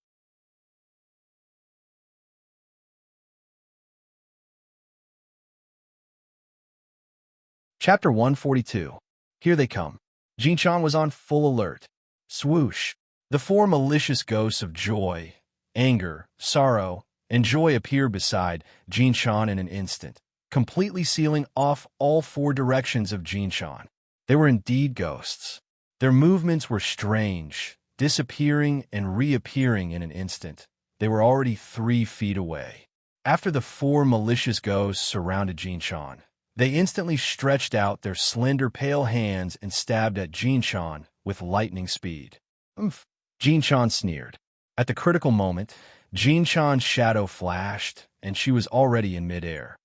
Chapter 142. Here they come. Jinshan was on full alert. Swoosh! The 4 malicious ghosts of joy, anger, sorrow, and joy appeared beside Jinshan in an instant, completely sealing off all 4 directions of Jinshan. They were indeed ghosts. Their movements were strange, disappearing and reappearing in an instant. They were already 3 feet away. After the 4 malicious ghosts surrounded Jinshan, they instantly stretched out their slender pale hands and stabbed at Jinshan with lightning speed. Oomph! Jinshan sneered. At the critical moment, Jinshan's shadow flashed, and she was already in midair.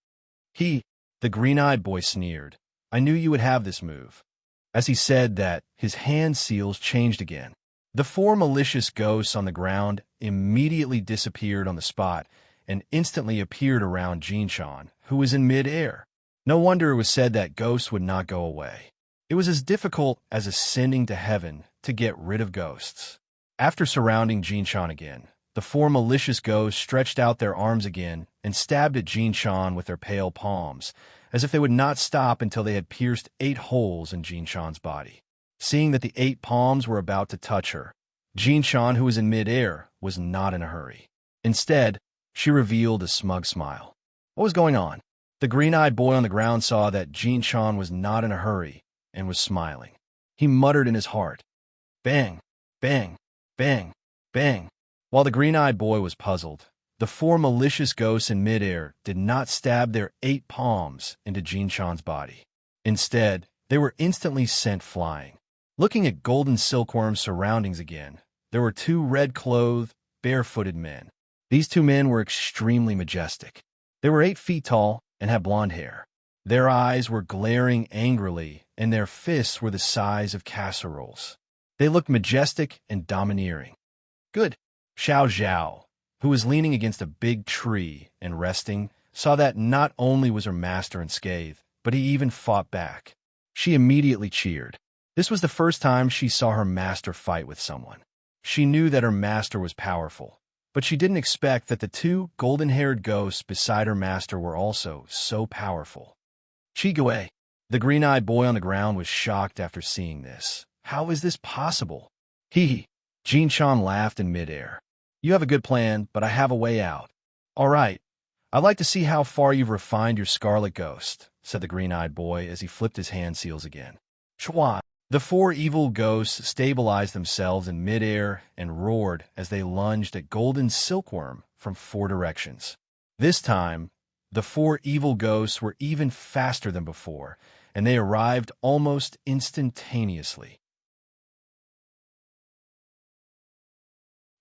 The green-eyed boy sneered. I knew you would have this move. As he said that, his hand seals changed again. The 4 malicious ghosts on the ground immediately disappeared on the spot and instantly appeared around Jinshan, who was in midair. No wonder it was said that ghosts would not go away. It was as difficult as ascending to heaven to get rid of ghosts. After surrounding Jinshan again, the 4 malicious ghosts stretched out their arms again and stabbed at Jinshan with their pale palms, as if they would not stop until they had pierced 8 holes in Jinshan's body. Seeing that the 8 palms were about to touch her, Jinshan, who was in midair, was not in a hurry. Instead, she revealed a smug smile. What was going on? The green-eyed boy on the ground saw that Jinshan was not in a hurry and was smiling. He muttered in his heart, bang, bang, bang, bang. While the green-eyed boy was puzzled, the 4 malicious ghosts in midair did not stab their 8 palms into Jinshan's body. Instead, they were instantly sent flying. Looking at Golden Silkworm's surroundings again, there were 2 red-clothed, barefooted men. These 2 men were extremely majestic. They were 8 feet tall and had blonde hair. Their eyes were glaring angrily, and their fists were the size of casseroles. They looked majestic and domineering. Good. Xiao Zhao, who was leaning against a big tree and resting, saw that not only was her master unscathed, but he even fought back. She immediately cheered. This was the first time she saw her master fight with someone. She knew that her master was powerful, but she didn't expect that the 2 golden-haired ghosts beside her master were also so powerful. Chigue, the green-eyed boy on the ground, was shocked after seeing this. How is this possible? Jinshan laughed in midair. You have a good plan, but I have a way out. All right. I'd like to see how far you've refined your scarlet ghost, said the green-eyed boy as he flipped his hand seals again. Chua! The 4 evil ghosts stabilized themselves in midair and roared as they lunged at Golden Silkworm from 4 directions. This time, the 4 evil ghosts were even faster than before, and they arrived almost instantaneously.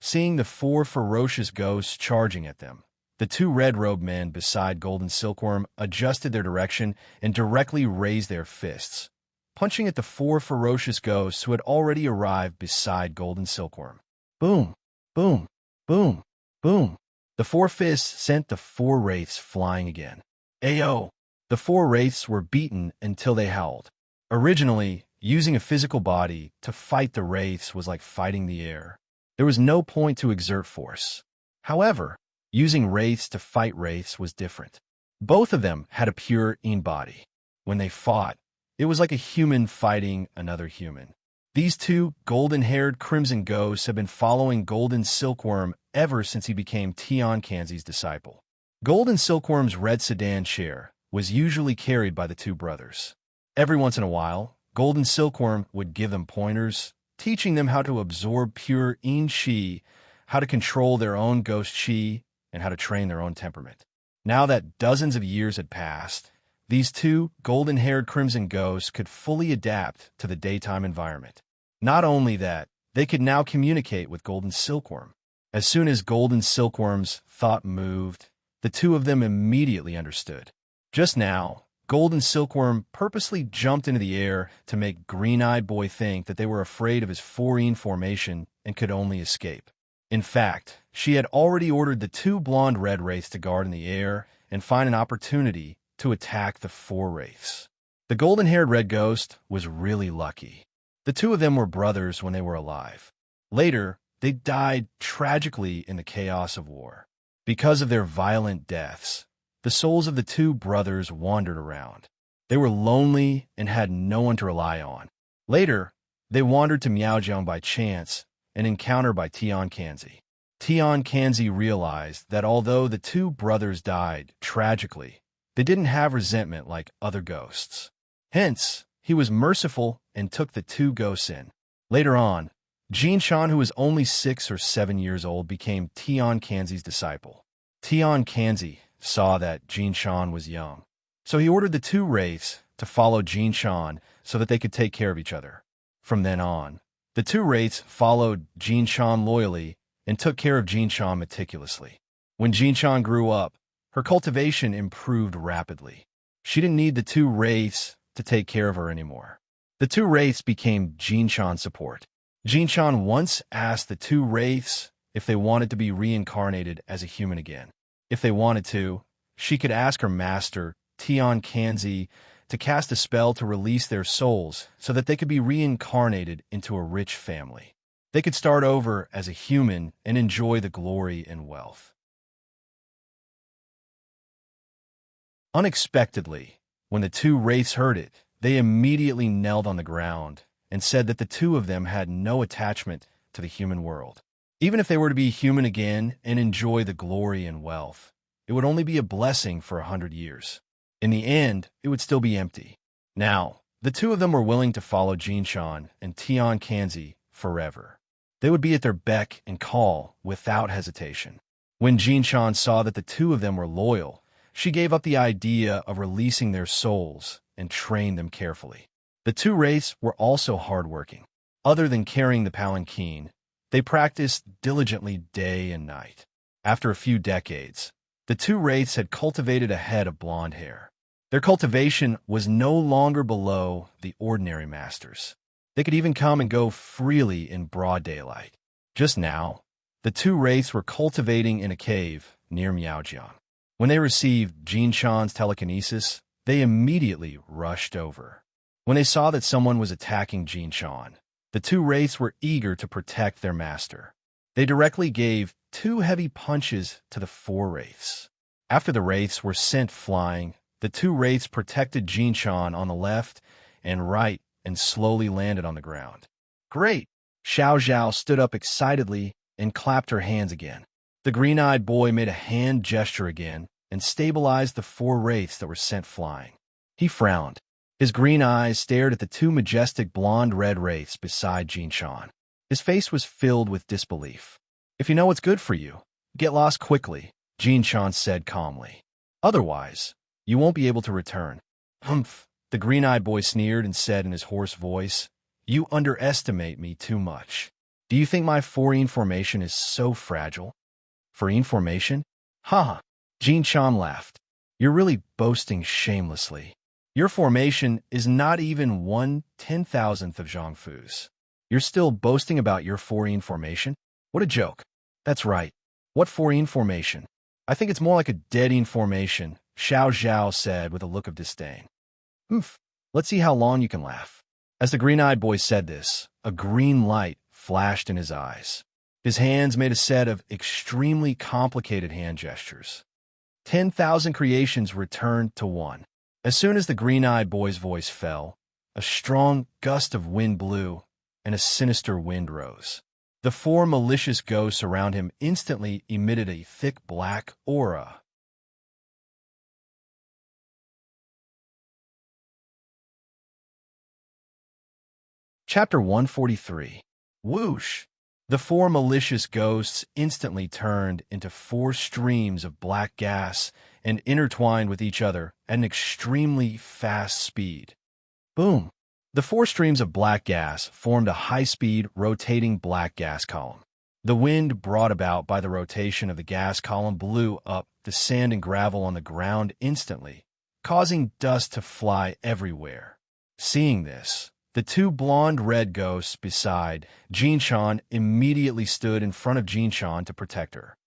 Seeing the 4 ferocious ghosts charging at them, the 2 red-robed men beside Golden Silkworm adjusted their direction and directly raised their fists. punching at the four ferocious ghosts who had already arrived beside Golden Silkworm. Boom, boom, boom, boom. The four fists sent the four wraiths flying again. Ayo! The four wraiths were beaten until they howled. Originally, using a physical body to fight the wraiths was like fighting the air. There was no point to exert force. However, using wraiths to fight wraiths was different. Both of them had a pure body. When they fought, it was like a human fighting another human. These two golden-haired crimson ghosts have been following Golden Silkworm ever since he became Kanzi's disciple. Golden Silkworm's red sedan chair was usually carried by the two brothers. Every once in a while, Golden Silkworm would give them pointers, teaching them how to absorb pure Chi, how to control their own ghost Chi, and how to train their own temperament. Now that dozens of years had passed, these two golden-haired crimson ghosts could fully adapt to the daytime environment. Not only that, they could now communicate with Golden Silkworm. As soon as Golden Silkworm's thought moved, the two of them immediately understood. Just now, Golden Silkworm purposely jumped into the air to make Green-Eyed Boy think that they were afraid of his foreign formation and could only escape. In fact, she had already ordered the two blonde red wraiths to guard in the air and find an opportunity to attack the four wraiths. The golden-haired red ghost was really lucky. The two of them were brothers when they were alive. Later, they died tragically in the chaos of war. Because of their violent deaths, the souls of the two brothers wandered around. They were lonely and had no one to rely on. Later, they wandered to Miaojiang by chance and encountered by Kanzi. Kanzi realized that although the two brothers died tragically, they didn't have resentment like other ghosts. Hence, he was merciful and took the two ghosts in. Later on, Jinshan, who was only 6 or 7 years old, became Kanzi's disciple. Kanzi saw that Jinshan was young, so he ordered the two wraiths to follow Jinshan so that they could take care of each other. From then on, the two wraiths followed Jinshan loyally and took care of Jinshan meticulously. When Jinshan grew up, her cultivation improved rapidly. She didn't need the two wraiths to take care of her anymore. The two wraiths became Jinshan's support. Jinshan once asked the two wraiths if they wanted to be reincarnated as a human again. If they wanted to, she could ask her master, Kanzi, to cast a spell to release their souls so that they could be reincarnated into a rich family. They could start over as a human and enjoy the glory and wealth. Unexpectedly, when the two wraiths heard it, they immediately knelt on the ground and said that the two of them had no attachment to the human world. Even if they were to be human again and enjoy the glory and wealth, it would only be a blessing for 100 years. In the end, it would still be empty. Now, the two of them were willing to follow Jinshan and Kanzi forever. They would be at their beck and call without hesitation. When Jinshan saw that the two of them were loyal, she gave up the idea of releasing their souls and trained them carefully. The two wraiths were also hardworking. Other than carrying the palanquin, they practiced diligently day and night. After a few decades, the two wraiths had cultivated a head of blonde hair. Their cultivation was no longer below the ordinary masters. They could even come and go freely in broad daylight. Just now, the two wraiths were cultivating in a cave near Miaojiang. When they received Jinshan's telekinesis, they immediately rushed over. When they saw that someone was attacking Jinshan, the two wraiths were eager to protect their master. They directly gave 2 heavy punches to the 4 wraiths. After the wraiths were sent flying, the 2 wraiths protected Jinshan on the left and right and slowly landed on the ground. Great! Xiao Zhao stood up excitedly and clapped her hands again. The green-eyed boy made a hand gesture again and stabilized the 4 wraiths that were sent flying. He frowned. His green eyes stared at the 2 majestic blonde-red wraiths beside Jinshan. His face was filled with disbelief. If you know what's good for you, get lost quickly, Jinshan said calmly. Otherwise, you won't be able to return. Humph, the green-eyed boy sneered and said in his hoarse voice, You underestimate me too much. Do you think my foreign formation is so fragile? Foreign formation? Ha! Jinshan laughed. You're really boasting shamelessly. Your formation is not even 1/10,000th of Zhongfu's. You're still boasting about your foreign formation? What a joke. That's right. What foreign formation? I think it's more like a dead-in formation, Xiao Zhao said with a look of disdain. Oomph. Let's see how long you can laugh. As the green-eyed boy said this, a green light flashed in his eyes. His hands made a set of extremely complicated hand gestures. 10,000 creations returned to one. As soon as the green-eyed boy's voice fell, a strong gust of wind blew, and a sinister wind rose. The 4 malicious ghosts around him instantly emitted a thick black aura. Chapter 143. Whoosh! The 4 malicious ghosts instantly turned into 4 streams of black gas and intertwined with each other at an extremely fast speed. Boom! The 4 streams of black gas formed a high-speed, rotating black gas column. The wind brought about by the rotation of the gas column blew up the sand and gravel on the ground instantly, causing dust to fly everywhere. Seeing this, the 2 blonde-red ghosts beside Jinshan immediately stood in front of Jinshan to protect her.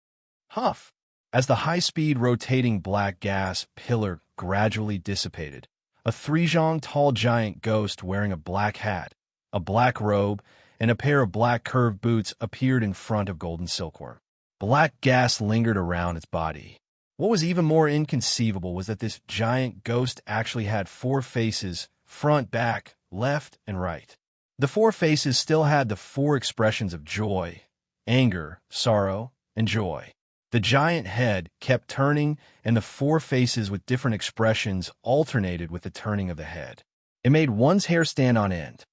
Huff! As the high-speed rotating black gas pillar gradually dissipated, a 3-zhong tall giant ghost wearing a black hat, a black robe, and a pair of black curved boots appeared in front of Golden Silkworm. Black gas lingered around its body. What was even more inconceivable was that this giant ghost actually had 4 faces, front, back, left, and right. The 4 faces still had the 4 expressions of joy, anger, sorrow, and joy. The giant head kept turning, and the 4 faces with different expressions alternated with the turning of the head. It made one's hair stand on end.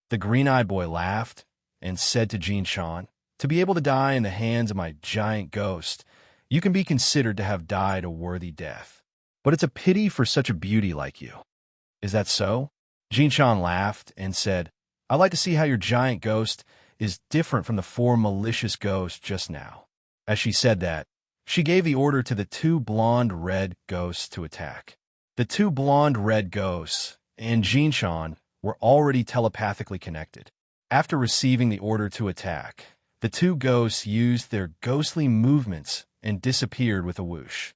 The green-eyed boy laughed and said to Jinshan, "To be able to die in the hands of my giant ghost, you can be considered to have died a worthy death. But it's a pity for such a beauty like you." "Is that so?" Jinshan laughed and said, "I'd like to see how your giant ghost is different from the 4 malicious ghosts just now." As she said that, she gave the order to the 2 blonde-red ghosts to attack. The 2 blonde-red ghosts and Jinshan were already telepathically connected. After receiving the order to attack, the 2 ghosts used their ghostly movements and disappeared with a whoosh.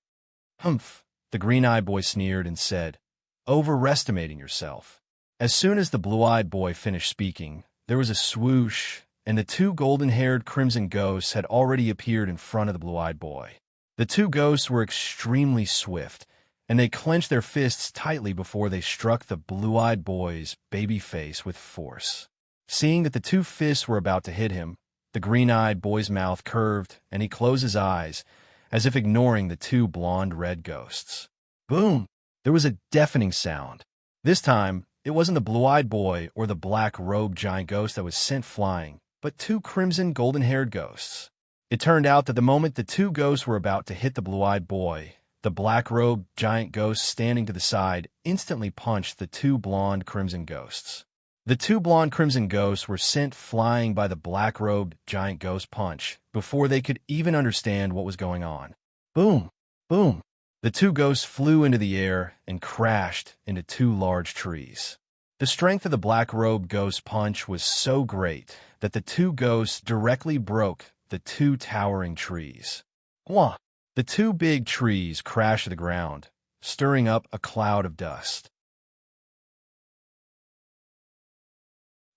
"Humph," the green-eyed boy sneered and said, "Overestimating yourself." As soon as the blue-eyed boy finished speaking, there was a swoosh, and the 2 golden-haired crimson ghosts had already appeared in front of the blue-eyed boy. The 2 ghosts were extremely swift, and they clenched their fists tightly before they struck the blue-eyed boy's baby face with force. Seeing that the 2 fists were about to hit him, the green-eyed boy's mouth curved, and he closed his eyes, as if ignoring the 2 blonde-red ghosts. Boom! There was a deafening sound. This time, it wasn't the blue-eyed boy or the black-robed giant ghost that was sent flying, but 2 crimson golden-haired ghosts. It turned out that the moment the 2 ghosts were about to hit the blue-eyed boy, the black-robed giant ghost standing to the side instantly punched the 2 blonde crimson ghosts. The 2 blonde crimson ghosts were sent flying by the black-robed giant ghost punch before they could even understand what was going on. Boom! Boom! The 2 ghosts flew into the air and crashed into 2 large trees. The strength of the black-robed ghost punch was so great that the 2 ghosts directly broke the 2 towering trees. Wah! The 2 big trees crashed to the ground, stirring up a cloud of dust.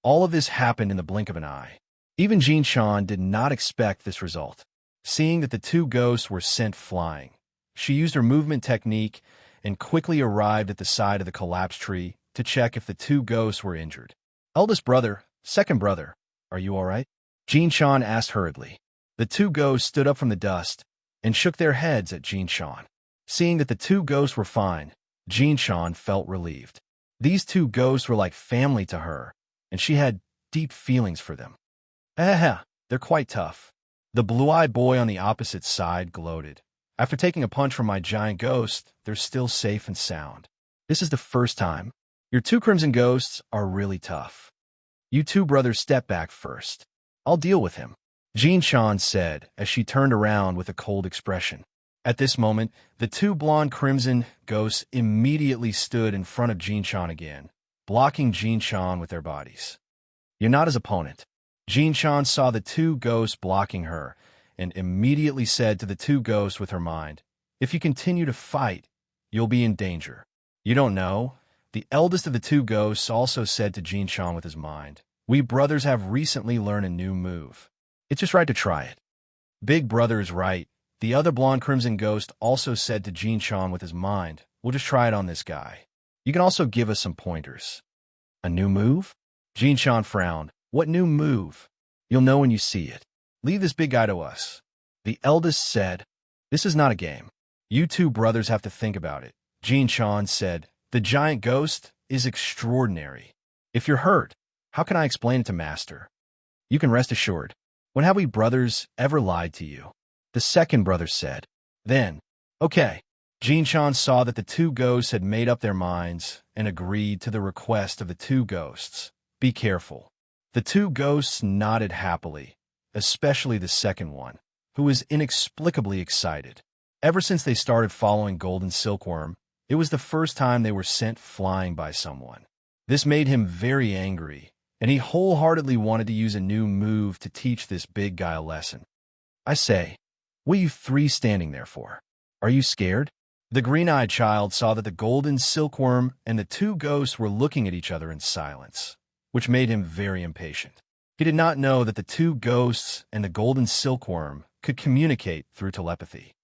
All of this happened in the blink of an eye. Even Jinshan did not expect this result. Seeing that the 2 ghosts were sent flying, she used her movement technique and quickly arrived at the side of the collapsed tree to check if the 2 ghosts were injured. "Eldest brother, second brother, are you all right?" Jinshan asked hurriedly. The 2 ghosts stood up from the dust and shook their heads at Jinshan. Seeing that the 2 ghosts were fine, Jinshan felt relieved. These 2 ghosts were like family to her, and she had deep feelings for them. They're quite tough." The blue-eyed boy on the opposite side gloated. "After taking a punch from my giant ghost, they're still safe and sound. This is the first time. Your 2 crimson ghosts are really tough. You 2 brothers step back first. I'll deal with him," Jinshan said as she turned around with a cold expression. At this moment, the two blonde crimson ghosts immediately stood in front of Jin-chan again, blocking Jin-chan with their bodies. Yonada's opponent. Jin-chan saw the two ghosts blocking her and immediately said to the two ghosts with her mind, "If you continue to fight, you'll be in danger." "You don't know." The eldest of the two ghosts also said to Jin-chan with his mind, "We brothers have recently learned a new move. It's just right to try it." "Big brother is right." The other blonde crimson ghost also said to Jin-chan with his mind, "We'll just try it on this guy. You can also give us some pointers." "A new move?" Jin-chan frowned. "What new move?" "You'll know when you see it. Leave this big guy to us." The eldest said, "This is not a game. You two brothers have to think about it." Jin-chan said, "The giant ghost is extraordinary. If you're hurt, how can I explain it to Master?" "You can rest assured. When have we brothers ever lied to you?" The second brother said. Then, "Okay." Jin-chan saw that the two ghosts had made up their minds and agreed to the request of the two ghosts. "Be careful." The two ghosts nodded happily, especially the second one, who was inexplicably excited. Ever since they started following Golden Silkworm, it was the first time they were sent flying by someone. This made him very angry, and he wholeheartedly wanted to use a new move to teach this big guy a lesson. "I say, what are you three standing there for? Are you scared?" The green-eyed child saw that the Golden Silkworm and the two ghosts were looking at each other in silence, which made him very impatient. He did not know that the two ghosts and the Golden Silkworm could communicate through telepathy.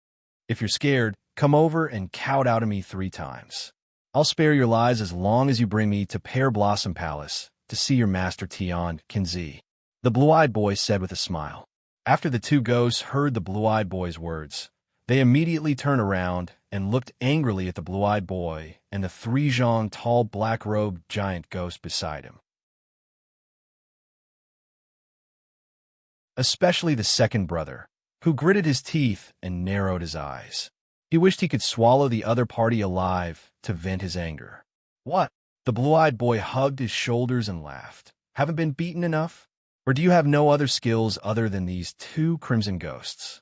"If you're scared, come over and kowtow to me 3 times. I'll spare your lives as long as you bring me to Pear Blossom Palace to see your master Tian Kinzi," the blue-eyed boy said with a smile. After the two ghosts heard the blue-eyed boy's words, they immediately turned around and looked angrily at the blue-eyed boy and the 3 zhang tall black-robed giant ghost beside him. Especially the second brother, who gritted his teeth and narrowed his eyes. He wished he could swallow the other party alive to vent his anger. "What?" The blue-eyed boy hugged his shoulders and laughed. "Haven't been beaten enough? Or do you have no other skills other than these 2 crimson ghosts?"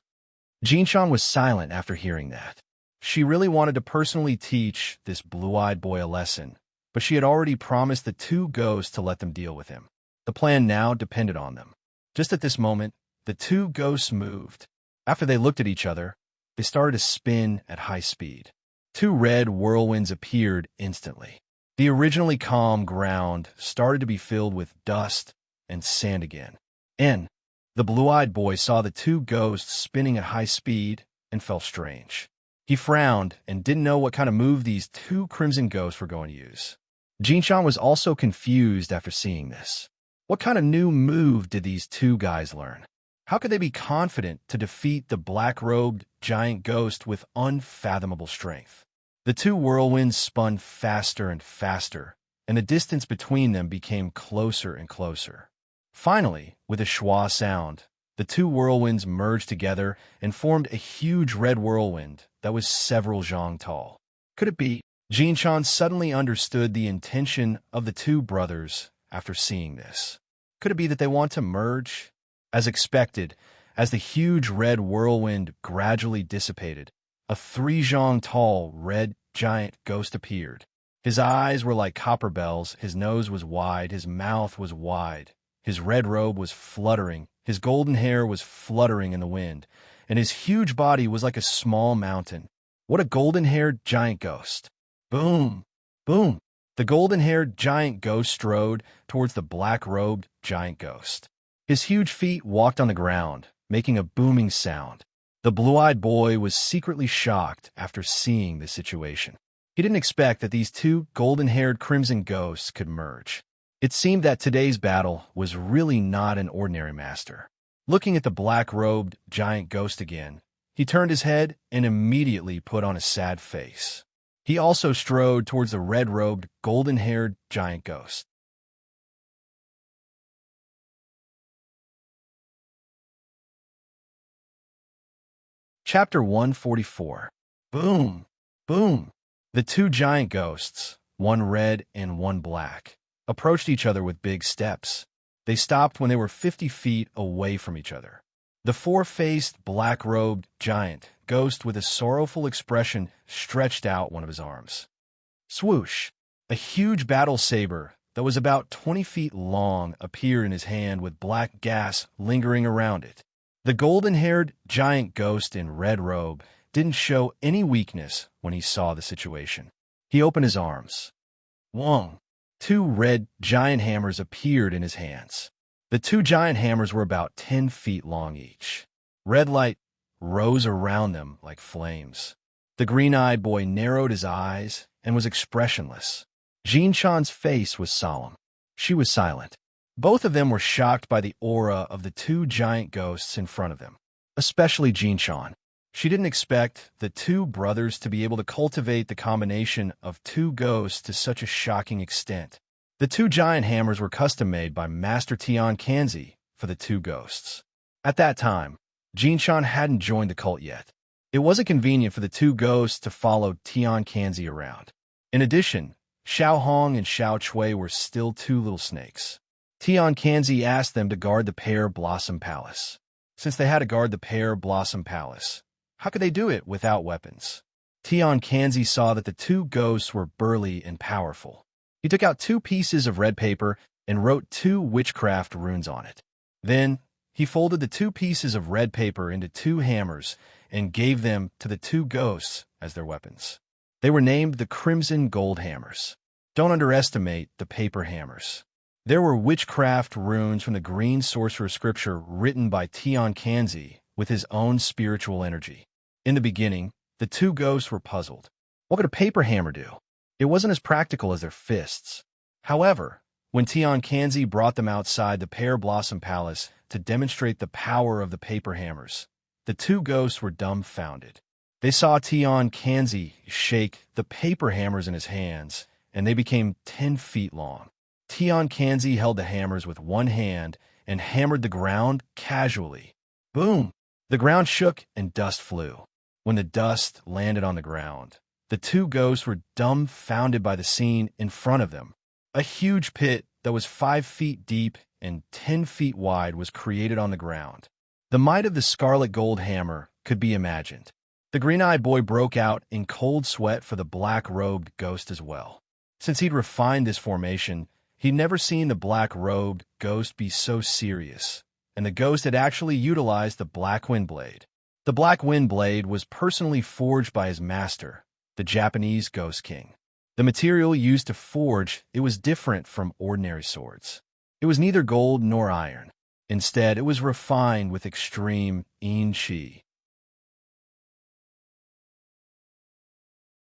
Jin-chan was silent after hearing that. She really wanted to personally teach this blue-eyed boy a lesson, but she had already promised the 2 ghosts to let them deal with him. The plan now depended on them. Just at this moment, the 2 ghosts moved. After they looked at each other, they started to spin at high speed. 2 red whirlwinds appeared instantly. The originally calm ground started to be filled with dust and sand again. The blue-eyed boy saw the 2 ghosts spinning at high speed and felt strange. He frowned and didn't know what kind of move these 2 crimson ghosts were going to use. Jin-chan was also confused after seeing this. What kind of new move did these 2 guys learn? How could they be confident to defeat the black-robed giant ghost with unfathomable strength? The 2 whirlwinds spun faster and faster, and the distance between them became closer and closer. Finally, with a schwa sound, the 2 whirlwinds merged together and formed a huge red whirlwind that was several zhang tall. Could it be? Jin-chan suddenly understood the intention of the 2 brothers after seeing this. Could it be that they want to merge? As expected, as the huge red whirlwind gradually dissipated, a 3 zhang tall red giant ghost appeared. His eyes were like copper bells, his nose was wide, his mouth was wide. His red robe was fluttering, his golden hair was fluttering in the wind, and his huge body was like a small mountain. What a golden-haired giant ghost! Boom! Boom! The golden-haired giant ghost strode towards the black-robed giant ghost. His huge feet walked on the ground, making a booming sound. The blue-eyed boy was secretly shocked after seeing the situation. He didn't expect that these 2 golden-haired crimson ghosts could merge. It seemed that today's battle was really not an ordinary master. Looking at the black-robed giant ghost again, he turned his head and immediately put on a sad face. He also strode towards the red-robed, golden-haired giant ghost. Chapter 144. Boom! Boom! The 2 giant ghosts, one red and one black, approached each other with big steps. They stopped when they were 50 feet away from each other. The 4-faced, black-robed giant ghost with a sorrowful expression stretched out one of his arms. Swoosh! A huge battle saber that was about 20 feet long appeared in his hand with black gas lingering around it. The golden-haired giant ghost in red robe didn't show any weakness when he saw the situation. He opened his arms. Wong! 2 red giant hammers appeared in his hands. The 2 giant hammers were about 10 feet long each. Red light rose around them like flames. The green-eyed boy narrowed his eyes and was expressionless. Jin Chan's face was solemn. She was silent. Both of them were shocked by the aura of the 2 giant ghosts in front of them, especially Jin Chan. She didn't expect the 2 brothers to be able to cultivate the combination of 2 ghosts to such a shocking extent. The 2 giant hammers were custom-made by Master Tian Kanzi for the 2 ghosts. At that time, Jin Chan hadn't joined the cult yet. It wasn't convenient for the 2 ghosts to follow Tian Kanzi around. In addition, Xiao Hong and Xiao Chui were still 2 little snakes. Tian Kanzi asked them to guard the Pear Blossom Palace. Since they had to guard the Pear Blossom Palace, how could they do it without weapons? Tian Kanzi saw that the 2 ghosts were burly and powerful. He took out 2 pieces of red paper and wrote 2 witchcraft runes on it. Then, he folded the 2 pieces of red paper into 2 hammers and gave them to the 2 ghosts as their weapons. They were named the Crimson Gold Hammers. Don't underestimate the paper hammers. There were witchcraft runes from the Green Sorcerer scripture written by Tian Kanzi with his own spiritual energy. In the beginning, the 2 ghosts were puzzled. What could a paper hammer do? It wasn't as practical as their fists. However, when Tian Kanzi brought them outside the Pear Blossom Palace to demonstrate the power of the paper hammers, the 2 ghosts were dumbfounded. They saw Tian Kanzi shake the paper hammers in his hands, and they became 10 feet long. Tian Kanzi held the hammers with one hand and hammered the ground casually. Boom! The ground shook and dust flew. When the dust landed on the ground, the 2 ghosts were dumbfounded by the scene in front of them. A huge pit that was 5 feet deep and 10 feet wide was created on the ground. The might of the scarlet gold hammer could be imagined. The green-eyed boy broke out in cold sweat for the black-robed ghost as well. Since he'd refined this formation, he'd never seen the black-robed ghost be so serious, and the ghost had actually utilized the Black Wind Blade. The Black Wind Blade was personally forged by his master, the Japanese Ghost King. The material used to forge it was different from ordinary swords. It was neither gold nor iron. Instead, it was refined with extreme yin qi.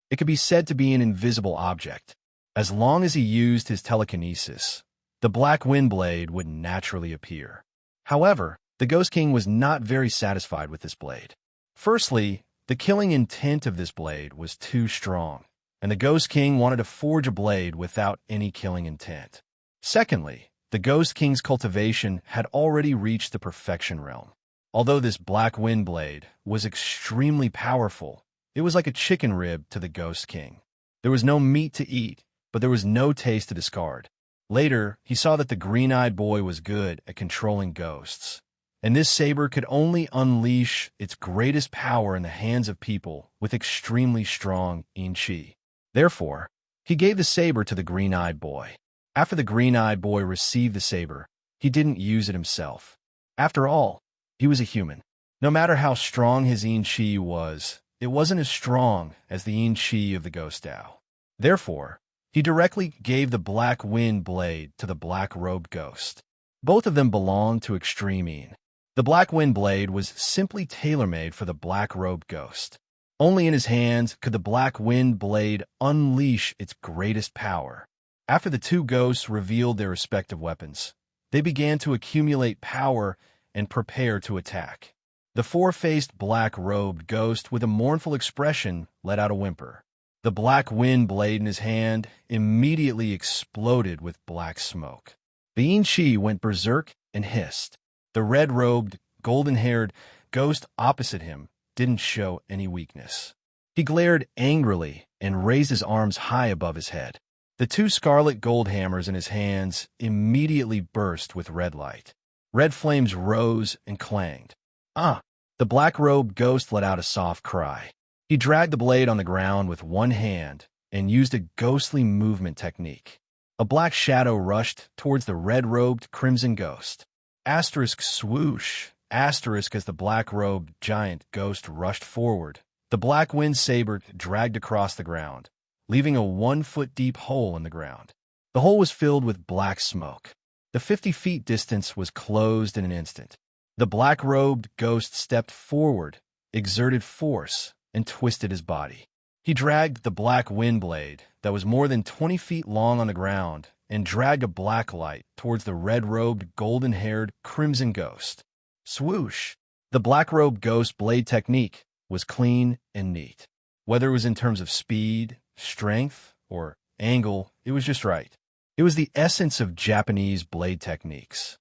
It could be said to be an invisible object. As long as he used his telekinesis, the Black Wind Blade would naturally appear. However, the Ghost King was not very satisfied with this blade. Firstly, the killing intent of this blade was too strong, and the Ghost King wanted to forge a blade without any killing intent. Secondly, the Ghost King's cultivation had already reached the perfection realm. Although this Black Wind Blade was extremely powerful, it was like a chicken rib to the Ghost King. There was no meat to eat, but there was no taste to discard. Later, he saw that the green-eyed boy was good at controlling ghosts, and this saber could only unleash its greatest power in the hands of people with extremely strong yin qi. Therefore, he gave the saber to the green-eyed boy. After the green-eyed boy received the saber, he didn't use it himself. After all, he was a human. No matter how strong his yin qi was, it wasn't as strong as the yin qi of the ghost Tao. Therefore, he directly gave the Black Wind Blade to the black-robed ghost. Both of them belonged to extreme yin. The Black Wind Blade was simply tailor-made for the black-robed ghost. Only in his hands could the Black Wind Blade unleash its greatest power. After the 2 ghosts revealed their respective weapons, they began to accumulate power and prepare to attack. The 4-faced black-robed ghost with a mournful expression let out a whimper. The Black Wind Blade in his hand immediately exploded with black smoke. The yin qi went berserk and hissed. The red-robed, golden-haired ghost opposite him didn't show any weakness. He glared angrily and raised his arms high above his head. The 2 scarlet gold hammers in his hands immediately burst with red light. Red flames rose and clanged. Ah! The black-robed ghost let out a soft cry. He dragged the blade on the ground with one hand and used a ghostly movement technique. A black shadow rushed towards the red-robed crimson ghost. Asterisk swoosh, asterisk as the black-robed giant ghost rushed forward. The black wind saber dragged across the ground, leaving a 1-foot-deep hole in the ground. The hole was filled with black smoke. The 50 feet distance was closed in an instant. The black-robed ghost stepped forward, exerted force, and twisted his body. He dragged the black wind blade that was more than 20 feet long on the ground and dragged a black light towards the red-robed, golden-haired, crimson ghost. Swoosh! The black-robed ghost blade technique was clean and neat. Whether it was in terms of speed, strength, or angle, it was just right. It was the essence of Japanese blade techniques.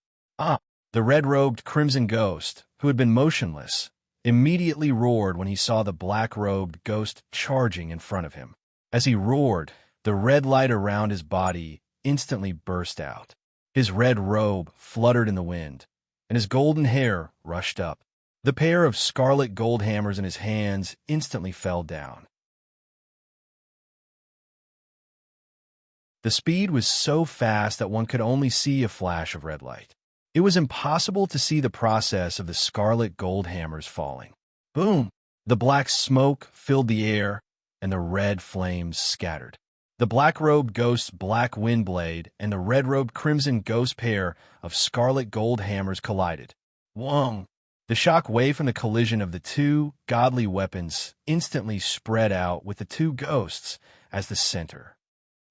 The red-robed crimson ghost, who had been motionless, immediately roared when he saw the black-robed ghost charging in front of him. As he roared, the red light around his body instantly burst out. His red robe fluttered in the wind, and his golden hair rushed up. The pair of scarlet gold hammers in his hands instantly fell down. The speed was so fast that one could only see a flash of red light. It was impossible to see the process of the scarlet gold hammers falling. Boom! The black smoke filled the air, and the red flames scattered. The black-robed ghost's black wind blade and the red-robed crimson ghost pair of scarlet gold hammers collided. Whong! The shock wave from the collision of the two godly weapons instantly spread out with the two ghosts as the center.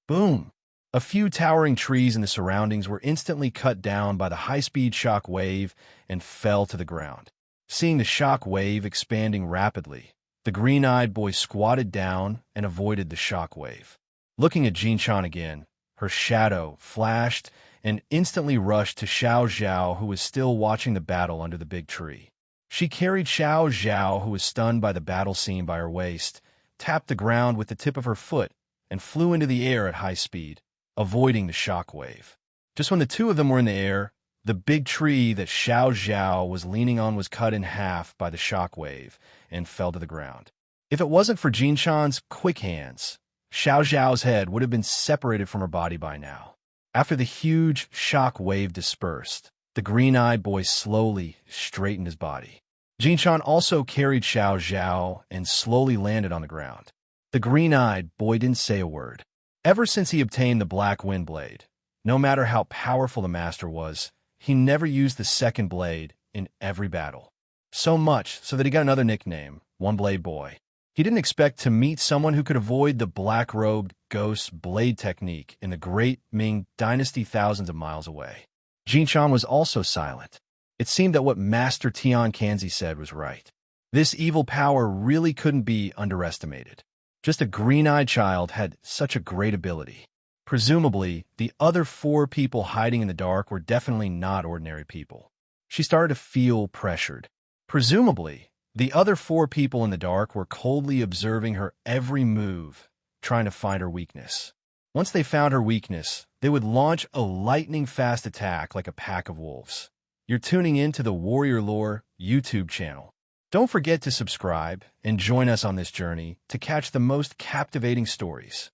Boom! A few towering trees in the surroundings were instantly cut down by the high-speed shock wave and fell to the ground. Seeing the shock wave expanding rapidly, the green-eyed boy squatted down and avoided the shock wave. Looking at Jin-chan again, her shadow flashed and instantly rushed to Xiao Zhao, who was still watching the battle under the big tree. She carried Xiao Zhao, who was stunned by the battle scene, by her waist, tapped the ground with the tip of her foot, and flew into the air at high speed, avoiding the shock wave. Just when the two of them were in the air, the big tree that Xiao Zhao was leaning on was cut in half by the shock wave and fell to the ground. If it wasn't for Jin-chan's quick hands, Xiao Zhao's head would have been separated from her body by now. After the huge shock wave dispersed, the green-eyed boy slowly straightened his body. Jin-chan also carried Xiao Zhao and slowly landed on the ground. The green-eyed boy didn't say a word. Ever since he obtained the black wind blade, no matter how powerful the master was, he never used the second blade in every battle. So much so that he got another nickname, One Blade Boy. He didn't expect to meet someone who could avoid the black-robed ghost's blade technique in the great Ming dynasty thousands of miles away. Jin-chan was also silent. It seemed that what Master Tian Kanzi said was right. This evil power really couldn't be underestimated. Just a green-eyed child had such a great ability. Presumably, the other 4 people hiding in the dark were definitely not ordinary people. She started to feel pressured. Presumably, the other 4 people in the dark were coldly observing her every move, trying to find her weakness. Once they found her weakness, they would launch a lightning-fast attack like a pack of wolves. You're tuning in to the Warrior Lore YouTube channel. Don't forget to subscribe and join us on this journey to catch the most captivating stories.